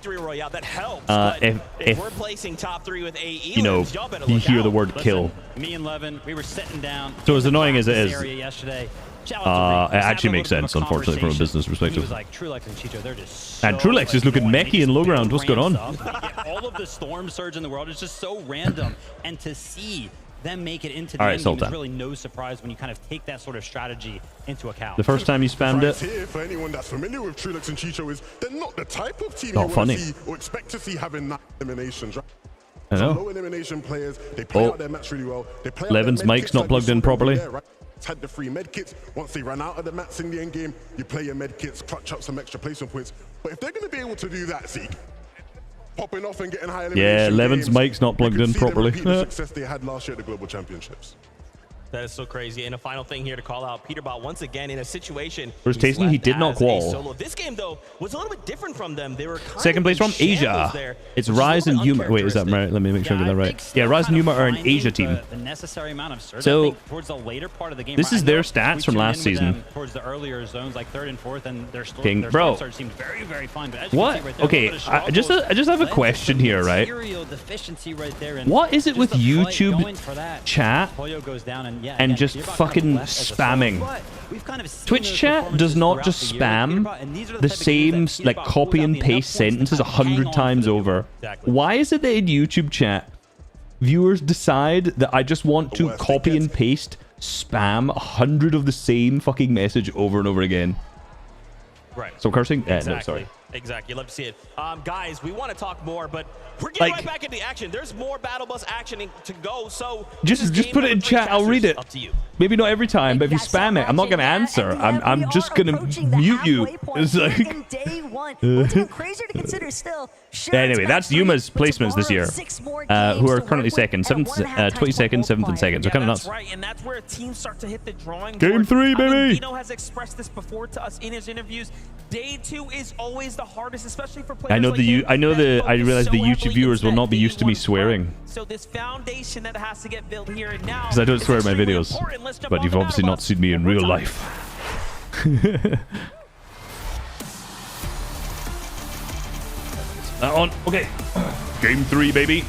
If we're placing top 3 with AE, you know, you hear the word kill. Me and Levin, we were sitting down. So as annoying as it is, yesterday. it actually makes sense, unfortunately, from a business He perspective. was like, Trulex and Chicho, they're just And Trulex is looking mechy in low ground. What's going on? All of the storm surge in the world is just so random, and to see them make it into the All right, end game Sultan. is really no surprise when you kind of take that sort of strategy into account. The first time you spammed Right it, here, for anyone that's familiar with Trulex and Chicho, is they're not the type of team Not you want funny. to see or expect to see having 9 eliminations, right? I know. Low elimination players, they play Oh. out their mats really well. They play Levin's out their med mic's kits not like we plugged saw in them do properly. there, right? Had the free med kits. Once they ran out of the mats in the end game, you play your med kits, clutch up some extra placement points. But if they're going to be able to do that, Zeke, popping off and getting high elimination yeah, Levin's games, mic's not plugged you can in see them properly. repeat the success they had last year at the Global Championships. That is so crazy. And a final thing here to call out, Peterbot once again in a situation. Whereas he's Tayson, he left did not as a qual. solo. This game though was a little bit different from them. They were kind second of place in from Asia. shambles there, It's which is a Rise and little bit Yuma. Wait, is that right? Let me make sure I get that right. Yeah, Rise and Yuma are an Asia team. The necessary amount of surge, So, I think, towards the later part of the game. this right? is I their know stats we from tuned last in with season. them towards the earlier zones, like 3rd and 4th, and their King, their bro. surge seemed very, very fine. But as you What? can see right there, Okay, a little bit of I just have a led to question some here, right? material deficiency right there, and What is it just with the fight going YouTube for that. chat Pollo goes down and, yeah, and again, just Peterbot kind of fucking left as a spamming? solo, but we've kind of seen Twitch those chat does not performances just throughout the year, spam and these are the type of games same that like Peterbot copy pulls out and the paste enough points to sentences kind of hang 100 on times to the over. Exactly. Why is it that in YouTube chat viewers decide that I just want to copy and paste spam 100 of the same fucking message over and over again? Right. So cursing? Exactly. No, sorry. Exactly. You love to see it. Guys, we want to talk more, but we're getting Like- right back into action. There's more Battle Bus action to go, so Just put it in chat. I'll read it. up to you. Maybe not every time, but if you spam it, I'm not gonna answer. I'm just gonna mute you. It's like. Day one. What's even crazier to consider still. Sure, Anyway, that's Yuma's placements this year, who are currently second, 22nd, 7th, and 2nd. So kind of nuts. That's right, and that's where teams start to hit the drawing Game board. 3, I mean, baby. Dino has expressed this before to us in his interviews. Day 2 is always the hardest, especially for players I know like the him I know that the I focus realize so the heavily YouTube viewers will into not be that used to me day 1 swearing, So this foundation that has to get built here and now. because I don't is swear in my extremely videos. important. Let's jump But on you've the obviously battle not bus seen me in one more real time. life. On. Okay. Game 3, baby.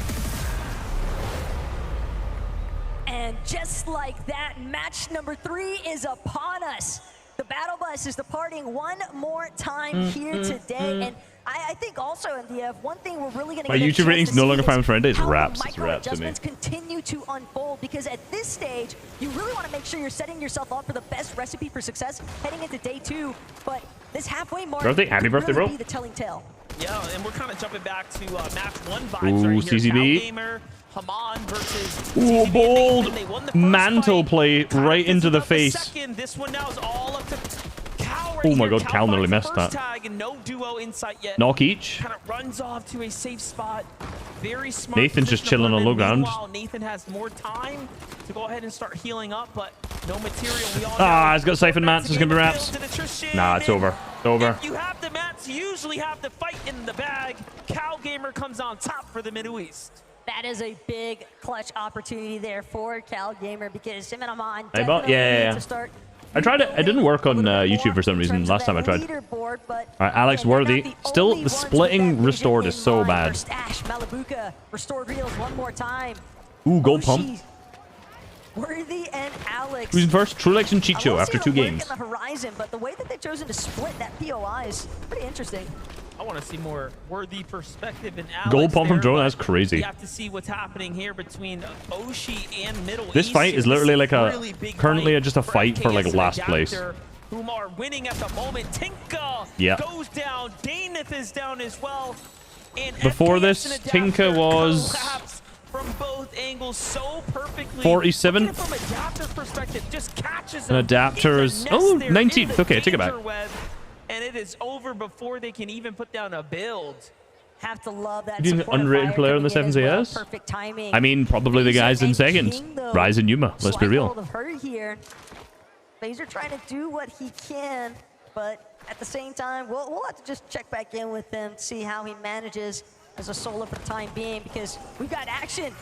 And just like that, match number 3 is upon us. The battle bus is departing one more time here today. And I think also, MDF, one thing we're really going to My get a YouTube chance ratings to no see longer is Prime Friend. It's how the raps. It's micro raps to me. adjustments continue to unfold, because at this stage, you really want to make sure you're setting yourself up for the best recipe for success heading into day 2. But this halfway mark Birthday? Happy could birthday, really bro. be the telling tale. Yeah, and we're kind of jumping back to match 1 vibes Ooh, right here. CZB. Cal Gamer, Haman versus Ooh, CZB. bold They won the first mantle fight. play right into the face. Second, this one now is all up to Cal Oh my god, Cal nearly missed that. Tag and no duo insight yet. Knock each. Kind of runs off to a safe spot. Very smart. Nathan's just chilling on low ground. Meanwhile, Nathan has more time to go ahead and start healing up, but no material. We all He's got Siphon mats. It's gonna be wraps. Nah, it's over. It's over. If you have the mats, you usually have the fight in the bag. Cal Gamer comes on top for the Middle East. That is a big clutch opportunity there for Cal Gamer because him and Amon Hey, bot? definitely Yeah. need to start. I tried it. It didn't work on YouTube for some reason last time I tried. All right, Alex Worthy. Still, the splitting restored is so bad. Stash Malabuka restored reels one more time. Ooh, gold pump. Worthy and Alex. Who's in first? Trulex and Chicho after 2 games. In the horizon, but the way that they've chosen to split that POI is pretty interesting. I want to see more Worthy perspective in Alex. Gold pump from there, drone. but That's crazy. You have to see what's happening here between Oshi and Middle This East. fight is literally like a really big currently fight just a for fight for FKS like and last Adapter, place. Whom are winning at the moment. Tinka goes down. Daneth is down as well. And Before FKS this, and Tinka Adapter was collapse from both angles so perfectly. 47th. From Adapter's perspective, just catches An him. Adapter is 19th. Okay, take it back. Web, and it is over before they can even put down a build. Have to love that. You an underrated player in the 7CS? Perfect timing. I mean, probably the guys in second. Rise and Yuma. Let's be real. Of her here. Phaser trying to do what he can, but at the same time, we'll have to just check back in with him, see how he manages as a solo for the time being, because we've got action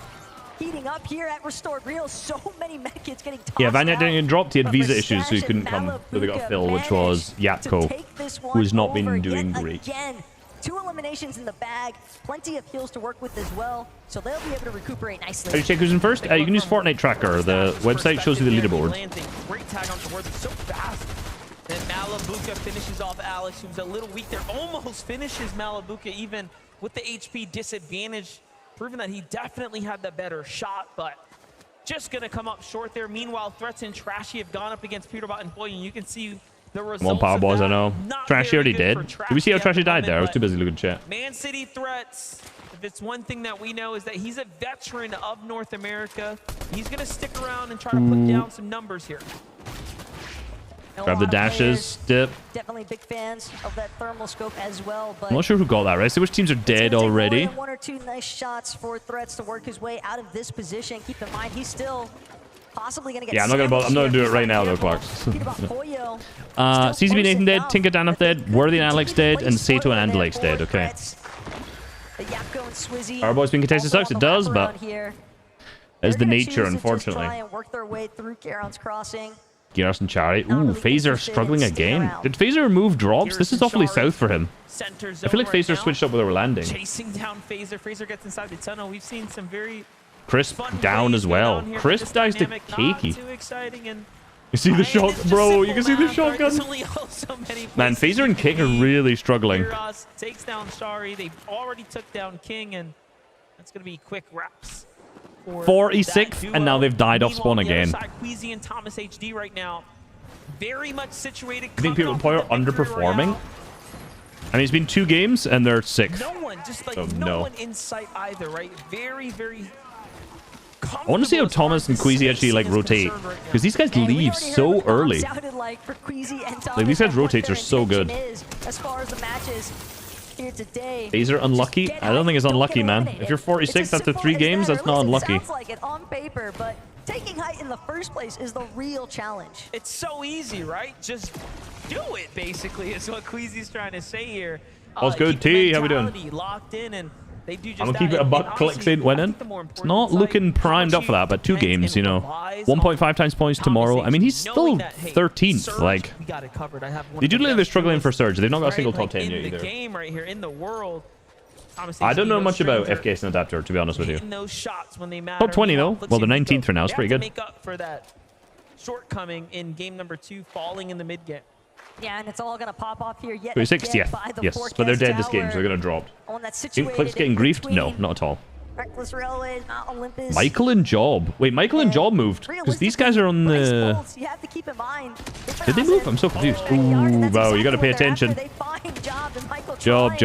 heating up here at Restored Reels. So many medkits getting tossed. Yeah, Vanya out, didn't get dropped. He had but visa Mustache issues, so he couldn't come. So they got Phil, which was Yapko, who's not been doing great. Again, 2 eliminations in the bag, plenty of heals to work with as well, so they'll be able to recuperate nicely. How do you check who's in first? You can use Fortnite Tracker. The website shows you the leaderboard. Great tag on the Worthy so fast. And Malabuka finishes off Alex, who's a little weak there. Almost finishes Malabuka even with the HP disadvantage, proving that he definitely had the better shot, but just gonna come up short there. Meanwhile, Threats and Trashy have gone up against Peterbot and Boy, and you can see the results. One power boys, I know. Not Trashy already very did. good for Did we see how Trashy Trashy at the died there? I was moment, too busy looking at chat. Man City Threats, if it's one thing that we know, is that he's a veteran of North America. He's going to stick around and try to put down some numbers here. Grab the dashes, dip. Definitely big fans of that thermal scope as well, but I'm not sure who got that, right? So which teams are dead already? 1 or 2 nice shots for Threats to work his way out of this position. Keep in mind, he's still possibly going to get. Yeah, I'm not gonna do it right now though, Clark. CCB Nathan dead, Tinka Daneth dead, Worthy and Alex dead, and Sato and Andalake's dead. Okay. Our boys being contested sucks. It does, but that's the nature, unfortunately. Try and work their way through Garon's crossing. Gears and Charity. Ooh, Phaser struggling again. Did Phaser remove drops? This is awfully south for him. I feel like Phaser switched up where they were landing. Chasing down Phaser. Phaser gets inside the tunnel. We've seen some very Crisp down as well. Crisp dies to Keiki. too exciting, and You see the shot, bro. You can see the shotgun. Man, Phaser and King are really struggling. Kuros takes down Shari. They already took down King, and that's going to be quick wraps. 46th, and now they've died off spawn again. Queasy and Thomas HD right now, very much situated. I think people are underperforming. I mean, it's been 2 games, and they're 6th. No one, just like So, no one in sight either, right? Very, very. I want to see how Thomas and Queasy actually like rotate, because these guys leave so early. Like these guys rotates are so good. As far as the matches here today, Phaser unlucky? I don't think it's unlucky, man. If you're 46th after 3 games, that's not unlucky. sounds like it on paper, but taking height in the first place is the real challenge. It's so easy, right? Just do it, basically, is what Queasy's trying to say here. All's good, T. How we doing? Locked in, and they do just I'm gonna keep it a buck. Clicks in, went in. It's not looking primed up for that, but 2 games, you know. 1.5 times points tomorrow. I mean, he's still 13th. Like, they do look they're struggling for Surge. They've not got a single top 10 yet either. Game right here in the world. I don't know much about FKS and Adapter, to be honest with you. Those shots when they matter. Top 20 though. Well, they're 19th for now. It's pretty good. Make up for that shortcoming in game number 2, falling in the mid game. Yeah, and it's all going to pop off here yet 26th, again yeah. by the Yes, but they're dead this game, Tower. so they're going to drop. On that Think Click's getting griefed? No, not at all. Reckless Railways, Mount Olympus. Michael and Job. Wait, Michael and Job moved. Because these guys are on the... You have to keep in mind. Did they move? I'm so confused. Ooh, wow, you got to pay attention. They find fine job. And Michael Job.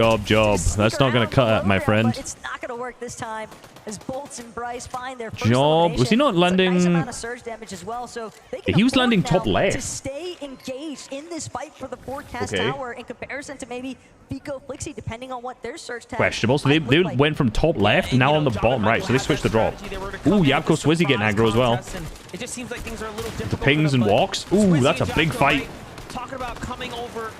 That's not going to cut it, my friend. But it's not going to work this time as Boltz and Bryce find their first Job. Was he not landing? Nice amount of surge damage as well, so they can he was landing top to left. stay engaged in this fight for the forecast tower in comparison to maybe Vico, Flixie, depending on what their search tag. Questionable. So they went from top left, now on the bottom right. So they switched the drop. Ooh, Yapko Swizzy getting aggro as well. It just seems like things are a little difficult. The pings and walks. Ooh, that's a big fight. Talking about coming over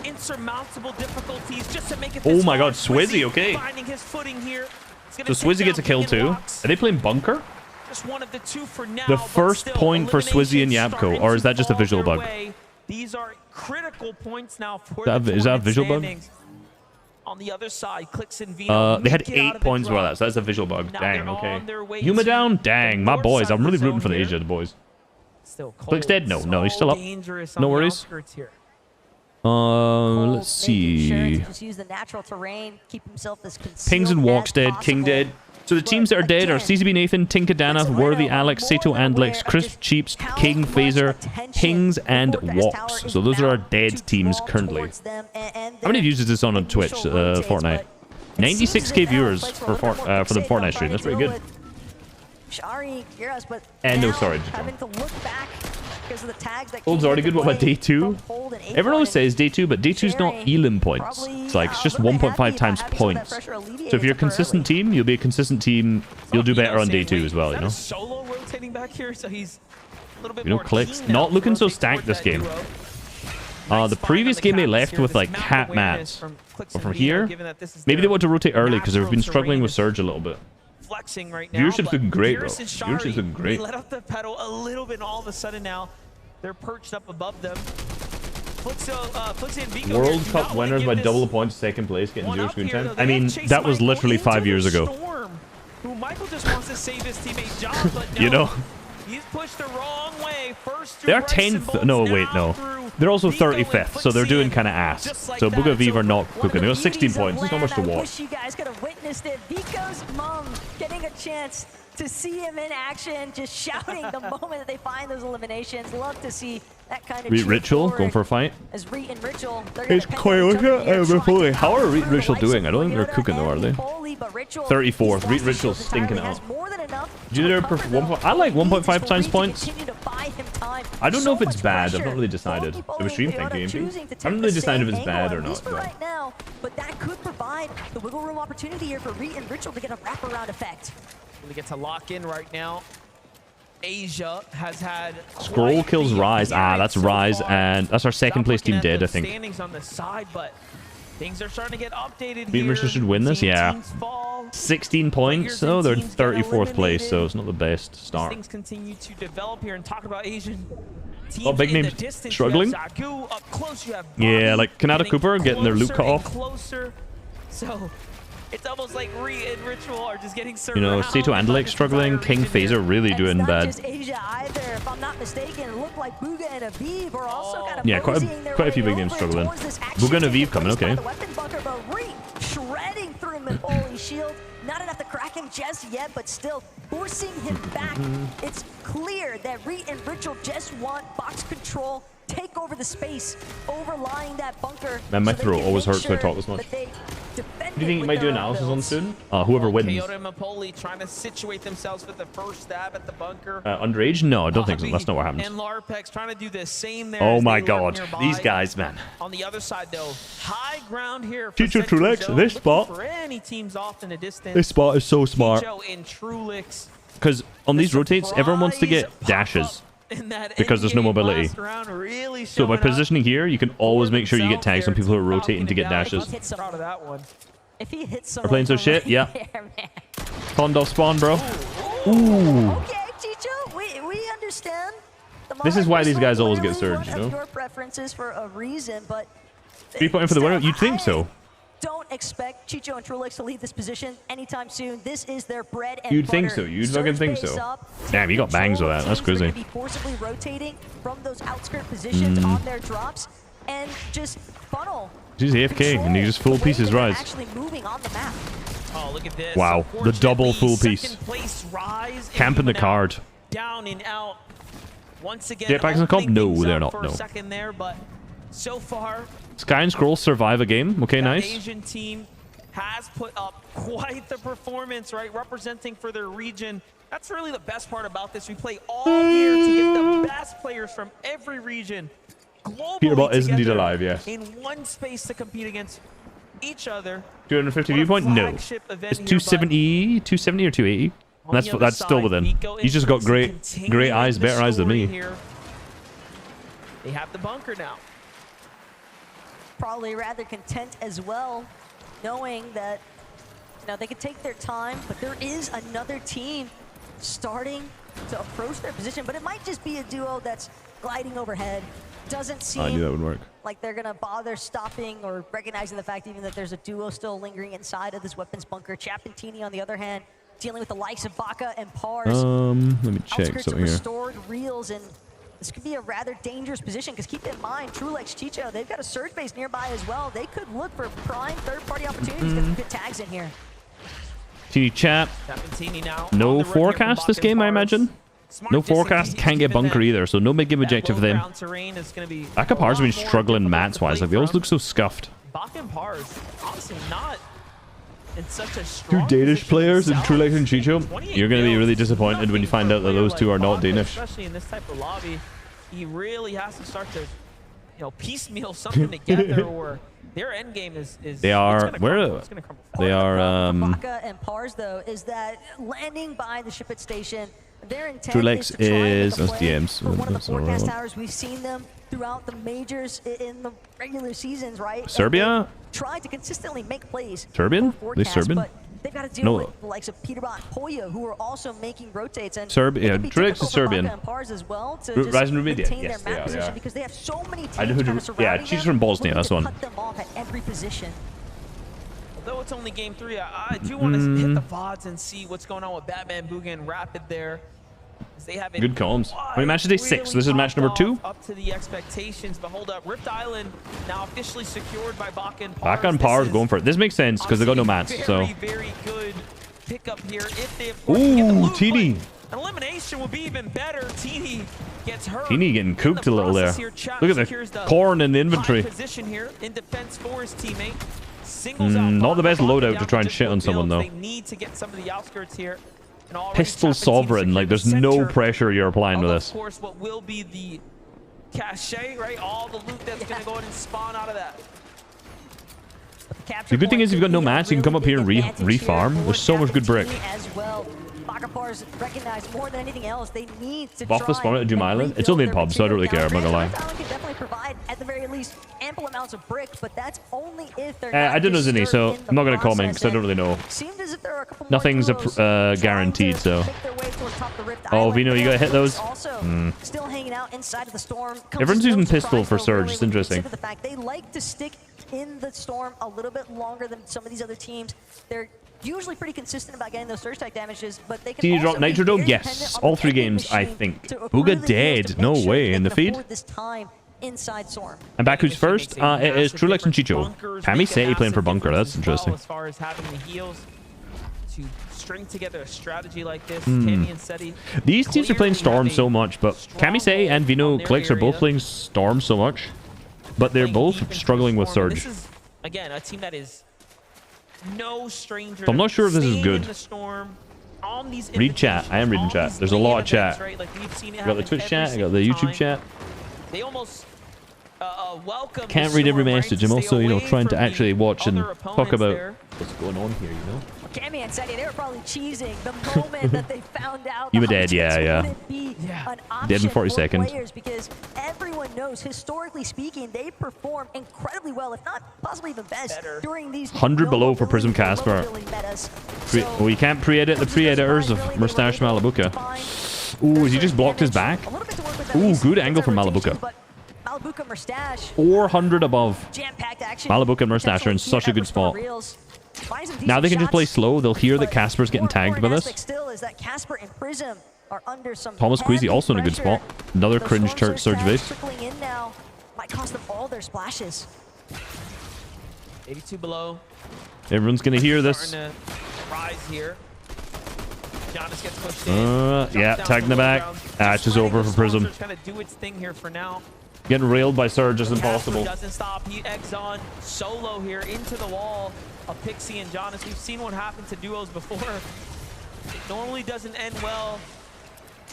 insurmountable difficulties just to make it. Oh my God, Swizzy. Okay. Finding his footing here. So Swizzy gets a kill too. Are they playing bunker? Just one of the two for now. The first point for Swizzy and Yapko, or is that just a visual bug? These are critical points now for Is that a visual bug? On the other side, Clix and Vino. They had 8 points for that, so that's a visual bug. Dang, okay. Yuma down? Dang, my boys. I'm really rooting for the Asia boys. Clix dead? No, he's still up. No worries. Let's see. Just use the natural terrain, keep himself as Pings and Walks dead, King dead. So the teams that are dead are CZB Nathan, Tinkadana, Worthy Alex, Sato Andlex, Chris Cheeps, King Phaser, Pings, and Walks. So those are our dead teams currently. How many views is this on Twitch, Fortnite? 96k viewers for the Fortnite stream. That's pretty good. And no, sorry. Having to look back because of the tags that Gold's already good. What about day 2? Everyone always says day 2, but day 2's not elim points. It's like it's just 1.5 times points. So if you're a consistent team, you'll be a consistent team. You'll do better on day 2 as well, you know. Solo rotating back here, so he's a little bit you know, Clix not looking so stacked this game. The previous game they left with like cat mats. But from here, maybe they want to rotate early because they've been struggling with Surge a little bit. Flexing right now. Viewership's looking great, bro. Viewership's looking great. They let up the pedal a little bit, and all of a sudden now they're perched up above them. Flixie and Vico World Cup winners by double points, second place, getting 0 screen time. I mean, that was literally 5 years ago. Who Michael just wants to save his teammate's job, but no, you know, he's pushed the wrong way. First they are 10th. No, wait, no. They're also 35th, so they're doing kind of ass. So Booga Viv are not cooking. They got 16 points. There's not much to I watch. wish you guys could have witnessed it. Vico's mom getting a chance to see him in action, just shouting the moment that they find those eliminations. Love to see that kind of Ritual going for a fight. As Reet and Ritual, It's quite how are Reet and Ritual doing? I don't think they're cooking though, are they? 34th. Reet Ritual stinking out. Do they I like 1.5 times points. I don't know if it's bad. I've not really decided. It was stream thinking. I haven't really decided if it's bad or not. Right now, but that could provide the wiggle room opportunity here for Reet and Ritual to get a wraparound effect. We get to lock in right now. Asia has had Scroll kills Rise. That's Rise, and that's our second place team dead, I think. Standings on the side, but things are starting to get updated Reet Ritual should win this, yeah. 16 points, though. They're in 34th place, so it's not the best start. Things continue to develop here, and talk about Asian teams. Oh, big names struggling. Yeah, like Kanata Cooper getting their loot cut off. Closer, so it's almost like Reet and Ritual are just getting served. You know, Sato Andlex struggling, King Phaser really doing bad. Just Asia either, if I'm not mistaken. It looked like Booga and Aviv are also kind of yeah, quite a few big names struggling. Booga and Aviv coming, okay. Shredding through Mipoli's shield. Not enough to crack him just yet, but still forcing him back. It's clear that Reet and Ritual just want box control, take over the space, overlying that bunker. Man, my throat always hurts when I talk this much. Do you think you might do analysis on soon? Whoever wins. Kyoto and Mipoli trying to situate themselves for the first stab at the bunker. Underage? No, I don't think so. That's not what happens. And Larpex trying to do the same there. Oh my god. These guys, man. On the other side, though, high ground here. Future Trulix, this spot. For any teams off in the distance. This spot is so smart. In Trulix. Because on these rotates, everyone wants to get dashes. Because there's no mobility. Really so by positioning here, you can always make sure you get tags on people who are rotating to get dashes. If he hits We're playing so shit, yeah. Condor spawn, bro. Ooh. Okay, Chicho, we understand. This is why these guys always get surged, you know? Your preferences for a reason, but 3 point for the winner. You'd think so. Don't expect Chicho and Trulix to leave this position anytime soon. This is their bread and You'd think so. You'd fucking think so. Damn, you got bangs with that. That's crazy. Be forcibly rotating from those outskirt positions on their drops and just funnel. He's AFK and he just full pieces Rise. Actually moving on the map. Oh, look at this. Wow, the double full piece. Camping the card. Down and out. Once again. Jetpacks in the comp? No, they're not. No. Second there, but so far, Sky and Scroll survive a game. Okay, nice. Asian team has put up quite the performance, right? Representing for their region. That's really the best part about this. We play all year to get the best players from every region globally Peterbot is indeed together alive, yes. in one space to compete against each other. 250 viewpoint? No. It's 270, 270 or 280. That's still within. He's just got great eyes, better eyes than me. Here. They have the bunker now. Probably rather content as well, knowing that they could take their time, but there is another team starting to approach their position, but it might just be a duo that's gliding overhead. Doesn't seem I knew that would work. like they're gonna bother stopping or recognizing the fact even that there's a duo still lingering inside of this weapons bunker. Chapentini, on the other hand, dealing with the likes of Baka and Pars. Let me check something here. Restored reels, and this could be a rather dangerous position because keep in mind, Trulex Chicho, they've got a surge base nearby as well. They could look for prime third-party opportunities, get some good tags in here. TD chat. No forecast this game, I imagine. No forecast, can't get bunker either, so no mid-game objective for them. Baka Pars have been struggling mats-wise, like they always look so scuffed. Baka and Pars, honestly, not in such a Two strong Danish players in position Trulex and Chicho. You're going to be really disappointed when you find out that those two are not Danish. Especially in this type of lobby, he really has to start to, piecemeal something together, or their end game is. They are They are. Baka and Pars though is that landing by the ship at station. Their intent Trulex is DMs. For one of the forecast towers, we've seen them throughout the majors in the regular seasons, right? Serbia? Try to consistently make plays. Serbian? They Serbian? But they've got to deal with the likes of Peterbot and Poya, who are also making rotates. And Serbia. Trulex is Serbian. And Pars as well to Ryzen Rubidia. maintain Yes, their map they position are. because they have so many teams I know who kind of surrounding them, she's from Bosnia. That's one. cut them off at every position. Although it's only game 3, I do want to hit the VODs and see what's going on with Batman, Booga, and Rapid there. They have Good comms. How many matches? Day 6. So this is match number 2. Up to the expectations, but hold up. Rift Island now officially secured by Baka and Pars. Baka and Pars going for it. This makes sense because they got no mats. So. Very good pickup here. If they Ooh, TD. An elimination would be even better. TD gets hurt. TD getting cooked a little there. Look at the corn in the inventory. Position here in defense for his teammate. Not the best loadout to try and shit on someone though. They need to get some of the outskirts here. Pistol Sovereign, like there's no pressure you're applying to this. Of course, what will be the cachet, right? All the loot that's going to go in and spawn out of that. The good thing is you've got no mats, you can come up here and re-farm. There's so much good brick. As well. Baka Pars recognize more than anything else. They need to Buff was spawned at Doom Island. It's only in pubs, so I don't really care. I'm not gonna lie. Island can definitely provide, at the very least, ample amounts of brick, but that's only if they're. I don't know Zinni, so I'm not gonna comment because I don't really know. Nothing's guaranteed, so. Oh, Vino, you gotta hit those. Still hanging out inside of the storm. Everyone's using pistol for Surge. It's interesting. The fact they like to stick in the storm a little bit longer than some of these other teams. They're usually pretty consistent about getting those surge type damages, but they can Did you drop also be Nitro Dome? very Yes, dependent on all the 3 vending games, I machine think. to accrue Booga the heals to dead. make No sure way they in the can feed. afford this time inside storm. And back who's first? It is Trulex and Chicho. Kamisei playing for bunker. That's interesting. As far as having the heals to string together a strategy like this, Kami and Seti. These teams are playing Storm so much, but Kamisei and Vino Clicks are both playing Storm so much, but they're both struggling with Surge. This is, again, a team that is no stranger. So I'm not sure if this is good. Read chat. I am reading chat. There's a lot of chat. I got the Twitch chat. I got the YouTube chat. They almost welcome. Can't read every message. I'm also, trying to actually watch and talk about what's going on here, Kami and Seti, they were probably cheesing the moment that they found out. You were dead, yeah. Dead in 40 for seconds. Players, because everyone knows, historically speaking, they perform incredibly well, if not possibly even best, during these 100 below for Prism Casper. We can't pre-edit the pre-editors of Mustache Malabuka. Ooh, has he just blocked his back? Ooh, good angle from Malabuka. Malabuka Mustache. 400 above. Jam-packed action. Malabuka and Mustache are in such a good spot. Now they can just play slow. They'll hear that Casper's getting tagged by this. Still is that Casper and Prism are under some Thomas Queasy also in a good pressure. spot. Another cringe Surge base. Trickling in now might cost them all their splashes. 82 below. Everyone's gonna hear this. Starting to rise here. Giannis gets pushed in. Yeah, tagged in the back. Ash is over for Prism. Trying to do its thing here for now. Getting railed by Surge is impossible. Doesn't stop. He eggs on solo here into the wall of Pixie and Jonas. We've seen what happened to duos before. It normally doesn't end well.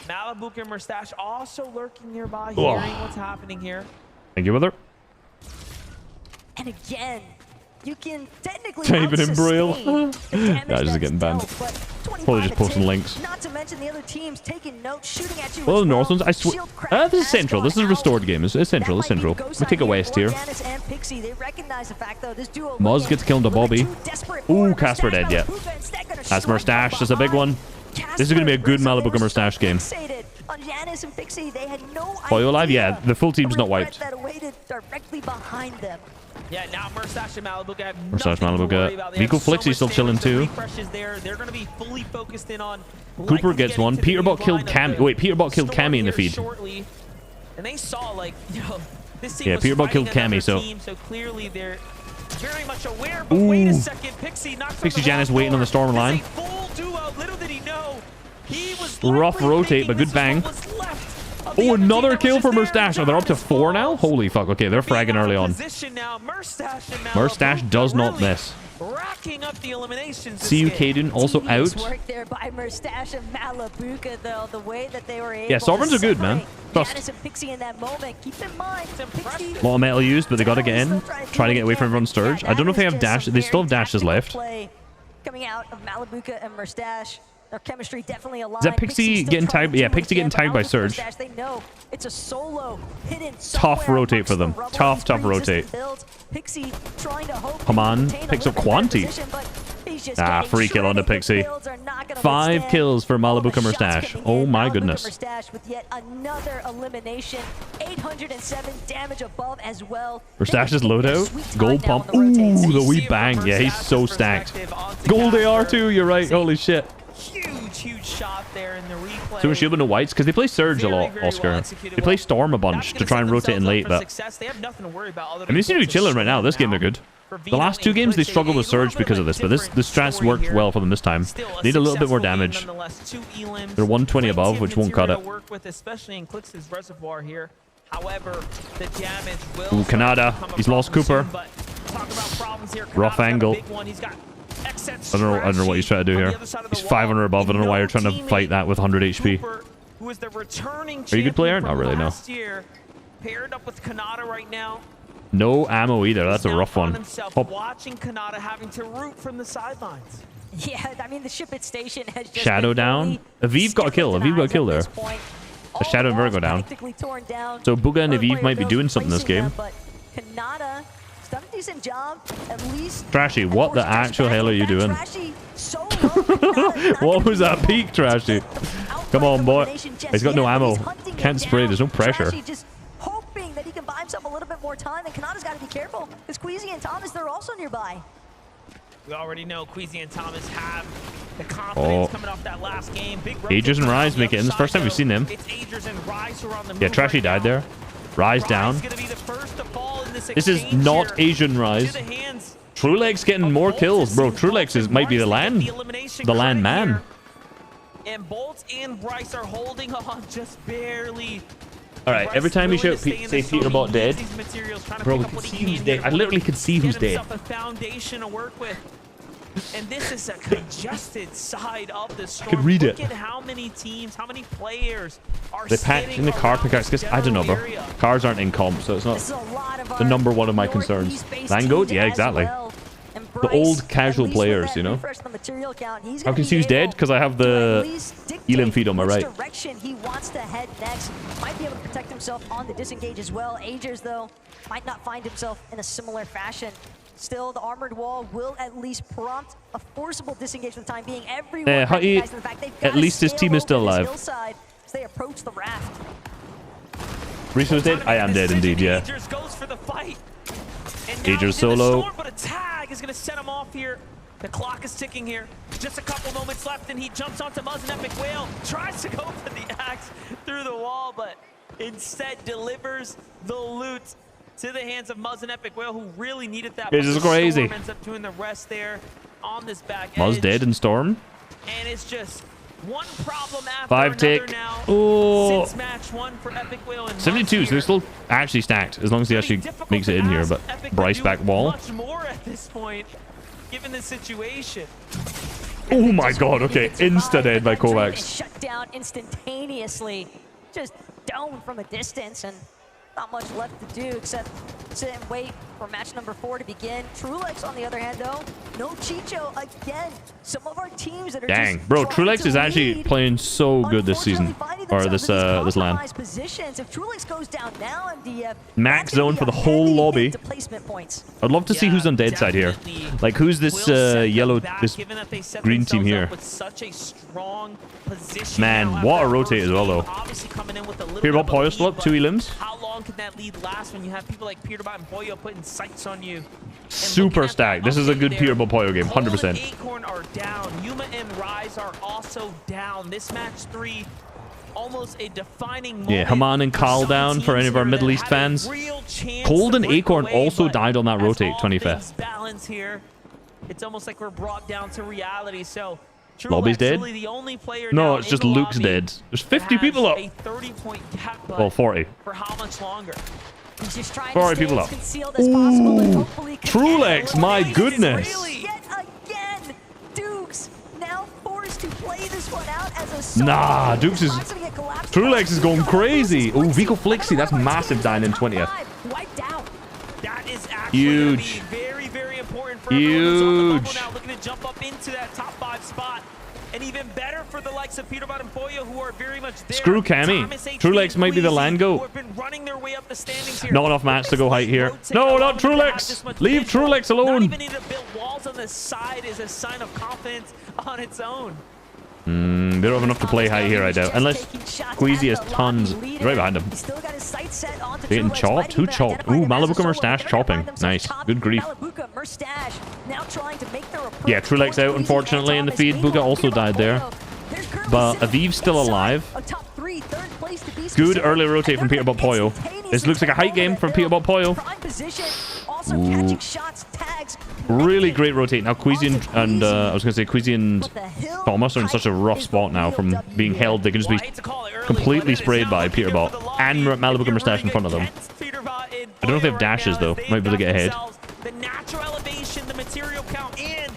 Malibu and Mustache also lurking nearby, hearing what's happening here. Thank you, Mother. And again, you can technically Can't even embroil. Yeah, just getting banned. Probably just posting links. Not to mention the other teams taking notes, shooting at you. Well, the North ones, I swear. This is Central. This is a restored game. It's Central. It's Central. We take a West here. Muzz gets killed to Bobby. Ooh, Casper dead yet. That's Mustache. That's a big one. This is going to be a good Malibu Mustache game. Boyo alive? Yeah, the full team's not wiped. Yeah, now Mustache and Malibu have Mustache, Malibu. Vico Flixie's still chilling too. They're going to be fully focused in on Cooper gets one. Peterbot killed Cammy. Wait, Peterbot killed Cammy in the feed. And they saw, like, you know, this team yeah, Peterbot killed Cammy, so clearly they're very much aware. But wait a second, Pixie Janice waiting on the storm line. Little did he know, he was rough rotate, but good bang. Oh, another kill for Mustache. Oh, they're up to 4 now? Holy fuck. Okay, they're fragging early on. Mustache does not miss. Racking up the eliminations. See you, Kaden, also out. Work there by Mustache and Malabuka, though, the way that they were able yeah, Sovereigns are good, man. Janice and Pixie in that moment. Keep in mind, Pixie, a lot of metal used, but they got to get in. Trying to get away from everyone's Sturge. I don't know if they have dash. They still have dashes left. Coming out of Malabuka and Mustache. Their chemistry definitely aligned. Is that Pixie getting tagged? Yeah, Pixie getting tagged by Surge. They know it's a solo hidden. Tough rotate for them. Tough rotate. Pixie trying to hope. Come on, picks up Quanti. Ah, free kill onto Pixie. 5 kills for Malibu Mustache. Oh my goodness. Mustache with yet another elimination. 807 damage above as well. Mustache's loadout. Gold pump. Ooh, the wee bang. Yeah, he's so stacked. Gold AR too. You're right. Holy shit. Huge shot there in the replay. So much shield into whites because they play Surge a lot, Oscar. They play Storm a bunch to try and rotate in late, but I mean, they seem to be chilling right now. This game they're good. The last 2 games they struggled with Surge because of this, but the strats worked well for them this time. Need a little bit more damage. They're 120 above, which won't cut it. Especially in Clix's reservoir here. However, the damage will. Ooh, Canada. He's lost Cooper. Rough angle. I don't know what he's trying to do here. He's 500 above. I don't know why you're trying to fight that with 100 HP. Who is the returning Are you a good player? Not really, no. Paired up with Kanata right now. No ammo either. That's a rough one. Watching Kanata having to root from the sidelines. Yeah, I mean, the ship at station has just Shadow down. Aviv got a kill. Aviv got a kill there. A Shadow and Virgo down. So Bugha and Aviv might be doing something this game. But Kanata done a decent job, at least. Trashy, what the actual hell are you doing? What was that peak, Trashy? Come on, boy. He's got no ammo. Can't spray. There's no pressure. Just hoping that he can buy himself a little bit more time, and Kanata's got to be careful. Because Queasy and Thomas, they're also nearby. We already know Queasy and Thomas have the confidence coming off that last game. Agers and Rise make it in. It's the first time we've seen them. Yeah, Trashy died there. Rise down. This is not Asian Rise. Trueleg's getting more kills, bro. Trueleg might be the land man. And Bolt and Bryce are holding on just barely. All right, every time you say Peterbot dead, bro, we can see who's dead. I literally could see who's dead. A foundation to work with. And this is a congested side of the storm. I could read it. Look at how many teams, how many players are they packed in the car pickaxe. I don't know, bro. Cars aren't in comp, so it's not the number one of my concerns. Vangoat? Yeah, exactly. The old casual players, you know. How can you see who's dead? Because I have the Elim feed on my right. Direction he wants to head next. Might be able to protect himself on the disengage as well. Agers, though, might not find himself in a similar fashion. Still, the armored wall will at least prompt a forcible disengage for the time being. Everyone recognizing the fact they've got at least his team is still alive. As they approach the raft. Riso's dead? I am dead indeed, yeah. Goes for the fight. Agers solo. Storm, but a tag is going to set him off here. The clock is ticking here. Just a couple moments left, and he jumps onto Muzz and Epic Whale. Tries to go for the axe through the wall, but instead delivers the loot to the hands of Muzz and Epic Whale, who really needed that. This is crazy. Ends up doing the rest there on this back Muzz edge. dead in Storm. And it's just One problem after 5 tick. another now. Oh. Since match 1 for Epic Whale and 72, so they're still actually stacked, as long as he actually makes it in here, but Bryce back wall. much more at this point, given the situation. Oh my god, okay. Insta dead by Kovacs. Shut down instantaneously. Just down from a distance, and not much left to do except sit and wait for match number 4 to begin. Trulex, on the other hand, though, no Chicho again. Some of our teams that are Dang, bro, Trulex is actually playing so good this season, or this LAN. Positions. If Trulex goes down now, MDF, Max zone for the whole lobby. placement points. I'd love to see who's on dead side here. Like, who's this yellow, this green team here? With such a strong position Man, what a rotate as well, though. Peterbot Poyo still up, 2 elims. How long can that lead last when you have people like Peterbot and Poyo putting sights on you? Super stacked. This is a good Peterbot Poyo game, 100%. Acorn are down. Yuma and Rise are also down. This match 3, almost a defining moment. Yeah, Haman and Carl down for any of our Middle East fans. Cold and Acorn also died on that rotate, 25th. Balance here. It's almost like we're brought down to reality. So Lobby's dead? the only player No, now it's just in the Luke's lobby dead. There's 50 people up. a 30-point gap, Well, 40. for how much longer? He's just trying 40 to stay people as up. concealed as possible and hopefully Trulex, my goodness. Yet again, Dukes now forced to play this one out as a Nah, Dukes is... Trulex is going crazy. Oh, Vico Flixie, that's massive dying in 20th. wiped out. That is actually Huge. very, very important for everyone who's on the bubble Huge. now, looking to jump up into that top 5 spot. And even better for the likes of Peterbot and Poyo, who are very much there. Screw Cammy. Trulex might be the LAN goat. Not enough match to go height here. No, not Trulex. Leave Trulex alone. Even need to build walls on the side is a sign of confidence on its own. They don't have enough to play high here, I doubt. Unless Queasy has tons. He's right behind him. Getting chopped? Who chopped? Ooh, Malabuka Murstache chopping. Nice. Good grief. Yeah, Trulex out, unfortunately, in the feed. Buka also died there. But Aviv's still alive. Good early rotate from Peterbot Poyo. This looks like a height game from Peterbot Poyo. Ooh. Really great rotate. Now Queasy and I was going to say Queasy and Thomas are in such a rough spot now from being held. They can just be completely sprayed by Peterbot and Malabuka Murstache in front of them. I don't know if they have dashes though. Might be able to get ahead.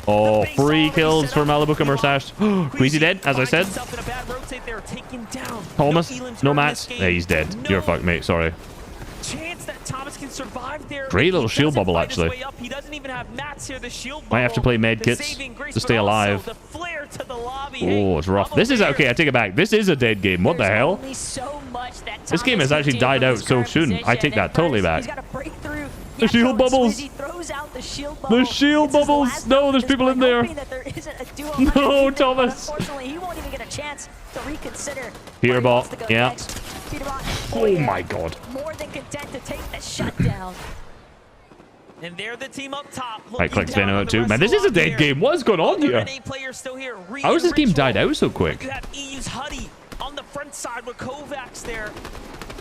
Oh, 3 kills for Malabuka Murstache. Queasy dead, as I said. Thomas, no mats. Yeah, he's dead. You're fucked, mate. Sorry. Chance that Thomas can survive there. Great little shield bubble, actually. He doesn't even have mats here. The shield Might have to play med kits to stay alive. Oh, it's rough. This is okay. I take it back. This is a dead game. What the hell? This game has actually died out so soon. I take that totally back. The shield bubbles. The shield bubbles. No, there's people in there. No, Thomas. Unfortunately, he won't even get a chance to reconsider. Peterbot. Yeah. Oh my god. More than content to take the shutdown. And they're the team up top. I clicked Venom out too. Man, this is a dead game. What is going on here? How has this game died out so quick? You have EU's Huddy on the front side with Kovacs there.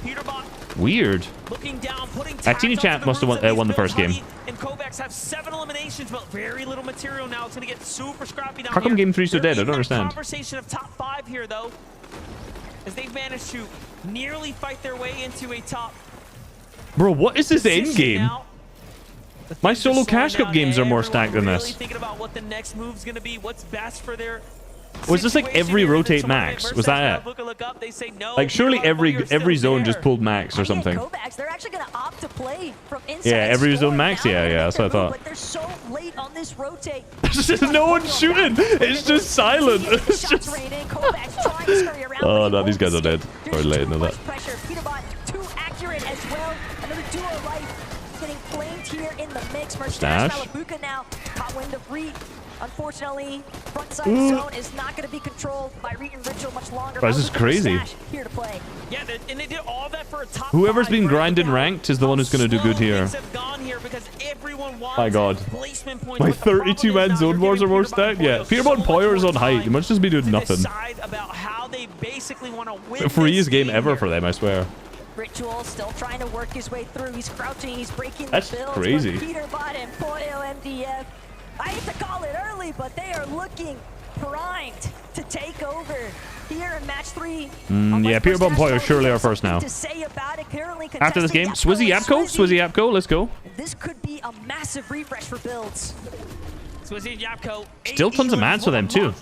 Peterbot Weird. looking down, putting Teeny Champ must have won the first game. and Kovacs have 7 eliminations, but very little material now. It's going to get super scrappy down How come here. game 3 so dead? I don't understand. Conversation of top 5 here, though, as they've managed to nearly fight their way into a top. Bro, what is this end game? Now, My solo cash cup games are more stacked than really this. thinking about what the next move's going to be, what's best for their Was this like every rotate max? Was that it? Like surely every zone just pulled max or something. Kovacs, they're actually going to opt to play from inside. Yeah, every storm zone max. now. Yeah, that's what I thought. But they're so late on this rotate. There's just no one shooting. It's just silent. It's just... Oh no, these guys are dead. Or late into that. Pressure. Peterbot too accurate as well. Another duo life getting flamed here in the mix. Stash. Malabuka now caught wind of Reed. Unfortunately, front side Ooh. zone is not going to be controlled by Reed and Ritual much longer. Bro, this is Malabuka crazy. Stash here to play. Yeah, and they did all that for a top Whoever's 5 been right grinding now. ranked is the one who's going to do good here. Things have gone here because everyone wants My god. placement points, My but the problem 32-man is zone now wars are you're more giving Peterbot stacked. Yeah, and Peterbot and Poyer is on height. You must just be doing nothing. decide about how they basically want to win The freest this game game ever here. for them, I swear. Ritual still trying to work his way through. He's crouching. He's breaking That's the builds. crazy. Peterbot and Poyo MDF. I hate to call it early, but they are looking primed to take over here in match 3. Yeah, Peterbot and Poyo surely are first now. To say about it, currently After this game, Swizzy Yapko? Swizzy Yapko, let's go. This could be a massive refresh for builds. Swizzy and Yapko. Still tons of mats for them too.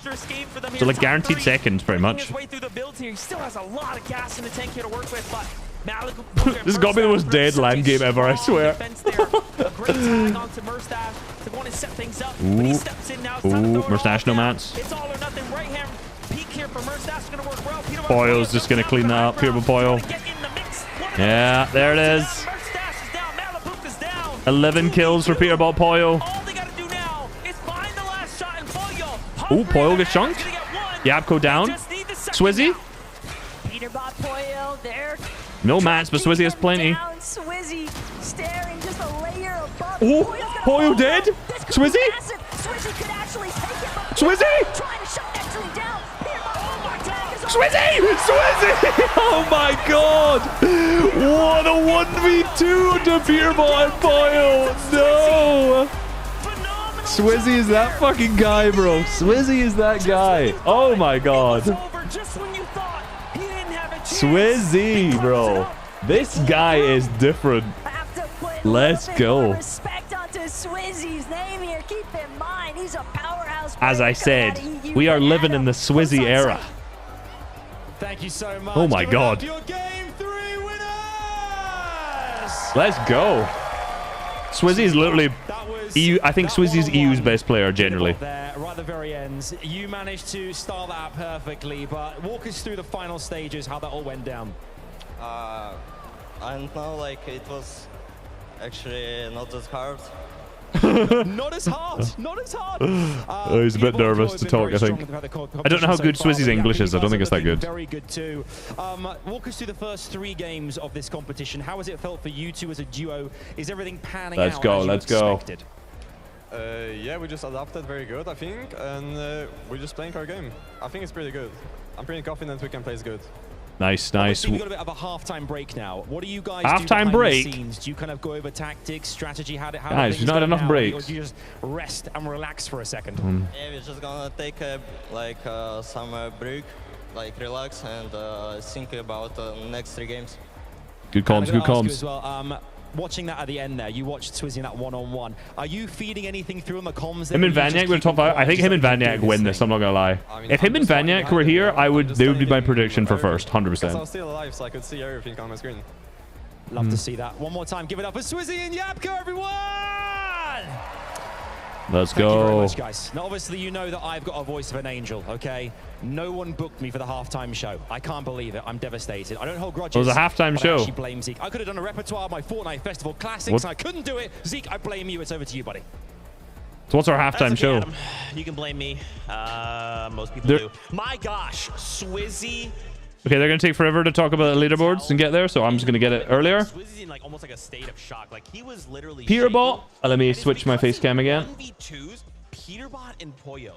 So like guaranteed seconds pretty much. His way through the builds here. He still has a lot of gas in the tank here to work with, but This has got to be the most dead LAN game ever, I swear. Great tag onto Murstache to want to set things up. But he steps in now. Ooh, Murstache no mats. It's all or nothing. Right hand peek here for Murstache is going to work well. Poyo's just going to clean that up. Peterbot Poyo. Yeah, there it is. 11 kills for Peterbot Poyo. Ooh, Poyo gets chunked. Yapko down. Swizzy. Peterbot Poyo there. No mats, but Swizzy has plenty. Swizzy staring just a layer above. Oh, Poyo dead. Swizzy. Swizzy could actually take it. Swizzy. Trying to shut that dream down. Swizzy! Swizzy! Oh my god! What a 1v2 to Peterbot and Poyo! No! Swizzy is that fucking guy, bro. Swizzy is that guy. Oh my god. Swizzy, bro. This guy is different. Let's go. Respect onto Swizzy's name here. Keep in mind, he's a powerhouse. As I said, we are living in the Swizzy era. Thank you so much. Oh my god. Your game 3 winners. Let's go. Swizzy is literally EU. I think Swizzy's EU's best player generally. There, right at the very end, you managed to start that perfectly, but walk us through the final stages, how that all went down. I don't know, like it was actually not that hard. Not as hard. Not as hard. He's a bit nervous to talk, I think. I don't know how good Swizzy's English is. I don't think it's that good. Very good too. Walk us through the first 3 games of this competition. How has it felt for you two as a duo? Is everything panning out as you expected? Yeah, we just adapted very good, I think, and we're just playing our game. I think it's pretty good. I'm pretty confident we can play good. Nice, nice. We've got a bit of a halftime break now. What do you guys halftime do break? The scenes? Do you kind of go over tactics, strategy? How guys, there's not enough breaks. Or do you just rest and relax for a second? Yeah, we're just gonna take a some break, like relax and think about the next 3 games. Good comms, good comms. As well, watching that at the end there, you watched Swizzy in that one-on-one. Are you feeding anything through on the comms? Him and Vaniac were top 5. I think him and Vaniac win this, I'm not gonna lie. If him and Vaniac were here, they would be my prediction for first, 100%. I'm still alive, so I could see everything on my screen. Love to see that. One more time, give it up for Swizzy and Yapko, everyone! Let's Thank you very go. much, guys. Now, obviously, you know that I've got a voice of an angel, okay? No one booked me for the halftime show. I can't believe it. I'm devastated. I don't hold grudges. It was a halftime show. I actually blame Zeke. I could have done a repertoire of my Fortnite Festival classics. I couldn't do it. Zeke, I blame you. It's over to you, buddy. So what's our halftime show? Adam. You can blame me. Most people do. My gosh, Swizzy. Okay, they're going to take forever to talk about the leaderboards and get there, so I'm just going to get it earlier. Swizzy's in almost like a state of shock. Like he was literally Peterbot. Let me switch my face cam again. 1v2s, Peterbot and Poyo.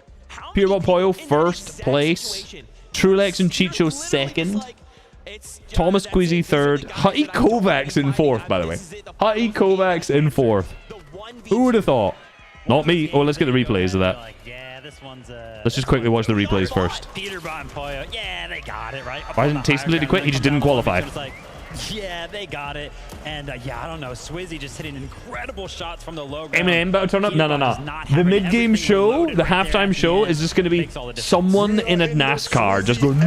Peterbot Poyo first place. Trulex and Chicho second. Thomas Queasy third. Hutty Kovacs in fourth, by the way. Hutty Kovacs in fourth. Who would have thought? Not me. Oh, let's get the replays of that. Let's just quickly watch the replays first. Peterbot and Poyo, yeah, they got it, right? Why didn't Taste completely quit? He just didn't qualify. Yeah, they got it. And yeah, I don't know. Swizzy just hitting incredible shots from the low ground. Eminem about to turn up? No. The mid-game show, the halftime show, is just going to be someone in a NASCAR just going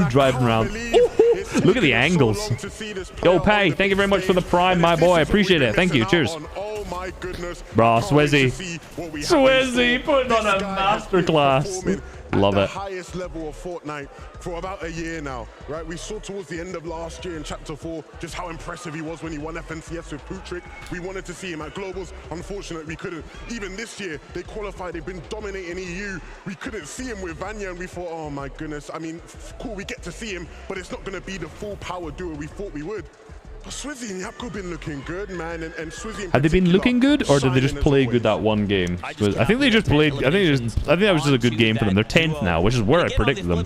driving around. Look at the angles. Yo, Pay, thank you very much for the prime, my boy. I appreciate it. Thank you. Cheers. My goodness. Bro, Swizzy. Swizzy putting on a masterclass. Love it. Highest level of Fortnite for about a year now, right? We saw towards the end of last year in Chapter 4 just how impressive he was when he won FNCS with Putrick. We wanted to see him at Globals. Unfortunately, we couldn't. Even this year, they qualified. They've been dominating EU. We couldn't see him with Vanya, and we thought, oh my goodness. I mean, cool, we get to see him, but it's not going to be the full power duo we thought we would. But Swizzy and Yapko been looking good, man, and Swizzy. Had they been looking good, or did they just play good that one game? I think they just played. I think that was just a good game for them. They're 10th now, which is where I predicted them.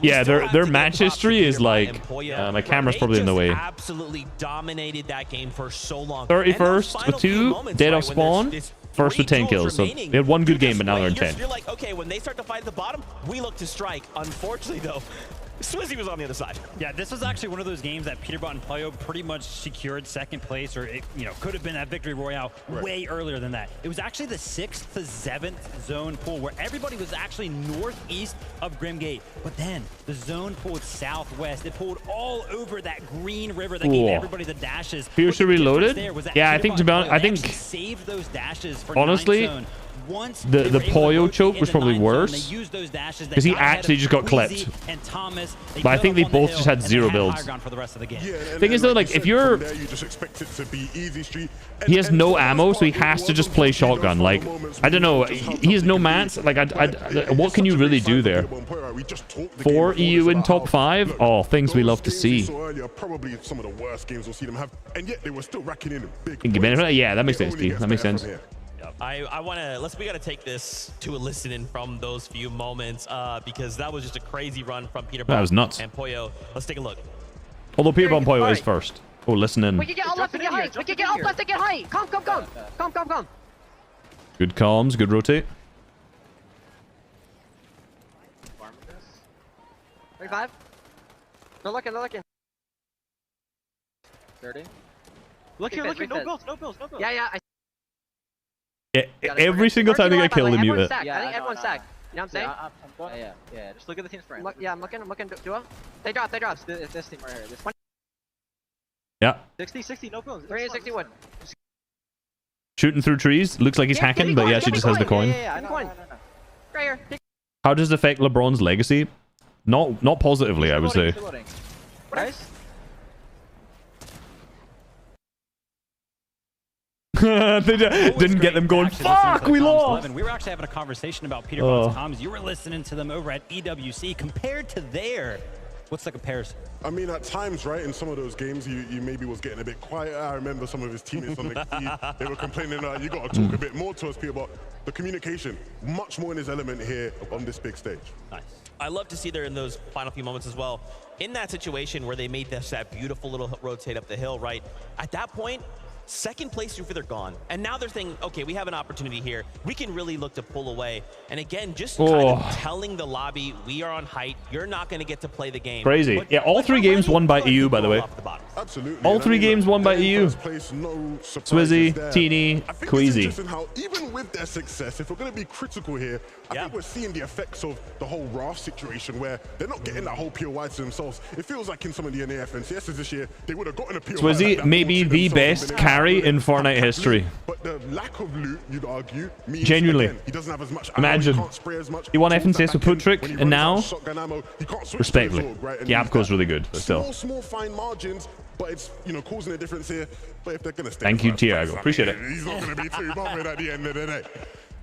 Yeah, their match history is like. My camera's probably in the way. Absolutely dominated that game for so long. 31st with 2 dead off spawn. first with 10 kills. So they had one good game, but now they're in 10. You're like, okay, when they start to fight at the bottom, we look to strike. Unfortunately, though, Swizzy was on the other side. Yeah, this was actually one of those games that Peterbot and Puyo pretty much secured second place, or it, could have been that victory royale way earlier than that. It was actually the 6th to 7th zone pool where everybody was actually northeast of Grimgate, but then the zone pulled southwest. It pulled all over that green river that gave everybody the dashes. Fiercer reloaded. Yeah, I think to be honest, I think saved those dashes for honestly. The Puyo choke was probably worse because he actually just got clipped. But I think they both just had 0 builds. Thing is though, like if you're, he has no ammo, so he has to just play shotgun. Like I don't know, he has no mats. Like what can you really do there? 4 EU in top 5. Oh, things we love to see. Probably some of the worst games we'll see them have, and yet they were still racking in big. Yeah, that makes sense, Steve. That makes sense. I want to, we got to take this to a listen from those few moments because that was just a crazy run from Peterbot. That was nuts. And Puyo. Let's take a look. Although Peterbot and Puyo is first. Oh, listen in. We can get all left and get height. We can get all left and get height. Come. Good comms, good rotate. 35. They're looking. 30. Look here. No builds. Yeah. Yeah, every single time they get killed, they mute it. I think everyone's sacked. You know what I'm saying? I'm going. Yeah. Just look at the team's frame. I'm looking. Duo. They drop. It's this team right here. This 20. Yeah. 60, no builds. 361. Shooting through trees. Looks like he's hacking, but he actually just has the coin. Yeah. Coin. Right here. How does it affect LeBron's legacy? Not positively, I would say. Nice. They didn't get them going. Fuck, we lost. We were actually having a conversation about Peterbot's comms. You were listening to them over at EWC. Compared to there, what's the comparison? I mean, at times, right, in some of those games, you maybe was getting a bit quiet. I remember some of his teammates on the key, they were complaining, you got to talk a bit more to us, Peter, but the communication, much more in his element here on this big stage. Nice. I love to see there in those final few moments as well. In that situation where they made that beautiful little rotate up the hill, right? At that point, second place through, they're gone. And now they're thinking, okay, we have an opportunity here. We can really look to pull away. And again, just kind of telling the lobby, we are on height. You're not going to get to play the game. Crazy. Yeah, all 3 games won by EU, by the way. Absolutely. All 3 games won by EU. Swizzy, Teeny, Queasy. Even with their success, if we're going to be critical here, I think we're seeing the effects of the whole Raft situation where they're not getting that whole POI to themselves. It feels like in some of the NAF NCSs this year, they would have gotten a POI. Swizzy, maybe the best carry in Fortnite history. But the lack of loot, you'd argue, means genuinely, again, he doesn't have as much ammo, imagine, he can't spray as much. he won FNCS with Putrick, and now, respectfully, Yapco's really good, but still. Small, fine margins, but it's, causing a difference here. But if they're going to stay, thank you, Tiago. Appreciate it. He's not going to be too bothered at the end of the day.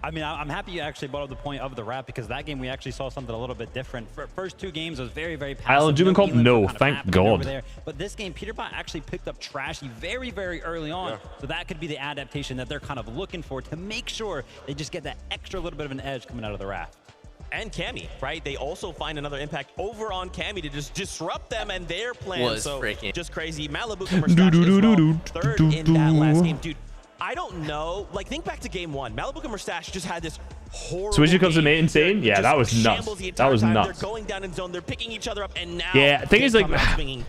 I mean, I'm happy you actually brought up the point of the Wrap because that game we actually saw something a little bit different. First 2 games was very, very passive. Island Doom Comp? No, thank God. But this game, Peterbot actually picked up Trashy very, very early on. So that could be the adaptation that they're kind of looking for to make sure they just get that extra little bit of an edge coming out of the Wrap. And Cammy, right? They also find another impact over on Cammy to just disrupt them and their plan. So just crazy. Malibu third in that last game. Dude, I don't know. Like, think back to game 1. Malibu and Mustache just had this horrible Switch comes to insane. Yeah, that was nuts. That was nuts. They're going down in zone. They're picking each other up, and now yeah, thing is like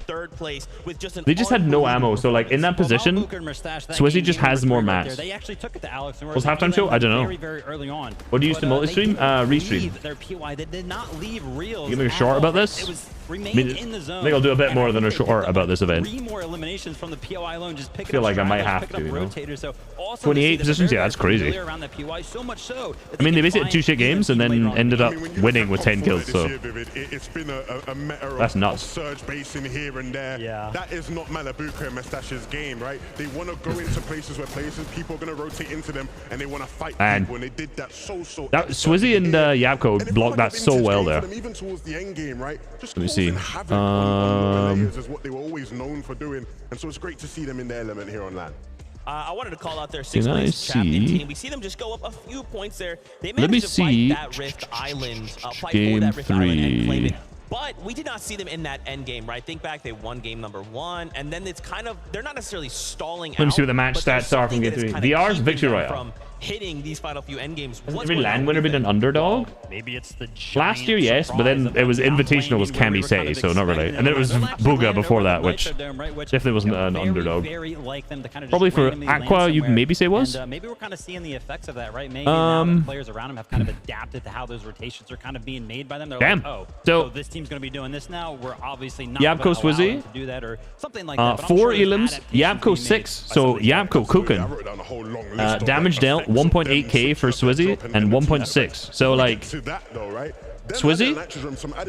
third place with just an they just had no ammo. So like in that position, Swizzy just has more mats. They actually took it to Alex. Was halftime show? I don't know. Very, very early on. What do you use to multi-stream? Restream. Their PY, they did not leave reels. You make a short about this? It was remain in the zone. I think I'll do a bit more than a short about this event. 3 more eliminations from the POI alone. Just picking I feel like I might have to, you know. 28 positions? Yeah, that's crazy. Around the POI, so much so I mean, they basically had 2 shit games and then ended up winning with 10 kills, so it's been a matter that's of nuts. surge basing here and there. That is not Malabuka and Mustache's game, right? They want to go into places where people are going to rotate into them and they want to fight people, and they did that so that Swizzy and Yapco blocked that so well there. Even towards the end game, right? Let me see. Is what they were always known for doing, and so it's great to see them in their element here on LAN. I wanted to call out their 6th place champion team. We see them just go up a few points there. They managed to fight that Rift Island, fight for that Rift Island and claim it. But we did not see them in that end game, right? Think back, they won game number 1, and then it's kind of, they're not necessarily stalling out. Let me see what the match stats are from game 3. VR's Victory Royale. hitting these final few end games. Has every LAN winner been an underdog? Maybe it's the Last year, yes, but then it was Invitational was Kamisei, so not really. And then it was Bugha before that, which definitely wasn't an underdog. Probably for Aqua, you can maybe say was. And, maybe we're kind of seeing the effects of that, right? Maybe now the players around him have kind of adapted to how those rotations are kind of being made by them. They're like, oh, so this team's going to be doing this now. We're obviously not going to allow them to do that or something like that. 4 elims, Yapko 6. So Yapko Kukin. Damage dealt 1.8k for Swizzy and 1.6. So like Swizzy,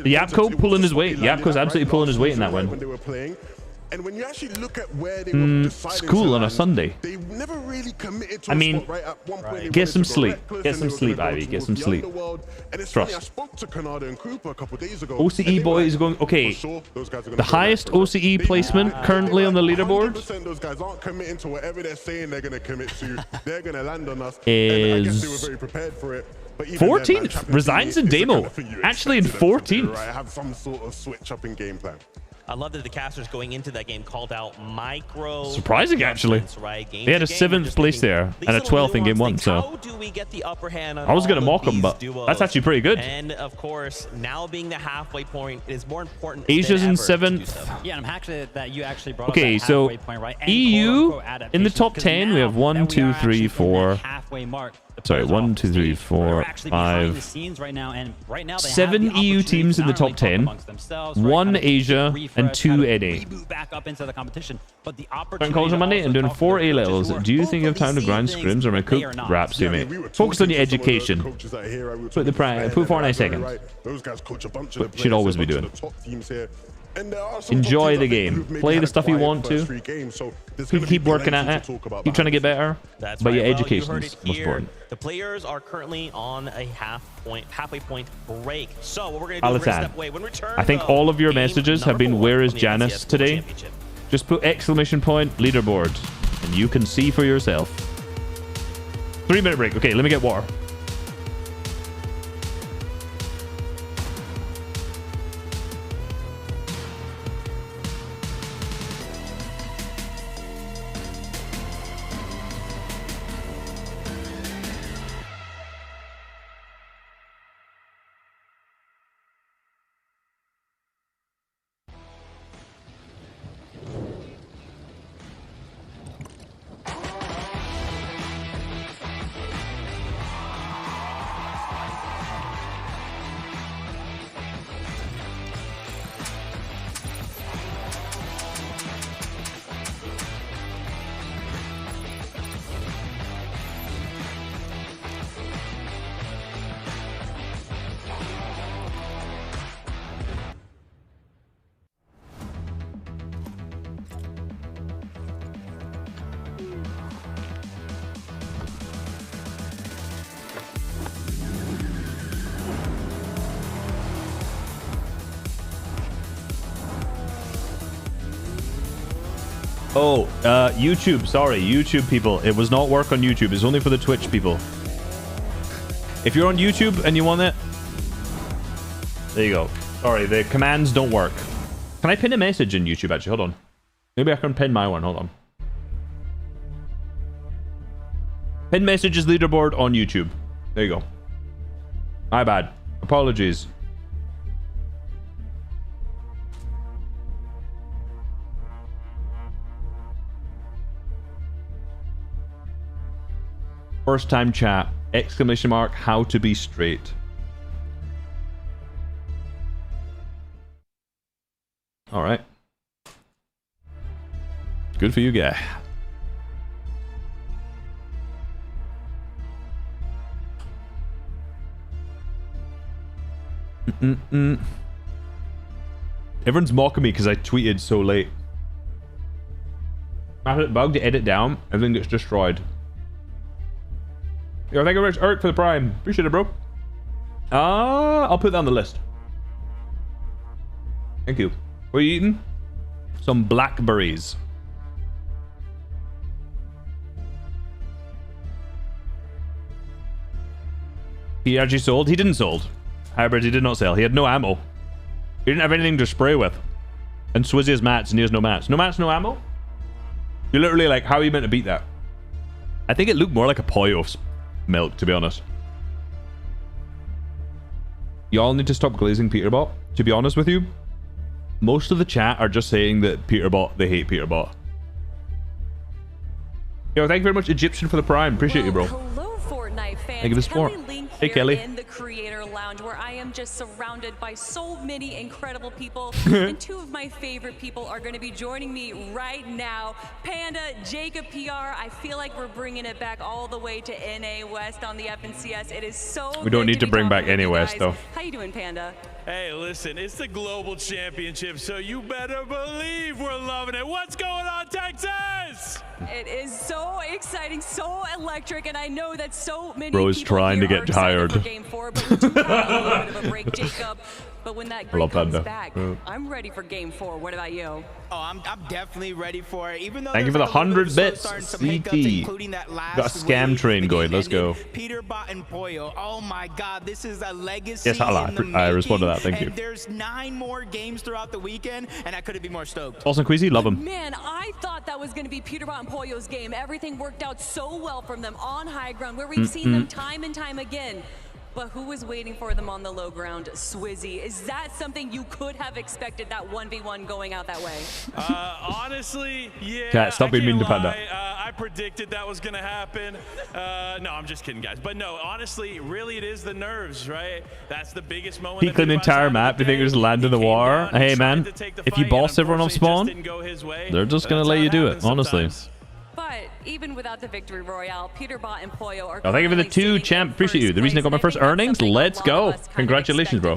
Yapko pulling his weight. Yapko's absolutely pulling his weight in that one. And when you actually look at where they were school on a Sunday. they never really committed to I mean, right at one point. get some sleep. Get some sleep, Ivy. Get some sleep. And it's Trust. funny, I spoke to Kanada and Cooper a couple days ago. OCE boys going okay. The highest OCE placement currently on the leaderboard 100% those guys aren't committing to whatever they're saying they're going to commit to. They're going to land on us. And I guess they were very prepared for it. But even 14th resigns in demo. Actually in 14th. Right, have some sort of switch up in game plan. I love that the casters going into that game called out micro. Surprising, actually. Right? They had a 7th place there and a 12th in game 1. So how do we get the upper hand on I was going to all mock of them, but these duos? that's actually pretty good. And of course, now being the halfway point is more important. Asia's than in ever to do 7th. so. Yeah, and I'm happy that you actually brought Okay, up that so halfway point, right? And EU quote-unquote in the top adaptations, 10, we have 1, 2, 3, 4. halfway mark. Sorry, 1, 2, 3, 4, 5. Scenes right now, and right now they 7 have the EU teams in the top 10. right? 1 Asia and 2 NA. Reboot back up into the competition, but the Starting college on Monday and doing 4 A levels. Do you think you have time to grind scrims or my cook raps here, mate? Focus on your education. Put the put Fortnite second. Those guys coach a bunch But should always be doing. Enjoy Enjoy the game. Play the stuff you want to. Keep working at it. Keep trying to get better. That's But right. your Well, education you heard is it most here. important. The players are currently on a halfway point break. So what we're going to do is we're gonna Alatan, step away. When we return, I think though, all of your game messages have number been 4 where is on the Janice NCS today? Championship. Just put exclamation point leaderboard and you can see for yourself. 3-minute break. Okay, let me get water. Oh, YouTube. Sorry, YouTube people. It was not work on YouTube. It's only for the Twitch people. If you're on YouTube and you want it, there you go. Sorry, the commands don't work. Can I pin a message in YouTube, actually? Hold on. Maybe I can pin my one. Hold on. Pin messages leaderboard on YouTube. There you go. My bad. Apologies. First time chat. Exclamation mark. How to be straight. All right. Good for you, guy. Everyone's mocking me because I tweeted so late. I hit bug to edit down. Everything gets destroyed. Yo, thank you very much, Eric, for the prime. Appreciate it, bro. I'll put that on the list. Thank you. What are you eating? Some blackberries. He actually sold? He didn't sold. Hybrid, he did not sell. He had no ammo. He didn't have anything to spray with. And Swizzy has mats and he has no mats. No mats, no ammo? You're literally like, how are you meant to beat that? I think it looked more like a Poyo milk, to be honest. Y'all need to stop glazing Peterbot. To be honest with you, most of the chat are just saying that Peterbot, they hate Peterbot. Yo, thank you very much, Egyptian, for the Prime. Appreciate you, bro. Hello, Fortnite fans. Thank you for the support. Hey, Kelly. In the Creator Lounge, where I am just surrounded by so many incredible people, and two of my favorite people are going to be joining me right now. Panda, Jacob PR. I feel like we're bringing it back all the way to NA West on the FNCS. It is so. We don't need to bring back NA West, though. How you doing, Panda? Hey, listen, it's the Global Championship, so you better believe we're loving it. What's going on, Texas? It is so exciting, so electric, and I know that so many Bro's people trying to here get are tired. excited for Game 4, but we do have a little bit of a break, Jacob. But when that break comes back, I'm ready for Game 4. What about you? Oh, I'm definitely ready for it. Even though Thank you for the 100 bits, CT. Got a scam train going. Let's go. Peterbot and Pollo. Oh my God, this is a legacy. Yes, I respond to that. Thank you. And there's 9 more games throughout the weekend, and I couldn't be more stoked. Austin Queasy, love him. Man, I thought that was going to be Peterbot and Pollo's game. Everything worked out so well from them on high ground, where we've seen them time and time again. But who was waiting for them on the low ground? Swizzy. Is that something you could have expected, that 1v1 going out that way? Honestly, yeah. Cat, stop being mean to Panda. I predicted that was going to happen. No, I'm just kidding, guys. But no, honestly, really it is the nerves, right? That's the biggest moment. He cleaned the entire map. You think it was land in the war? Hey, man, if you boss everyone off spawn, they're just going to let you do it, honestly. But even without the victory royale, Peterbot and Pollo are. Oh, thank you for the 2, champ. Appreciate you. The reason I got my first earnings. Let's go. Congratulations, bro.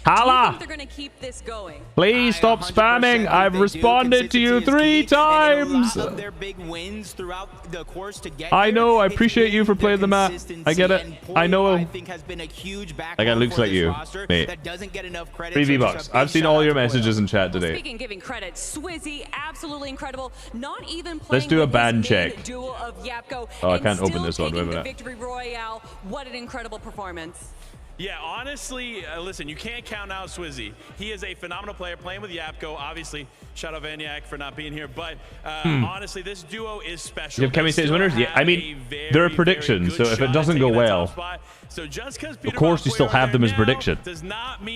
Holla! They're gonna keep this going. Please stop spamming. I've responded to you 3 times. Their big wins throughout the course to get I know. I appreciate you for playing the map. I get it. I know. That guy looks like you, mate. 3 V-Bucks. I've seen all your messages in chat today. Speaking giving credit, Swizzy, absolutely incredible. Not even playing. Let's do a ban check. Duel of Yapko, oh, I can't open this one. Wait a minute. Victory Royale. What an incredible performance. Yeah, honestly, listen, you can't count out Swizzy. He is a phenomenal player playing with Yapko. Obviously, shout out Vaniac for not being here. But honestly, this duo is special. You have Kemi State's winners? Yeah, I mean, they're a prediction, so if it doesn't go well, of course you still have them as prediction.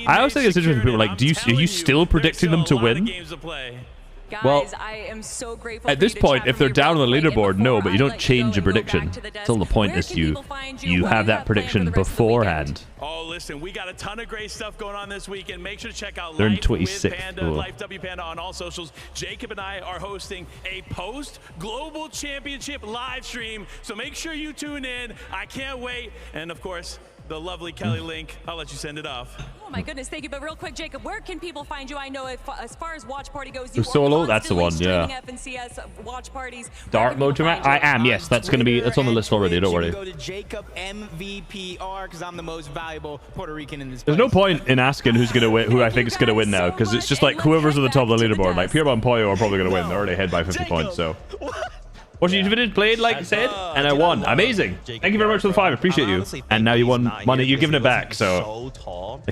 I always think it's interesting. People are like, are you still predicting them to win? Guys, well, I am so grateful at this point, if they're down on the leaderboard, no, but you don't change a prediction. Still, the point is you have that prediction beforehand. Oh, listen, we got a ton of great stuff going on this weekend. Make sure to check out They're in Life with 26th. Panda, Life W Panda on all socials. Jacob and I are hosting a post-Global Championship live stream, so make sure you tune in. I can't wait. And, of course, the lovely Kelly Link. I'll let you send it off. Oh my goodness, thank you. But real quick, Jacob, where can people find you? I know as far as watch party goes, you are solo. That's the one, yeah. FNCS watch parties. Dark mode tournament. I am. Yes, that's gonna be. It's on the list already. Don't worry. Go to Jacob MVPR because I'm the most valuable Puerto Rican in this. There's no point in asking who's gonna win, who I think is gonna win now, because it's just like whoever's at the top of the leaderboard. Like Peterbot and Pollo are probably gonna win. They're already ahead by 50 points. So. What you finished, played like I said, and I won. Amazing. Thank you very much for the 5. Appreciate you. And now you won money. You're giving it back. So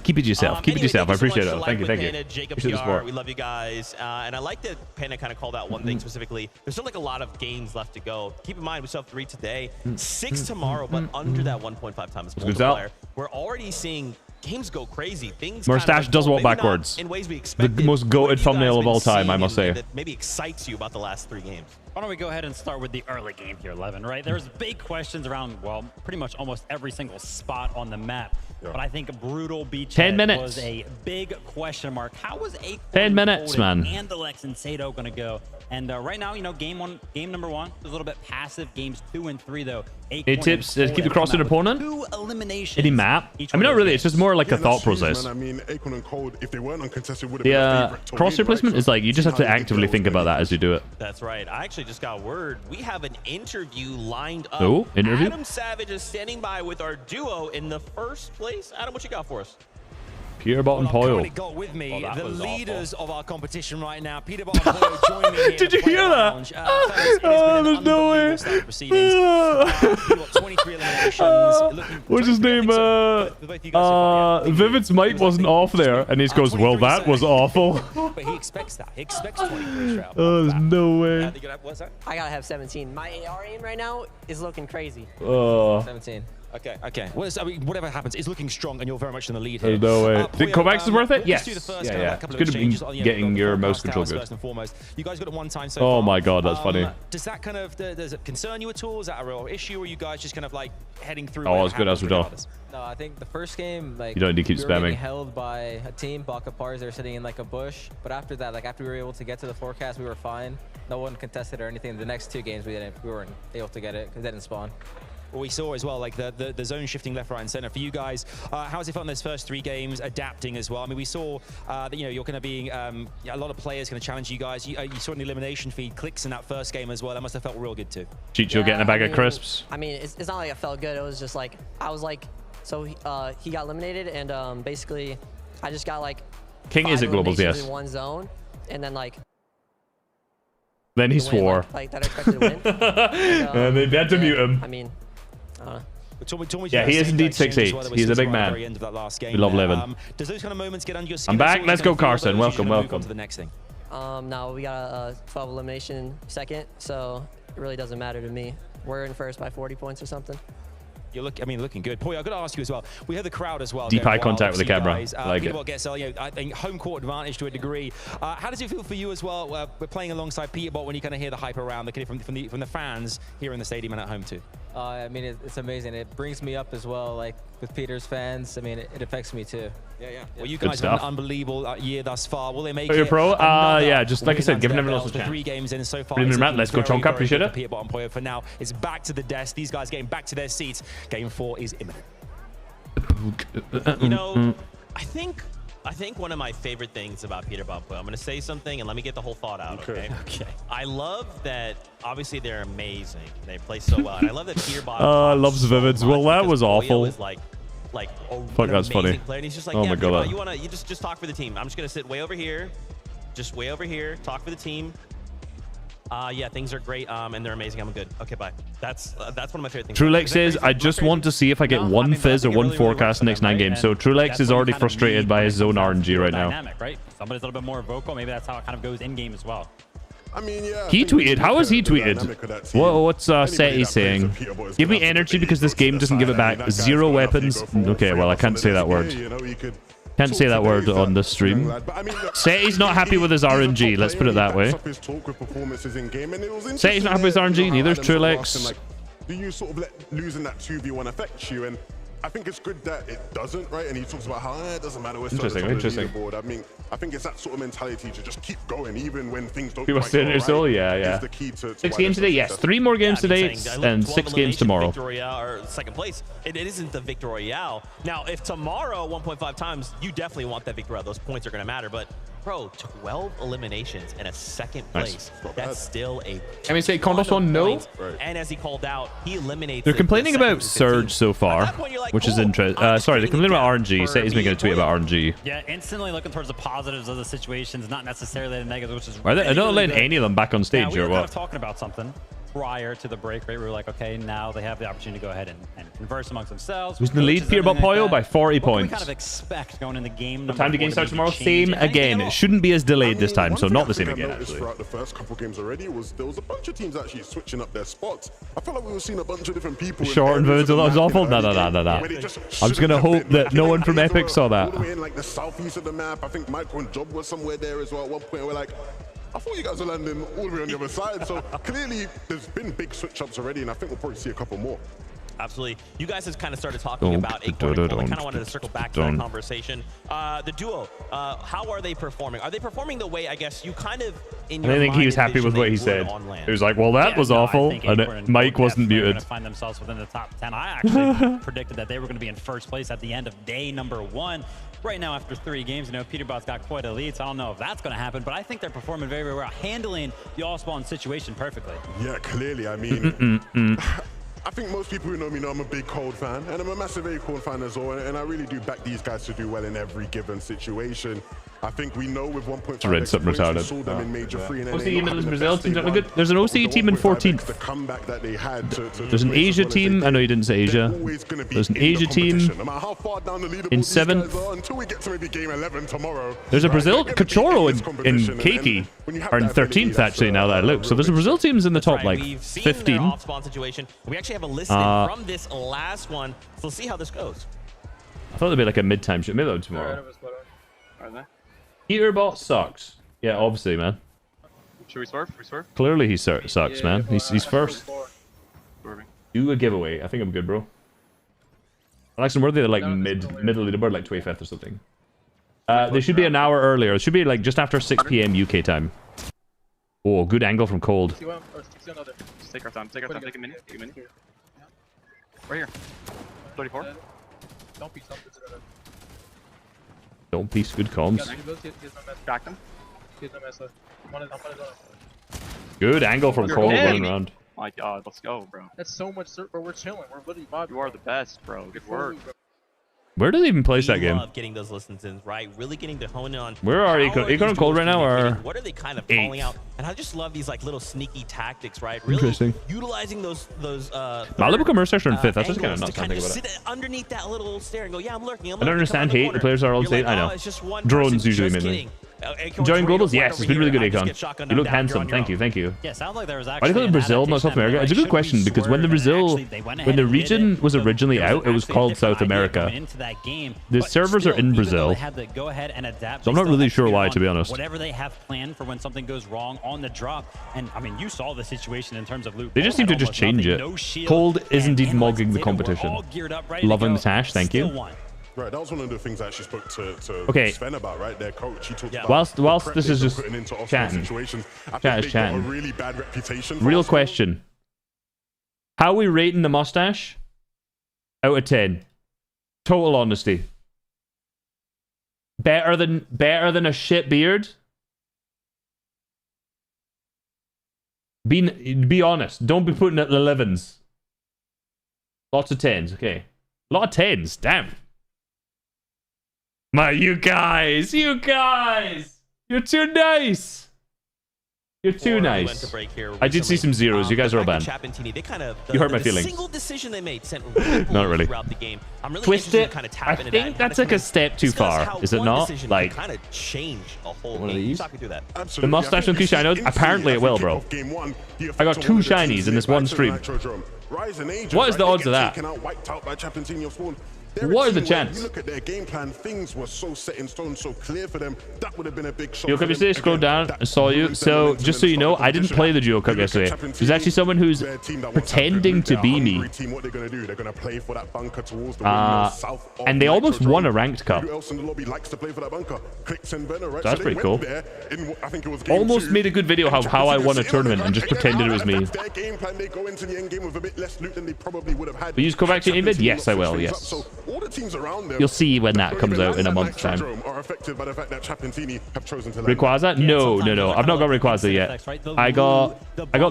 keep it to yourself. Keep it to yourself. I appreciate it. Thank you. Thank you. Jacob Appreciate the PR, support. we love you guys. And I like that Panda kind of called out one thing specifically. There's still like a lot of games left to go. Keep in mind, we still have 3 today, 6 tomorrow, but under that 1.5 times multiplier. We're already seeing games go crazy. Things Mustache does walk backwards. In ways we expected. The most goated thumbnail of all time, I must say. That maybe excites you about the last 3 games. Why don't we go ahead and start with the early game here, Levin, right? There's big questions around, well, pretty much almost every single spot on the map. But I think Brutal Beach 10 minutes was a big question mark. How was Acorn 10 minutes, man. And Alex and Sato going to go? And right now, you know, game number 1 is a little bit passive. Games 2 and 3, though. Hey, tips, keep the cross your opponent. 2 eliminations. Any map? I mean, not really. It's just more like a thought process. I mean, Acorn and Cold, if they weren't uncontested, would have been a favorite. Cross replacement is like you just have to actively think about that as you do it. That's right. I actually just got word. We have an interview lined up. Oh, interview? Adam Savage is standing by with our duo in the first place. Adam, what you got for us? Peterbot and Pollo. Got with me the leaders of our competition right now. Peterbot and Pollo join me here. Did you hear that? Oh, there's no way. What's his name? Vivid's mic wasn't off there, and he goes, "Well, that was awful." but he expects that. He expects 20 straight up. Oh, there's no way. What's that? I gotta have 17. My AR aim right now is looking crazy. Oh. 17. Okay. Okay. Well, I mean, whatever happens, it's looking strong, and you're very much in the lead here. There's no way. Think Kovacs is worth it? Let's Yes. do the first Yeah, kind of yeah. a couple It's of good to be exchanges, getting your mouse forecast control towers good. First and foremost, you guys got it one time so Oh far. my god, that's funny. Does that kind of does it concern you at all? Is that a real issue, or are you guys just kind of like heading through? Oh, it's good as we do. No, I think the first game, like, You don't need to keep we were spamming. getting held by a team, Baka Pars, they were sitting in like a bush. But after that, like after we were able to get to the forecast, we were fine. No one contested or anything. The next 2 games, we weren't able to get it because they didn't spawn. What we saw as well, like the zone shifting left, right, and center. For you guys, how's it felt in those first 3 games, adapting as well? I mean, we saw that you're going to be a lot of players going to challenge you guys. You saw an elimination feed clicks in that first game as well. That must have felt real good too. Chicho getting a bag of crisps. I mean, it's not like it felt good. It was just like I was like, so he got eliminated, and basically, I just got like King is at globals, yes. in one zone, and then like. Then he swore. Like that I expected to win. And they had to mute him. I mean, yeah, he is indeed 6'8". He's a big man. We love living. Does those kind of moments get under your skin? I'm back. Let's go, Carson. Welcome, welcome. To the next thing. Now we got a 12 elimination second, so it really doesn't matter to me. We're in first by 40 points or something. You look, I mean, looking good. Poyo, I've got to ask you as well. We heard the crowd as well. Deep eye contact with the camera. Guys, I like it. Peterbot gets, I think, home court advantage to a degree. How does it feel for you as well? We're playing alongside Peterbot when you kind of hear the hype around from the fans here in the stadium and at home too. I mean, it's amazing. It brings me up as well, like with Peter's fans. I mean, it affects me too. Yeah. Well, you guys have an unbelievable year thus far. Will they make You're it? pro? Yeah, just like I said, giving everyone else a chance. 3 games in so far. Let's go, Chonka. Appreciate it. Peterbot and Poyo for now. It's back to the desk. These guys getting back to their seats. Game 4 is imminent. You know, I think one of my favorite things about Peterbot, I'm going to say something and let me get the whole thought out, okay? I love that, obviously, they're amazing. They play so well. And I love that Peterbot loves Vivids. Well, that was awful. is like Fuck, that's funny. Player. And he's just like, oh yeah, my god. you just talk for the team. I'm just going to sit way over here. Just way over here. Talk for the team. Yeah, things are great, and they're amazing. I'm good. Okay, bye. That's one of my favorite things. Trulex says, I just want to see if I get one fizz or one forecast next 9 games. So Trulex is already frustrated by his zone RNG right now. Dynamic, right? Somebody's a little bit more vocal. Maybe that's how it kind of goes in game as well. I mean, yeah. He tweeted. How has he tweeted? What's Seti saying? Give me energy because this game doesn't give it back. 0 weapons. Okay, well, I can't say that word. Can't say that word on this stream. Seti's not happy with his RNG. Let's put it that way. Seti's not happy with his RNG. Neither is Trulex. Do you sort of let losing that 2v1 affect you? And I think it's good that it doesn't, right? And he talks about how it doesn't matter. We're still at the top of the leaderboard. I mean, I think it's that sort of mentality to just keep going, even when things don't. People saying it still, yeah. Is the key to 6 games today, yes. 3 more games today and 6 games tomorrow. Victory Royale, or second place. It isn't the Victory Royale. Now, if tomorrow 1.5 times, you definitely want that Victory Royale. Those points are going to matter, but. Bro, 12 eliminations and a second place. Nice. That's still a. Can we say Condos on no? And as he called out, he eliminates. They're complaining about Surge so far, which is interesting. Sorry, they're complaining about RNG. Seti's making a tweet about RNG. Yeah, instantly looking towards the positives of the situations, not necessarily the negatives, which is. Are they not letting any of them back on stage we were or kind what? of talking about something prior to the break, right? We were like, okay, now they have the opportunity to go ahead and converse amongst themselves. Who's in the lead? Peterbot Poyo by 40 What can we points. kind of expect going into game number Time to 4 game starts maybe tomorrow. change Same anything again. at all? It shouldn't be as delayed this time, so not the same I again, noticed actually. throughout the first couple games already was there was a bunch of teams actually switching up their spots. I feel like we were seeing a bunch of different people. Short and Vivids, that was awful. No. I'm just going to hope that no one from Epic saw that. All the way in like the southeast of the map. I think Michael and Job was somewhere there as well. At one point, we're like, I thought you guys were landing all the way on the other side. So clearly, there's been big switch-ups already, and I think we'll probably see a couple more. Absolutely. You guys have kind of started talking about Acorn. I kind of wanted to circle back to that conversation. The duo, how are they performing? Are they performing the way, I guess, you kind of in your I think he was mind happy with what he envisioned they said. would on land? He was like, well, that was awful. And Mike wasn't They're muted. going to find themselves within the top 10. I actually predicted that they were going to be in first place at the end of day number 1. Right now, after 3 games, Peterbot's got quite a lead, so I don't know if that's going to happen, but I think they're performing very, very well, handling the all-spawn situation perfectly. Yeah, clearly. I mean, I think most people who know me know I'm a big Cold fan, and I'm a massive Acorn fan as well, and I really do back these guys to do well in every given situation. I think we know with 1.5 Read something retarded. we saw them in Major 3 and OCE Middle Brazil teams are good. There's an OCE team in 14th. The comeback that they had There's an Asia team. I know you didn't say Asia. There's an Asia team in 7th. until we get to maybe game 11 tomorrow. There's a Brazil Cachorro in Keiki, or in 13th actually. Now that I look, so there's a Brazil teams in the top like 15. Off-spawn situation. We actually have a listing from this last one, so we'll see how this goes. I thought there'd be like a mid-time shit. Maybe that'll be tomorrow. Eaterbot sucks. Yeah, obviously, man. Should we swerve? We swerve? Clearly he sucks, man. He's first. Do a giveaway. I think I'm good, bro. Alex, were they like middle leaderboard, like 25th or something? They should be an hour earlier. It should be like just after 6 p.m. UK time. Oh, good angle from Cold. Just take our time. Take our time. Take a minute. Take a minute. Right here. 34. Don't piece good comms. Crack them. Good angle from Cold running around. My God, let's go, bro. That's so much, bro. We're chilling. We're literally vibing. You are the best, bro. Good work. Where do they even place that game? Love getting those listens, right? Really getting to hone in on. Where are Econ and Cold right now? Or what are they kind of calling out? And I just love these like little sneaky tactics, right? Really interesting. Utilizing those. Malibu Commerce are in 5th. That's just kind of nuts. I think about it. Sit underneath that little stair and go, yeah, I'm lurking. I don't understand hate. The players are all state. I know. Drones usually mainly. Enjoying globals? Yes, it's been really good, Akon. You look handsome. Thank you, thank you. Yeah, sounds like there was Why do actually you call it Brazil, not South America? It's a good question because when the region was originally out, it was called South America. The servers are in Brazil, so I'm not really sure why, to be honest. Whatever they have planned for when something goes wrong on the drop, and I mean, you saw the situation in terms of loot. They just seem to just change it. Cold is indeed mogging the competition. Loving the Tash, thank you. Right, that was one of the things I actually spoke to okay. Sven about, right? Their coach. He talked about whilst this is just chatting. Chat is chatting. Really bad reputation. Real question. How are we rating the mustache? Out of 10. Total honesty. Better than a shit beard? Be honest. Don't be putting it in the 11s. Lots of 10s, okay. A lot of 10s, damn. You guys! You're too nice! You're too nice. I did see some zeros. You guys are all banned. You hurt my feelings. Single decision they made sent not really. throughout the game. I'm really Twist it. Kind of I think that's like a step too far. Is it not? Like kind of change a whole one of game. these. Talk me through that. The mustache on Kushino? Apparently it will, bro. I got 2 shinies in this one stream. What is the odds of that? What are the chances? You look at their game plan, things were so set in stone, so clear for them. That would have been a big shot. Duo Cup yesterday, scroll down, I saw you. So, just so you know, I didn't play the Duo Cup yesterday. There's actually someone who's pretending to be me. And they almost won a ranked cup. That's pretty cool. Almost made a good video how I won a tournament and just pretended it was me. Will you just go back to Invid? Yes, I will, yes. You'll see when that comes out in a month's time. Rayquaza? No. I've not got Rayquaza yet. I got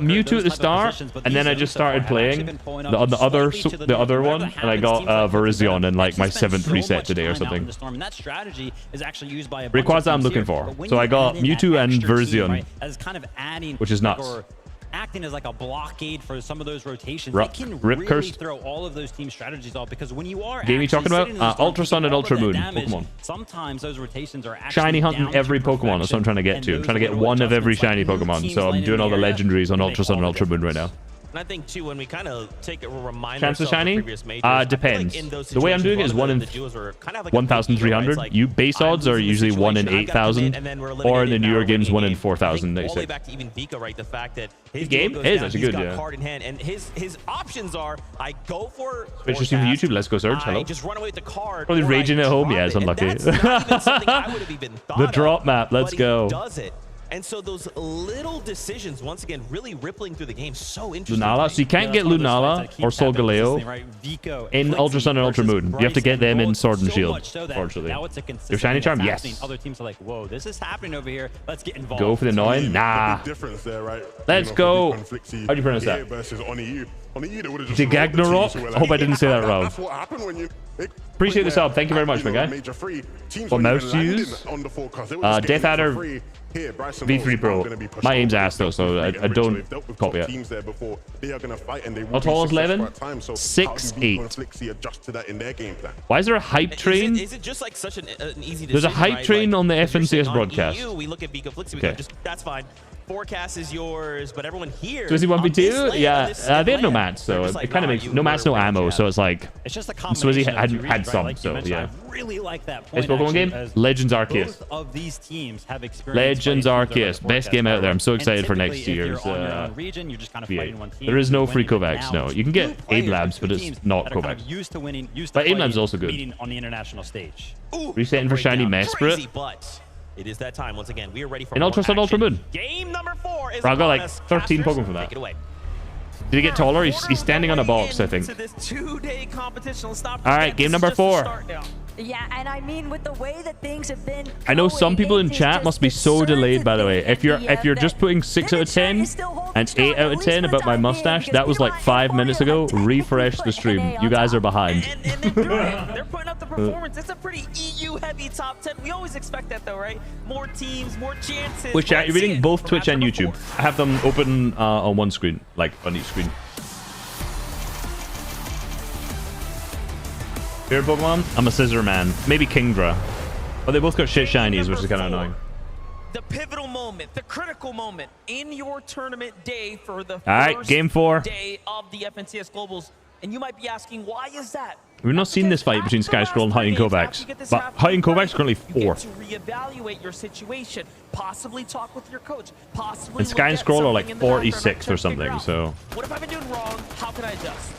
Mewtwo at the start, and then I just started playing the other one, and I got Virizion in like my 7th reset today or something. Rayquaza I'm looking for. So I got Mewtwo and Virizion, which is nuts. Acting as like a blockade for some of those rotations. They can really throw all of those team strategies off because when you are game you talking about? Ultra Sun and Ultra Moon Pokemon. Sometimes those rotations are actually shiny hunting every Pokemon. That's what I'm trying to get to. I'm trying to get one of every shiny Pokemon. So I'm doing all the legendaries on Ultra Sun and Ultra Moon right now. And I think too, when we kind of take a reminder chance of shiny depends. The way I'm doing it is 1 in 1,300. You base odds are usually 1 in 8,000, or in the newer games 1 in 4,000. They say. Back to even Vika, right? The fact that his game is actually good. Yeah. Card in hand, and his options are I go for. Switch your stream to YouTube. Let's go Surge. Hello. Just run away with the card. Probably raging at home. Yeah, it's unlucky. The drop map. Let's go. Does it? And so those little decisions, once again, really rippling through the game. So interesting. Lunala. So you can't get Lunala or Solgaleo in Ultra Sun and Ultra Moon. You have to get them in Sword and Shield, unfortunately. Your Shiny Charm? Yes. Other teams are like, whoa, this is happening over here. Let's get involved. Go for the 9? Nah. Let's go. How do you pronounce that? On the E, they would have just Digagnarok? I hope I didn't say that wrong. That's what happened when you... Appreciate the sub. Thank you very much, my guy. What mouse to use? Death Adder V3 Pro. My aim's ass though, so I don't copy it. How tall is Levin? 6'8". Why is there a hype train? Is it just like such an easy decision? There's a hype train on the FNCS broadcast. We look at Vico Flixie, we go, just, that's fine. Forecast is yours, but everyone here. So is he 1v2? Yeah, they had no mats, so it kind of makes no mats, no ammo. So it's like Swizzy had some, so yeah. Really like that Hey, Pokemon game? Legends Arceus. Both of these teams have experience. Legends Arceus, best game out there. I'm so excited for next year's. Region, you're just kind of fighting one team. There is no free Kovacs. No, you can get Abe Labs, but it's not Kovacs. Used to winning, but Abe Labs is also good. On the international stage. Resetting for Shiny Mesprit. But it is that time once again. We are ready for in Ultra Sun Ultra Moon. Game number 4 is I got like 13 Pokemon from that. Take it away. Did he get taller? He's standing on a box, I think. This 2-day competition. Stop. All right, game number 4. Yeah, and I mean, with the way that things have been, I know some people in chat must be so delayed, by the way. If you're just putting 6 out of 10 and 8 out of 10 about my mustache, that was like 5 minutes ago. Refresh the stream. You guys are behind. They're putting up the performance. It's a pretty EU-heavy top 10. We always expect that, though, right? More teams, more chances. Which chat? You're reading both Twitch and YouTube. I have them open on one screen, like on each screen. Favorite Pokemon? I'm a Scissor Man. Maybe Kingdra. But they both got shit shinies, which is kind of annoying. The pivotal moment, the critical moment in your tournament day for the first game 4 day of the FNCS Globals. And you might be asking, why is that? We've not seen this fight between Sky Scroll and Height and Kovacs. But Height and Kovacs currently 4th. To reevaluate your situation, possibly talk with your coach, possibly and Sky and Scroll are like 46 or something, so... What have I been doing wrong? How can I adjust?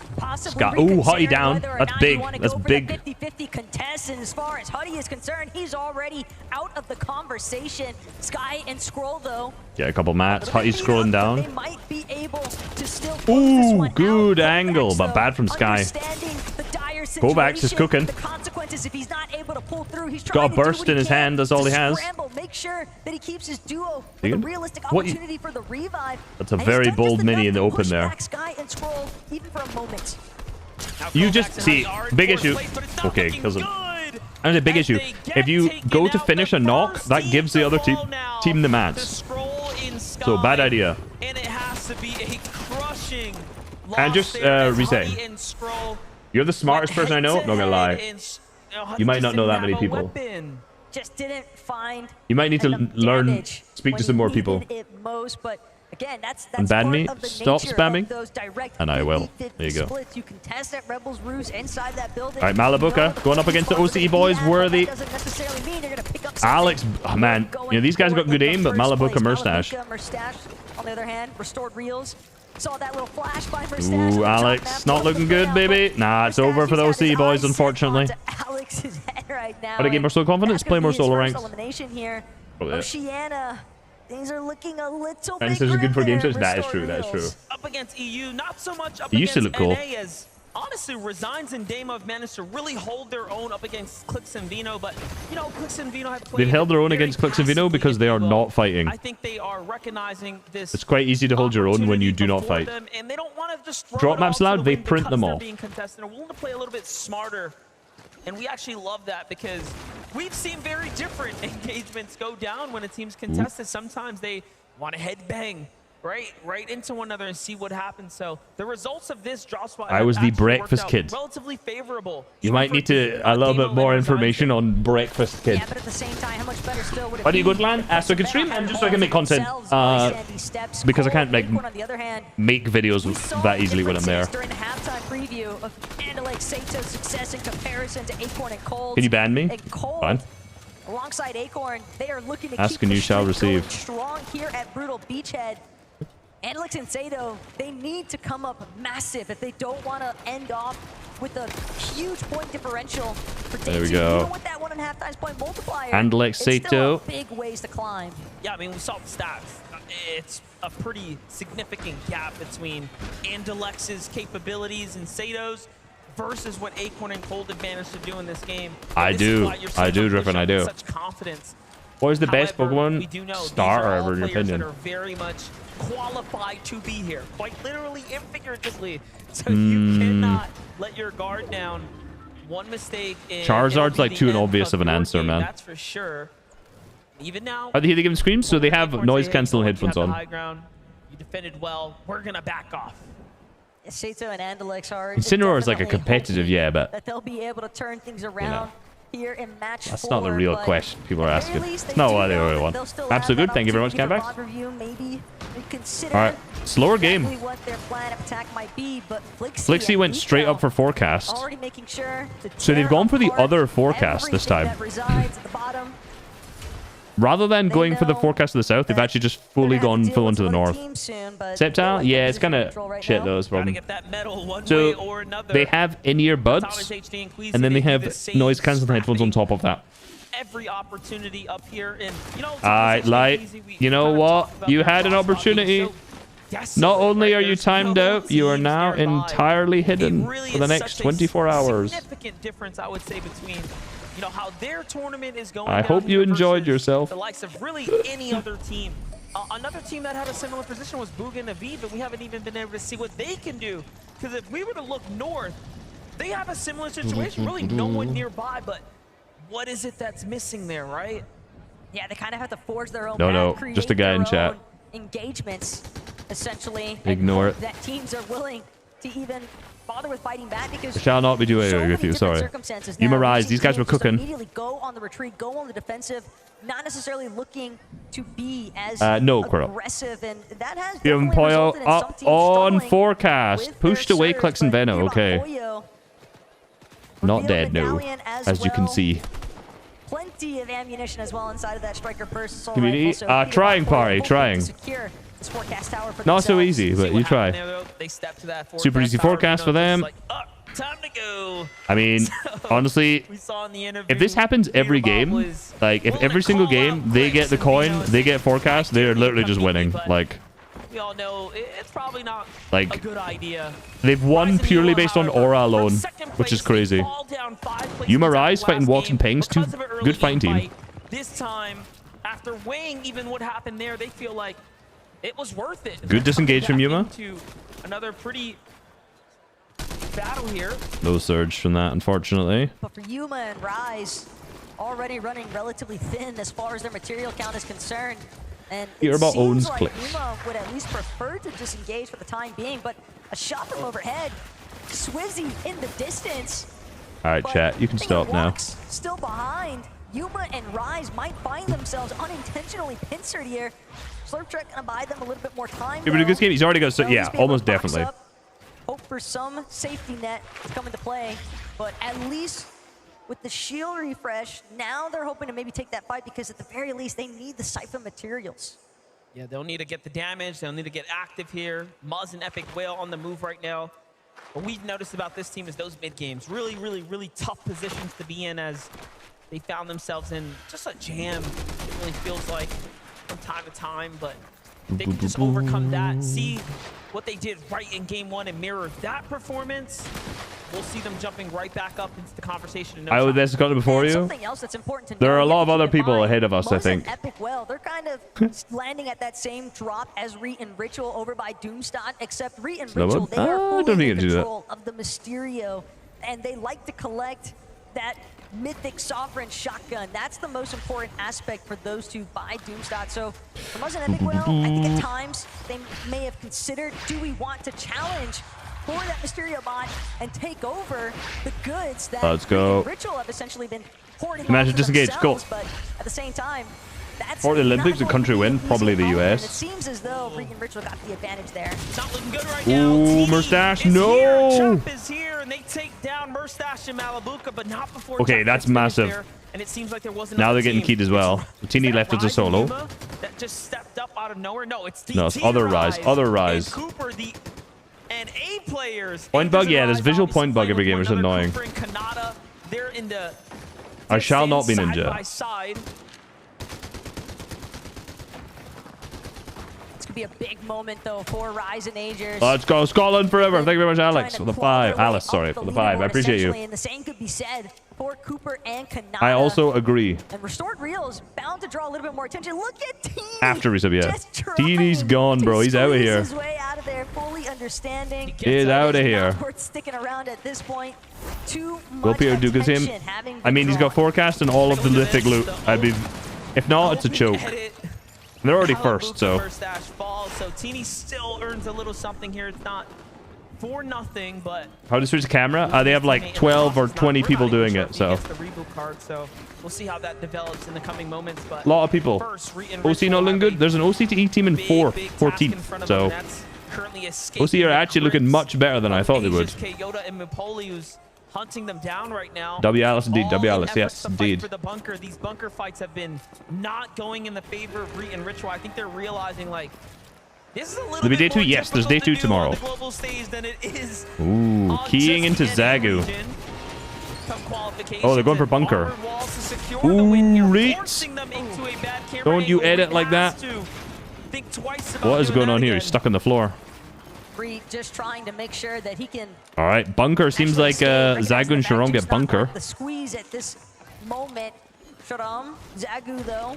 Ooh, Huddy down. That's big. That's big. 50-50 contest, and as far as Huddy is concerned, he's already out of the conversation. Sky and Scroll, though. Get a couple mats. Huddy's scrolling down. They might be able to still ooh, good angle, but bad from Sky. Kovacs is cooking. The consequences if he's not able to pull through. He's got a burst in his hand. That's all he has. Make sure that he keeps his duo with a realistic opportunity for the revive. That's a very bold mini in the open there. Sky and Scroll, even for a moment. You just see big issue. Okay, because of and a big issue. If you go to finish a knock, that gives the other team the mats. So bad idea. And it has to be a crushing. And just reset. You're the smartest person I know. Not gonna lie. You might not know that many people. Just didn't find. You might need to learn, speak to some more people. Again, that's and ban me. Stop spamming. And I will. There you go. You can test at Rebels Ruse inside that building. All right, Malabuka going up against the OCE boys. Worthy. Alex, oh man, you know these guys got good aim, but Malabuka Murstache. On the other hand, restored reels. Saw that little flash by Murstache. Ooh, Alex, not looking good, baby. Nah, it's over for the OCE boys, unfortunately. Alex's head right now. But I get more solo confidence. Play more solo ranks. Here. Oceania. Things are looking a little bit. This is good for game switch. That is true. That is true. Up against EU, not so much up he used against to look cool. NA as honestly Resigns and Damo have managed to really hold their own up against Clix and Vino, but you know Clix and Vino have played. They've held their own against Clix and Vino because they are not fighting. I think they are recognizing this. It's quite easy to hold your own when you do not fight. And they don't want to just drop maps loud. They print them off. Being contested, are willing to play a little bit smarter. And we actually love that because we've seen very different engagements go down when a team's contested. Sometimes they want to headbang right into one another and see what happens. So the results of this draw spot. I was the breakfast kid. Relatively favorable. You might need to a little bit more information on breakfast kid. Yeah, but at the same time, how much better still would it Why do you go to land? So I can stream and just so I can make content. Because I can't make videos that easily when I'm there. During the halftime preview of Andalake Sato's success in comparison to Acorn and Cold. Can you ban me? Fine. Alongside Acorn, they are looking to ask keep and you the shall receive. Strong here at Brutal Beachhead. Andalake and Sato, they need to come up massive if they don't want to end off with a huge point differential for day there we 2. go. Even with that 1.5 times point multiplier, Andalake Sato, Sato. big ways to climb. Yeah, I mean, we saw the stats. It's a pretty significant gap between Andalex's capabilities and Sato's versus what Acorn and Cold have managed to do in this game. I do, Drippin', I do. Such confidence What is the best However, Pokemon we do know these starter are all ever, in your players that opinion? are very much qualified to be here, quite literally and figuratively. So you cannot let your guard down. One mistake. Charizard's like too obvious of an answer, man. That's for sure. Even now, Are they here to give him screams? So they have noise canceling you headphones have the on. high ground. You defended well. We're gonna back off. Sato and Andalex are Incineroar is like a definitely competitive, yeah, but that they'll be able to turn things around here in match that's 4, not the real but question people are at the very asking. least, It's they not do what they know really that want. they'll still have Absolutely that good. Thank you very much, opportunity Canvax. for review, maybe consider All right, slower game. exactly what their plan of attack might be, but Flixie and went straight Nico up for forecast. already making sure to So they've tear gone for the apart other forecast this everything time. that resides at the bottom. Rather than going for the forecast to the south, they've actually just fully gone full into the north. Sceptile, yeah, it's kind of shit though. Is the problem. So they have in-ear buds, and then they have noise cancelling headphones on top of that. Every opportunity up here, and you know, Alright, like, you know what? You had an opportunity. Not only are you timed out, you are now entirely hidden for the next 24 hours. Significant difference, I would say, between you know how their tournament is going. I hope you enjoyed yourself. The likes of really any other team. Another team that had a similar position was Bugha and Aviv, and we haven't even been able to see what they can do. Because if we were to look north, they have a similar situation. Really, no one nearby, but what is it that's missing there, right? Yeah, they kind of have to forge their own No, path, just a create guy in their chat. own engagements, essentially. Ignore and it. that teams are willing to even bother with fighting back because I shall not be doing so it many with you, different sorry. circumstances Yuma now. We've Rise, seen these guys were teams just cooking. Immediately go on the retreat, go on the defensive, not necessarily looking to be as No, Quirrell. aggressive, and that has Give him definitely Poyo resulted in some up teams on struggling forecast. Pushed away Clicks and Venom. Okay. Poyo. Not dead, no. As you can see. Plenty of ammunition as well inside of that striker purse. assault Community, rifle, so trying, Pari, hoping to trying. secure this forecast tower for Not so themselves. easy, but you try. They step to that Super easy forecast for them. Time to go. I mean, honestly, We saw in the interview, if this happens every game, like if every single game they get the coin, they get forecast, they're literally just winning. Like, we all know it's probably not a like good idea. they've won purely based on aura alone, which is crazy. Yuma Rise fighting Walks and Pings, two good fighting team. This time, after weighing even what happened there, they feel like it was worth it. Good disengage from Yuma. To another pretty battle here. No surge from that, unfortunately. But for Yuma and Rise, already running relatively thin as far as their material count is concerned. And Hear it about seems owns like clicks. Yuma would at least prefer to disengage for the time being, but a shot from overhead, Swizzy in the distance. All right, chat, you can stop now. Walks still behind. Yuma and Rise might find themselves unintentionally pincered here. Slurptrek gonna buy them a little bit more time. Yeah, but a good game. He's already got, so, They'll yeah, just be able almost to box definitely. up, hope for some safety net to come into play, but at least with the shield refresh, now they're hoping to maybe take that fight because at the very least they need the Siphon materials. Yeah, they'll need to get the damage. They'll need to get active here. Muzz and Epic Whale on the move right now. What we've noticed about this team is those mid games. Really, really, really tough positions to be in as they found themselves in just a jam. It really feels like from time to time, but if they can just overcome that, see what they did right in game one and mirror that performance, we'll see them jumping right back up into the conversation. In no I would time. this got it before you. Something else that's important to There know, are a you lot have of to other keep in people mind, ahead of us, I Muzz think. and Epic Well, they're kind of landing at that same drop as Reet and Ritual over by Doomstot, except Reet and Slow Ritual, up? they are I don't fully think in I do that. control of the Mysterio, and they like to collect that mythic sovereign shotgun. That's the most important aspect for those two by Doomstot. So for Muzz and Epic Well, I think at times they may have considered, do we want to challenge for that Mysterio bot and take over the goods that Let's go. Reet and Ritual have essentially been hoarding Imagine on for disengage, go. themselves, but at the same time, that's For the not Olympics, a going country to be win, an easy probably the moment, and US. it seems as though Reet and Ritual got the advantage there. It's not looking good right Ooh, Murstache, no! Chop is here, and they take down Murstache and Malabuka, but not before Okay, Chop that's gets finished massive. there, and it seems like there wasn't Now another they're getting team. keyed as well. Tini left as a Rise and solo. Yuma that just stepped up out of nowhere. No, it's No, it's DT other Rise, other and Rise. Cooper, the and A players. Point bug, yeah, there's Rise visual obviously point bug playing every with game, which is another annoying. Cooper and Kanata. They're in the I shall not be side ninja. by side. It's gonna be a big moment though for Rise and Agers. Let's go Scotland forever. Thank you very much, Alex, for the 5. Alice, sorry, for the 5. I appreciate you. And the same could be said for Cooper and Kanata. I also agree. And Restored Real is bound to draw a little bit more attention. Look at Teeny. After resub, yeah. Teeny's gone, bro. He's out of here. His way out of there, fully understanding. He's out of here. Not worth sticking around at this point. Too Will much Peter Dukas him? attention having been I mean, he's got forecast and all of the Lithic loot. I'd be, if not, it's a choke. And they're already first, so. First dash falls, so Teeny still earns a little something here. It's not for nothing, but How to switch the camera? They have like 12 or 20 people doing it, so. the reboot card, so we'll see how that develops in the coming moments. But A lot of people. OC not looking good. There's an OCTE team in 14th, so. OC are actually looking much better than I thought they would. Yoda and Mipoli, who's hunting them down right now. W Alice indeed. W All in Alice, yes, efforts to fight indeed. for the bunker. These bunker fights have been not going in the favor of Reet and Ritual. I think they're realizing like this is a little There'll be day bit 2? more Yes, there's day 2 difficult to do on tomorrow. the global stage than it is Ooh, keying into Zagu. Oh, they're going for bunker. Ooh, Reet. Don't you edit like that. What is going on here? He's stuck on the floor. Reed just trying to make sure that he can All right, bunker. Seems like Zagu and Sharon get bunker. the squeeze at this moment. Sharam, Zagu though,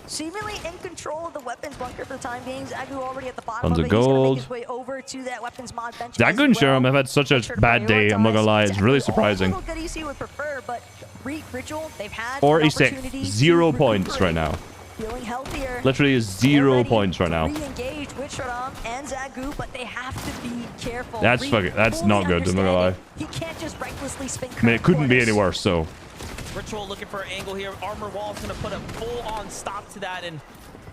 seemingly in control of the weapons bunker for the time being. Zagu already at the bottom Tons of of it. He's gonna make gold. his way over to that weapons mod bench. Zagu and Sharon have had such a bad day. I'm not gonna lie. It's really surprising. What EC would prefer, but Reed, Ritual, they've had 46. 0 points right now. feeling healthier. Literally is 0 points right now. Re-engage with Sharam and Zagu, but they have to be careful. That's Reed fucking. That's fully not good. I'm not gonna lie. understanding he can't just recklessly spin. I mean, it couldn't be any worse. So. Ritual looking for an angle here. Armor Wall's going to put a full-on stop to that and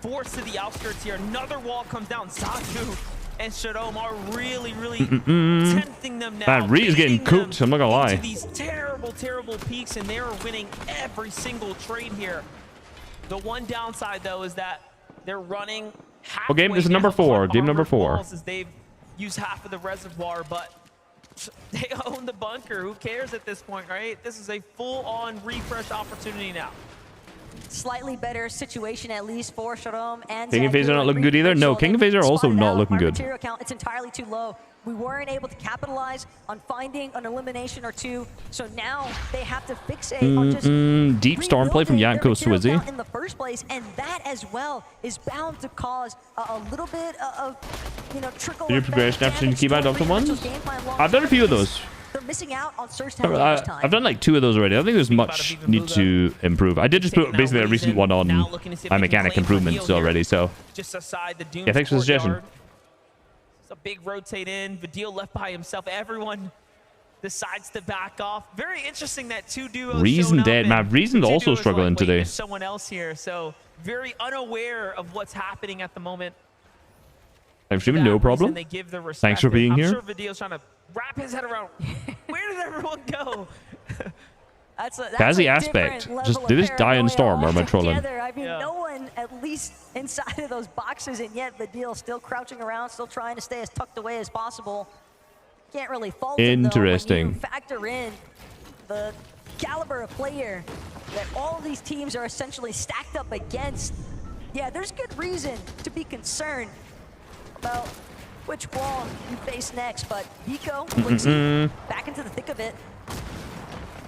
force to the outskirts here. Another wall comes down. Zagu and Sharam are really, really tempting them now. Man, Reed is getting cooked. I'm not gonna lie. These terrible, terrible peaks, and they're winning every single trade here. The one downside, though, is that they're running halfway Well, game. This is number 4. Game number 4. walls as they've used half of the reservoir, but they own the bunker. Who cares at this point, right? This is a full-on refresh opportunity now. Slightly better situation, at least for Sharam and King and FaZe are not looking good either. No, King and FaZe are also not looking good. Material count, it's entirely too low. We weren't able to capitalize on finding an elimination or two, so now they have to fixate on just Deep storm play from rebuilding Yanko their material Swizzy. count in the first place, and that as well is bound to cause a little bit of trickle. Your progression after you keep out Doctor ones. I've done a few of those. They're missing out on Surge Town damage time. I've done like 2 of those already. I don't think there's much need to improve. I did just put basically a recent one on my mechanic improvements already. So Just aside the Doom yeah, thanks for the suggestion. It's a big rotate in. Vidil left by himself. Everyone decides to back off. Very interesting that 2 duos. Reason dead, man. Reason's Two also duos struggling like, wait, today. there's someone else here, so very unaware of what's happening at the moment. I'm streaming, no problem. They give the respect. Thanks for being I'm here. sure Vidil's trying to wrap his head around. Where did everyone go? That's Kazi a aspect. different Just level did of this die in storm or am I trolling? altogether. I mean, no one, at least inside of those boxes, and yet the deal still crouching around, still trying to stay as tucked away as possible. Can't really fault him, though, when Interesting. you factor in the caliber of player that all of these teams are essentially stacked up against. Yeah, there's good reason to be concerned about which wall you face next, but Vico, back into the thick of it.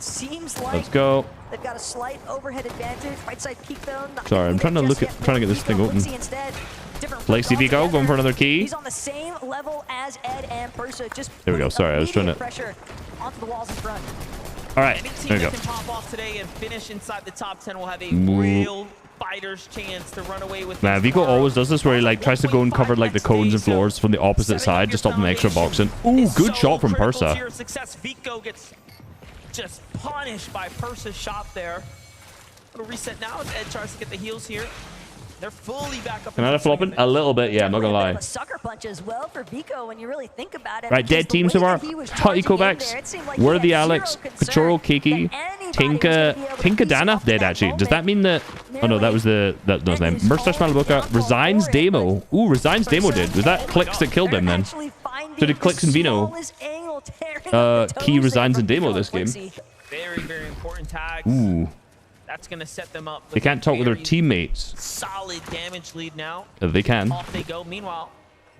Seems like Let's go. they've got a slight overhead advantage. Right side peak though. Sorry, I'm trying to look at, trying to get this thing open. Lexi Vico going for another key. He's on the same level as Ed and Persa. Just There we go. Sorry, I was trying to. pressure onto the walls in front. All right, Any team there we that go. can pop off today and finish inside the top 10 will have a Moo. real fighter's chance to run away with. Man, Vico always does this where he like tries to go and cover like the cones and floors from the opposite side to stop them extra boxing. Ooh, good shot from Persa. Your success. Vico gets just punished by Persa's shot there. Little reset now as Ed tries to get the heals here. They're fully back up. Can I flopping a little bit? Yeah, I'm not gonna lie. A sucker punch as well for Vico when you really think about it. Right, because dead the teams way so far. that he was Tutty charging in Kovacs, there, it seemed like he Worthy had Alex, zero Kachoro concern Kiki, that Tinka Dana dead actually. Does that mean that? Oh no, that was that's not his name. Merstash Malaboka resigns Demo. Ooh, resigns Demo did. Was that Clicks that killed him then? So did Clicks and Vino. Key resigns in Demo this game. Very, very important tags. Ooh. That's going to set them up. They can't talk with their teammates. Solid damage lead now. They can. Off they go. Meanwhile,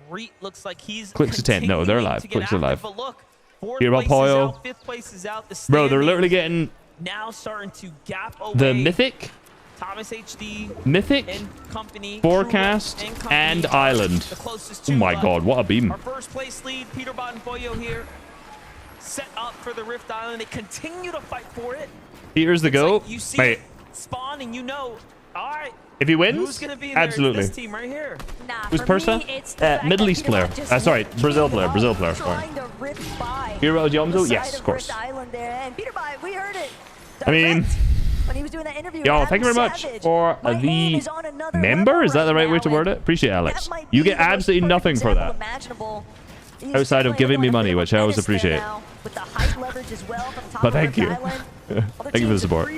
Reet looks like he's Clicks is 10. No, they're alive. Clicks are alive. But look, fourth Hear about place is Poyo. out, fifth place is out. The Bro, they're standings literally getting now starting to gap away. The Mythic, Thomas HD, Mythic, and company, Forecast, and Island. Oh my god, what a beam. Our first place lead, Peterbot and Pollo here, set up for the Rift Island. They continue to fight for it. Here's the go. You see Wait, it spawn and you know, all right. if he wins, Who's gonna be there? absolutely. It's this team right here. Who's Persa? Middle East player. Sorry, Brazil player. Brazil player. Sorry. Hero Yomzo? Yes, of course. We heard it. I mean, When he was doing that interview, yo, thank you very much for the member. Is that the right way to word it? Appreciate it, Alex. You get absolutely nothing for that. Outside of giving me money, which I always appreciate. But thank you. Thank you for the support.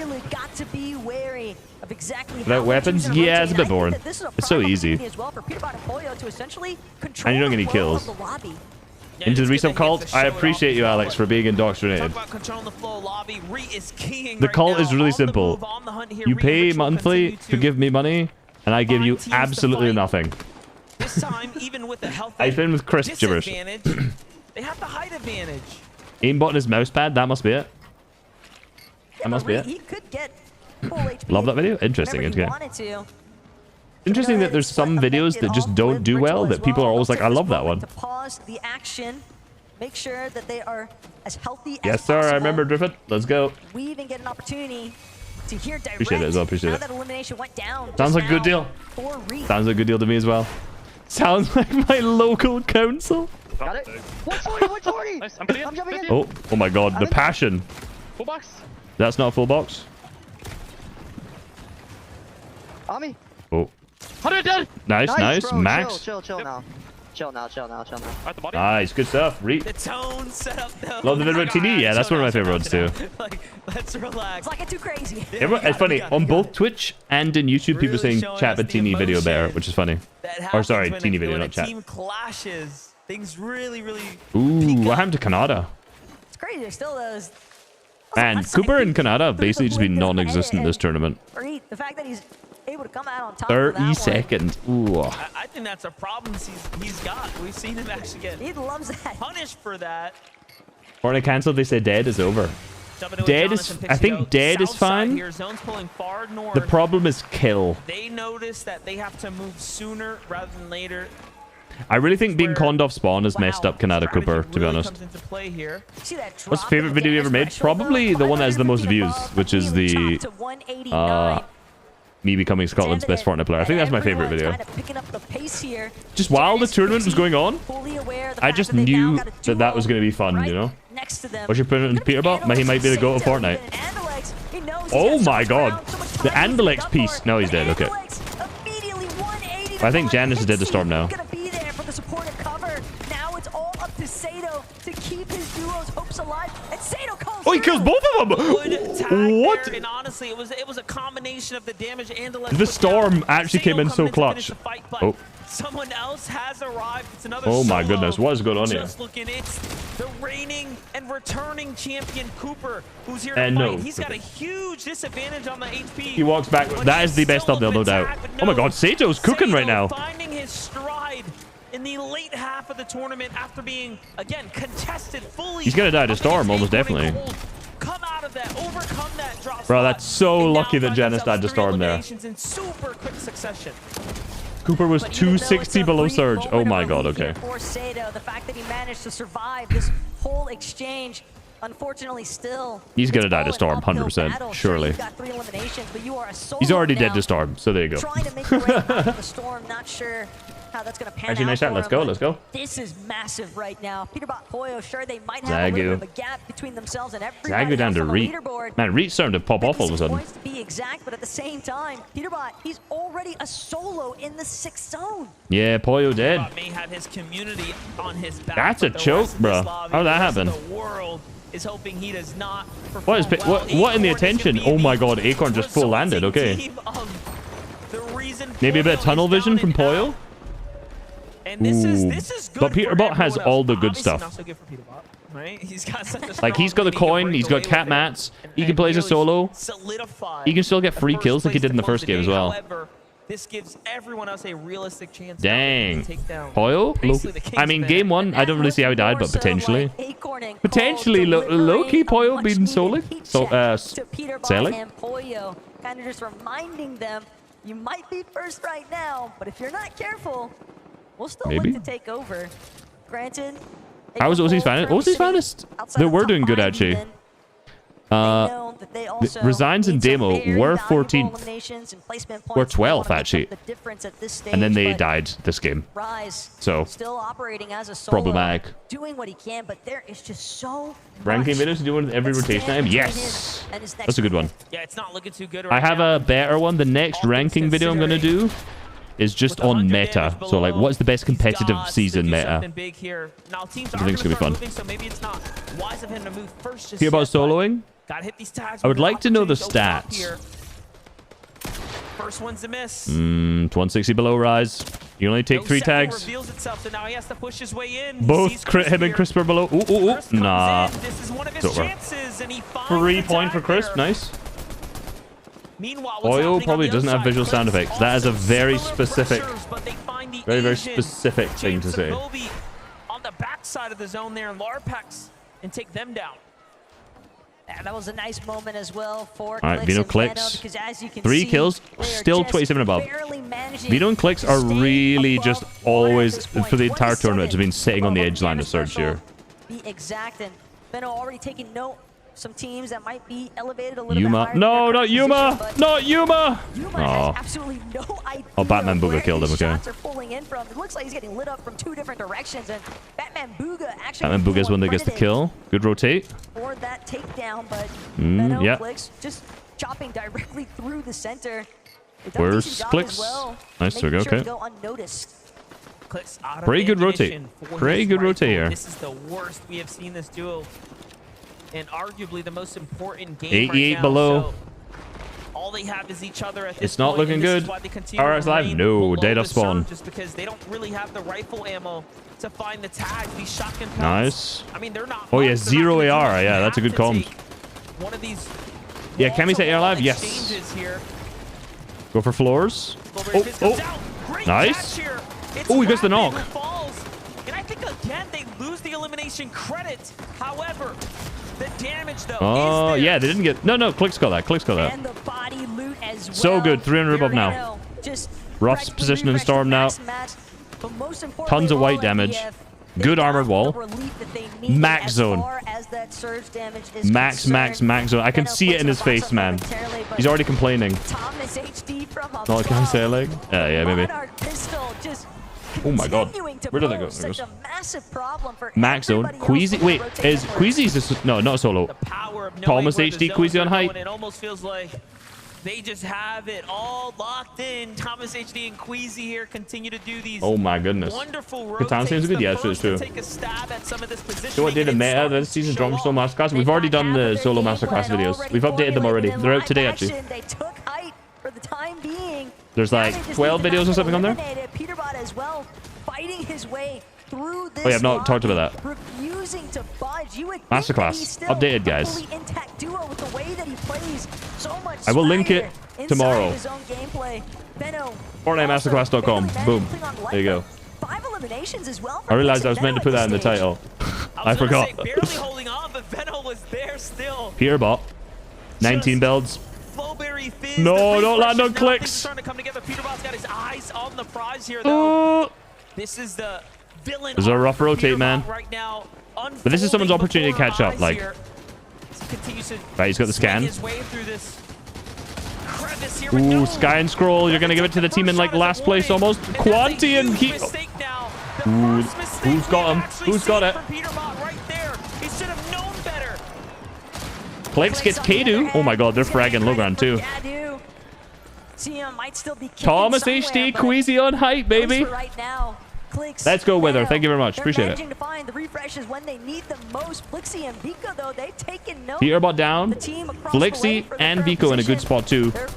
Without weapons? Yeah, it's a bit boring. It's so easy. And you don't get any kills. Into the resub cult? I appreciate you, Alex, for being indoctrinated. The cult is really simple. You pay monthly to give me money, and I give you absolutely nothing. This time, even with the health I've been with Chris Gibbers. they have the height advantage. Aimbot on his mouse pad, that must be it. That must be it. He could get full HP. Love that video. Interesting. Whenever he Okay. wanted to. Interesting that there's some videos that just don't do well that people are always like, I love that one. To pause the action, make sure that they are as healthy as Yes, sir. I remember Drift. Let's go. We even get an opportunity to hear direct. Appreciate it as well. Appreciate now it. that elimination went down. Sounds like a good deal. Sounds like a good deal to me as well. Sounds like my local council. Got it. 140, 140. Nice. I'm jumping in. Oh my god, the passion. Full box. That's not a full box. On me. Oh. 100 dead. Nice. Bro, Max. Chill now. Chill now. At the body. Nice, good stuff. The tone set up though. Love the video about TD. Yeah, that's one of my favorite ones too. Like, let's relax. It's like it too crazy. It's funny on both Twitch and in YouTube. People saying chat but teeny video better, which is funny. Or sorry, teeny video, not chat. Team clashes. Things really. Ooh, what happened to Canada? It's crazy. There's still those. And Cooper and Canada have basically just been non-existent this tournament. The fact that he's able to come out on top. 30 seconds. Ooh. I think that's a problem he's got. We've seen him actually get he loves that. punished for that. Fortnite cancelled. They said dead is over. Dead is. I think dead is fine. Here, zone's pulling far north. The problem is kill. They notice that they have to move sooner rather than later. I really think being conned off spawn has messed up Canada Cooper, to be honest. What's the favorite video you ever made? Probably the one that has the most views, which is the me becoming Scotland's best Fortnite player. I think that's my favorite video. Just while the tournament was going on, I just knew that that was going to be fun, you know? What's your opinion on Peterbot? He might be the GOAT of Fortnite. Oh my god. The Andalex piece. No, he's dead. Okay. I think Janice is dead to Storm now. Oh, he kills both of them! What? And honestly, it was a combination of the damage and the Storm actually came in so clutch. Oh. Someone else has arrived. It's another Oh my solo. goodness, what is going on here? Just looking, it's the reigning and returning champion Cooper, who's here to And fight. no. He's got a huge disadvantage on the HP. He walks back. That is the best thumbnail, no doubt. Oh my god, Sato's cooking right now. Finding his stride in the late half of the tournament after being, again, contested fully. He's gonna die to Storm, almost definitely. Come out of that, overcome that drop. Bro, that's so lucky that Janice died to Storm there. In super quick succession. Cooper was 260 below Surge. Oh my god, okay. For Sato, the fact that he managed to survive this whole exchange, unfortunately still. He's gonna die to Storm, 100%. Surely. You've got 3 eliminations, but you are a solo He's already now, dead to Storm, so there you go. trying to make your way out of the Storm, not sure how that's going to pan Actually, out nice shot. for Let's him, go, but let's go. This is massive right now. Peterbot Pollo, sure, they might have a little bit of a gap between themselves and everybody Zagu down else to on the Reet. leaderboard. Man, Reet's starting to pop off all of a sudden. Points to be exact, but at the same time, Peterbot, he's already a solo in the 6th zone. Yeah, Pollo dead. May have his community on his back. That's a but the choke, rest of this bro. lobby, How'd that the rest of happen? The world is hoping he does not What is perform well. what in the Acorn is gonna attention? be Oh my the god, Acorn just full landed. Okay. team of the reason Maybe a bit of tunnel vision from Pollo. And this is good But Peterbot has everyone all else. the good Obviously stuff. not so good for Peterbot, right? He's got such a Like, he's got the coin, he's got cat mats, he can play as a solo. He can still get free kills like he did in the first game as well. However, this gives everyone else a realistic chance. Dang. To take down Poyo? basically the I Kings mean, of game Mana. one, I don't really see how he died, but potentially. Potentially low-key Poyo beating Solik. Selig? And Poyo kind of just reminding them, you might be first right now, but if you're not careful, we'll still Maybe. look to take over. Granted, How was OZ's finest? OZ's finest? They were doing good, actually. Resigns and Demo were 14th. Were 12th, actually. And then they died this game. So, still operating as a solo, problematic. doing what he can, but there is just so Ranking much videos doing every rotation item? Yes! That's a good one. Yeah, it's not looking too good I have a better one. The next ranking video I'm going to do is just on meta. So, like, what's the best competitive season meta? Big here. Now, teams I think it's going to be fun. moving, so maybe it's not wise of him to move first. Just Hear about yet, but soloing? gotta hit these tags I would with like to know the opportunity to open up stats. here. First one's a miss. 160 below rise. You only take 3 tags. Reveals itself, so now he has to push his way in. He Both sees him and Crisp are below. Ooh. Nah. This is one of his It's over. chances, and he finds 3 the point for tag Crisp. there. Nice. Meanwhile, what's Oil happening probably on the doesn't other have visual side? sound Crisp effects. That is a also very similar specific, pressures, but they find the very Asian specific thing to James say. Sabobi on the backside of the zone there, and Larpax, and take them down. And that was a nice moment as well for All right, Clix Vino and clicks. Venom, because as you can 3 see, kills, they are still just 27 above. barely managing Vino and Clicks to are stay really above just water at always, this point. for the entire 27 tournament, have been sitting on the above edge line of Surge here. Be exact, and Venom already taking note. Some teams that might be elevated a little bit Yuma. higher No, than their not Yuma. position, but Not Yuma. Yuma Oh. has absolutely no idea Oh, Batman where Booga killed him. his Okay. shots are pulling in from. It looks like he's getting lit up from 2 different directions, and Batman Booga actually Batman Booga's one that gets the kill. Good rotate. for that takedown, but Yeah. Clicks just chopping directly through the center. It does a Where's decent job Clicks? as well, Nice, there we making go, sure to okay. go unnoticed. Clicks out of Pretty good ammunition rotate. for Pretty his good rifle. rotate here. This is the worst we have seen this duo, and arguably the most important game 88 right now. below. So all they have is each other at this It's not point, looking and this good. is why they continue to RS Live? remain No, below dead the off spawn. surge, just because they don't really have the rifle ammo to find the tags. These shotgun pelts, Nice. I mean, they're not. Oh, yeah, much. They're not 0 gonna do AR. much. Yeah, You that's a have good to comp. take one of these Yeah, can we say air live? Yes. exchanges here. Go for floors. Blueberry Fizz comes out. Great Nice. catch here. It's Oh, he gets the Rapid knock. who falls. And I think again they lose the elimination credit. However, the damage though Oh, is there. yeah, they didn't get... No, Clicks got that. Clicks got that. And the body loot as well. So good. 300 above now. Venom just Ruff's correctly positioning refreshed Storm the now. max match, but most importantly Tons of all, white damage. MBF, Good they armored got wall. the relief that they needed Max as zone. far as that surge damage is Max concerned. zone. I can Venom see it in puts his the box face, up man. momentarily, but He's already complaining. Thomas HD from Not like I say like. Yeah, maybe. Monarch pistol just Oh my god. continuing to Where did that go? pose There it such goes. a massive problem for Max zone. everybody else Queasy. with Wait, the rotation is network. Queasy's just... No, not solo. Thomas HD Queasy on height. It almost feels like they just have it all locked in. Thomas HD and Queasy here continue to do these Oh my goodness. wonderful Good time seems good. Yeah, the it's true. first to take a stab at some of this positioning. So what did the meta this season? Drum Solo Masterclass? We've already done the Solo Masterclass videos. We've updated them already. They're out today, actually. They took height for the time being. There's Now like they just 12 need to videos or not something on there. get eliminated. Peterbot as well, fighting his way through this. Oh yeah, I've not talked lobby, about that. refusing to budge. You would think Masterclass. that he's still Updated, a guys. fully intact duo with the way that he plays. So much I will link it swagger tomorrow. inside his own gameplay. Benno, FortniteMasterclass.com. Boom. There you go. 5 eliminations as well. I realized I was meant to put that in the title. I forgot. barely holding on, but Venom was there still. Peterbot. 19 builds. Flowberry Fizz. No, the don't land on refreshes, now things clicks. are starting to come together. Peterbot's got his eyes on the prize here, though. Oh. This is the villain. There's a rough for rotate, Peterbot man. Right now, But this is someone's unfolding opportunity to before catch our up. eyes Like, here. He continues to right, he's got the swing scan. his way through this crevice here, but no. Ooh, Sky and Scroll. You're gonna give it to the team in like last place almost. Quanti and he. Ooh, who's got him? Who's got it? Peterbot right there. He should have known better. Clicks gets Kadu. Oh my god, they're fragging Logran too. Yadu. CM might still be kicking Thomas somewhere, HD but Queasy on height, baby. for right now, Clicks, Let's go with her. Venom, Thank you very much. they're Appreciate managing it. to find the refreshes when they need them most. Flixie and Vico, though, they've taken note. Peterbot down. The team across the way Flixie for the and third Vico in a good position. spot too. They're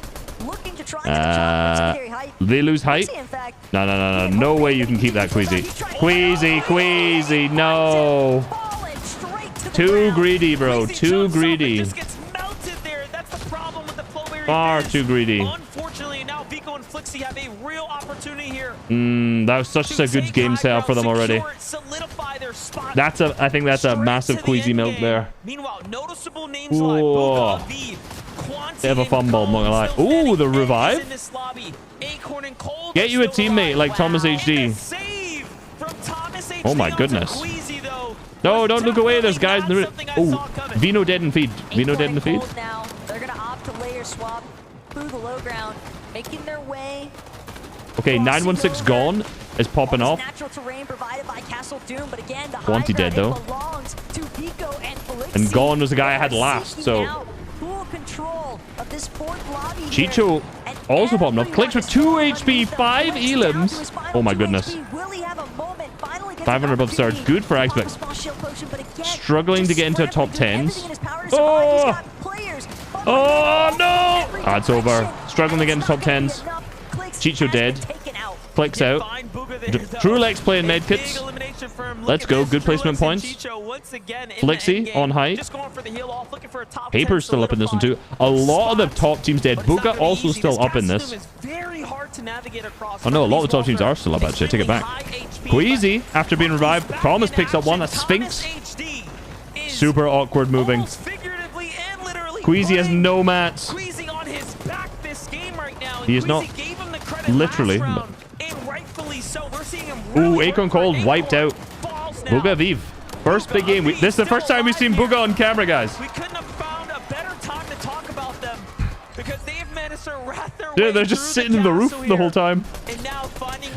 looking to try and catch up. Secondary height. They lose height. Flixie, in fact, No. No way you can keep that Queasy. Queasy. No. falling straight to the Too ground. greedy, bro. Too greedy. Just gets melted there. That's the problem with the Flowberry Far Fizz. too greedy. Unfortunately, now Vico and Flixie Flixie have a real opportunity here. That was such a good game setup for them already. Solidify their spot. I think that's a massive Queasy milk there. Meanwhile, noticeable names like Booga, Aviv, Quanti, They have a fumble, I'm not gonna lie. Ooh, the revive. Get you a teammate like Thomas HD. Oh my goodness. No, don't look away. There's guys in the... Oh, Vino dead in feed. Vino dead in the feed. Now they're gonna opt to layer swap through the low ground, making their way. Okay, 916 gone is popping off. Natural terrain provided by Castle Doom, but again, the Quanti dead though. belongs to Vico and Felixi. And gone was the guy I had last, so... Full control of this fourth lobby. Chicho also popping up. Clicks with 2 HP, 5 elims. Oh my goodness. 500 above Surge. Good for Ixbex. Struggling to get into top 10s. Oh! Oh no! Ah, it's over. Struggling to get into top 10s. Chicho dead. Clicks out. Trulex playing medkits. Let's go. Good placement points. Flixie on height. Paper's still up in this one too. A lot of the top teams dead. Booga also still up in this. Oh no, a lot of the top teams are still up actually. I take it back. Queasy, after being revived. Promise picks up one. That's Sphinx. Super awkward moving. Queasy has no mats. He is not literally. But... Ooh, Acorn Cold wiped out. Booga Aviv. First big game. This is the first time we've seen Booga on camera, guys. We couldn't have found a better time to talk about them because they've managed to wrap their Dude, they're just sitting in the roof the whole time.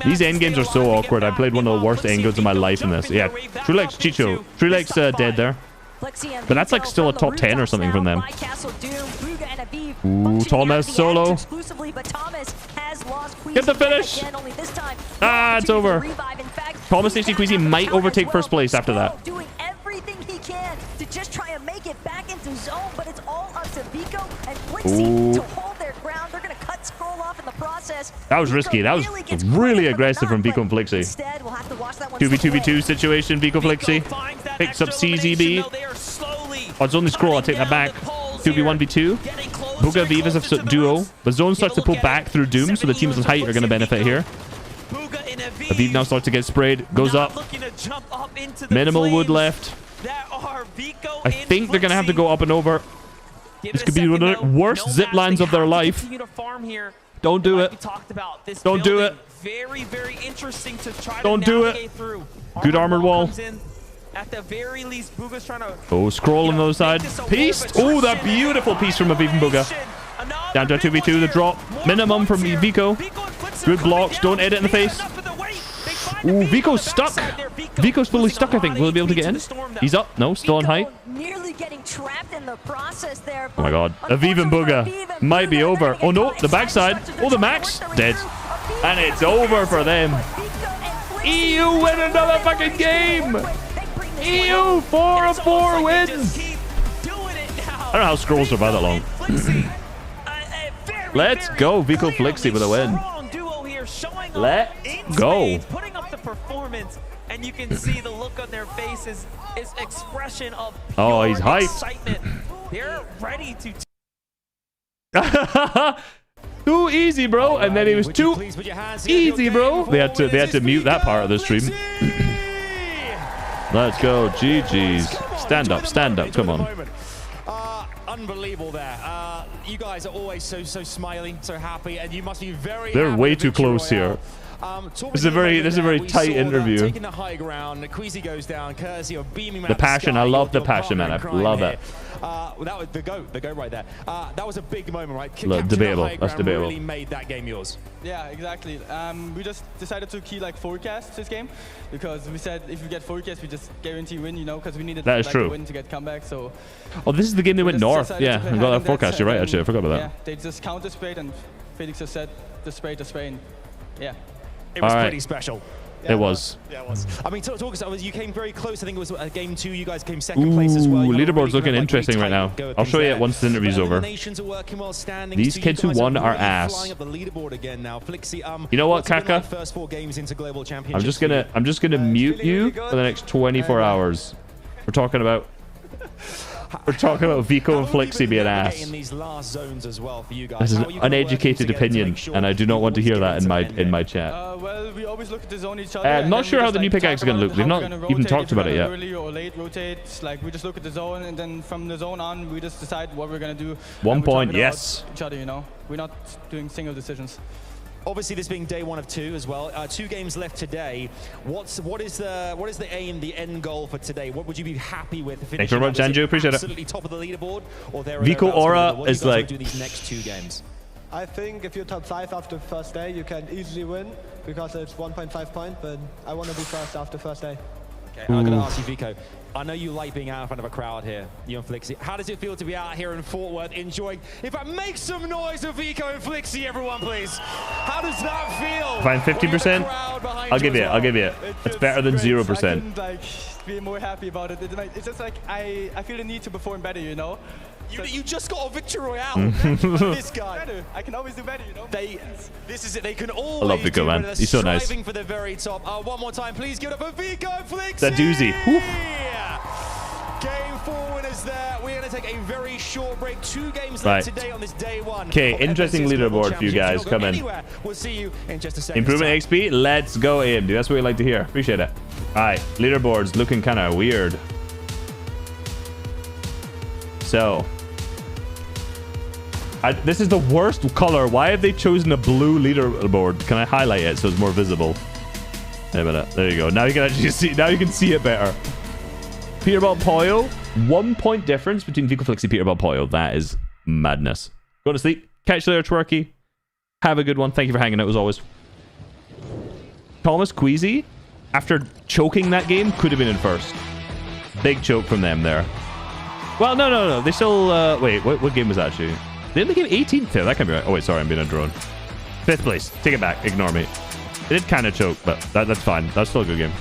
These end games are so awkward. I played one of the worst end games of my life in this. Yeah, Trulex Chicho. Trulex dead there. But that's like still a top 10 or something from them. Ooh, Thomas solo. Get the finish. Ah, it's over. Thomas HD Queasy might overtake first place after that. Doing everything he can to just try and make it back into zone, but it's all up to Vico and Flixie to hold their ground. They're going to cut Scroll off in the process. That was risky. That was really aggressive from Vico and Flixie. 2v2v2 situation. Vico Flixie picks up CZB. Oh, it's only Scroll. I'll take that back. 2v1v2. Booga Aviv is a duo. The zone starts to pull back through Doom, so the teams with height are going to benefit here. Aviv now starts to get sprayed. Goes up. Minimal wood left. I think they're going to have to go up and over. This could be one of the worst zip lines of their life. Don't do it. Don't do it. Don't do it. Good armored wall. At the very least, Booga's trying to... Oh, Scroll on the other side. Piece. Oh, that beautiful piece from Aviv and Booga. Down to a 2v2. The drop. Minimum from Vico. Good blocks. Don't edit in the face. Ooh, Vico's stuck. Vico's fully stuck, I think. Will he be able to get in? He's up. No, still on height. Nearly getting trapped in the process there. Oh my god. Aviv and Booga might be over. Oh no, the backside. Oh, the Max. Dead. And it's over for them. EU win another fucking game. EU 4-4 wins. I don't know how Scrolls survive that long. Let's go, Vico Flixie with a win. Let's go. Putting up the performance, and you can see the look on their faces is expression of pure he's hyped. excitement. They're ready to. Too easy, bro. And then it was too easy, bro. They had to mute that part of the stream. Let's go, GG's. Stand up, come on. Unbelievable there. You guys are always so smiling, so happy, and you must be very. They're way too close here. This is a very tight interview. Taking the high ground, Queasy goes down, courtesy of beaming the passion. I love the passion, man. I love it. That was the goat right there. That was a big moment, right? Debatable. That's debatable. Really made that game yours. Yeah, exactly. We just decided to key like forecast this game because we said if we get forecast, we just guarantee win, you know, because we needed that is like, true. to win to get comeback. So. Oh, this is the game they went north. Yeah, I got that forecast. You're right. Actually, I forgot about that. Yeah, they just counter sprayed and Felix just said the spray to spray. And, yeah. It was pretty special. Yeah, it was. Yeah, it was. I mean, talk us. You came very close. I think it was game 2. You guys came second place as well. Leaderboard's looking interesting right now. I'll show you it once the interview's over. These kids who won are ass. You know what, Kaka? I'm just gonna mute you for the next 24 hours. We're talking about We're talking about Vico and Flixi being ass. In these last zones as well for you guys. This is an uneducated opinion, and I do not want to hear that in my chat. Well, we always look at the zone each other. I'm not sure how the new pickaxe is going to look. We've not even talked about it yet. Early or late rotate, like we just look at the zone, and then from the zone on, we just decide what we're going to do. 1 point, yes. Each other, you know, we're not doing single decisions. Obviously, this being day 1 of 2 as well. 2 games left today. What is the aim, the end goal for today? What would you be happy with? Thanks very much, Andrew. Appreciate it. Absolutely top of the leaderboard, or there. Vico Aura is like. Do these next 2 games? I think if you're top 5 after the first day, you can easily win because it's 1.5 point. But I want to be first after first day. Okay, I'm going to ask you, Vico. I know you like being out in front of a crowd here, you and Flixi. How does it feel to be out here in Fort Worth enjoying? In fact, make some noise for Vico and Flixi, everyone, please. How does that feel? Fine, 50%. I'll give you it. I'll give you it. It's better than 0%. I couldn't, like, be more happy about it. It's just like I feel the need to perform better, you know. You just got a victory royale. This guy. Better. I can always do better, you know. This is it. They can always. I love Vico, man. He's so nice. Striving for the very top. One more time, please give it up for Vico and Flixi. That doozy. Woo. Game 4 winners there. We're going to take a very short break. 2 games left today on this day 1. Okay, interesting leaderboard for you guys. Come in. We'll see you in just a second. Improvement XP. Let's go, AMD. That's what we like to hear. Appreciate it. All right, leaderboard's looking kind of weird. So, this is the worst color. Why have they chosen a blue leaderboard? Can I highlight it so it's more visible? Wait a minute. There you go. Now you can actually see. Now you can see it better. Peterball Poyo, 1 point difference between Vico Flixi, Peterball Poyo. That is madness. Go to sleep. Catch you later, Twerky. Have a good one. Thank you for hanging out as always. Thomas Queasy, after choking that game, could have been in first. Big choke from them there. Well, no. They still... wait, what game was that actually? They only came 18th there. That can't be right. Oh, wait, sorry. I'm being a drone. 5th place. Take it back. Ignore me. They did kind of choke, but that's fine. That's still a good game.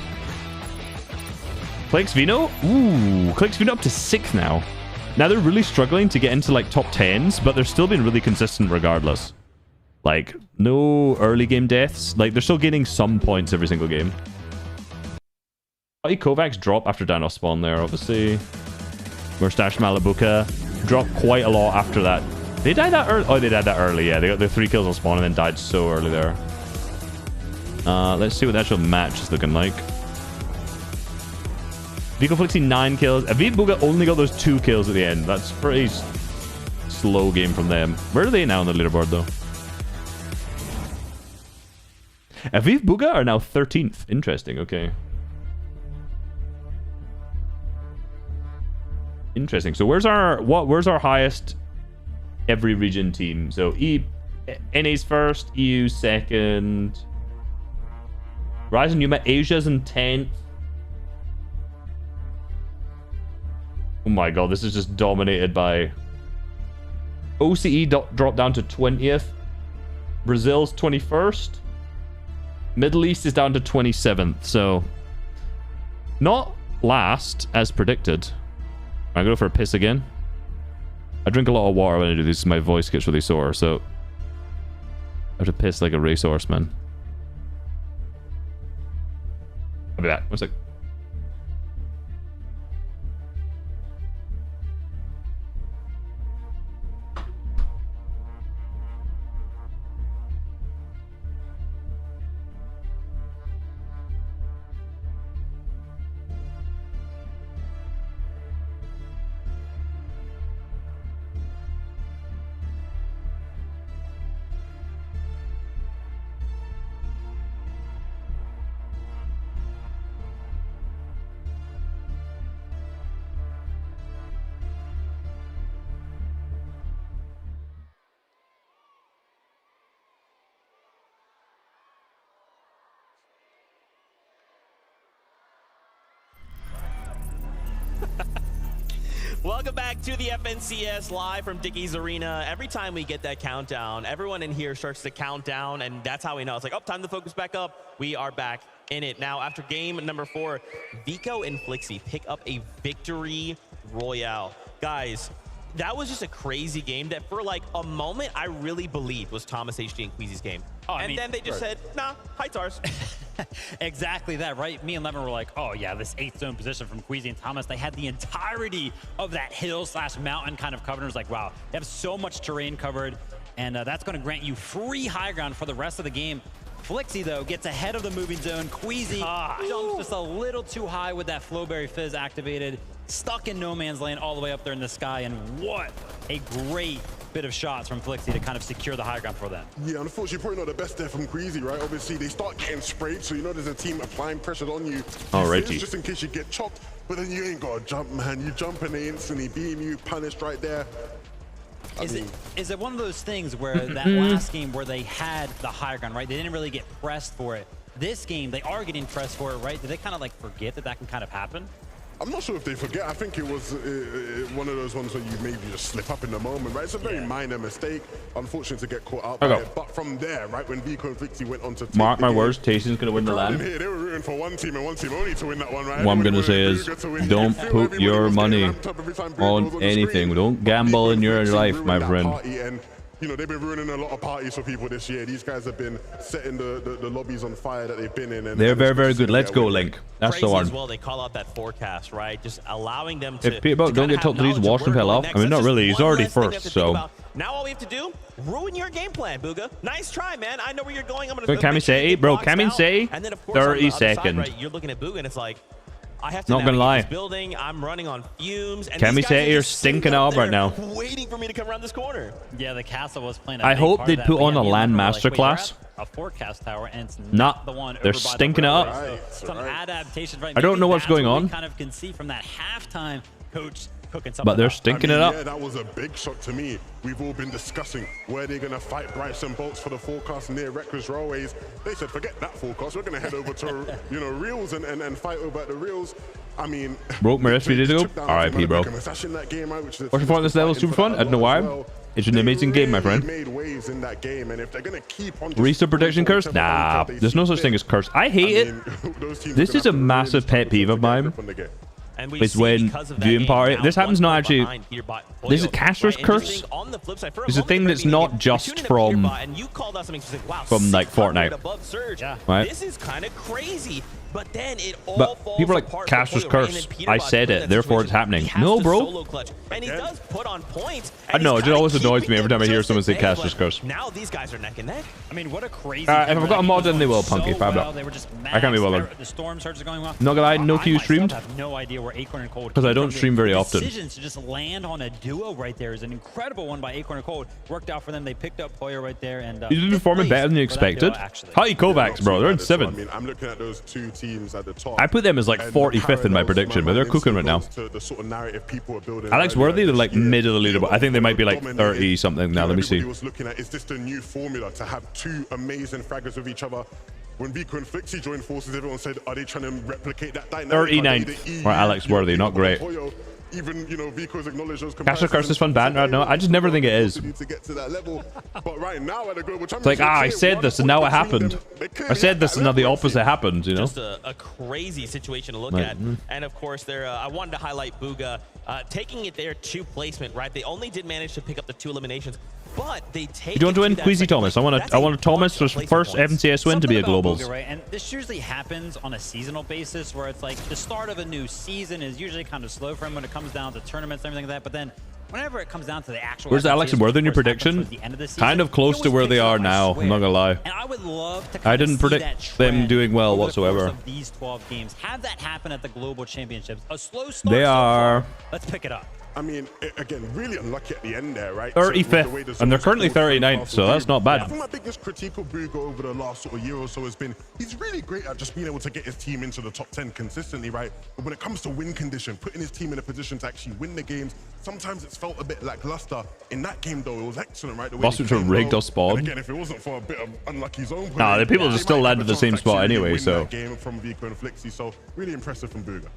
Clicks Vino? Ooh, Clicks Vino up to 6th now. Now they're really struggling to get into like top 10s, but they're still being really consistent regardless. Like, no early game deaths. Like, they're still gaining some points every single game. Kovacs drop after Dino spawn there, obviously. Mustache Malabuka dropped quite a lot after that. They died that early. Oh, they died that early, yeah. They got their 3 kills on spawn and then died so early there. Let's see what the actual match is looking like. Vico Flixi 9 kills. Aviv Buga only got those 2 kills at the end. That's pretty slow game from them. Where are they now on the leaderboard, though? Aviv Buga are now 13th. Interesting, okay. Interesting. So where's our highest every region team? So NA's first, EU second. Ryzen Yuma, Asia's in 10th. Oh my god, this is just dominated by... OCE dropped down to 20th. Brazil's 21st. Middle East is down to 27th, so... Not last, as predicted. I go for a piss again. I drink a lot of water when I do this. My voice gets really sore, so... I have to piss like a racehorse, man. I'll be back. 1 sec. Welcome back to the FNCS live from Dickies Arena. Every time we get that countdown, everyone in here starts to count down, and that's how we know. It's like, oh, time to focus back up. We are back in it. Now, after game number 4, Vico and Flixi pick up a victory royale. Guys, that was just a crazy game that for like a moment I really believed was Thomas HD and Queasy's game. And then they just said, nah, hi Tars. Exactly that, right? Me and Lemon were like, oh yeah, this 8th zone position from Queasy and Thomas, they had the entirety of that hill/mountain kind of covered. It was like, wow, they have so much terrain covered, and that's going to grant you free high ground for the rest of the game. Flixie, though, gets ahead of the moving zone. Queasy jumps just a little too high with that Flowberry Fizz activated, stuck in no man's land all the way up there in the sky, and what a great bit of shots from Flixie to kind of secure the high ground for them. Yeah, unfortunately, probably not the best there from Queasy, right? Obviously, they start getting sprayed, so you know there's a team applying pressure on you. Alrighty. Just in case you get chopped, but then you ain't got to jump, man. You jump and they instantly beam you, punished right there. Is it one of those things where that last game where they had the high ground, right? They didn't really get pressed for it. This game, they are getting pressed for it, right? Did they kind of like forget that that can kind of happen? I'm not sure if they forget. I think it was one of those ones where you maybe just slip up in the moment, right? It's a very minor mistake. Unfortunate to get caught out by it. But from there, right, when Vico and Flixie went on to mark my words, Tayson's going to win the LAN. Here, they were rooting for one team and one team only to win that one, right? What I'm going to say is, don't put your money on anything. Don't gamble in your life, my friend. You know, they've been ruining a lot of parties for people this year. These guys have been setting the lobbies on fire that they've been in. And they're very, very good. Let's go, Link. That's the one. As well, they call out that forecast, right? Just allowing them to. If people don't get top 3s, wash them hell off. I mean, not really. He's already first, so. Now all we have to do, ruin your game plan, Bugha. Nice try, man. I know where you're going. I'm going to. Kamisei, bro. Kamisei, 30 seconds. Right, you're looking at Bugha, and it's like, I have to not gonna lie. This building. I'm running on fumes. And Kamisei, you're stinking up right now. Waiting for me to come around this corner. Yeah, the castle was playing. I hope they put on a LAN masterclass. A forecast tower, and it's not the one. They're stinking it up. Some adaptations, right? I don't know what's going on. Kind of can see from that halftime, coach cooking something. But they're stinking it up. Yeah, that was a big shock to me. We've all been discussing where they're going to fight Brights and Bolts for the forecast near Reckless Railways. They said, forget that forecast. We're going to head over to, you know, Reels and fight over at the Reels. I mean, broke my wrist 3 days ago. RIP, bro. What's your point on this level? Super fun? I don't know why. It's an amazing game, my friend. Restart prediction curse? Nah, there's no such thing as curse. I hate it. This is a massive pet peeve of mine. Is when viewing party. This happens not actually. This is Caster's curse. It's a thing that's not just from like Fortnite. Right? This is kind of crazy. But then it all but people are like, Caster's curse. I said it, therefore it's happening. No, bro. And he does put on points. I know, it just always annoys me every time I hear someone say Caster's curse. Now these guys are neck and neck. I mean, what a crazy. If I've got a mod, then they will, Punky. I can't be bothered. The storm surge is going well. Not gonna lie, no Q streamed. I have no idea where Acorn and Cold. Because I don't stream very often. Decisions to just land on a duo right there is an incredible one by Acorn and Cold. Worked out for them. They picked up Poyo right there, and he's been performing better than you expected. Hi, Kovacs, bro. They're in 7th. I mean, I'm looking at those two teams at the top. I put them as like 45th in my prediction, but they're cooking right now. Alex Worthy, they're like mid of the leaderboard. I think they might be like 30 something now. Let me see. Was looking at, is this the new formula to have two amazing fraggers with each other? When Vico and Flixie joined forces, everyone said, are they trying to replicate that dynamic? 39th. Or Alex Worthy, not great. Even, you know, Vico's acknowledged those Caster Curse is fun band right now. I just never think it is. To get to that level. But right now at the global it's like, I said this and now it happened. I said this and now the opposite happened, you know? Just a crazy situation to look at. And of course, there I wanted to highlight Bugha taking it there to placement, right? They only did manage to pick up the 2 eliminations. But they take. You don't want to win Queasy Thomas. I want a Thomas for first FNCS win to be a globals. Bugha, right? And this usually happens on a seasonal basis, where it's like the start of a new season is usually kind of slow for him when it comes down to tournaments and everything like that. But then whenever it comes down to the actual. Where's Alex and Worthy in your prediction? Kind of close to where they are now. I'm not gonna lie. And I would love to. I didn't predict them doing well whatsoever. Of these 12 games, have that happen at the global championships. A slow start. They are. Let's pick it up. I mean, again, really unlucky at the end there, right? 35th, and they're currently 39th, so that's not bad. I think my biggest critique of Bugha over the last sort of year or so has been he's really great at just being able to get his team into the top 10 consistently, right? But when it comes to win condition, putting his team in a position to actually win the games, sometimes it's felt a bit lackluster. In that game, though, it was excellent, right? Boston to rigged or spawn. Again, if it wasn't for a bit of unlucky zone play, nah, the people just still landed the same spot anyway, so. Game from Vico and Flixie, so really impressive from Bugha.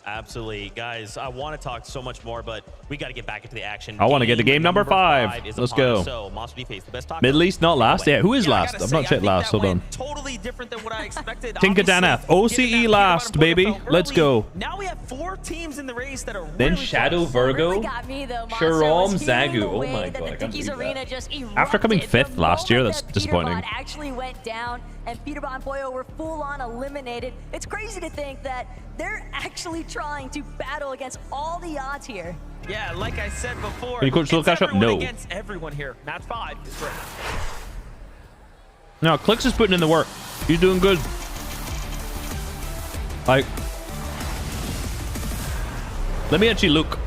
Absolutely. Guys, I want to talk so much more, but we got to get back into the action. I want to get to game number 5. Let's go. So, Monster D-Face, the best Middle East, not last. Yeah, who is last? I'm not checked last. Hold on. Totally different than what I expected. Tinka Danath. OCE last, baby. Let's go. Now we have 4 teams in the race that are Then really Shadow close. Virgo. Got me, though, Sharom Monster was Zagu. the Oh way my that god. I the can't Dickies believe Arena that. just After coming erupted. 5th The last year, moment that's that disappointing. Peterbot actually went down and Peterbot and Poyo were full on eliminated. It's crazy to think that they're actually trying to battle against all the odds here. Yeah, like I said before, Can you coach Little it's Cash up? everyone No. against everyone here. Match 5 is great. No, Clicks is putting in the work. He's doing good. Like, let me actually look.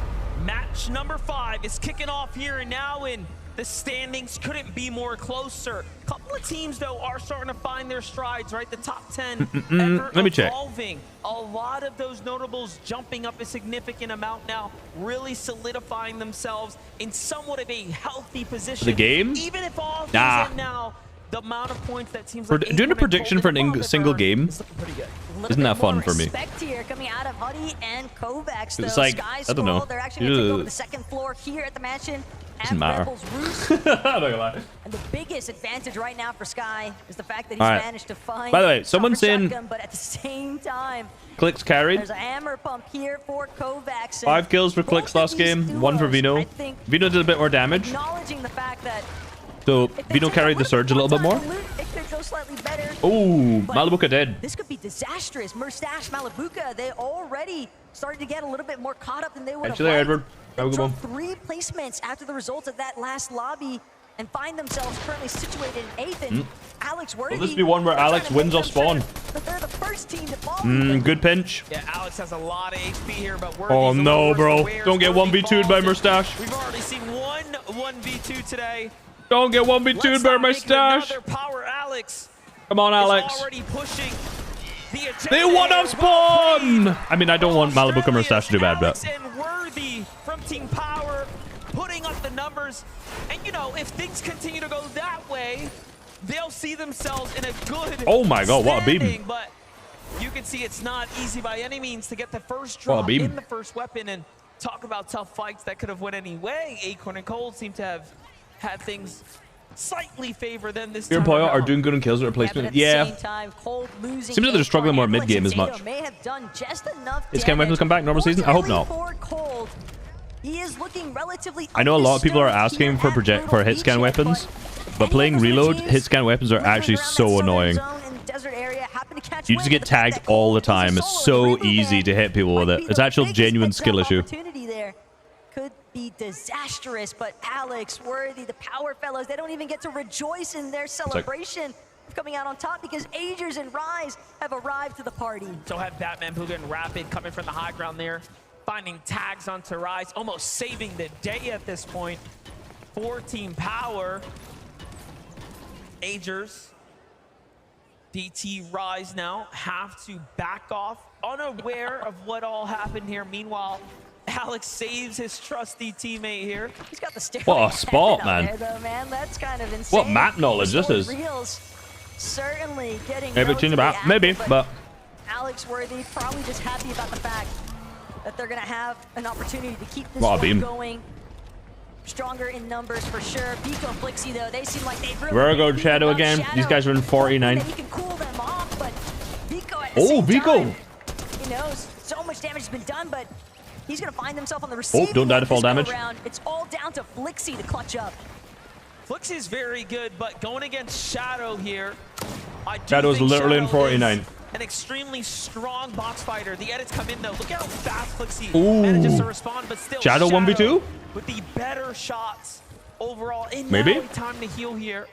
Match number 5 is kicking off here and now, and the standings couldn't be more closer. A couple of teams, though, are starting to find their strides, right? The top 10 ever Let me check. evolving. A lot of those notables jumping up a significant amount now, really solidifying themselves in somewhat of a healthy position. The game? Even if all things Nah. end now, the amount of points that teams For like doing a Acorn and prediction for Golden a single game, pretty good. isn't that fun for me? Respect here coming out of Huddy and Kovacs, though. It's like, Sky I don't know. Skull, they're actually going to take over Ugh. the 2nd floor here at the mansion. Doesn't at matter. Rebels Roost. I'm not gonna lie. And the biggest advantage right now for Sky is the fact that he's All right. managed to find By the way, someone's cover saying shotgun, but at the same time, Clicks carried. there's a hammer pump here for Kovacs. 5 kills for Clicks last game. 1 for Vino. Vino did a bit more damage. Acknowledging the fact that So Vino carried the Surge a little bit more. it could go slightly better. Oh, Malabuka dead. This could be disastrous. Murstache, Malabuka, they already started to get a little bit more caught up than they would have Actually, liked. Edward. Have a They good one. dropped 3 placements after the results of that last lobby and find themselves currently situated in 8th. And Alex Worthy. Will this be one where Alex wins off spawn? But they're the first team to fall. Good pinch. Yeah, Alex has a lot of HP here, but we're Oh no, bro. Don't get 1v2'd by Murstache. We've already seen one 1v2 today. Don't get 1v2'd by Murstache. Another power Alex. Come on, Alex. Is already pushing the agenda They won here. off spawn! I mean, I don't want Malabuka Murstache to do bad, but... And Worthy from Team Power putting up the numbers. And, you know, if things continue to go that way, they'll see themselves in a good Oh my god, what a beam. standing, But you can see it's not easy by any means to get the first What a drop beam. in the first weapon. And talk about tough fights that could have went any way. Acorn and Cold seem to have had things slightly favor them this Fear and time Poyo are around. doing good in kills with replacement. Yeah. Seems like they're struggling more mid-game as much. May have done just enough Is Ken Weapons come back normal season? I hope not. Cold. He is looking relatively I know a lot of people are asking for hit scan weapons, but playing reload, hit scan weapons are actually so annoying. You just get tagged all the time. It's so easy to hit people with it. It's actually a genuine skill issue. Opportunity there could be disastrous, but Alex Worthy, the Power Fellows, they don't even get to rejoice in their celebration of coming out on top because Agers and Rise have arrived to the party. So have Batman, Puga, and Rapid coming from the high ground there, finding tags onto Rise, almost saving the day at this point for Team Power. Agers, DT, Rise now have to back off, unaware of what all happened here. Meanwhile, Alex saves his trusty teammate here. He's got the steroid What a spot, out man. there, though, man. That's kind of insane. What map knowledge this is. Reels certainly getting Maybe relatively about maybe, active, but Alex Worthy probably just happy about the fact that they're going to have an opportunity to keep this What a one beam. going. Stronger in numbers for sure. Vico, Flixie, though, they seem like they've really Virgo beaten Shadow up again. Shadow. These guys are in 49. He can cool them off, but Vico at the Oh, same Vico. time, you know, so much damage has been done, but he's going to find himself on the receiving don't die end to fall this go damage. around. It's all down to Flixie to clutch up. Flix is very good, but going against Shadow here, I do Shadow's think literally in Shadow 49. is an extremely strong box fighter. The edits come in though. Look at how fast Flixie Ooh. manages to respond, but still Shadow 1v2? with the better shots overall. And Maybe? now time to heal here.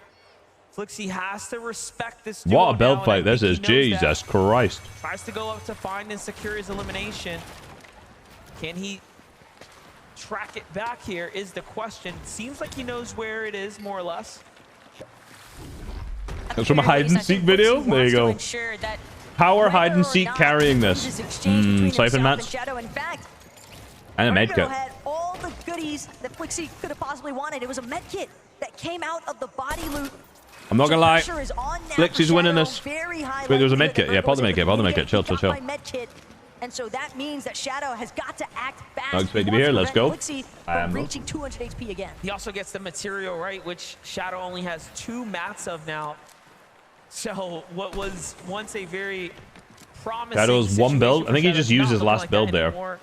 Flixie has to respect this What duo a now, belt and I fight this think is. he knows that. Jesus Christ. Tries to go up to find and secure his elimination. Can he track it back here is the question. Seems like he knows where it is, more or less. That's from a hide and seek video. There you go. Power hide and seek carrying this. Siphon mats. Shadow, in fact, And a med Virgo kit. had all the goodies that Flixie could have possibly wanted. It was a med kit that came out of the body loot. I'm not gonna lie. Pressure is on now Flix for is winning Shadow. this. Very high Wait, there was a likelihood med kit. that Yeah, Virgo pop the was med kit. able Pop the to med kit. Chill, chill, got chill. my med kit. And so that means that Shadow has got to act fast. Not expected to be here. Let's go. I am reaching 200 HP again. He also gets the material, right, which Shadow only has 2 mats of now. So what was once a very promising Shadow's one build. I think he just used his last like build there.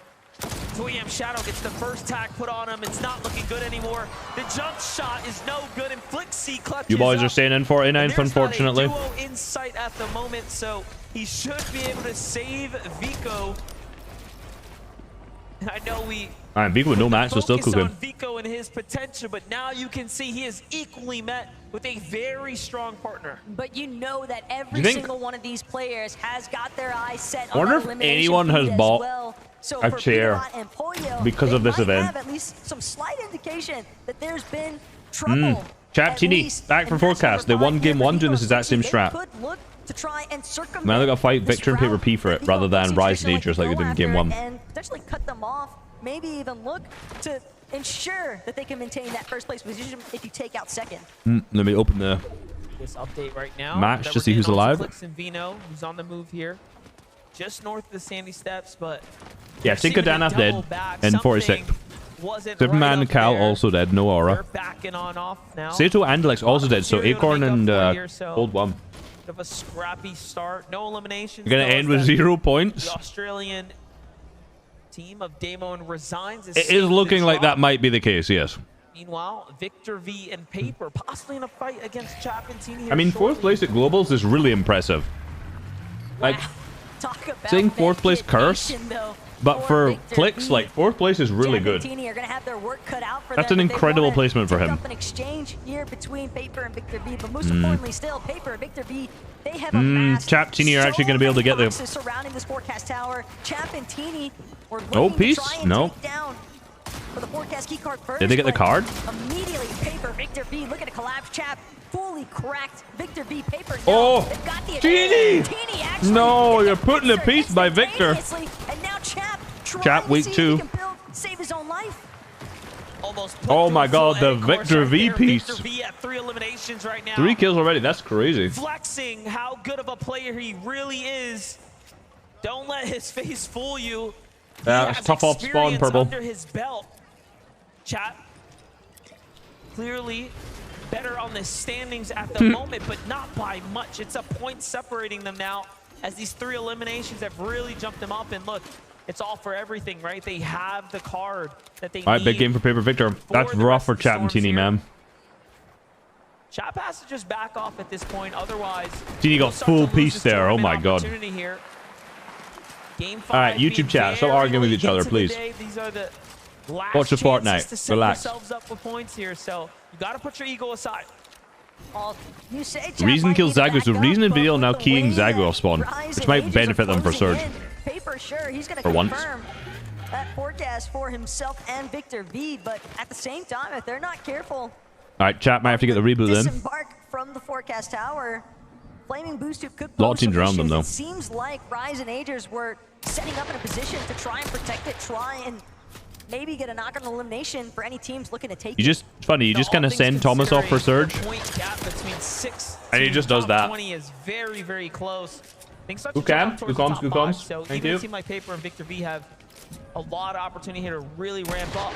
So Shadow gets the first tag put on him. It's not looking good anymore. The jump shot is no good, and Flixie clutches You boys up. are staying in 49th, unfortunately. Not a duo in sight at the moment, so he should be able to save Vico. I know we Alright, Vico with no max was still focus cooking. on Vico and his potential, but now you can see he is equally met with a very strong partner. But you know that every think- single one of these players has got their eyes set I wonder on if elimination anyone has feed as bought well. So a for chair Pidgeot and Pollo, because they of this might event. have at least some slight indication that there's been trouble. Chap TD, back from forecast. They won game 1 doing this exact same strat. Could look to try and circumvent Now they got to fight Victor and Paper P for it rather than Rise and Aegis like they did in game 1. and potentially cut them off. Maybe even look to ensure that they can maintain that first place position if you take out second. Let me open the This update right now. match that to we're see who's getting onto alive. Clix and Vino, who's on the move here, just north of the Sandy Steps, but Yeah, Tinker receiving a Danaf dead double back. and Something 46. wasn't Superman right and up Cal there. also dead, no They're aura. backing on off now. Sato and Alex also dead, so material to Acorn make up and for here, so Gold 1. Bit of a scrappy start. No eliminations. You're gonna though, end as with that 0 points. The Australian team of Damon resigns. It is looking like that might be the case, yes. Meanwhile, Victor V and Paper possibly in a fight against Chapentini here I mean, shortly. 4th place at Globals is really impressive. Like, Talk about saying 4th place curse, dedication, though, but for Victor clicks, V. like 4th place is really good. Chapentini are going to have their work cut out for That's them an if they incredible wanna placement for take him. up an exchange here between Paper and Victor V, but most importantly still, Paper and Victor V, they have amassed Chapentini are actually going to be able to get the... boxes surrounding this forecast tower. Chapentini were looking Oh, to piece? try and No. take down for the forecast key card first. Did they get the but card? Immediately, Paper, Victor V, look at a collapse. Chap fully cracked Victor V. Paper. Oh, they've got the Genie! Tini actually No, you're putting a piece by Victor. and now Chap trying Chap to week see if 2. he can build, save his own life. Almost Oh my god, the Victor V Victor piece. V at 3 eliminations right now. 3 kills already, that's crazy. Flexing how good of a player he really is. Don't let his face fool you. Yeah, He it's has tough off spawn, experience Purple. under his belt. Chat. Clearly better on the standings at the moment, but not by much. It's a point separating them now as these 3 eliminations have really jumped them up. And look, it's all for everything, right? They have the card that they need. Alright, big game for Paper Victor. That's the rough rest for of the storms Chapentini, here. man. Chap has to just back off at this point, otherwise. Tini got we'll start full to lose piece this there, oh my tournament god. opportunity here. Game 5 Alright, being YouTube chat, stop very arguing with late each other, into the please. day. These are the last Watch the chances Fortnite. to set Relax. yourselves up with points here, so you got to put your ego aside. You say Reason kills Zagu, so Reason and Video now keying Zagu off spawn, which might benefit them for Surge. Paper, sure, he's going to For once. confirm that forecast for himself and Victor V, but at the same time, if they're not careful, Alright, chat might have to get the reboot then. disembark from the forecast tower, Flaming Boost Tube could A lot of pose teams some around them, issues. though. It seems like Rise and Agers were setting up in a position to try and protect it, try and maybe get a knock on elimination for any teams looking to take You just, funny, you just kind of send Thomas off for Surge, Point gap between 6 and he just does top that. 20 is very, very close. Things start Who to jump can? towards Who the comes? top Who 5, comes? So Thank even you. a team like Paper and Victor V have a lot of opportunity here to really ramp up.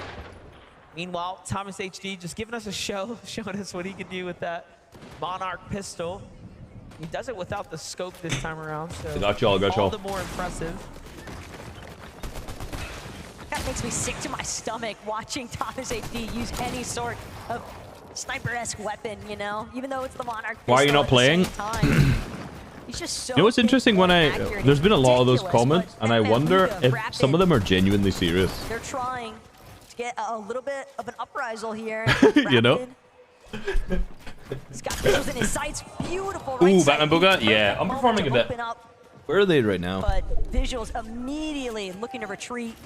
Meanwhile, Thomas HD just giving us a show, showing us what he can do with that Monarch pistol. He does it without the scope this time around, so Got y'all, got all y'all. the more impressive. That makes me sick to my stomach watching Thomas HD use any sort of sniper-esque weapon, you know? Even though it's the Monarch Why are you pistol not at the same playing? time. He's just so You know what's interesting when accurate. there's been a lot of those Ridiculous, comments, but and I that wonder Mahuga if rapid, some of them are genuinely serious. They're trying to get a little bit of an uprisal here. You know? Rapid. He's got visuals in his sights. Beautiful Ooh, right side Batman Booga? peek. Yeah, Perfect I'm moment performing to a bit. open up, Where are they right now? but visuals immediately looking to retreat.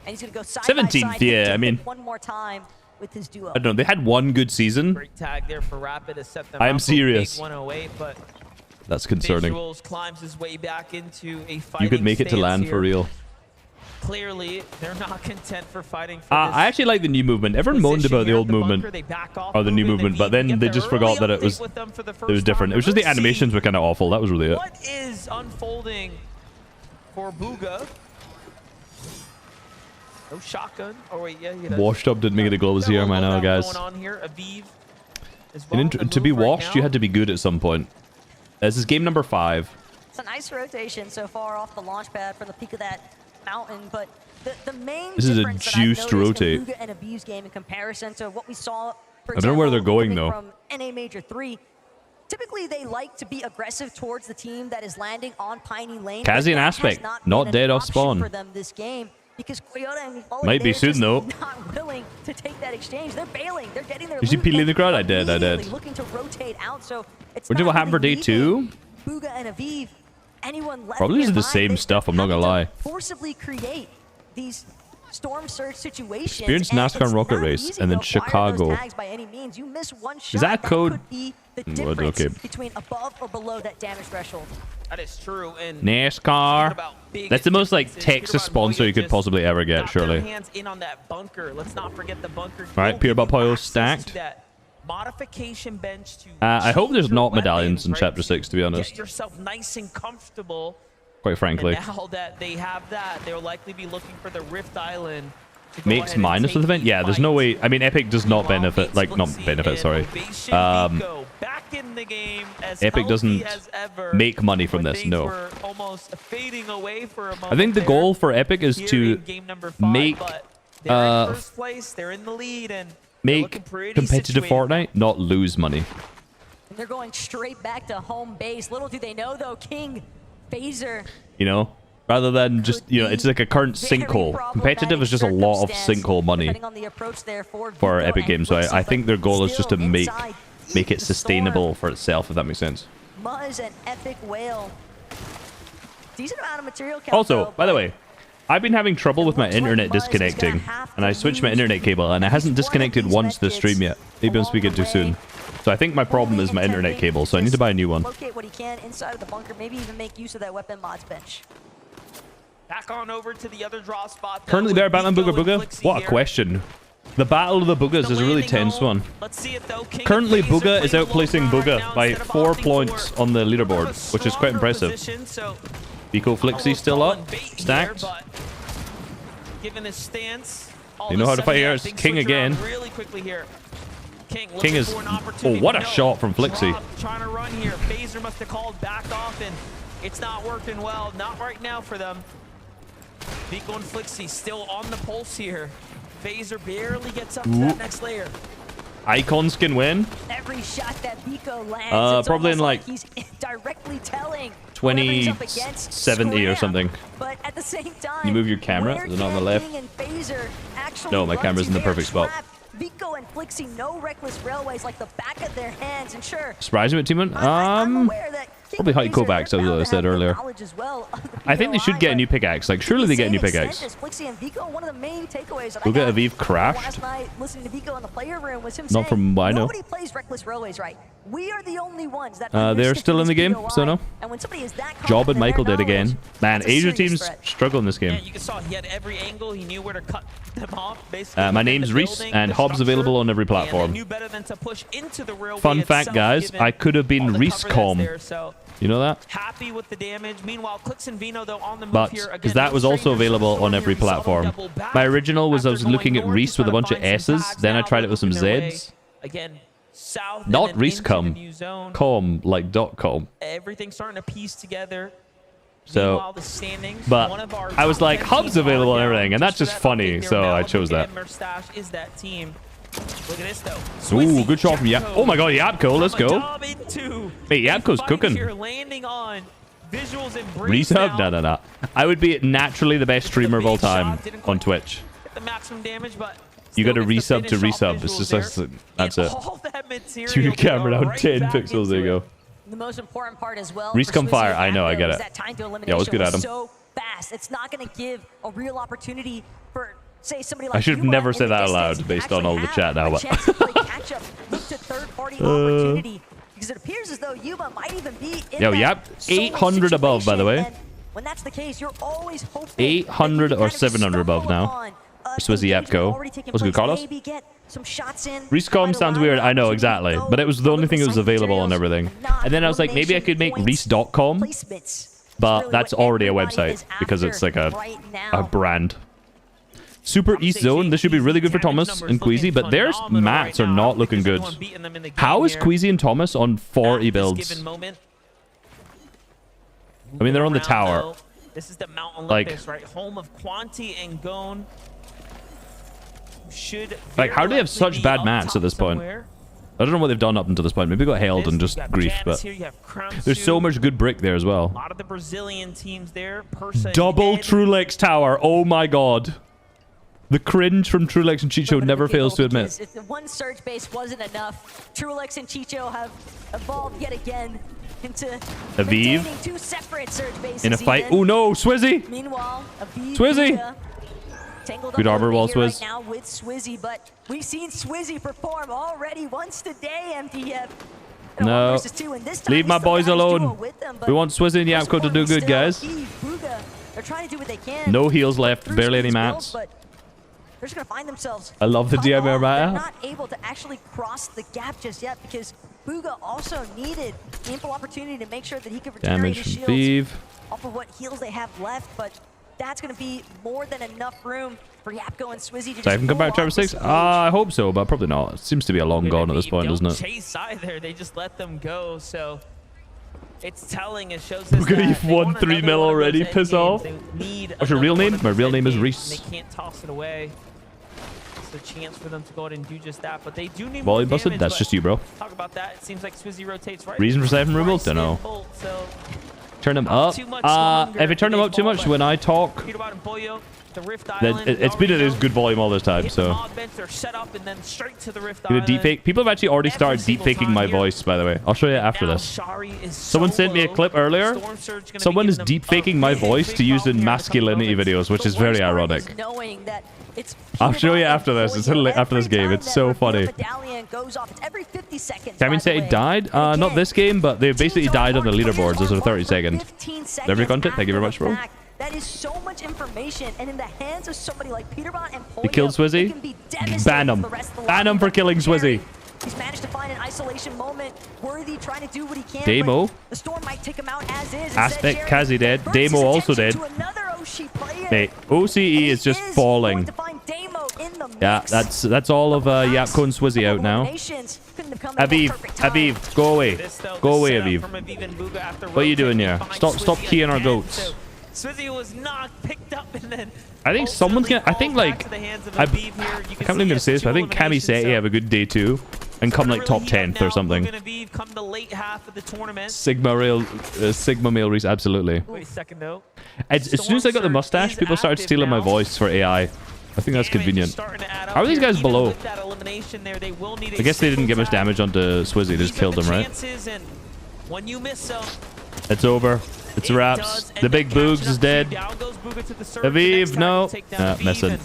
And he's going to go side 17th, by side. yeah, to I mean- one more time with his duo. I don't know, they had one good season. Great tag there for Rapid to set them I am up for a big serious. 108, but That's concerning. Visuals climbs his way back into a You fighting could make it to stance land here. for real. Clearly, they're not content for fighting for I actually like the new movement. Everyone moaned position about the here old at the movement, bunker. They back off, or the new move in, movement, but then get they the just early forgot that it update was with them for the it was first different. time. It was just the Let's see animations were kind of awful. That was really it. What is unfolding for Bugha. No shotgun. Oh wait, yeah, he does. Washed up didn't make it to globals here, I know, guys. Going on here. Aviv is well To be washed, you had to be good at some point. This is game number 5. It's a nice rotation so far off the launch pad from the peak of that mountain, but the main This is a difference juiced that I've noticed rotate. in Bugha and Aviv's game in comparison to what we saw, for I don't know where they're example, going, coming though. from NA Major 3, typically they like to be aggressive towards the team that is landing on Piney Lane. but Kazi and that has Aspect, not not been an dead off option spawn. for them this game, because Koyota and Volley, Might be they're soon, just though. not willing to take that exchange. They're bailing. They're getting their You see loot Peely in and the crowd? I did. immediately looking to rotate out, so it's Wonder what not happened for really day 2? Bugha and Aviv, anyone left Probably is the behind, same stuff, I'm not gonna lie. forcibly create these storm surge situations. Experience and NASCAR it's Rocket not Race, easy and then to acquire Chicago. those tags by any means. You miss one shot, Is that a code? could be the Well, difference okay. between above or below that damage threshold. That is true. And NASCAR. That's the most like Texas sponsor you could possibly ever get, got their surely. hands in on that bunker. Let's not forget the bunker. Alright, Pure Bot Poyo stacked. That modification bench to I hope there's change your not medallions weapons, in right? Chapter 6, to be honest. Get yourself nice and comfortable. Quite frankly. And now that they have that, they'll likely be looking for the Rift Island. to go Makes ahead and minus take with the event? the Yeah, there's no way. I mean, Epic does not benefit. Like, not benefit, sorry. back in the game as Epic healthy doesn't as ever make money from when this, things no. were almost fading away for a moment I think the there. goal for Epic is Here to in game number 5, make but they're in first place, they're in the lead, and make competitive Fortnite, not lose money. And they're going straight back to home base. Little do they know, though, King, Phaser, You know? Rather than just, you know, it's like a current sinkhole. Competitive is just a lot of sinkhole money depending on the approach there for for Vico Epic and Games. So Flixie, I think their goal is just to still make inside it sustainable for itself, if that makes sense. Muzz and Epic Whale. Decent amount of material count, Also, though, by the way, I've been having trouble with my internet disconnecting, and I switched my internet cable, and it hasn't disconnected once this stream yet. Maybe I'm speaking too soon. So I think my problem is my internet cable, so I need to buy a new one. locate what he can inside of the bunker, maybe even make use of that weapon mods bench. back on over to the other draw spot. though, Currently with there, Batman Vico Booger and Booger? Flixie What a here. question. The Battle of the Boogers is a really tense one. Let's see it though. King Currently, and Phaser Booga is playing outplacing low ground right Booga now by instead of 4 opting points for on the more of a leaderboard, which is quite stronger impressive. position, so Vico Flixie still up, almost calling bait stacked. here, but given his stance, all They of know a how to sudden, fight yeah, here. It's things King switch around again. Really quickly here. King King is... for an Oh, opportunity. what a No. shot from Flixie. Drop, trying to run here. Phaser must have called back off, and it's not working well. Not right now for them. Vico and Flixie still on the pulse here. Phaser barely gets up to Ooh. that next layer. Icons can win. Every shot that Vico lands, it's Probably in almost like he's directly telling whoever he's up against, 2070 or scram. something. But at the same time, Can you move your camera? where Is it not on the can left? King and Phaser actually No, my run camera's to? in the They are perfect spot. trapped. Vico and Flixie, no reckless railways like the back of their hands, and sure, Surprising with Teamon? Probably Hike Kovacs, as I said earlier. as well of the I think they should get a new pickaxe. Like, surely they get a new pickaxe. Flixie and Vico, one of the main takeaways that We'll I get got Aviv crashed. last night listening to Vico in the player room was him Not saying, from what I know. nobody plays reckless railways right. We are the only ones that They're understand still in the game, POI. so no. And when somebody is that Job confident and in Michael their did again. knowledge, Man, that's a Asia serious teams threat. struggle in this game. Yeah, you saw he had every angle. He knew where to cut them off. Basically, My within name's the Reese, building, and the Hobbs structure, available on every and they platform. knew better than to push into the railway Fun fact, itself, guys, given I could have all been the Reese cover that's Com. there, so You know that? happy with the damage. Meanwhile, Clix and Vino though on the move But here because again. that was also available on every platform. My original was I was looking at Reese with a bunch of S's, then I tried it with some Z's. Again, south and Not then Reese into Com. the new zone. Com, like .com. Everything starting to piece together. So, Meanwhile, the standings, but one of our I was top like, 10 Hub's teams are available and down everything, and that's for just that funny, update so there. I Now, chose that. and Merstash is that team. Look at this though. Ooh, good shot from Yap. Oh my god, Yapko, let's go. Hey, Yapko's cooking. Here landing on visuals and Resub? No. I would be naturally the best streamer of all time on Twitch. the maximum damage, but You got to resub to resub. It's just that's it. Turn your camera down 10 pixels. There you go. The most important part as well. Reese for come Swizzy fire. and I know, I Apco get is it. that time to Yeah, elimination what's good, was Adam? so fast. It's not going to give a real opportunity for, say, somebody like I should have Yuba never in said the that out distance loud to based on all the actually chat now. have a But chance to play catch up, look to third-party opportunity, because it appears as though Yuba might even be in Yo, that yep, solo 800 above, by the way. situation, and when that's the case, you're always hoping 800 or 700 above now. Swizzy Yapko. What's good, Carlos? maybe get some shots in. Rescom sounds weird. I know, exactly. But it was the only thing that was available and everything. And then I was like, maybe I could make Reese.com. but that's already a website because it's like a brand. Super East Zone. This should be really good for Thomas and Queasy, but their mats are not looking good. How is Queasy and Thomas on 40 builds? I mean, they're on the tower. This is the Mount Olympus, right? Home of Quanti and Gone. Like, how do they have such bad mats at this point? I don't know what they've done up until this point. Maybe got hailed and just grief, but there's so much good brick there as well. A lot of the Brazilian teams there. Double Trulex tower. Oh my god. The cringe from Trulex and Chicho never fails to admit. If the one surge base wasn't enough, Trulex and Chicho have evolved yet again into Aviv two separate surge bases in a fight. Oh no, Swizzy! Meanwhile, Aviv Swizzy! Good armor wall, Swizz. Right now with Swizzy, but we've seen Swizzy perform already once today, MDF. No. Leave my boys alone. We want Swizzy and Yapko to do good, guys. They're trying to do what they can. No heals left, barely any mats. They're just going to find themselves. I love the DMR map. They're not able to actually cross the gap just yet because Bugha also needed ample opportunity to make sure that he could regenerate his shields off of what heals they have left, but that's going to be more than enough room for Yapko and Swizzy to So I can come back to Chapter 6? I hope so, but probably not. It seems to be a long gone at this point, doesn't it? Chase either. They just let them go, so it's telling. It shows us that you've won 3 mil already. Piss off. What's your real name? My real name is Reese. They can't toss it away. It's a chance for them to go ahead and do just that, but they do need Volume more busted? damage, That's just you, bro. Talk about that. It seems like Swizzy rotates right. Reason for 7 removal? Don't know. Turn them up. If I turn them up too much when I talk, then it's been at this good volume all this time, so. Even deepfake. People have actually already started deepfaking my voice, by the way. I'll show you after this. Someone sent me a clip earlier. Someone is deepfaking my voice to use in masculinity videos, which is very ironic. I'll show you after this. It's after this game. It's so funny. Kevin said he died. Not this game, but they basically died on the leaderboards as of 30 seconds. Every content. Thank you very much, bro. That is so much information, and in the hands of somebody like Peterbot and Polio, he killed Swizzy. Ban him. Ban him for killing Swizzy. He's managed to find an isolation moment. Worthy trying to do what he can. Demo. The storm might take him out as is. Aspect Kazi dead. Demo also dead. Mate, OCE is just falling. Yeah, that's all of Yapko and Swizzy out now. Aviv, go away. Go away, Aviv. What are you doing here? Stop keying our goats. Swizzy was knocked, picked up, and then I think someone's gonna. I think like I can't believe I'm gonna say this, but I think Kamiseti have a good day too, and come like top 10th or something. Sigma male Reese, absolutely. Wait a second though. As soon as I got the mustache, people started stealing my voice for AI. I think that's convenient. How are these guys below? I guess they didn't get much damage onto Swizzy. They just killed him, right? It's over. It's wraps. The big Boogs is dead. Aviv, no. Missing.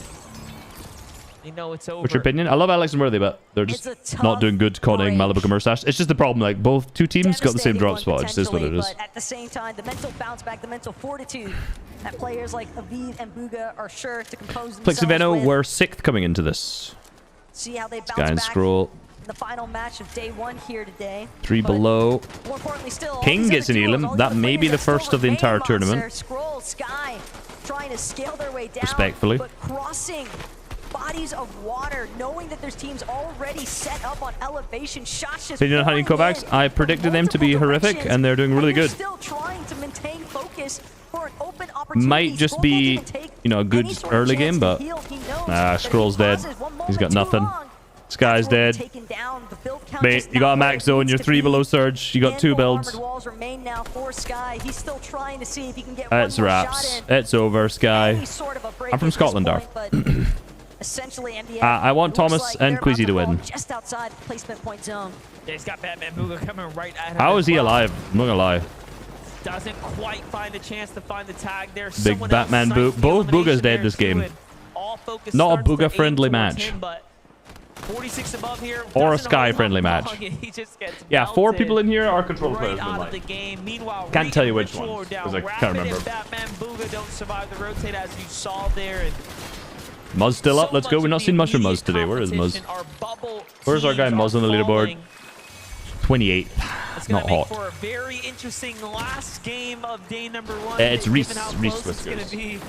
What's your opinion? I love Alex and Worthy, but they're just not doing good conning Malibu and Mustache. It's just the problem. Like, both two teams got the same drop spot. It just is what it is. But at the same time, the mental bounce back, the mental fortitude that players like Aviv and Bugha are sure to compose themselves Plixiveno with. were 6th coming into this. See how they bounce Sky and back. Scroll. The final match of day 1 here today. 3 below. More importantly still, King gets an Elam. That may be the first of the entire tournament. Scroll, Sky trying to scale their way down. Respectfully. But crossing bodies of water, knowing that there's teams already set up on elevation. Shots just Opinion on Hunting Kovacs. I predicted them to be horrific, and they're doing really good. Still trying to maintain focus for an open opportunity. Might just be, you know, a good early game, but Scroll's dead. He's got nothing. Sky's dead. Mate, you got a max zone. You're 3 below surge. You got 2 builds. It's wraps. It's over, Sky. I'm from Scotland, Darth. I want Thomas and Queasy to win. Just outside the placement point zone. Yeah, he's got Batman Bugha coming right at him. How is he alive? I'm not gonna lie. Doesn't quite find a chance to find the tag there. Big Batman Boog. Both Bugha's dead this game. Not a Bugha friendly match. 46 above here, or a Sky friendly match. Yeah, 4 people in here are control right players. out of the game. Meanwhile, Can't tell you which one because I can't remember. Batman Bugha don't survive the rotate as you saw there. And Muzz still up. Let's go. We've not seen much from Muzz today. Where is Muzz? Where's our guy Muzz on the leaderboard? 28th. It's Not gonna make hot. for a very interesting last game of day number 1. It's Reese given how Reese close it's Whiskers. gonna be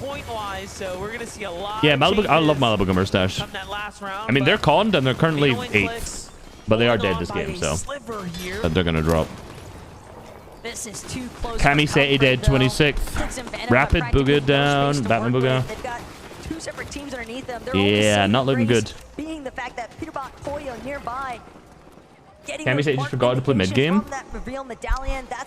point-wise, so we're gonna see a lot. Yeah, of Malibu. I love changes Malibu Mustache. come that last round, I mean, but they're conned and they're currently Vino and 8th, Clicks but they are holding dead on this by game, a so sliver here. they're gonna drop. This is too close. Kami for Seti comfort, dead, though. 26th. Clicks and Venom Rapid have practically Booga no down. space to Batman work Booga. with. They've got 2 separate teams underneath them. Their Yeah, only not looking saving good. grace being the fact that Peterbot Poyo nearby. Kami Seti just forgot to play mid game.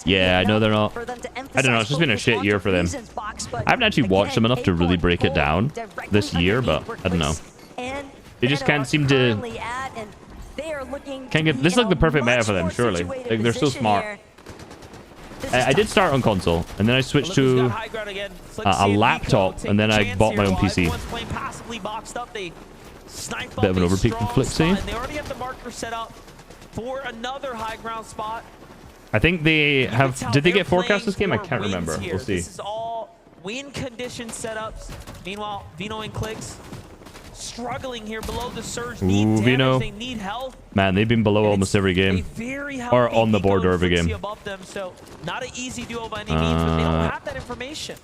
Yeah, I know they're not. I don't know. It's just been a shit year for them. I haven't actually watched them enough to really break it down this year, but I don't know. They just can't seem to. Can't get. This is like the perfect meta for them, surely. Like they're so smart. I did start on console, and then I switched to a laptop, and then I bought my own PC. Bit of an overpeak from Flixie. They already have the marker set up for another high ground spot. I think they have. Did they get forecast this game? I can't remember. Here. We'll see. This is all win condition setups. Meanwhile, Vino and Clicks struggling here below the surge. Need damage, Vino. they need health. Man, they've been below almost every game, or on the border of a game. Above them, so not an easy duo by any means, but they don't have that information.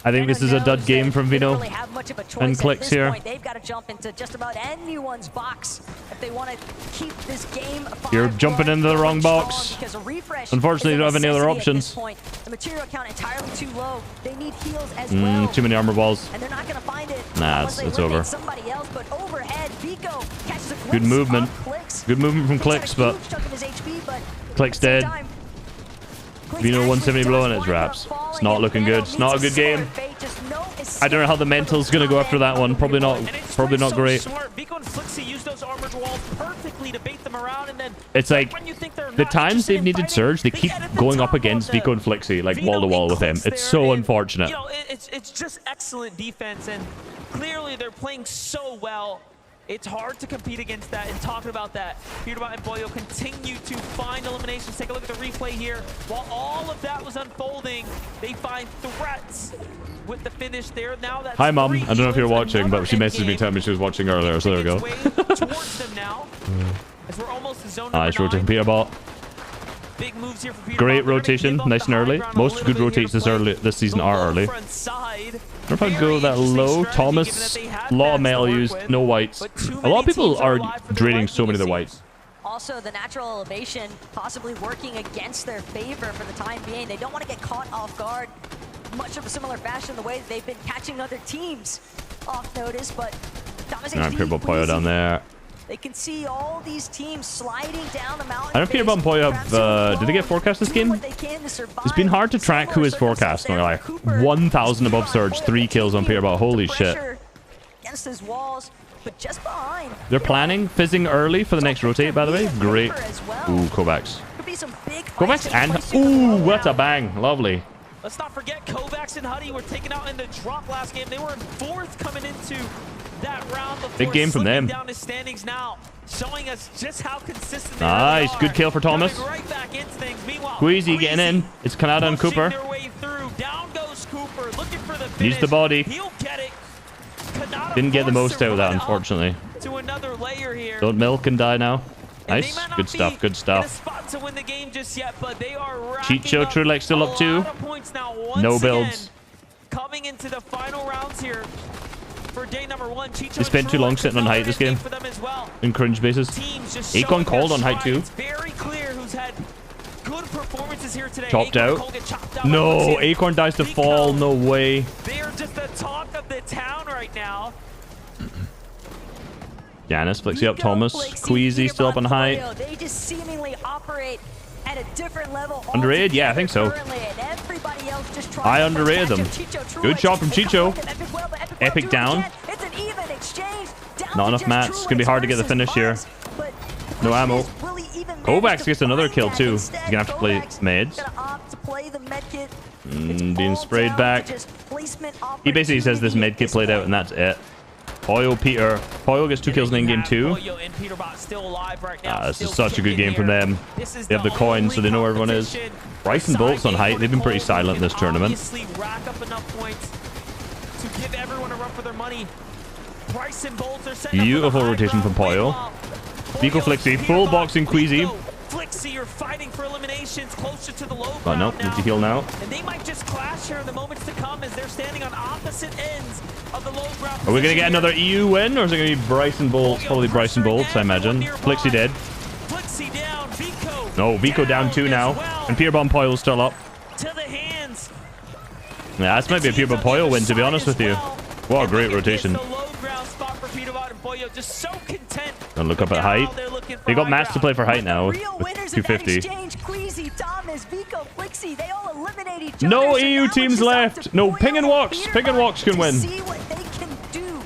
I think this is a dud game from Vino Really have much of a choice and at Clicks this here. point. They've got to jump into just about anyone's box if they want to keep this game. You're jumping into the wrong box. Unfortunately, you don't have any other options. The material count entirely too low. They need heals as well. Too many armor balls. And they're not going to find it. Nah, it's over. Somebody else, but overhead, Vico catches a glimpse Good movement. of Clicks. Good movement from Clicks, but Huge chunk of his HP, but Clicks dead. Vino 170 below and it's wraps. It's not looking good. It's not a good game. I don't know how the mental's gonna go after that one. Probably not. Probably not great. Vico and Flixie use those armored walls perfectly to bait them around, and then It's like the times they've needed Surge, they keep going up against Vico and Flixie, like wall to wall with them. It's so unfortunate. you know, it's just excellent defense, and clearly they're playing so well. It's hard to compete against that. And talking about that, Peterbot and Boyo continue to find eliminations. Take a look at the replay here. While all of that was unfolding, they find threats with the finish there. Now that's Hi, Mom. I don't know if you're watching, but she messaged me telling me she was watching earlier, so there we go. towards them now, as we're almost to zone number Nice rotation, Peterbot. Big moves here for Peterbot. Great rotation, nice and early. Most good rotates this season are early. Front side. I don't know if I'd go that low. Thomas, a lot of metal used, no whites. A lot of people are draining so many of the whites. Also, the natural elevation possibly working against their favor for the time being. They don't want to get caught off guard. Much of a similar fashion the way that they've been catching other teams off notice, but Thomas Alright, Peterbot Poyo down there. They can see all these teams sliding down the mountain. I don't know if Peterbot and Poyo have, did they get forecast this game? It's been hard to track who is forecast, not gonna lie. 1,000 above Surge, 3 kills on Peterbot, holy shit. Against his walls, but just behind. They're planning fizzing early for the next rotate, by the way. Great. Ooh, Kovacs. Could be some big Kovacs and... Ooh, what a bang. Lovely. Let's not forget Kovacs and Huddy were taken out in the drop last game. They were in 4th coming into that round before Big game from them. down his standings now, showing us just how consistent they Nice. really are. Good kill for Thomas. Right back into things. Meanwhile, Queasy getting in. It's Kanata and Cooper. their way through. Down goes Cooper, looking for the finish. Use the body. He'll get it. Kanata Didn't get the forced most to out of that, run up unfortunately. to another layer here. Don't milk and die now. Nice. Good stuff. Good In a stuff. spot to win the game just yet, but they are Chicho, True Like still up 2. No builds. Coming into the final rounds here for day number 1. Chicho They spent too long sitting on height this game. In cringe bases. Akon called on height too. It's very clear who's had good performances here today. Chopped Acorn out. Cole get chopped out by No, Luxian. Acorn dies to fall. No way. They are just the talk of the town right now. Janice, Flixie up. Thomas. Queasy still up on height. They just seemingly operate at a different level. Underrated? Yeah, I think so. I underrated them. Good shot from Chicho. Epic down. Not enough mats. It's going to be hard to get the finish here. No ammo. Kovacs gets another kill too. He's going to have to play meds. Being sprayed back. He basically says this med kit played out and that's it. Poyo, Peter. Poyo gets 2 kills in in-game 2. This is such a good game from them. They have the coins, so they know where everyone is. Bryce and Bolt's on height. They've been pretty silent this tournament. Rack up enough points to give everyone a run for their money. Bryce and Bolt are setting up Beautiful rotation from Poyo. Vico Flixie. Full boxing Queasy. Flixie are fighting for eliminations closer to the low Oh, no. ground Need to heal now. And they might just clash here in the moments to come as they're standing on opposite ends of the low ground. Are we going to get another EU win, or is it going to be Bryson Bolts? Probably Bryson Bolts, I imagine. Flixie dead. Flixie down, Vico. No, Vico down 2 now. And Pierbomb Poyle's still up. To the hands. Yeah, this might be a Pierbomb Poyle win, to be honest with you. What a great rotation. Just so content. Don't look up at height. They got match to play for height now. 250. Queasy, Thomas, Vico, Flixie, they all eliminate each other. No So EU now teams it's just up left. to No, Poyo Ping and Walks. Peter Ping and Walks can to win. See what they can do.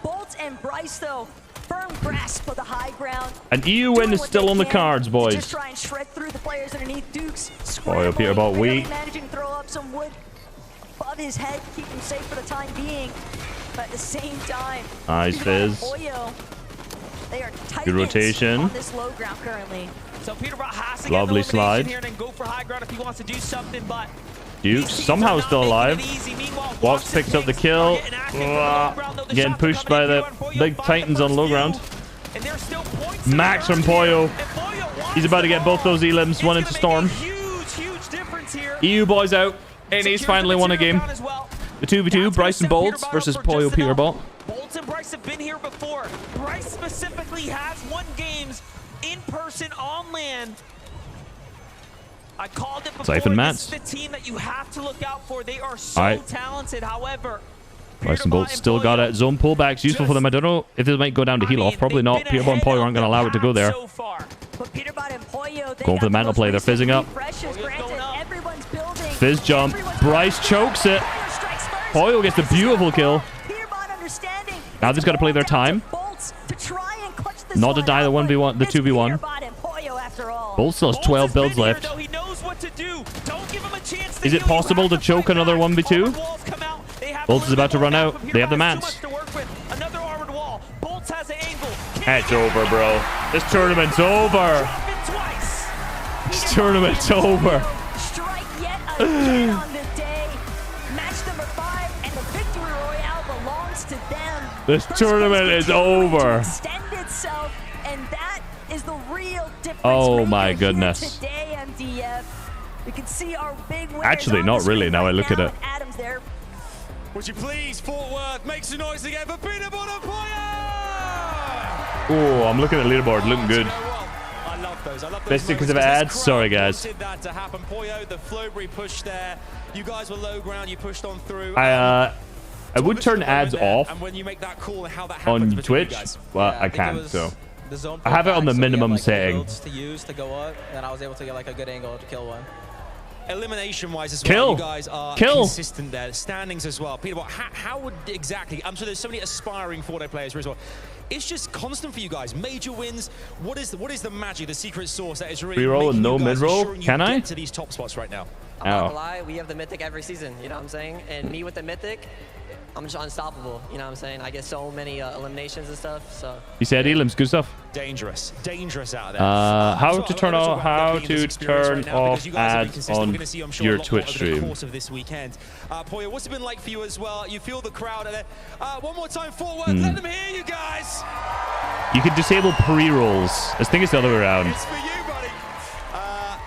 Bolt and Bryce, though, firm grasp of the high ground. An EU win is still on the cards, Just boys. try and shred through the players underneath Dukes. Poyo, Peter Bolt, Barely weak. managing to throw up some wood above his head, keep him safe for the time being. But at the same time, Nice, Peterborough and Fizz. Poyo, they are tight Good rotation. on this low ground currently. So Peterborough has to Lovely get the elimination slide. here and then go for high ground if he wants to do something, but Dukes somehow still alive. Walks picks up the kill. Getting pushed by the big Titans on low ground. Max from Poyo. He's about to get both those elims. One into Storm. EU boys out. NA's finally won a game. The 2v2, Bryson Bolts versus Poyo Peter Bolt. Bolts and Bryce have been here before. Bryce specifically has won games in person on land. I called it before. Siphon This is Mats. the team that you have to look out for. They are so Alright. talented. However, Bryson Bolt's still got it. Zone pullbacks useful for them. I don't know if this might go down to heal off. Probably not. Peterborough and Poyo aren't going to allow it to go there. But Peterborough and Poyo, they Going for the mantle play. They're fizzing up. refreshes. Granted, everyone's building. Fizz jump. Bryce chokes it. Poyo gets the beautiful kill. Now they've got to play their time. Not to die the 1v1, the 2v1. Bolt still has 12 builds left. Is it possible to choke another 1v2? Bolt is about to run out. They have the mats. It's over, bro. This tournament's over. This tournament's over. This tournament is over. Extend itself, and that is the real difference. Oh my goodness. Today, MDF. We can see our big winners Actually, on not the screen really. Now I right look at now, it. and Adams there. Would you please, Fort Worth, make some noise again for Peterborough and Poyo! Oh, I'm looking at the leaderboard. Looking good. I love those. I love those. Best because of moments, ads. Sorry, guys. Wanted that to happen. Poyo, the Flowbury push there. You guys were low ground. You pushed on through. I would turn ads off And when you make that call and how that on happens between you Twitch. guys. Well, I can't, so. I have it on the minimum setting. To use to go up, and I was able to get like a good angle to kill one. Elimination-wise as Kill. well, you guys are Kill. consistent there. Standings as well. Peter, how would exactly? I'm sure there's so many aspiring Fortnite players here as well. It's just constant for you guys. Major wins. What is the magic, the secret sauce that is really Pre-roll and making no you guys mid-roll? ensuring you Can I? get to these top spots right now? I'm not gonna Ow. lie, we have the Mythic every season, you know what I'm saying? And me with the Mythic, I'm just unstoppable, you know what I'm saying? I get so many eliminations and stuff, so. You said elims, good stuff. Dangerous out there. How to turn off ads on your Twitch stream. Course of this weekend. Poyo, what's it been like for you as well? You feel the crowd there. One more time forward. Let them hear you guys. You can disable pre-rolls. I think it's the other way around. It's for you, buddy.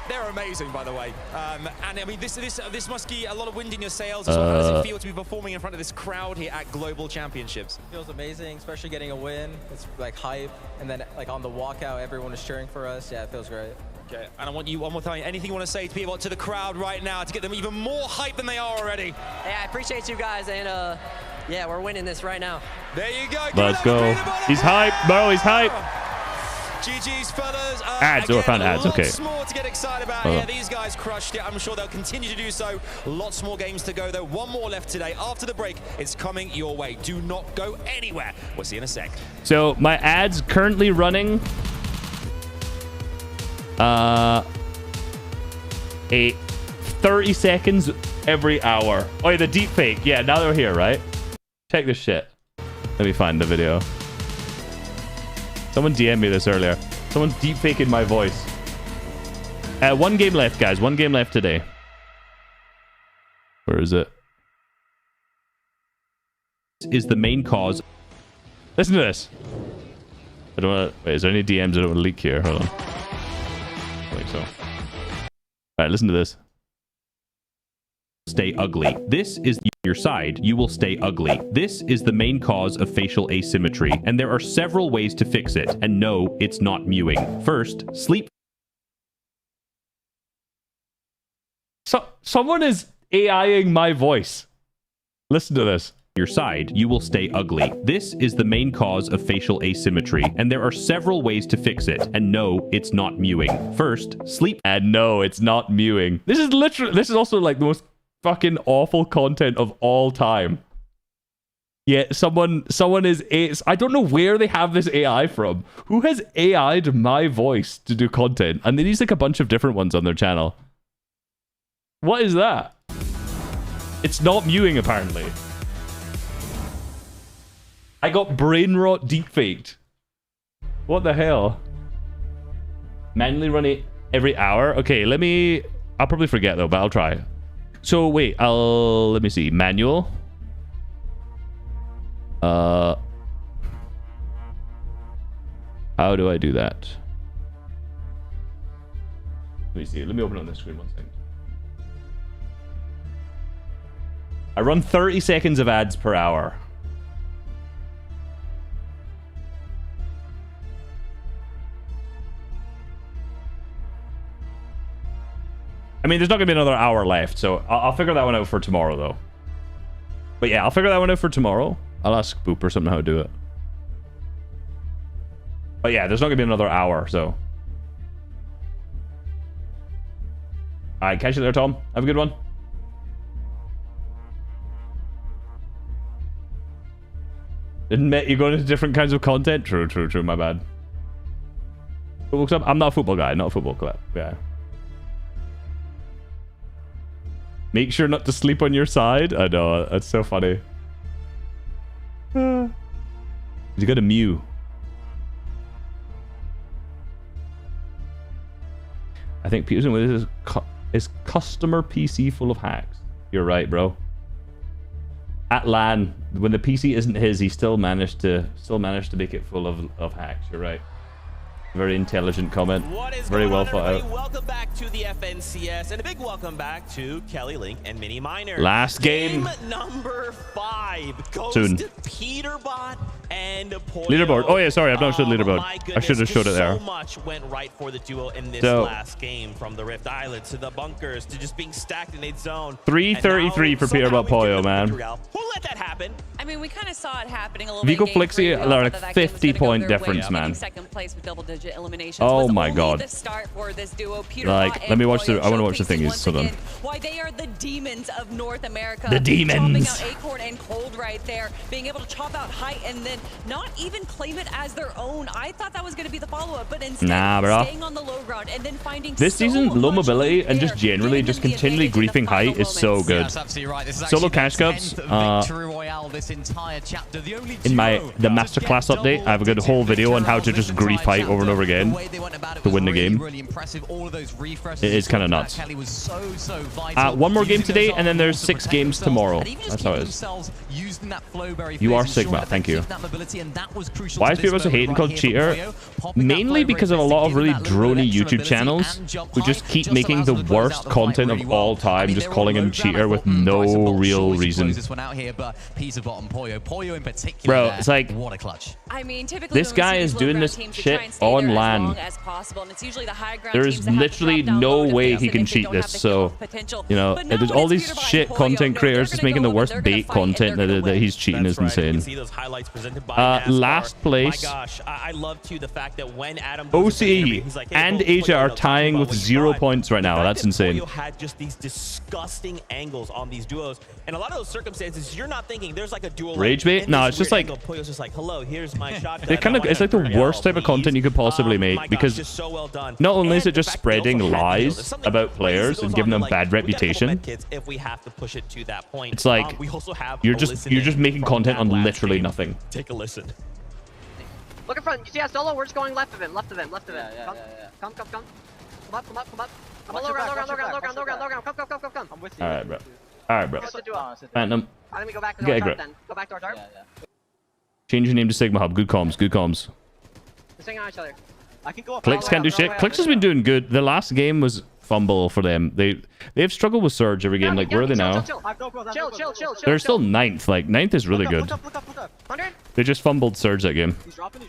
They're amazing, by the way. And I mean, this must be a lot of wind in your sails as well. How does it feel to be performing in front of this crowd here at Global Championships? Feels amazing, especially getting a win. It's like hype, and then like on the walkout, everyone is cheering for us. Yeah, it feels great. Okay, and I want you one more time. Anything you want to say to people, to the crowd right now, to get them even more hype than they are already? Hey, I appreciate you guys, and yeah, we're winning this right now. There you go. Let's go. He's hype, bro. He's hype. GG's, fellas. Ads. Oh, I found ads. Okay. Lots more to get excited about here. These guys crushed it. I'm sure they'll continue to do so. Lots more games to go, though. One more left today. After the break, it's coming your way. Do not go anywhere. We'll see you in a sec. So my ads currently running a 30 seconds every hour. Oh yeah, the deep fake. Yeah, now they're here, right? Check this shit. Let me find the video. Someone DM'd me this earlier. Someone's deep faking my voice. 1 game left, guys. 1 game left today. Where is it? This is the main cause. Listen to this. I don't want to... Wait, is there any DMs I don't want to leak here? Hold on. anyway, so. Alright, listen to this. Stay ugly. This is your side. You will stay ugly. This is the main cause of facial asymmetry, and there are several ways to fix it. And no, it's not mewing. First, sleep. So, someone is AIing my voice. Listen to this. Your side, you will stay ugly. This is the main cause of facial asymmetry, and there are several ways to fix it. And no, it's not mewing. First, sleep. And no, it's not mewing. This is also like the most fucking awful content of all time. Yeah, someone is I don't know where they have this AI from. Who has AI'd my voice to do content? And they use like a bunch of different ones on their channel. What is that? It's not mewing apparently. I got brain rot deepfaked. What the hell? Manually run it every hour? Okay, I'll probably forget though, but I'll try. So wait, let me see. Manual. How do I do that? Let me see. Let me open it on the screen one second. I run 30 seconds of ads per hour. I mean, there's not going to be another hour left, so I'll figure that one out for tomorrow, though. But yeah, I'll figure that one out for tomorrow. I'll ask Boop or something how to do it. But yeah, there's not going to be another hour, so. Alright, catch you there, Tom. Have a good one. Admit you're going into different kinds of content? True, my bad. Football club? I'm not a football guy, not a football club. Yeah. Make sure not to sleep on your side. I know, that's so funny. You got a Mew. I think Peterson with his customer PC full of hacks. You're right, bro. At LAN, when the PC isn't his, he still managed to make it full of hacks. You're right. Very intelligent comment. Very well thought out. Welcome back to the FNCS, and a big welcome back to Kelly Link and Mini Miner. Last game. Number 5 goes Soon. to Peterbot and Poyo. Leaderboard. Oh yeah, sorry, I've not showed leaderboard. Goodness, I should have showed it there. So much went right for the duo in this last game, from the Rift Island to the bunkers to just being stacked in its zone. 333 for Peterbot Poyo, man. Who let that happen? I mean, we kind of saw it happening a little Vico bit. Flixie, like 50-point difference, man. Second place with double-digit eliminations. Oh my god. The start for this duo, Like, let me watch the. I want to watch the thingies. Hold on. Why they are the demons of North America. The demons. Chopping out Acorn and Cold right there, being able to chop out Height and then not even claim it as their own. I thought that was going to be the follow-up, but instead staying on the low ground and then finding this season, low mobility and just generally just continually griefing Height is so good. That's absolutely right. This is Solo cash cups. Victory Royale this entire chapter. The only in the masterclass update, I have a good whole video on how to just grief Height over and over again to win the game. Really impressive. All of those refreshes. It is kind of nuts. Kelly was so vital. One more game today, and then there's 6 games tomorrow. That's how it is. You are Sigma. Thank you. Why is people so hating called cheater? Mainly because of a lot of really drony YouTube channels who just keep making the worst content of all time, just calling him cheater with no real reason. Bro, it's like, what a clutch. I mean, typically this guy is doing this shit on LAN. There's literally no way he can cheat this, so, you know, there's all these shit content creators just making the worst bait content that he's cheating is insane. Last place, OCE and Asia are tying with 0 points right now. That's insane. Had just these disgusting angles on these duos, and a lot of those circumstances, you're not thinking there's like a duel. Rage bait? No, it's just like, Poyo's just like, hello, here's my shot. it's like the worst type of content you could possibly make, because not only is it just spreading lies about players and giving them bad reputation, it's like you're just making content on literally nothing. Take a listen. Look in front. You see that solo? We're just going left of him. Come. Come up. Come low ground. Come. I'm with you. Alright, bro. Phantom. Let me go back to Get a our grip. then. Go back to our dark. Change your name to Sigma Hub. Good comms. We're staying on each other. I can go up. Clicks can't do shit. Clicks has been doing good. The last game was fumble for them. They've struggled with Surge every game. Like, where are they now? Chill. They're still 9th. Like, 9th is really good. Look up. 100. They just fumbled Surge that game. He's dropping.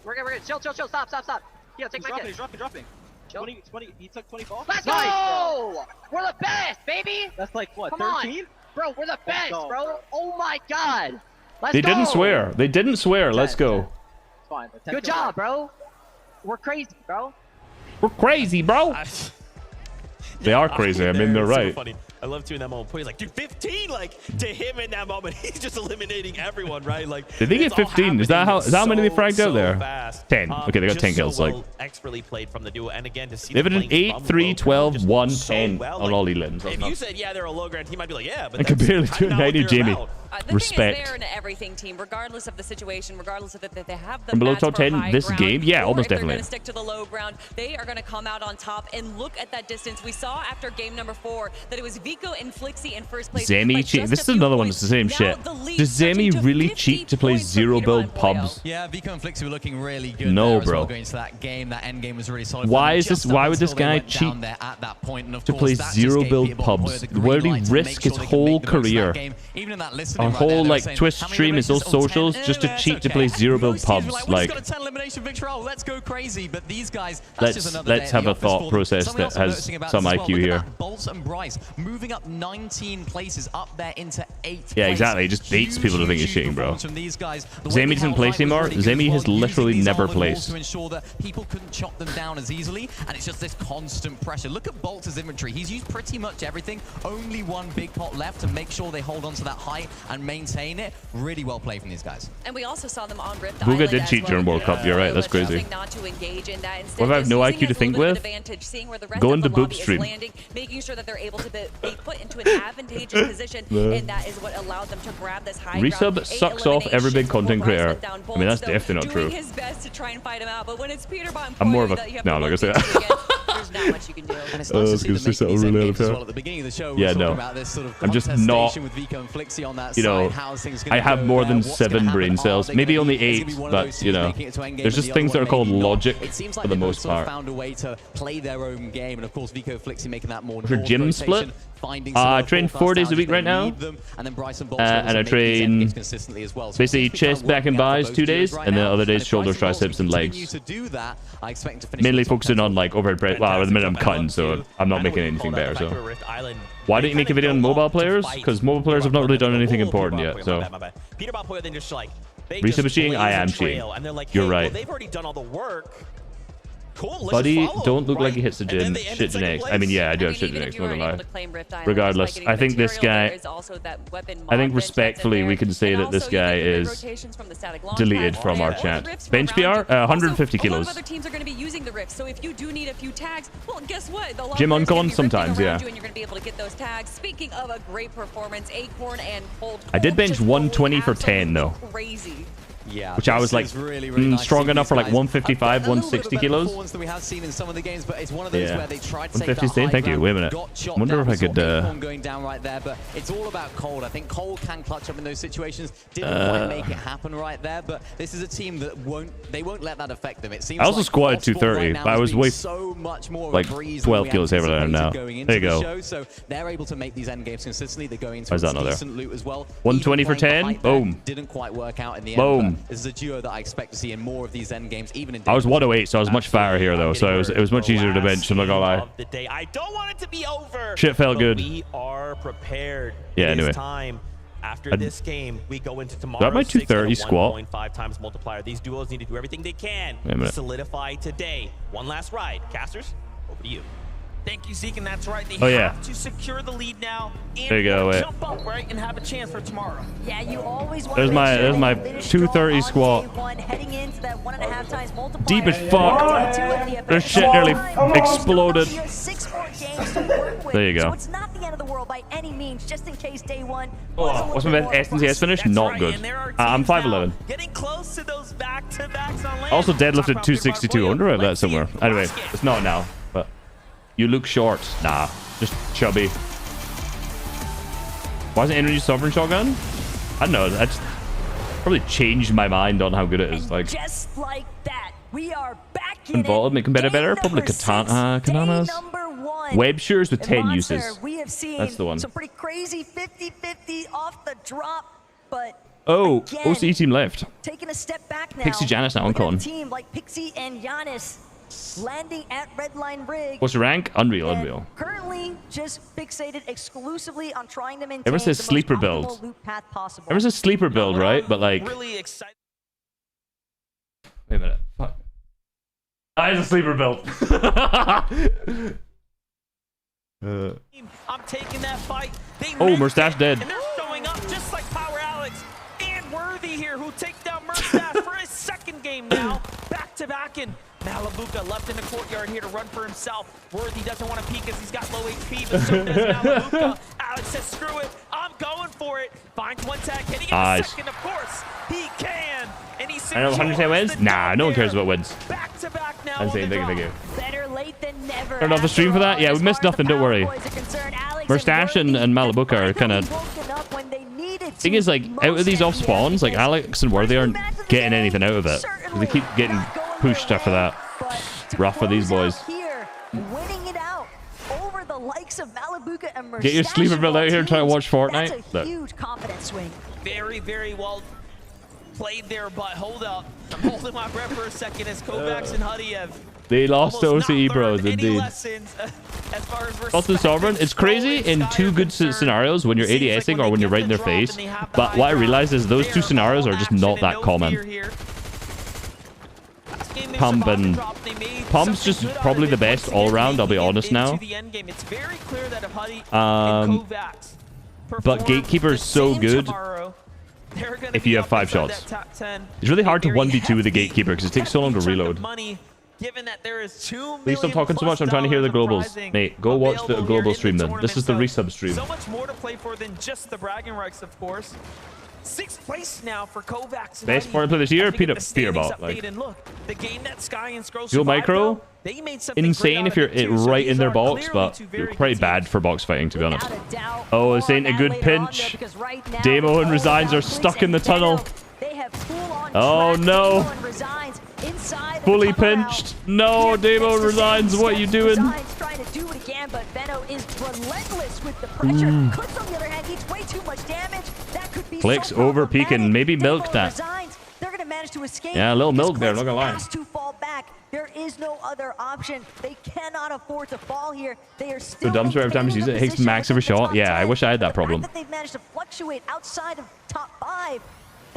We're good. Chill. Stop. Yo, take my kit. He's dropping. 20, he took 24. Let's go! We're the best, baby! That's like, what, Come 13? on. Bro, we're the best, bro. Oh my god. They didn't swear. They didn't swear. Let's go. Fine, good job, bro. We're crazy, bro. We're crazy, bro. They are crazy. I mean, they're so right. Funny. I love to in that moment. He's like, dude, 15. Like to him in that moment, he's just eliminating everyone, right? Like, Did they get 15? Is that how many they fragged out there? Fast. 10. Okay, they got 10 kills. So Like, expertly played from the duo, and again to see they've been an playing 8, from 3, low 12, ground 1, so 10 well. on all elims. If you said, yeah, they're a low ground team, I'd be like, yeah, but I could barely do it. I need Jamie. The Respect. thing is, they're an everything team, regardless of the situation, regardless of if they have the From below mats top for 10 high this ground, game? Yeah, or almost if they're definitely. going to stick to the low ground, they are going to come out on top. And look at that distance. We saw after game number 4 that it was Vico and Flixie in first place. Zemi cheat. This is another one that's the same shit. Does Zemi really cheat to play 0-build pubs? Yeah, Vico and Flixie were looking really good. No, there as bro. well, going into that game. That end game was really solid. Why is this? Why would this guy cheat to play 0-build pubs? Where did he risk his whole career? Our whole like Twitch stream is those socials just to cheat to play 0-build pubs. Like, got a 10 elimination victory. Oh, let's go crazy. But these guys, that's just another let's day have at a the thought office process for them. that has Something else some I'm noticing about IQ this as well, here. look at that, Bolts and Bryce moving up 19 places up there into 8th Yeah, place. exactly. He just baits people to think he's cheating, bro. From these guys. The way Zemi they doesn't held place light was anymore. really good Zemi as has well, literally using these never armored walls placed. to ensure that people couldn't chop them down as easily, and it's just this constant pressure. Look at Bolts' inventory. He's used pretty much everything. Only one big pot left to make sure they hold on to that height and maintain it. Really well played from these guys. And we also saw them on Rift Bugha Island did as cheat well. during World Cup. You're right. That's crazy. Not to engage in that. What if I have no IQ to think with? Go into Boop Is stream. landing, making sure that they're able to be put into an advantageous position, and that is what allowed them to grab this high ground. Resub sucks off every big content creator. I mean, that's definitely not true. Doing his best to try and fight him out, but when it's Peter Bomb, I'm more of a... No, I'm not going to say that. there's not much you can do. And it's nice to see them making these end games as well. At the beginning of the show, we were talking about this sort of I'm just not, contestation with Vico and Flixie on that you know, side, how things gonna I have go more there, than what's 7 gonna brain happen. cells. Are they Maybe gonna only be- is it gonna 8, be one of but, those you teams know, making it to end game there's and just the things that other are called one maybe not? logic It seems like for the they've most sort of part. found a way to play their own game, and of course Vico Flixie making that more For North gym rotation, split, finding I some train full 4 fast days a downs week if right they now. need them, and then Bryson Bolts And I make these end train games consistently as well. So basically it's really chest, back, and working out buys for 2 both days, duos right and the now. other And days if shoulders, Bryson Bolts triceps, and continue legs. to do that, I expect to finish Mainly in the top focusing 10. on like overhead press. Well, at the minute I'm cutting, so I'm not making anything better. So why didn't you make a video on mobile players? Because mobile players have not really done anything important yet. So Peter Bomb then just like they Resub just is cheating. I blaze a am cheating. trail, and they're like, You're hey, right. well, they've already done all the work. Cool, let's Buddy, just follow, don't look like right? he hits the And then gym. they end Shit in second genetics. I mean, yeah, I do have shit even if genetics. you Not were gonna able lie. to claim Rift Island Regardless, just by I getting think this material, guy. there is also that weapon I think mod respectfully we can say that this guy is deleted from our chat. Bench PR, 150 A lot of kilos. other teams are going to be using the Rifts, so if you do need a few tags, well, guess what? The Gym longer it's gonna Uncon be sometimes, ripping yeah. around you, and you're going to be able to get those tags. Speaking of a great performance, Acorn and Cold. I did bench 120 for 10 though. Crazy. Yeah, which I was like nice strong seeing enough for these like guys. 155, A little bit 160 of a better kilos. performance than we have seen in some of the games, but it's one of those Yeah. where they tried to take that 150 stay. high Thank you. ground, Wait a minute. got chopped I wonder down. if I We saw could. Acorn going down right there, but it's all about Cold. I think Cold can clutch up in those situations. Didn't quite make it happen right there, but this is a team that won't let that affect them. It seems I also like squatted Osborne 230, right now but I has was been way so much more of like a breeze 12 than we kilos heavier than I am now. anticipated going into There you the go. show, so they're able to make these end games consistently. They're going Why is to that not there? decent loot as well. 120 Even for playing 10. the height there Boom. Didn't quite work out in the Boom. end. But this is a duo that I expect to see in more of these end games, even in. I was 108, so I was much fatter here though, so it was much easier to bench. I'm not gonna lie. The day. I don't want it to be over. Shit felt but good. We are prepared. Yeah, It is anyway. time. After I'd- this game, we go into Is tomorrow. that my 230 squat? 1.5 times multiplier. These duos need to do everything they can Wait a to minute. solidify today. One last ride. Casters, over to you. Thank you, Zeke, and that's right. They Oh, yeah. have to secure the lead now and There you go, wait. jump up, right, and have a chance for tomorrow. Yeah, you always want There's to my make sure there's that my you finish strong 230 on squat. day one, heading into that 1.5 times multiplier. Deep as fuck. Their shit nearly exploded. You have 6 more games to work with, There you go. So it's not the end of the world by any means, just in case day one. Oh, what's my best SNCS finish? Not good. I'm 5'11. Getting close to those back-to-backs on land. Also deadlifted 262. I wonder if that somewhere. Anyway, it's not now. But you look short. Nah, just chubby. Why isn't anyone use Sovereign Shotgun? I don't know. I just probably changed my mind on how good it is. Like, Just like that, We are back in Involved, make them better. Probably number 6, katanas. day number 1. Web shooters with And 10 Monster, uses. We have seen That's the one. some pretty crazy 50-50 off the drop, but Oh, again, OCE team left. taking a step back now. Pixie Janice now on Look at a con. team like Pixie and Giannis landing at Redline Rig. What's your rank? Unreal, and unreal. Currently just fixated exclusively on trying to maintain Ever says the sleeper most build. optimal loop path possible. Ever says sleeper build, right? But like, Really excited. wait a minute. Fuck. That is a sleeper build. I'm taking that fight. They Oh, meant Murstache it, dead. And they're showing up just like Power Alex and Worthy here, who takes down Murstache for his second game now. Back to back, and Malibuca left in the courtyard here to run for himself. Worthy doesn't want to peek because he's got low HP, but so does Malibuca. Alex says, screw it, I'm going for it. Finds one tag, can he get a second? Of course, he can. And he I know 110 wins? Nah, no one cares about wins. back to back now. I'm saying thank you. Better late than never. Turned off the stream for that? Yeah, we missed nothing, don't worry. Murstache and Malibuca are kind of... Thing is, like, out of these off spawns, like, Alex and Worthy aren't getting anything out of it. They keep getting pushed after that. Rough for these boys. Here, winning it out over the likes of Malibuca and Murstache. Get your sleeper build out here and try to watch Fortnite. That's a Look. huge confidence swing. Very, very well played there, but hold up. I'm holding my breath for a second as Kovacs and Hudiev. They lost to OCE bros, Any indeed. lessons as far as Boston Sovereign, it's crazy in two good scenarios when you're ADSing or when you're right in their face. But what I realized is those two scenarios are just not that common. Pump and Pump's just probably the best all around, I'll be honest now. But Gatekeeper is so good if you have 5 shots. It's really hard to 1v2 with the Gatekeeper because it takes so long to reload. Given that there is $2 Please stop talking so much, I'm trying to hear the globals. Mate, go watch the global stream then. This is the resub stream. So much more to play for than just the bragging rights, of course. 6th place now for Kovacs. Best point play this year, Peterbot. Like, And look, the game that Sky and Scroll Dual survived, micro, they made something insane if you're great out of it too, so right in these their are box, clearly but two very pretty good bad for box fighting, to be honest. Doubt. Oh, this ain't a good pinch. Demo and Resigns are stuck in the tunnel. Oh no. Fully pinched. No, Demo and Resigns, what are you doing? Trying to do it again, but Benno is relentless with the pressure. Clicks, on the other hand, eats way too much damage. That could be Clicks so over peeking, maybe Demo milk that. Resigns. They're gonna manage to escape. Yeah, a little because milk there, not Clicks gonna lie. has to fall back. There is no other option. They cannot afford to fall here. They are So still Dumpster every time you use it, it takes max every shot. Yeah, I wish I had that problem. that they've managed to fluctuate outside of top 5.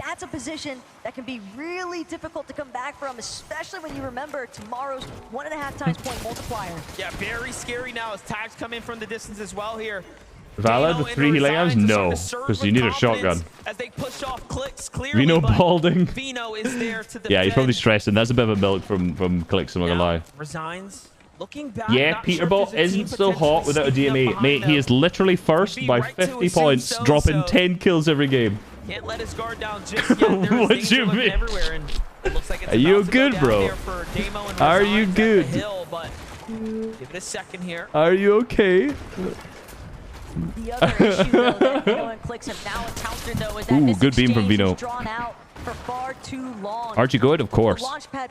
That's a position that can be really difficult to come back from, especially when you remember tomorrow's 1.5 times point multiplier. Yeah, very scary now as tags come in from the distance as well here. Valid with 3 healing items? No, because you need a shotgun. As they push off Clicks clearly, Vino but balding. Vino is there to Yeah, he's probably defend. stressing. That's a bit of a milk from Clicks, I'm not gonna lie. Resigns. Looking back, Yeah, not sure if Peterbot there's a team isn't still potentially hot without a sneaking up DMA. behind Mate, them. he is literally first by right to 50 assume points, so, dropping so. 10 kills every game. Can't let his guard down just yet. There is What danger you lurking mean? everywhere, and it looks like it's Are you about to go good, down bro? there for Damo and Are you Resigns at good? the hill, but give it a second here. Are you okay? The other issue though, that Vino and Clicks have now encountered though is that Ooh, this good beam from exchange Vino. was drawn out for far too long. Archie good, of course.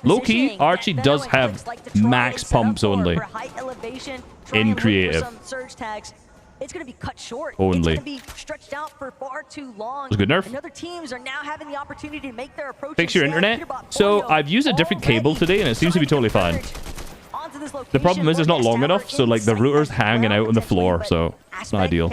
Low-key, Archie does have max pumps only. For high elevation, In try and look for creative. some surge tags. It's going to be cut short. Only. It's going to be stretched out for far too long. That's a good nerf. And other teams are now having the opportunity to make their approach. Fix your internet. So I've used a different cable today and it seems to be totally fine. The problem is it's not long enough, so like the router's hanging out on the floor, so it's not ideal.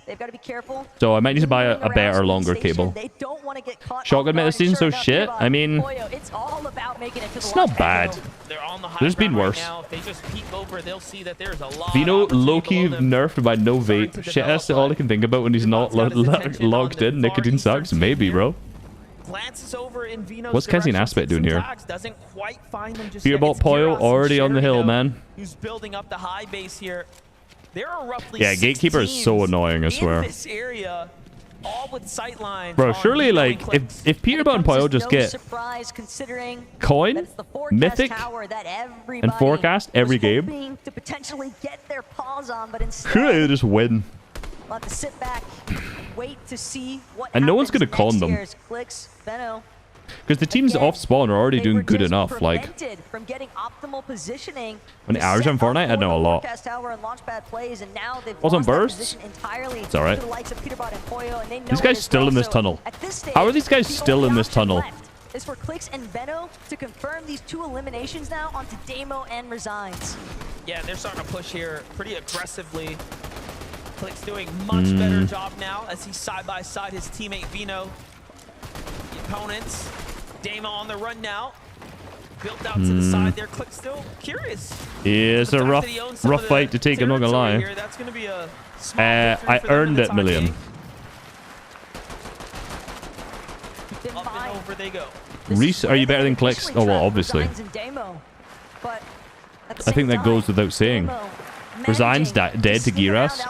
They've got to be careful. So I might need to buy a better, longer cable. They don't want to get caught Shotgun medicine, so shit. I mean, it's all about making it to the it's not bad. They're on the high There's been ground right worse. now. If they just peek over, they'll see that there's a lot Vino of opportunity low-key below them. nerfed by no vape. Shit, that's all I can think about when he's not logged in. Nicotine sucks. Maybe, bro. Glances over in Vino's What's Kenzine direction, Aspect sees doing some here? tags, doesn't quite find them just yet. Peterbot It's Poyo Kiros already and on the hill, Sherry, man. Who's building up the high base here. There are roughly Yeah, 6 Gatekeeper is so teams annoying, I swear. in this area, all with sight lines Bro, on surely Vino like and Clicks. if Peterbot and Poyo just get surprise considering coin, mythic, and forecast every game, hoping to potentially get their paws on, but instead surely they just win. we'll have to sit back, wait to see what And no one's happens gonna con next them. year's Clicks, Benno. Because the teams off spawn are already doing good enough. Like, from getting optimal positioning. when the average on Fortnite, I know a lot. Also on bursts? It's alright. These guys still in this tunnel. How are these guys still in this tunnel? Is for Clix and Veno to confirm these 2 eliminations now onto Damo and Resigns. Yeah, they're starting to push here pretty aggressively. Clix doing much better job now as he's side by side his teammate Veno. The opponents, Damo on the run now. Built out to the side there. Clix still curious. Yeah, it's a rough fight to take, I'm not gonna lie. Here. That's gonna be a small victory I for them earned in the that million. Up and over they go. Reese, are you better than Clix? Oh, well, obviously. I think that goes without saying. Resigns dead to Giras.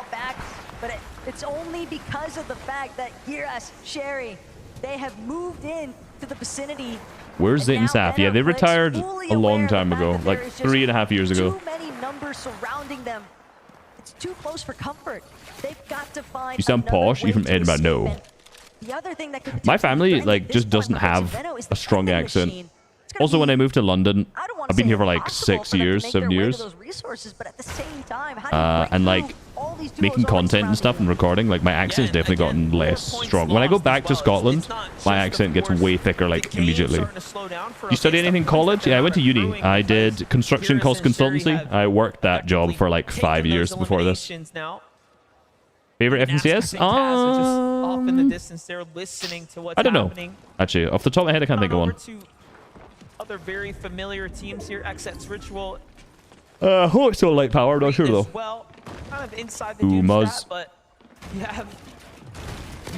But it's only because of the fact that Giras, Sherry, they have moved in to the vicinity. Where's Zayt and Saf? Yeah, they retired a long time ago, like 3.5 years ago. Too many numbers surrounding them. It's too close for comfort. They've got to find. You sound posh. You from Edinburgh? No. The other thing that could My family like just doesn't have a strong accent. Also, when I moved to London, I've been here for like 6 years, 7 years. And like making content and stuff and recording, like my accent's definitely gotten less strong. When I go back to Scotland, my accent gets way thicker like immediately. You study anything in college? Yeah, I went to uni. I did construction cost consultancy. I worked that job for like 5 years before this. Favorite FNCS? Off in the distance, they're listening to what's I don't know. happening. Actually, off the top of my head, I can't think of one. Other very familiar teams here. XX Ritual. Hope still light power, not sure though. Well, kind of inside the Ooh, Muzz. but you have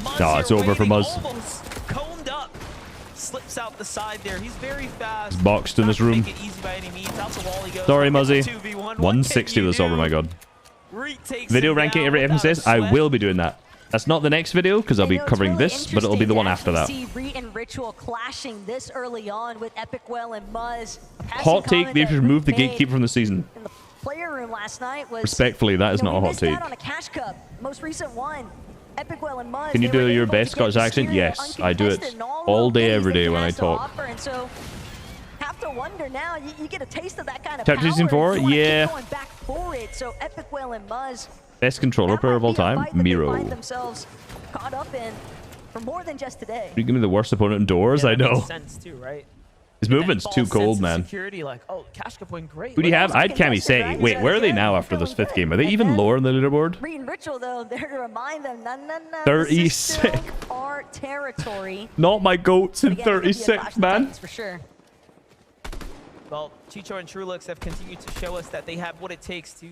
Muzz Nah, it's over for Muzz. almost combed up. Slips out the side there. He's very fast. He's boxed in this room. Sorry, Muzzy. 160 the silver, my god. Video ranking every FNCS? I will be doing that. That's not the next video because I'll be covering this, but it'll be the one after that. See Reet and Ritual clashing this early on with Epic Well and Muzz. Hot take, they should remove the gatekeeper from the season. In the player room last night was, respectfully, that is not a hot take. On a Cash Cup, most recent one. Epic Well and Muzz. Can you do your best Scottish accent? Yes, I do it all day, every day when I talk. And so, have to wonder now, you get a taste of that kind of Chapter Season 4? Yeah. Going back for it. So Epic Well and Muzz. Best controller player of all time? Miro. Themselves caught up in for more than just today. You give me the worst opponent indoors? I know. Sense too, right? His movement's too cold, man. Security, like, oh, Cash Cup went great. Who do you have? I'd Cammy say. Wait, where are they now after this 5th game? Are they even lower in the leaderboard? Reet and Ritual, though, they're to remind them, no. 36. Our territory. Not my goats in 36, man. For sure. Well, Chicho and Trulux have continued to show us that they have what it takes to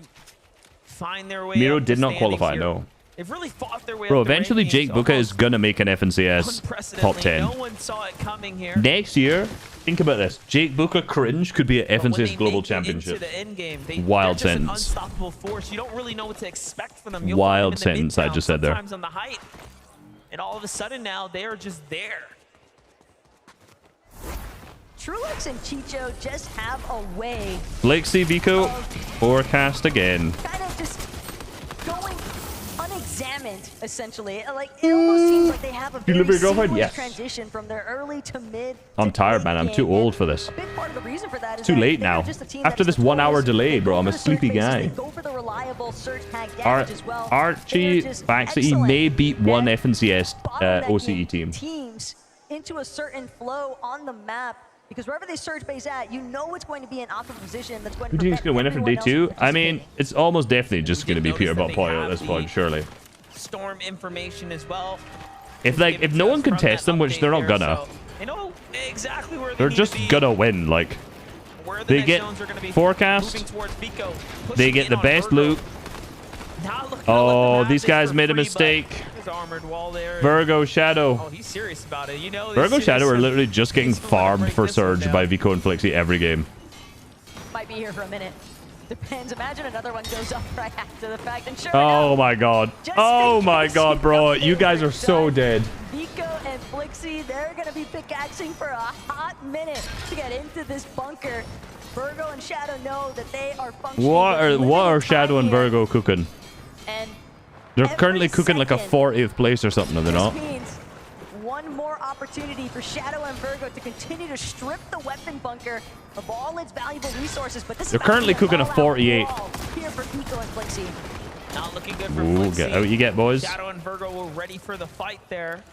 find their way. Miro up did the not qualify, standings no. here. They've really fought their way Bro, up the eventually rankings, Jake Buka is gonna make an FNCS top 10. No one saw it coming here. Next year, think about this. Jake Buka Cringe could be an FNCS Global Championship. Into the end game, Wild they're just an sentence. unstoppable force. You don't really know what to expect from them. You'll Wild find them in the sentence I mid-ground, just said there. sometimes on the height. And all of a sudden now, they are just there. Trulux and Chicho just have a way. Blake C. Vico, forecast again. Kind of just going unexamined, essentially. Like, it almost seems like they have a You live very with your girlfriend? seamless Yes. transition from their early to mid. I'm tired, man. I'm too old for this. A big part of the reason for that is Too that late they're now. just a team After that's this 1 hour notorious. delay, bro, I'm a They go for the sleepy surge bases, guy. They go for the reliable surge tag damage as well. Archie They're just Baxi may excellent beat one at FNCS bottlenecking OCE team. teams into a certain flow on the map. Because wherever they surge base at, you know it's going to be an optimal position that's going to Who do you think's going to win it from day 2? I mean, it's almost definitely just going to be Peter Poyo at this point, surely. Storm information as well. If no one can test them, which they're not gonna, They know exactly where they're just gonna win. Like, they get forecast, they get the best loot. Oh, these guys made a mistake. Virgo Shadow. Oh, he's serious about it. You know, Virgo Shadow are literally just getting farmed for Surge by Vico and Flixie every game. Might be here for a minute. Depends. Imagine another one goes up right after the fact. And sure Oh my god. Oh my god, bro. You guys are so dead. Vico and Flixie, they're going to be pickaxing for a hot minute to get into this bunker. Virgo and Shadow know that they are functioning. What are Shadow and Virgo cooking? And they're currently cooking like a 40th place or something, are they not? means one more opportunity for Shadow and Virgo to continue to strip the weapon bunker of all its valuable resources. But this They're currently cooking a 48. Here for Vico and Flixie. Not looking good for Ooh, Flixie. get out you get, boys. Shadow and Virgo were ready for the fight there.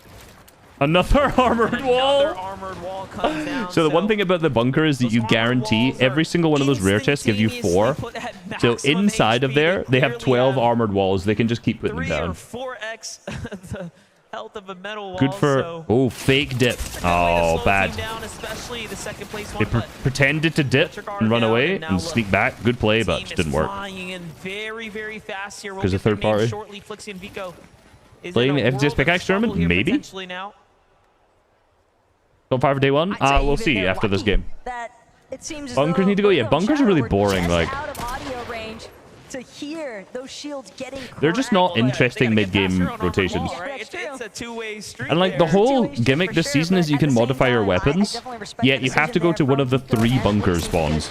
Another armored wall. Another armored wall comes down. So the one thing about the bunker is that you guarantee every single one of those rare chests give you 4. So inside of there, they have 12 armored walls. They can just keep putting them 3 down. or 4x the health of a metal wall. Good for... So Oh, fake dip. Oh, bad. down, especially the second place They one, pretended to dip and run away and sneak back. Good play, but just didn't work. flying in very, very fast here. We'll Because get of third their names party. Shortly. Flixie and Vico is Playing in the a FTS world of pickaxe trouble tournament? here Maybe? potentially now. Top 5 for day 1? We'll see after this game. That it seems as Bunkers though need to go. Yeah, Virgo and bunkers are Shadow really were boring. just Like, out of audio range to hear those shields getting they're just not cracked. interesting mid-game rotations. Right? It's a two-way street. And like the there. whole gimmick this season is you can modify your weapons, yet you have to go to one of the 3 bunker spawns.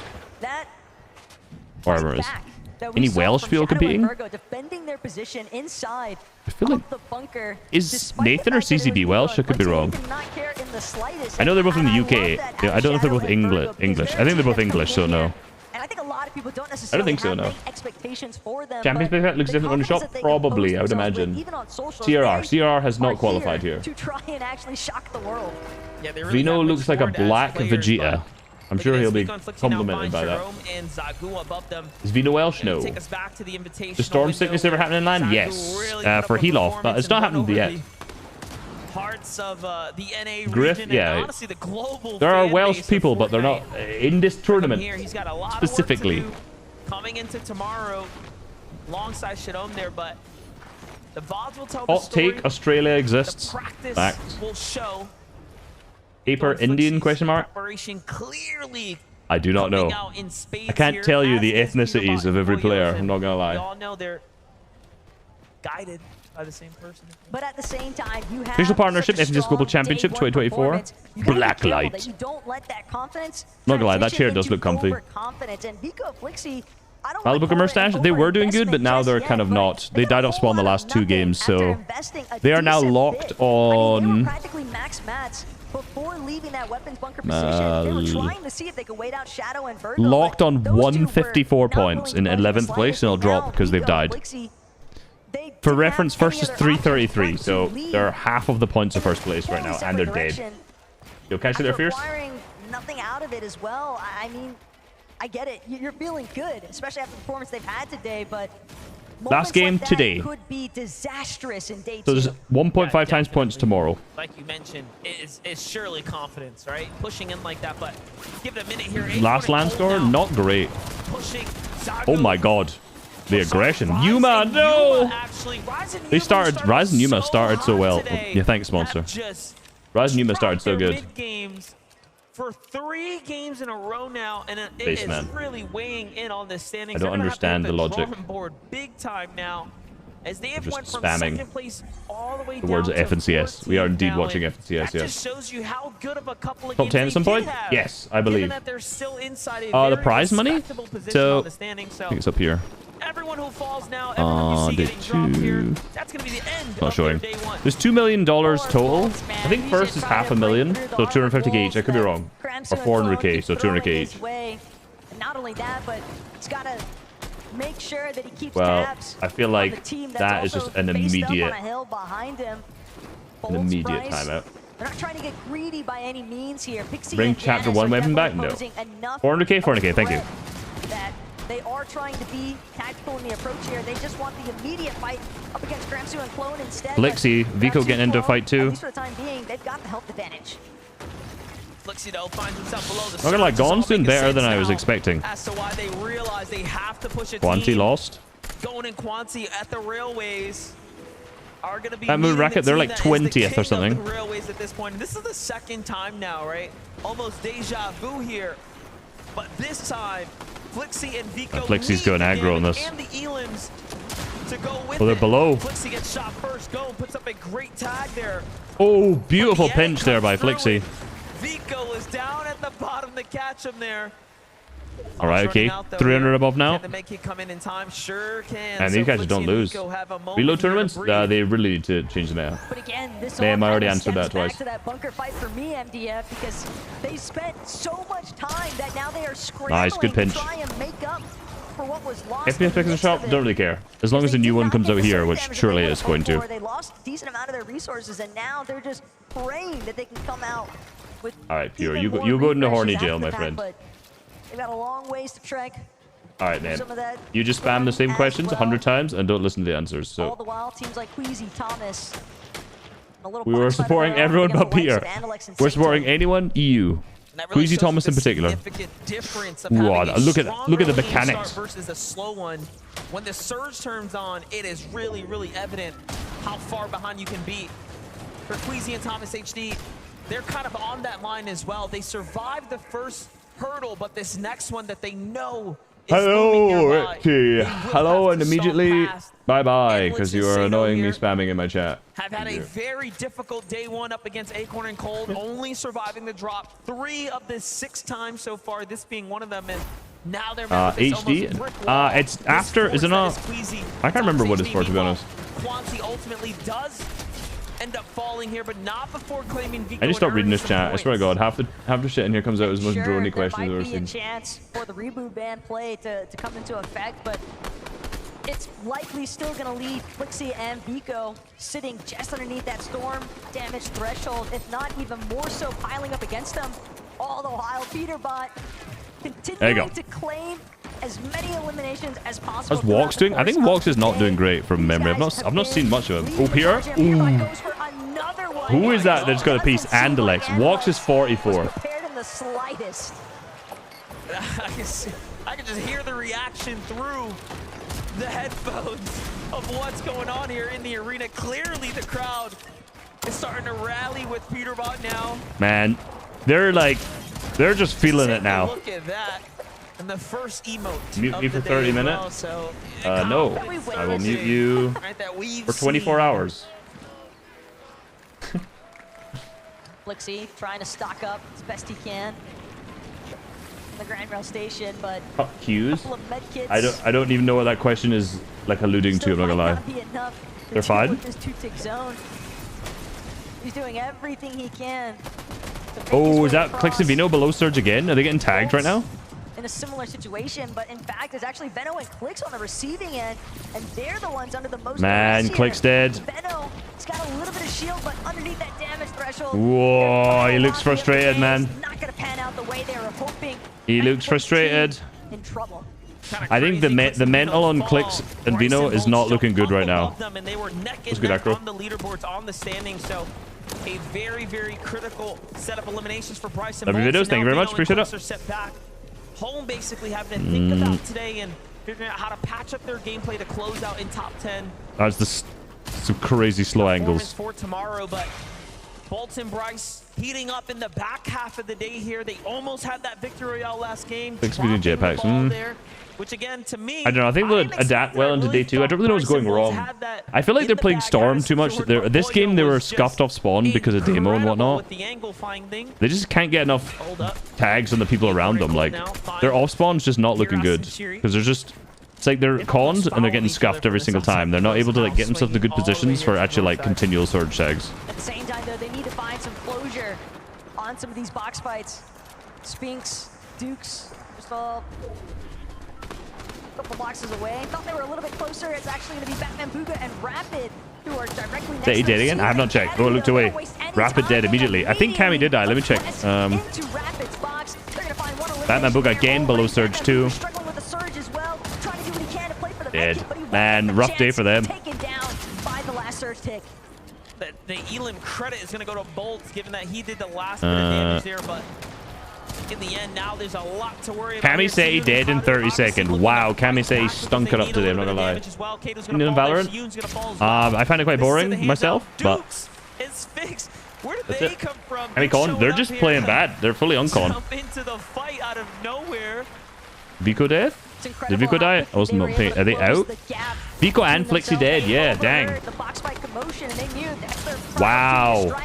Wherever it is. Any Welsh field competing? Virgo defending their position inside I feel like... the bunker. Is Nathan or CCB Welsh? I could be wrong. I know they're both in the UK. Yeah, I don't know if they're both English. I think they're both English, so no. And I think a lot of people don't necessarily think so, have no. big expectations for them. Champions but Pickaxe looks the different on the shop? confidence that they can Probably, pose I would themselves with, imagine. even on socials, CRR has are not qualified here. to try and actually shock the world. Yeah, they really Vino have looks like a matured as black players, Vegeta. I'm sure he'll be Vico and Flixie now complimented find by that. Jerome and Zagu above them. Is Vino Welsh? No. Take us back to the invitational The Storm window Sickness ever where happening in land? Zagu Yes. really put up For a Heal-Off, but it's not performance and happened won yet. over the Hearts of the NA Griff, region yeah. and honestly the global There are fan Welsh base of people, but they're not in this tournament here. He's got a lot specifically. Of work to do coming into tomorrow alongside Shadom there, but the VODs will tell the Hot story. take, Australia exists. The practice Fact. will show. Paper Indian question mark? Preparation clearly I do not know. coming out in spades I can't here, tell you as the is ethnicities of every player. I'm not gonna We lie. all know they're guided by the same person. But at the same time, you have Official partnership, such a FNCS Global strong Championship day one 2024. performance. You gotta be Black careful light. that you don't let that confidence Not gonna lie, that transition chair does into look comfy. overconfidence. And Vico Flixie, I don't Malibu wanna Mustache, call it they an were doing good, overinvestment but now just they're yet, kind of but not. They died off spawn the last 2 games, so investing a they are now decent locked bit. I mean, they were on. practically max mats before leaving that weapons bunker position. They were trying to see if they could wait out Shadow and Virgo. Locked on but those two were 154 not points in willing to budge 11th place, and they'll slightly. drop Now, because they've Vico and died. Flixie, they For didn't reference, have any first is other options 333, but to so leave they're half of the points of first place right in a now, and separate they're dead. direction. Yo, catch you there, Fierce? Requiring nothing out of it as well. I mean, I get it. You're feeling good, especially after the performance they've had today, but Last game like that today. could be disastrous in day So 2. there's 1.5 times points tomorrow. Like you mentioned, it's surely confidence, right? Pushing in like that, but give it a minute here. Last land score, not great. Pushing Zagu. Oh my god. The aggression. Yuma, no! They started, Rise and Yuma started so well. Yeah, thanks, Monster. Rise and Yuma started so good. Games for 3 games in a row now, and it Base is man. really weighing in on the standings. I don't understand the logic. Board big time now, as they have Just went from spamming second place all the way the words of down to FNCS. We are 14th indeed now, watching and FNCS, that yes. just shows you how good of a couple of Top games 10 at they some did point? have, Yes, I given believe. that they're still inside a The very prize money? respectable position So, on the standings, so I think it's up here. everyone who falls now, everyone you see Day getting dropped here, 2. that's going to be the end Not of showing. their day 1. There's $2 million total. I think first is $500,000, so 250k each. I could be wrong. Or 400k, so 200k each. And not only that, but he's got to make sure that he keeps Well, tabs I feel on like the team that's that is also just an faced up immediate- on a hill behind him. An Bolt's immediate price. timeout. They're not trying to get greedy by any means here. Pixie Bring and chapter Janice 1 are weapon back? definitely No. posing enough 400k, 400k, of thank you. threat that they are trying to be tactical in the approach here. They just want the immediate fight up against Gramsu and Clone instead. but Flixie, Vico Gramsu getting into a Clone, fight at too. least for the time being, they've got the health advantage. Flixie though finds himself below the Not gonna lie, surface. It's all Gon's doing making better than sense I was now expecting. As to why they realize they have to push a Quanti team. lost. Gon and Quanti at the railways are going to be That Moon meeting Racket, the they're team like that is the 20th or king of something. the railways at this point. And this is the second time now, right? Almost deja vu here. But this time, Flixie and Vico Flixie's going lead the aggro on damage this. and the Elims to go with Well, they're it. below. Flixie gets shot first. Gon puts up a great tag there. Oh, beautiful pinch there by Flixie. Vico is down at the bottom to catch him there. All right, okay. 300 above now. Can the Medkit come in time? Sure can. And these guys just don't lose. Reload tournaments, they really need to change the meta. But again, this Damn, I all already kind of answered that stems back twice. to that bunker fight for me, MDF, because they spent so much time that now they are scrambling Nice, good pinch. to try and make up for what was lost. FPS picks a shot, don't really care. As long as the new one comes out here, which surely it's going to. They lost a decent amount of their resources, and now they're just praying that they can come out with. All right, Pure, even you more go into refreshes horny after jail, my that, friend. but they've got a long ways to trek. All right, man. Some of that You just spam the same questions 100 times and don't listen to the answers. All So the while, teams like Queasy, Thomas. A little we were box fight supporting of their own everyone against but the likes Peter. of Andalex and We're Saito. supporting anyone EU. Queasy Thomas in particular. Wow, look at the mechanics. Versus a slow one. When the surge turns on, it is really, really evident how far behind you can be. For Queasy and Thomas HD, they're kind of on that line as well. They survived the first hurdle, but this next one that they know is Hello, Ricky. Hello, and immediately bye-bye, because you are annoying me spamming in my chat. Have had a very difficult day one up against Acorn and Cold, only surviving the drop 3 of the 6 times so far, this being one of them. And now they're met with this HD. almost brick wall. It's after, is it not? I can't remember what it's for, to be honest. Quansi ultimately does end up falling here, but not before claiming Vico. I just stopped reading this chat. I swear to God, half the shit in here comes out as the most drony questions I've ever There might be a seen. chance for the reboot ban play to come into effect, but it's likely still going to leave Flixie and Vico sitting just underneath that storm damage threshold, if not even more so piling up against them. All the while, Peterbot continuing to claim as many eliminations as possible. How's Walks doing? I think Walks is not doing great from memory. I've not seen much of him. Oh, Pierre? Ooh. Who is that that's got a piece? Andalex. Walks is 44. Prepared in the slightest. I can just hear the reaction through the headphones of what's going on here in the arena. Clearly the crowd is starting to rally with Peterbot now. Man, they're just feeling it now. Look at that. And the first emote. Mute me for 30 minutes? No. I will mute you for 24 hours. Flixie trying to stock up as best he can in the Grand Rail Station, but Q's? couple of med kits. I don't even know what that question is alluding to. I'm not gonna lie. Be enough to They're fine. With this 2-tick zone. He's doing everything he can. Oh, is that Clix and Vino below Surge again? Are they getting tagged right now? In a similar situation, but in fact, it's actually Veno and Clix on the receiving end, and they're the ones under the most. Man, Clix dead. Veno, he's got a little bit of shield, but underneath that damage threshold. Whoa, he looks frustrated, man. Not gonna pan out the way they were hoping. He looks frustrated. In trouble. I think the mental on Clix and Vino is not looking good right now. And they were neck That's and good, neck Acro. on the leaderboards, on the standings. So a very, very critical set of eliminations for Bryson. Love your videos. Thank you very much. Appreciate it. Are set back. Home basically having to think about today and figuring out how to patch up their gameplay to close out in top 10. That's some crazy slow angles. For tomorrow, but Bolton Bryce heating up in the back half of the day here. They almost had that victory royale last game. Thanks for doing jetpacks. There, which again, to me, I don't know. I think they'll adapt well into day 2. I don't really know what's going wrong. I feel like they're playing Storm too much. This game, they were scuffed off spawn because of demo and whatnot. They just can't get enough tags on the people around them. Like, their off spawn's just not looking good. Because they're just... It's like they're conned and they're getting scuffed every single time. They're not able to get themselves to good positions for actually continual surge tags. At the same time, though, they need to find some closure on some of these box fights. Spinks, Dukes, just all a couple boxes away. Thought they were a little bit closer. It's actually going to be Batman Booga and Rapid who are directly next That he to dead again? I have not checked. Oh, I looked away. Rapid dead immediately. I think Cammy did die. Let me check. Batman Book again below Surge 2. Dead. Man, rough day for them. Taken down by the last Surge tick. The Elam credit is going to go to Bolts, given that he did the last bit of damage there, but in the end, now there's a lot to worry about. Cammy say he dead in 30 seconds. Wow, Cammy say he stunk it up today, I'm not gonna lie. You know Valorant? I find it quite boring myself, but where did that's they it. come from? I mean, Con, they're just playing bad. They're fully on Con. Jump into the fight out of nowhere. Vico dead? Did Vico die? I wasn't not paying. Are they out? Vico and Flixie dead. Yeah, dang. Wow.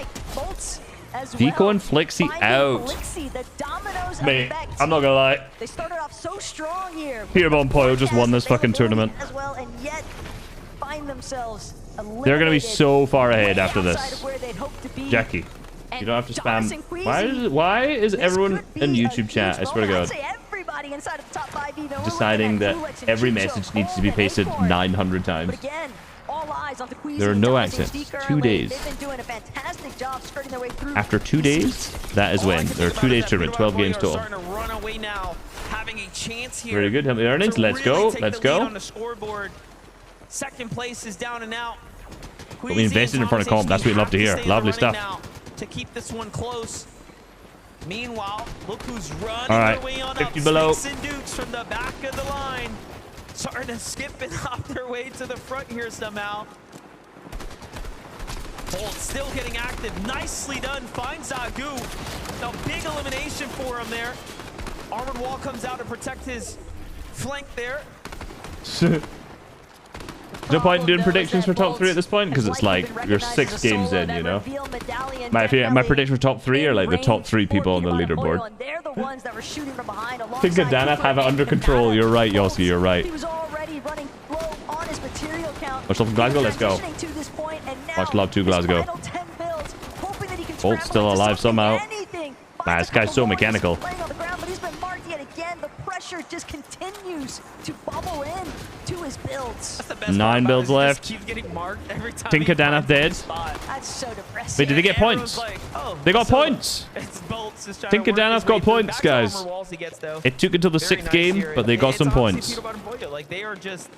as Vico well. and Flixie Finding out. Flixie, the dominoes Mate, effect. I'm not gonna lie. They started off so strong here. Peterball and Poyo just won this fucking tournament. As well, and yet find themselves They're gonna be so far ahead way after outside this. of where they'd hoped to be. Jackie, And you don't have to Thomas spam. and Queasy, Why is everyone could be in a YouTube chat, I huge swear to moment. God, I'd say everybody inside of the top 5 even. We're looking deciding at that Gulex and every Chicho, message needs to be Cole, and pasted Acorn. 900 times? But again, all eyes on the Queasy There are and no Thomas and accents. Steve 2 currently. days. They've been doing a fantastic job skirting their way through. After 2 days, that is when. There are 2 days tournament, 12 games total. Starting to run away now, having a chance here. Very good. Help me earnings. to Let's really go. take Let's the lead go. on the scoreboard. Second place is down and out. But we invested in front of comp. That's what we love to hear. Lovely stuff. To keep this one close. Meanwhile, look who's running All right, their way on 50 up. below. Snakes and Dukes from the back of the line. Starting to skip and hop their way to the front here somehow. Bolt still getting active. Nicely done. Finds Zagu. A big elimination for him there. Armored Wall comes out to protect his flank there. No point in doing predictions for top 3 at this point because it's like you're 6 games in, you know. My prediction for top 3 are like the top 3 people on the leaderboard. They're the ones that were shooting from behind. Think of Danaf have it under control. You're right, Yoski. You're right. He was already running low on his material count. Much love from Glasgow. Let's go. Transitioning to this point, and now Much love to Glasgow. final 10 builds, hoping that he can Bolt's scramble still into alive something, somehow. anything. Nah, this guy's so mechanical. Laying on the ground, but he's been marked yet again. The pressure just continues to bubble in to his builds. 9 builds left. Keeps getting marked every time. Tinker Danaf dead. That's so depressing. Wait, did they get points? Oh, They got points. Tinker Danaf got points, guys. It took until the 6th game, but they got some points. Like they are just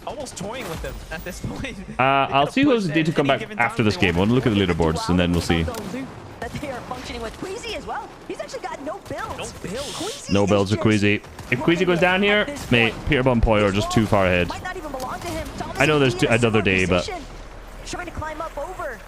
almost toying with them at this point. I'll see who's need to come back after this game. I want to look at the leaderboards, and then we'll see. That they are functioning with Queasy as well. He's actually got no builds. No builds. No builds with Queasy. If Queasy goes down here, mate, Peterball and Poyo are just too far ahead. Might not even belong to him. Thomas I know there's in a another similar day, but position, trying to climb up over.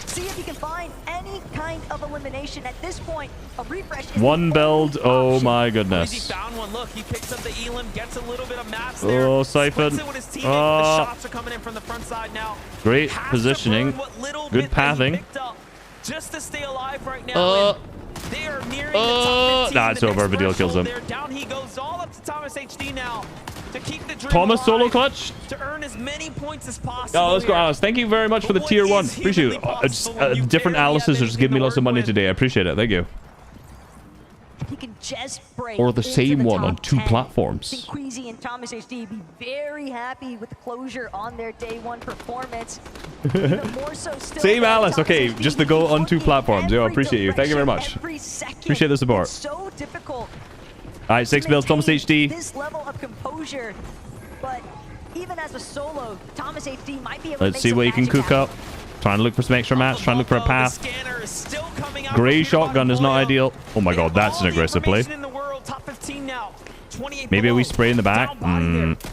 See if he can find any kind of elimination. At this point, a refresh is one the build. only Oh option. my He goodness. found one. Look, he picks up the Elam, gets a little bit of mats there. Oh, Siphon. Splits it with his teammate. Oh. The shots are coming in from the front side now. Great Has to positioning. burn what little Good bit that he pathing. picked up just to stay alive right now. And they are nearing the top 15. Nah, it's The over. next Vidal kills him. threshold there. Down he goes all up to Thomas HD now to keep the dream Thomas solo alive, clutch. to earn as many points as possible. Oh, let's go, here. Alice. Thank you very much for the tier 1. Appreciate it. Different Alice's are just giving me lots of money today. I appreciate it. Thank you. He can just break Or the into same one top on 2 10. platforms. I think Queasy and Thomas HD be very happy with the closure on their day 1 performance. Even more so still Same that Alice. Thomas Okay, HD just the go on 2 platforms. Yo, I appreciate you. Thank you very much. every second. Appreciate the support. It's so difficult All right, 6 to builds. Thomas maintain HD. this level of composure, but even as a solo, Thomas HD might be able Let's to see make what you some can magic cook up. Trying to look for some extra mats. Trying to look for a path. Gray shotgun is not ideal. Oh my god, that's an aggressive play. In the world, top 15 now. 28 Maybe below. we spray in the back.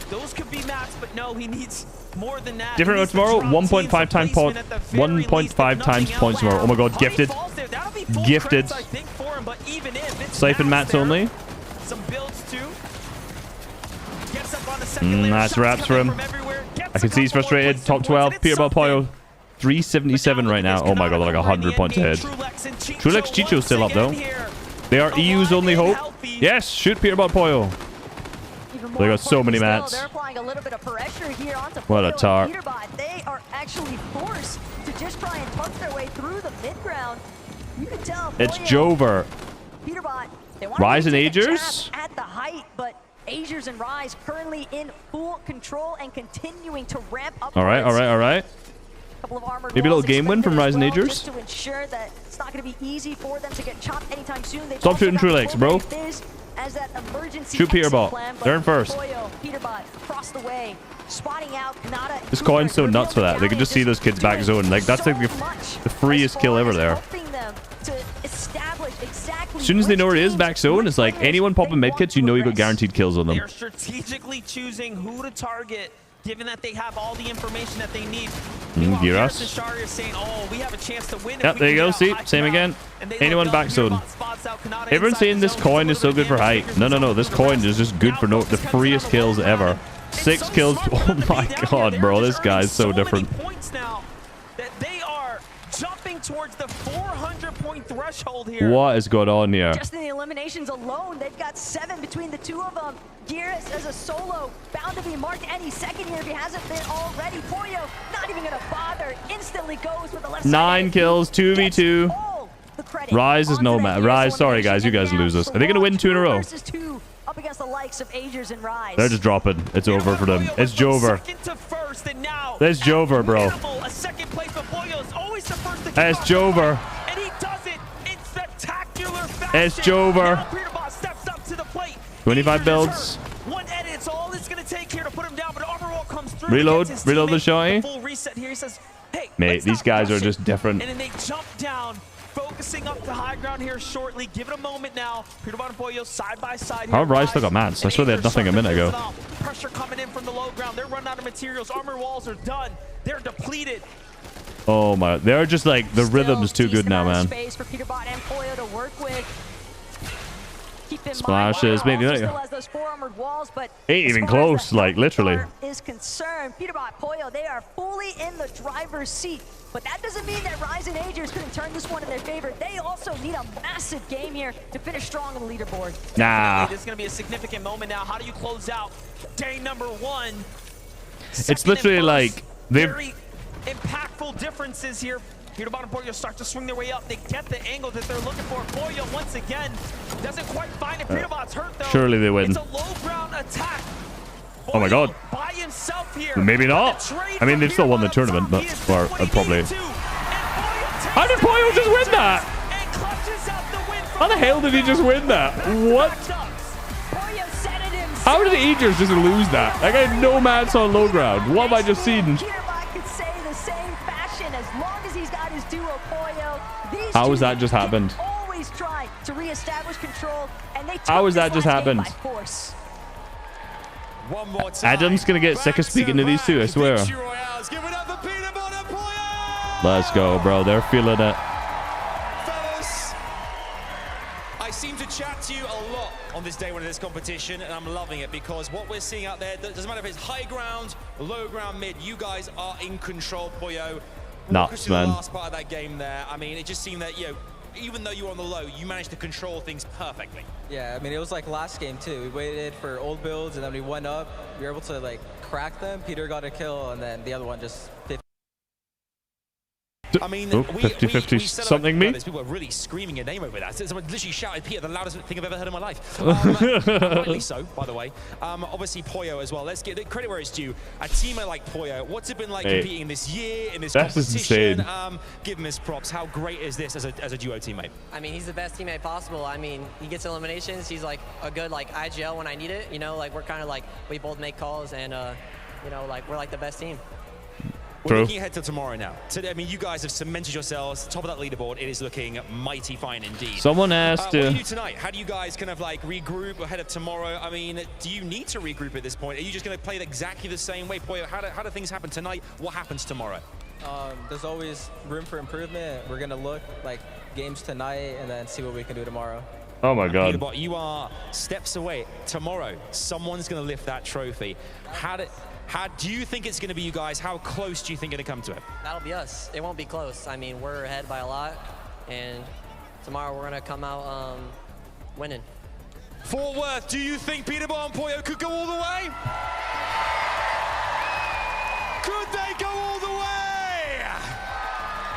Those could be mats, but no, he needs more than that. Different He mode needs to tomorrow. drop 1.5 teams times a point. placement at the very least, 1.5 if times nothing points else. tomorrow. Oh my god, gifted. Gifted. I think, for him, but even if it's Siphon mats there, only. some builds too. Gets up on the second layer, Nice shots wraps for coming him. from everywhere, gets I can a see he's couple more frustrated. points, Top 12. and it's Peterball something. Poyo. 377 right now. Oh my god, they're like 100 points ahead. Trulex Chicho's still up though. They are EU's only hope. Yes, shoot Peterball Poyo. They got so many mats. They're applying a little bit of pressure here onto What a Poyo and tar. Peterbot. They are actually forced to just try and punch their way through the mid-ground. You can tell It's Poyo, Jover. Peterbot, they want Rise to and take a Agers? jab at the height, but Agers and Rise currently in full control and continuing to ramp up. All right, all right, all right. Couple of armored Maybe a little walls game win from expected Rise and as well, Agers. just to ensure that it's not going to be easy for them to get chopped anytime soon. They've Stop also shooting got Trulex, bro. Fizz as that emergency Shoot exit Peterball. plan, but They're in first. Poyo, Peterbot across the way, spotting out Kanata. This coin's so nuts for that. They can just see those kids back zone. Like, that's like the freest kill ever there. helping them to establish exactly As soon as they know where it is, back zone, it's like anyone popping med kits, you know you got guaranteed kills on them. They're strategically choosing who to target, given that they have all the information that they need. Giras. Shari is saying, "Oh, we have a chance to win." Yep, there you go. See, same again. Anyone back zone. Everyone's saying this coin is so good for height. No, no, no. This coin is just good for the freest kills ever. 6 kills. Oh my god, bro. This guy's so different. Points now that they are jumping towards the 400-point threshold here. What is going on here? Just in the eliminations alone, they've got 7 between the two of them. Geras as a solo, bound to be marked any second here if he hasn't been already. Poyo, not even gonna bother, instantly goes with the left 9 kills, 2v2. Rise is no man. Rise, sorry guys, you guys lose us. Are they gonna win 2 in a row? Versus 2 up against the likes of Agers and Rise. They're just dropping. It's over for them. It's Jover. It's Jover, bro. A second place, but Poyo is always the first to It's Jover. and he does it in spectacular fashion. It's Jover. Now Peterbot steps up to the plate. 25 builds. One edit, it's all it's going to take here to put him down, but Armor Wall comes through. Reload. against his Reload the teammate. shotty. Full reset here. He says, hey, Mate, these guys are just different. and then they jump down, focusing up to high ground here shortly. Give it a moment now. Peterbot and Poyo side by side. How Rise still got mats? I swear they had nothing a minute ago. Pressure coming in from the low ground. They're running out of materials. Armor walls are done. They're depleted. Oh my, they're just like, the rhythm's too good now, man. Space for Peterbot and Poyo to work with. Keep in Splashes, mind, maybe also not. still has those 4 armored walls, but Ain't as even far as close, the like, health literally. bar is concerned, Peterbot, Poyo, they are fully in the driver's seat. But that doesn't mean that Rise and Agers couldn't turn this one in their favor. They also need a massive game here to finish strong on the leaderboard. Nah. This is going to be a significant moment now. How do you close out day number 1? It's literally like, they've... Very impactful differences here. Peterbot and Poyo start to swing their way up. They get the angle that they're looking for. Poyo, once again, doesn't quite find it. Peterbot's hurt, though. Surely they win. It's a low ground attack. Oh my god. By himself here. Maybe not. I mean, they've still won the tournament, but or probably. How did Poyo just win that? How the hell did he just win that? What? How did Agers just lose that? Like, I had no mats on low ground. What have I just seen? How has that just happened? Always try to reestablish control, and they How has that just happened? One more time. Adam's gonna get sick of speaking to these two, I swear. Let's go, bro. They're feeling it. Fellas, I seem to chat to you a lot on this day one of this competition, and I'm loving it because what we're seeing out there, doesn't matter if it's high ground, low ground, mid, you guys are in control, Poyo. Nuts, man. The last part of that game there, I mean, it just seemed that, you know, even though you were on the low, you managed to control things perfectly. Yeah, I mean, it was like last game too. We waited for old builds, and then we went up. We were able to like crack them. Peter got a kill, and then the other one just 50. I mean, Oh, 50-50 something me? People are really screaming your name over that. Someone literally shouted Peter, the loudest thing I've ever heard in my life. Rightly so, by the way. Obviously, Poyo as well. Let's get the credit where it's due. A teammate like Poyo, what's it been like competing in this year, in this competition? Insane. Give him his props. How great is this as a duo teammate? I mean, he's the best teammate possible. I mean, he gets eliminations. He's like a good like IGL when I need it. You know, like we're kind of like, we both make calls and, you know, like we're like the best team. We're looking ahead to tomorrow now. Today, I mean, you guys have cemented yourselves top of that leaderboard. It is looking mighty fine indeed. Someone asked what do you do tonight? How do you guys kind of like regroup ahead of tomorrow? I mean, do you need to regroup at this point? Are you just going to play it exactly the same way? Poyo, how do things happen tonight? What happens tomorrow? There's always room for improvement. We're gonna look like games tonight and then see what we can do tomorrow. Oh my god. Peterbot, you are steps away. Tomorrow, someone's going to lift that trophy. How do you think it's going to be, you guys? How close do you think you're going to come to it? That'll be us. It won't be close. I mean, we're ahead by a lot, and tomorrow we're going to come out winning. Fort Worth, do you think Peterbot and Poyo could go all the way? Could they go all the way?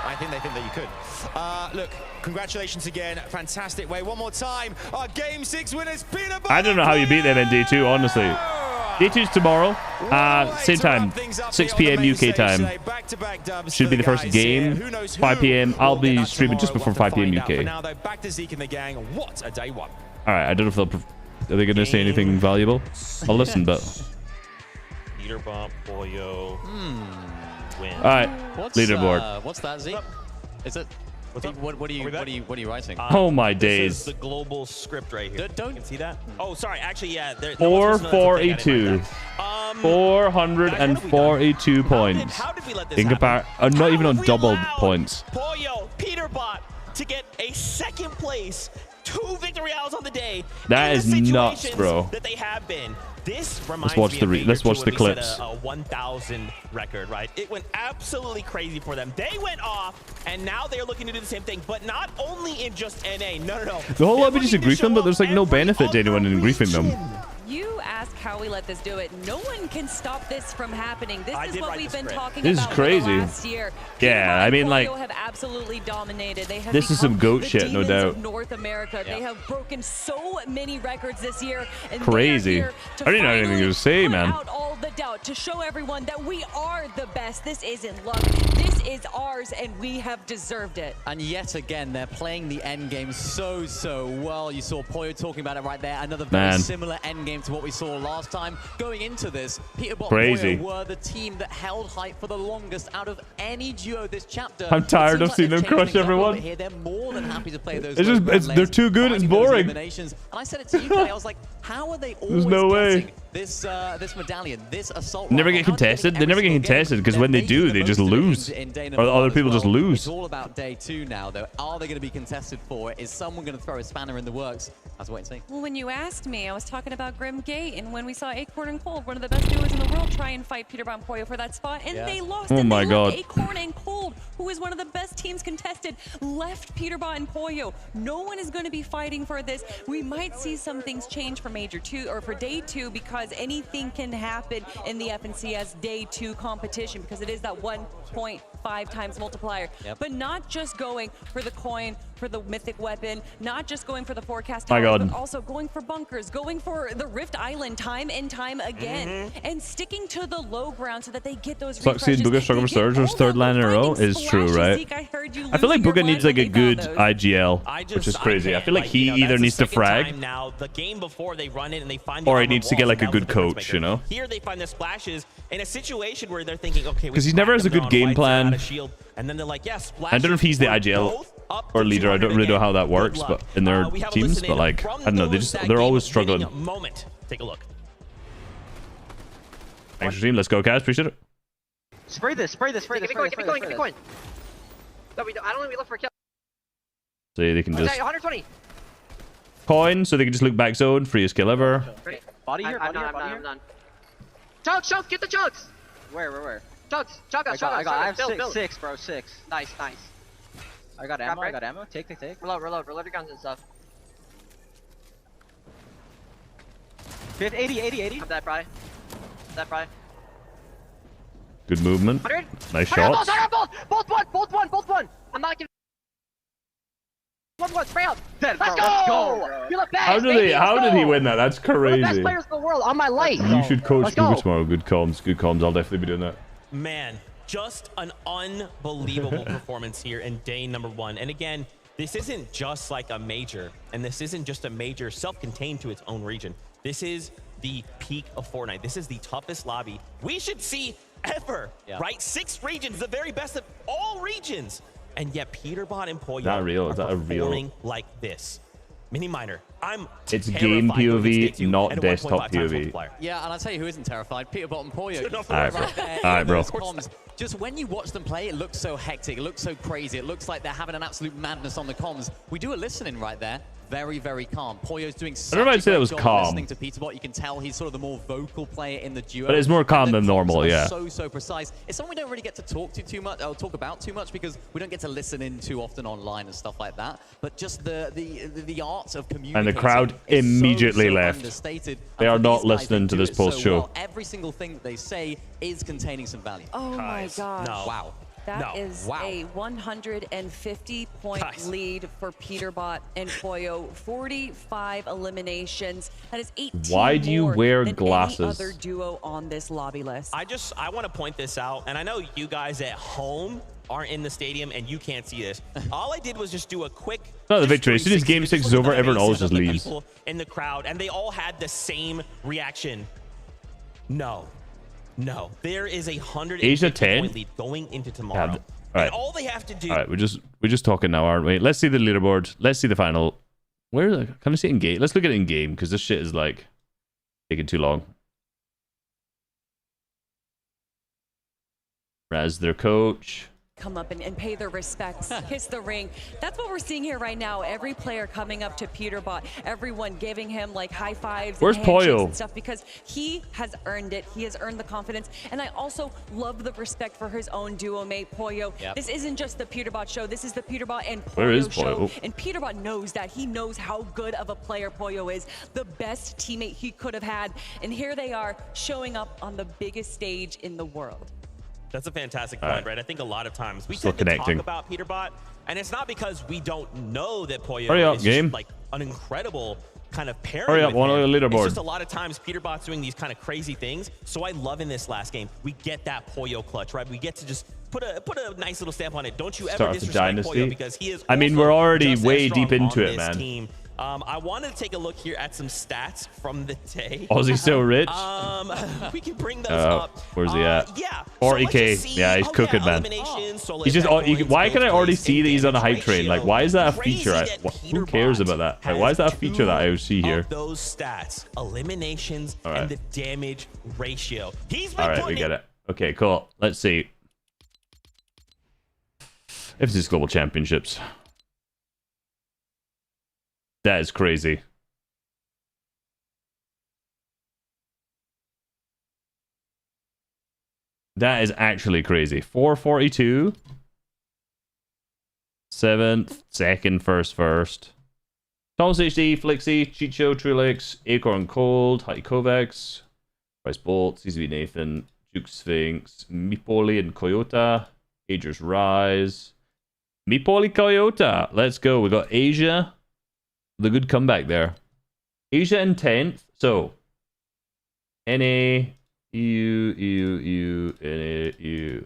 I think they think that you could. Look, congratulations again. Fantastic way. One more time. Our Game 6 winners, Peterbot. I don't know how you beat them in D2, honestly. D2's tomorrow. Same time, 6 p.m. UK time. Should be the first game, 5 p.m. I'll be streaming just before 5 p.m. UK. Now, though, back to Zeke and the gang. What a day one. All right, I don't know if are they going to say anything valuable? I'll listen, but... Peterbot, Poyo, win. All right, leaderboard. What's that, Zeke? Is it... What are you writing? Oh my This days. is the global script right here. You can see that? Oh, sorry. Actually, yeah. 442. 442 points. How did we let this in happen? not even on doubled points. Poyo, Peterbot to get a second place, 2 victory royales on the day. That is nuts, bro. That they have been. This reminds watch me the of Major let's watch 2 the when we clips. set a 1,000 record, right? It went absolutely crazy for them. They went off, and now they're looking to do the same thing, but not only in just NA. No. The whole lobby just grief them, but there's like no benefit to anyone in griefing them. You ask how we let this do it. No one can stop this from happening. This is what we've been talking This is about crazy. for the last year. Yeah, I mean, like, Polio have absolutely dominated. They have this is some become goat the shit, no demons doubt. of North America. They have broken so many records this year. And Crazy. they are here to I didn't know anything to say, man. out all the doubt, to show everyone that we are the best. This isn't luck. This is ours, and we have deserved it. And yet again, they're playing the end game so well. You saw Poyo talking about it right there. Another very similar end game to what we saw last time. Going into this, Peterbot and Crazy. Poyo were the team that held hype for the longest out of any duo this chapter. I'm tired of seeing them crush everyone. Here, they're more than happy to play those. It's just, they're too good. It's boring. And I said it to you, Clay. I was like, how are they always There's no way. getting this medallion, this assault Never rifle? get How are they contested. getting They never every get single game? contested because when they do, they just lose. Or other people just lose. It's all about day 2 now, though. Are they going to be contested for it? Is someone going to throw a spanner in the works? Let's wait and see. Well, when you asked me, I was talking about Grim Gate, and when we saw Acorn and Cold, one of the best duos in the world, try and fight Peterbot and Poyo for that spot, and they lost. Oh and my they God. left Acorn and Cold, who is one of the best teams contested, left Peterbot and Poyo. No one is going to be fighting for this. We might see some things change for Major 2 or for Day 2 because anything can happen in the FNCS Day 2 competition because it is that 1.5 times multiplier. But not just going for the coin, for the mythic weapon, not just going for the forecast My towers, God. but also going for bunkers, going for the Rift Island time and time again, and sticking to the low ground so that they get those Succeed refreshes. Booga struggle for Surge was third line in a row is true, right? Zeke, I heard you I feel like losing your Booga needs blood like a when they good found IGL, which is crazy. I feel like he either needs to frag Now, the game before they run it and they find or he armor needs to walls, get like and a that was good the difference coach, maker. you know? Here they find the splashes in a situation where they're thinking, okay, Because he never has a good game plan. Shield, and then they're like, yeah, I don't know if he's the IGL or leader. I don't really know how that works, but in their teams, but like I don't know, they're always struggling. Moment. Take a look. Thanks for team. Let's go, guys. Appreciate it. Spray this. Give me coin. No, I don't think we look for a kill. So they can just 120. coin, so they can just look back zone, freest kill ever. Great. Body here, I'm done. Chugs, get the chugs. Where? Chugs, I have build. 6, bro, 6. Nice. I got ammo, Take. Reload your guns and stuff. 80. Have that, Bry. Good movement. 100. Nice shots. Both one. I'm not giving. One, spray out. Let's go. You look bad. How did he win that? That's We're the best crazy. players in the world on my life. You should coach Let's go. Booga tomorrow. Good comms. I'll definitely be doing that. Man, just an unbelievable performance here in day number 1. And again, this isn't just like a major, and this isn't just a major self-contained to its own region. This is the peak of Fortnite. This is the toughest lobby we should see ever, right? 6 regions, the very best of all regions. And yet Peterbot and Poyo Is that a real? performing like this. Mini Miner, It's game POV, not desktop POV. Yeah, and I'll tell you who isn't terrified. Peterbot and Poyo. Alright, bro. Just when you watch them play, it looks so hectic. It looks so crazy. It looks like they're having an absolute madness on the comms. We do a listening right there. Very, very calm. Poyo's doing such I don't know if I'd say a that great was job calm. listening to Peterbot. You can tell he's sort of the more vocal player in the duo. But it's more calm than normal, yeah. So precise. It's something we don't really get to talk too much, or talk about too much, because we don't get to listen in too often online and stuff like that. But just the art of communicating. And the crowd immediately so left. understated. They And are for not these guys, listening they to do this it so post-show. well. Every single thing that they say is containing some value. Oh my gosh. Wow. That is a 150-point lead for Peterbot and Poyo. 45 eliminations. That is 18 Why do you more wear than glasses? any other duo on this lobby list. I want to point this out, and I know you guys at home aren't in the stadium and you can't see this. All I did was just do a quick. Not the victory. As soon as game 6 is over, everyone always just leaves. People in the crowd, and they all had the same reaction. No. There is a 150-point lead going into tomorrow. All right. And all they have to do. All right, we're just talking now, aren't we? Let's see the leaderboard. Let's see the final. Can I see it in game? Let's look at it in game because this shit is like taking too long. Raz, their coach. come up and pay their respects, kiss the ring. That's what we're seeing here right now. Every player coming up to Peterbot, everyone giving him like high fives Where's and handshakes Poyo? and stuff because he has earned it. He has earned the confidence. And I also love the respect for his own duo mate, Poyo. Yep. This isn't just the Peterbot show. This is the Peterbot and Where is Poyo show. Poyo? And Peterbot knows that. He knows how good of a player Poyo is. The best teammate he could have had. And here they are showing up on the biggest stage in the world. That's a fantastic All point, right. right? I think a lot of times we Still tend to connecting. talk about Peterbot, and it's not because we don't know that Poyo Hurry up, is game. just like an incredible kind of pairing. Hurry up, with one him. on the leaderboard. It's just a lot of times Peterbot's doing these kind of crazy things. So I love in this last game, we get that Poyo clutch, right? We get to just put a nice little stamp on it. Don't you ever Start of the disrespect dynasty. Poyo because he is. I mean, also we're already just as way strong deep into on it, this man. Team. I wanted to take a look here at some stats from the day. Aussie's so rich. We can bring those up. Where's he at? Yeah. 40k. Yeah, he's cooking, man. He's just. Why can I already see that he's on a hype train? Like, why is that a feature? Who cares about that? Like, why is that a feature that I see here? Those stats, eliminations, All right. and the damage ratio. He's been All right, we get it. Okay, cool. Let's see. If this is global championships, that is crazy. That is actually crazy. 442. 7th, 2nd, 1st. Thomas HD, Flixie, Chicho, Trulix, Acorn Cold, High Kovacs, Bryce Bolt, CZB Nathan, Duke Sphinx, Mipoli and Coyota, Ager's Rise, Mipoli Coyota. Let's go. We got Asia. The good comeback there. Asia in 10th. So, NA, EU, EU, NA, EU.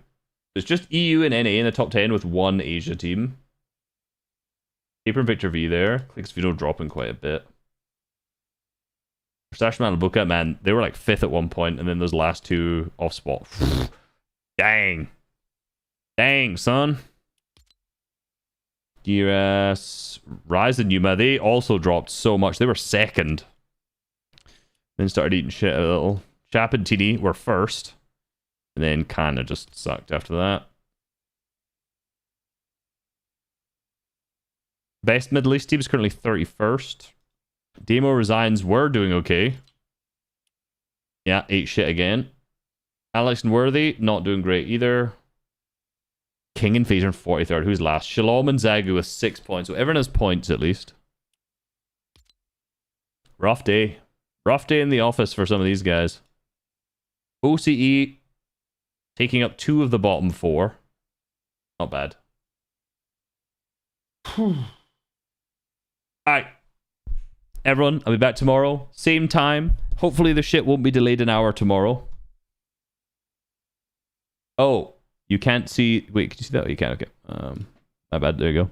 It's just EU and NA in the top 10 with one Asia team. Paper and Victor V there. Clicks Vino dropping quite a bit. Stashman and Buka, man, they were like 5th at one point, and then those last two off spot. Dang. Dang, son. Giras, Rise and Yuma, they also dropped so much. They were 2nd. Then started eating shit a little. Chap and TD were 1st. And then kind of just sucked after that. Best Middle East team is currently 31st. Demo Resigns were doing okay. Yeah, ate shit again. Alex and Worthy, not doing great either. King and Phaser in 43rd. Who's last? Shalom and Zagu with 6 points. So everyone has points at least. Rough day. Rough day in the office for some of these guys. OCE taking up 2 of the bottom 4. Not bad. Alright. Everyone, I'll be back tomorrow. Same time. Hopefully the shit won't be delayed an hour tomorrow. Oh, you can't see... Wait, can you see that? Oh, you can. Okay. My bad. There you go.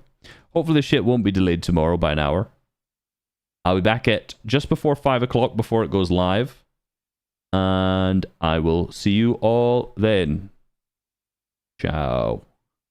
Hopefully the shit won't be delayed tomorrow by an hour. I'll be back at just before 5 o'clock before it goes live. And I will see you all then. Ciao.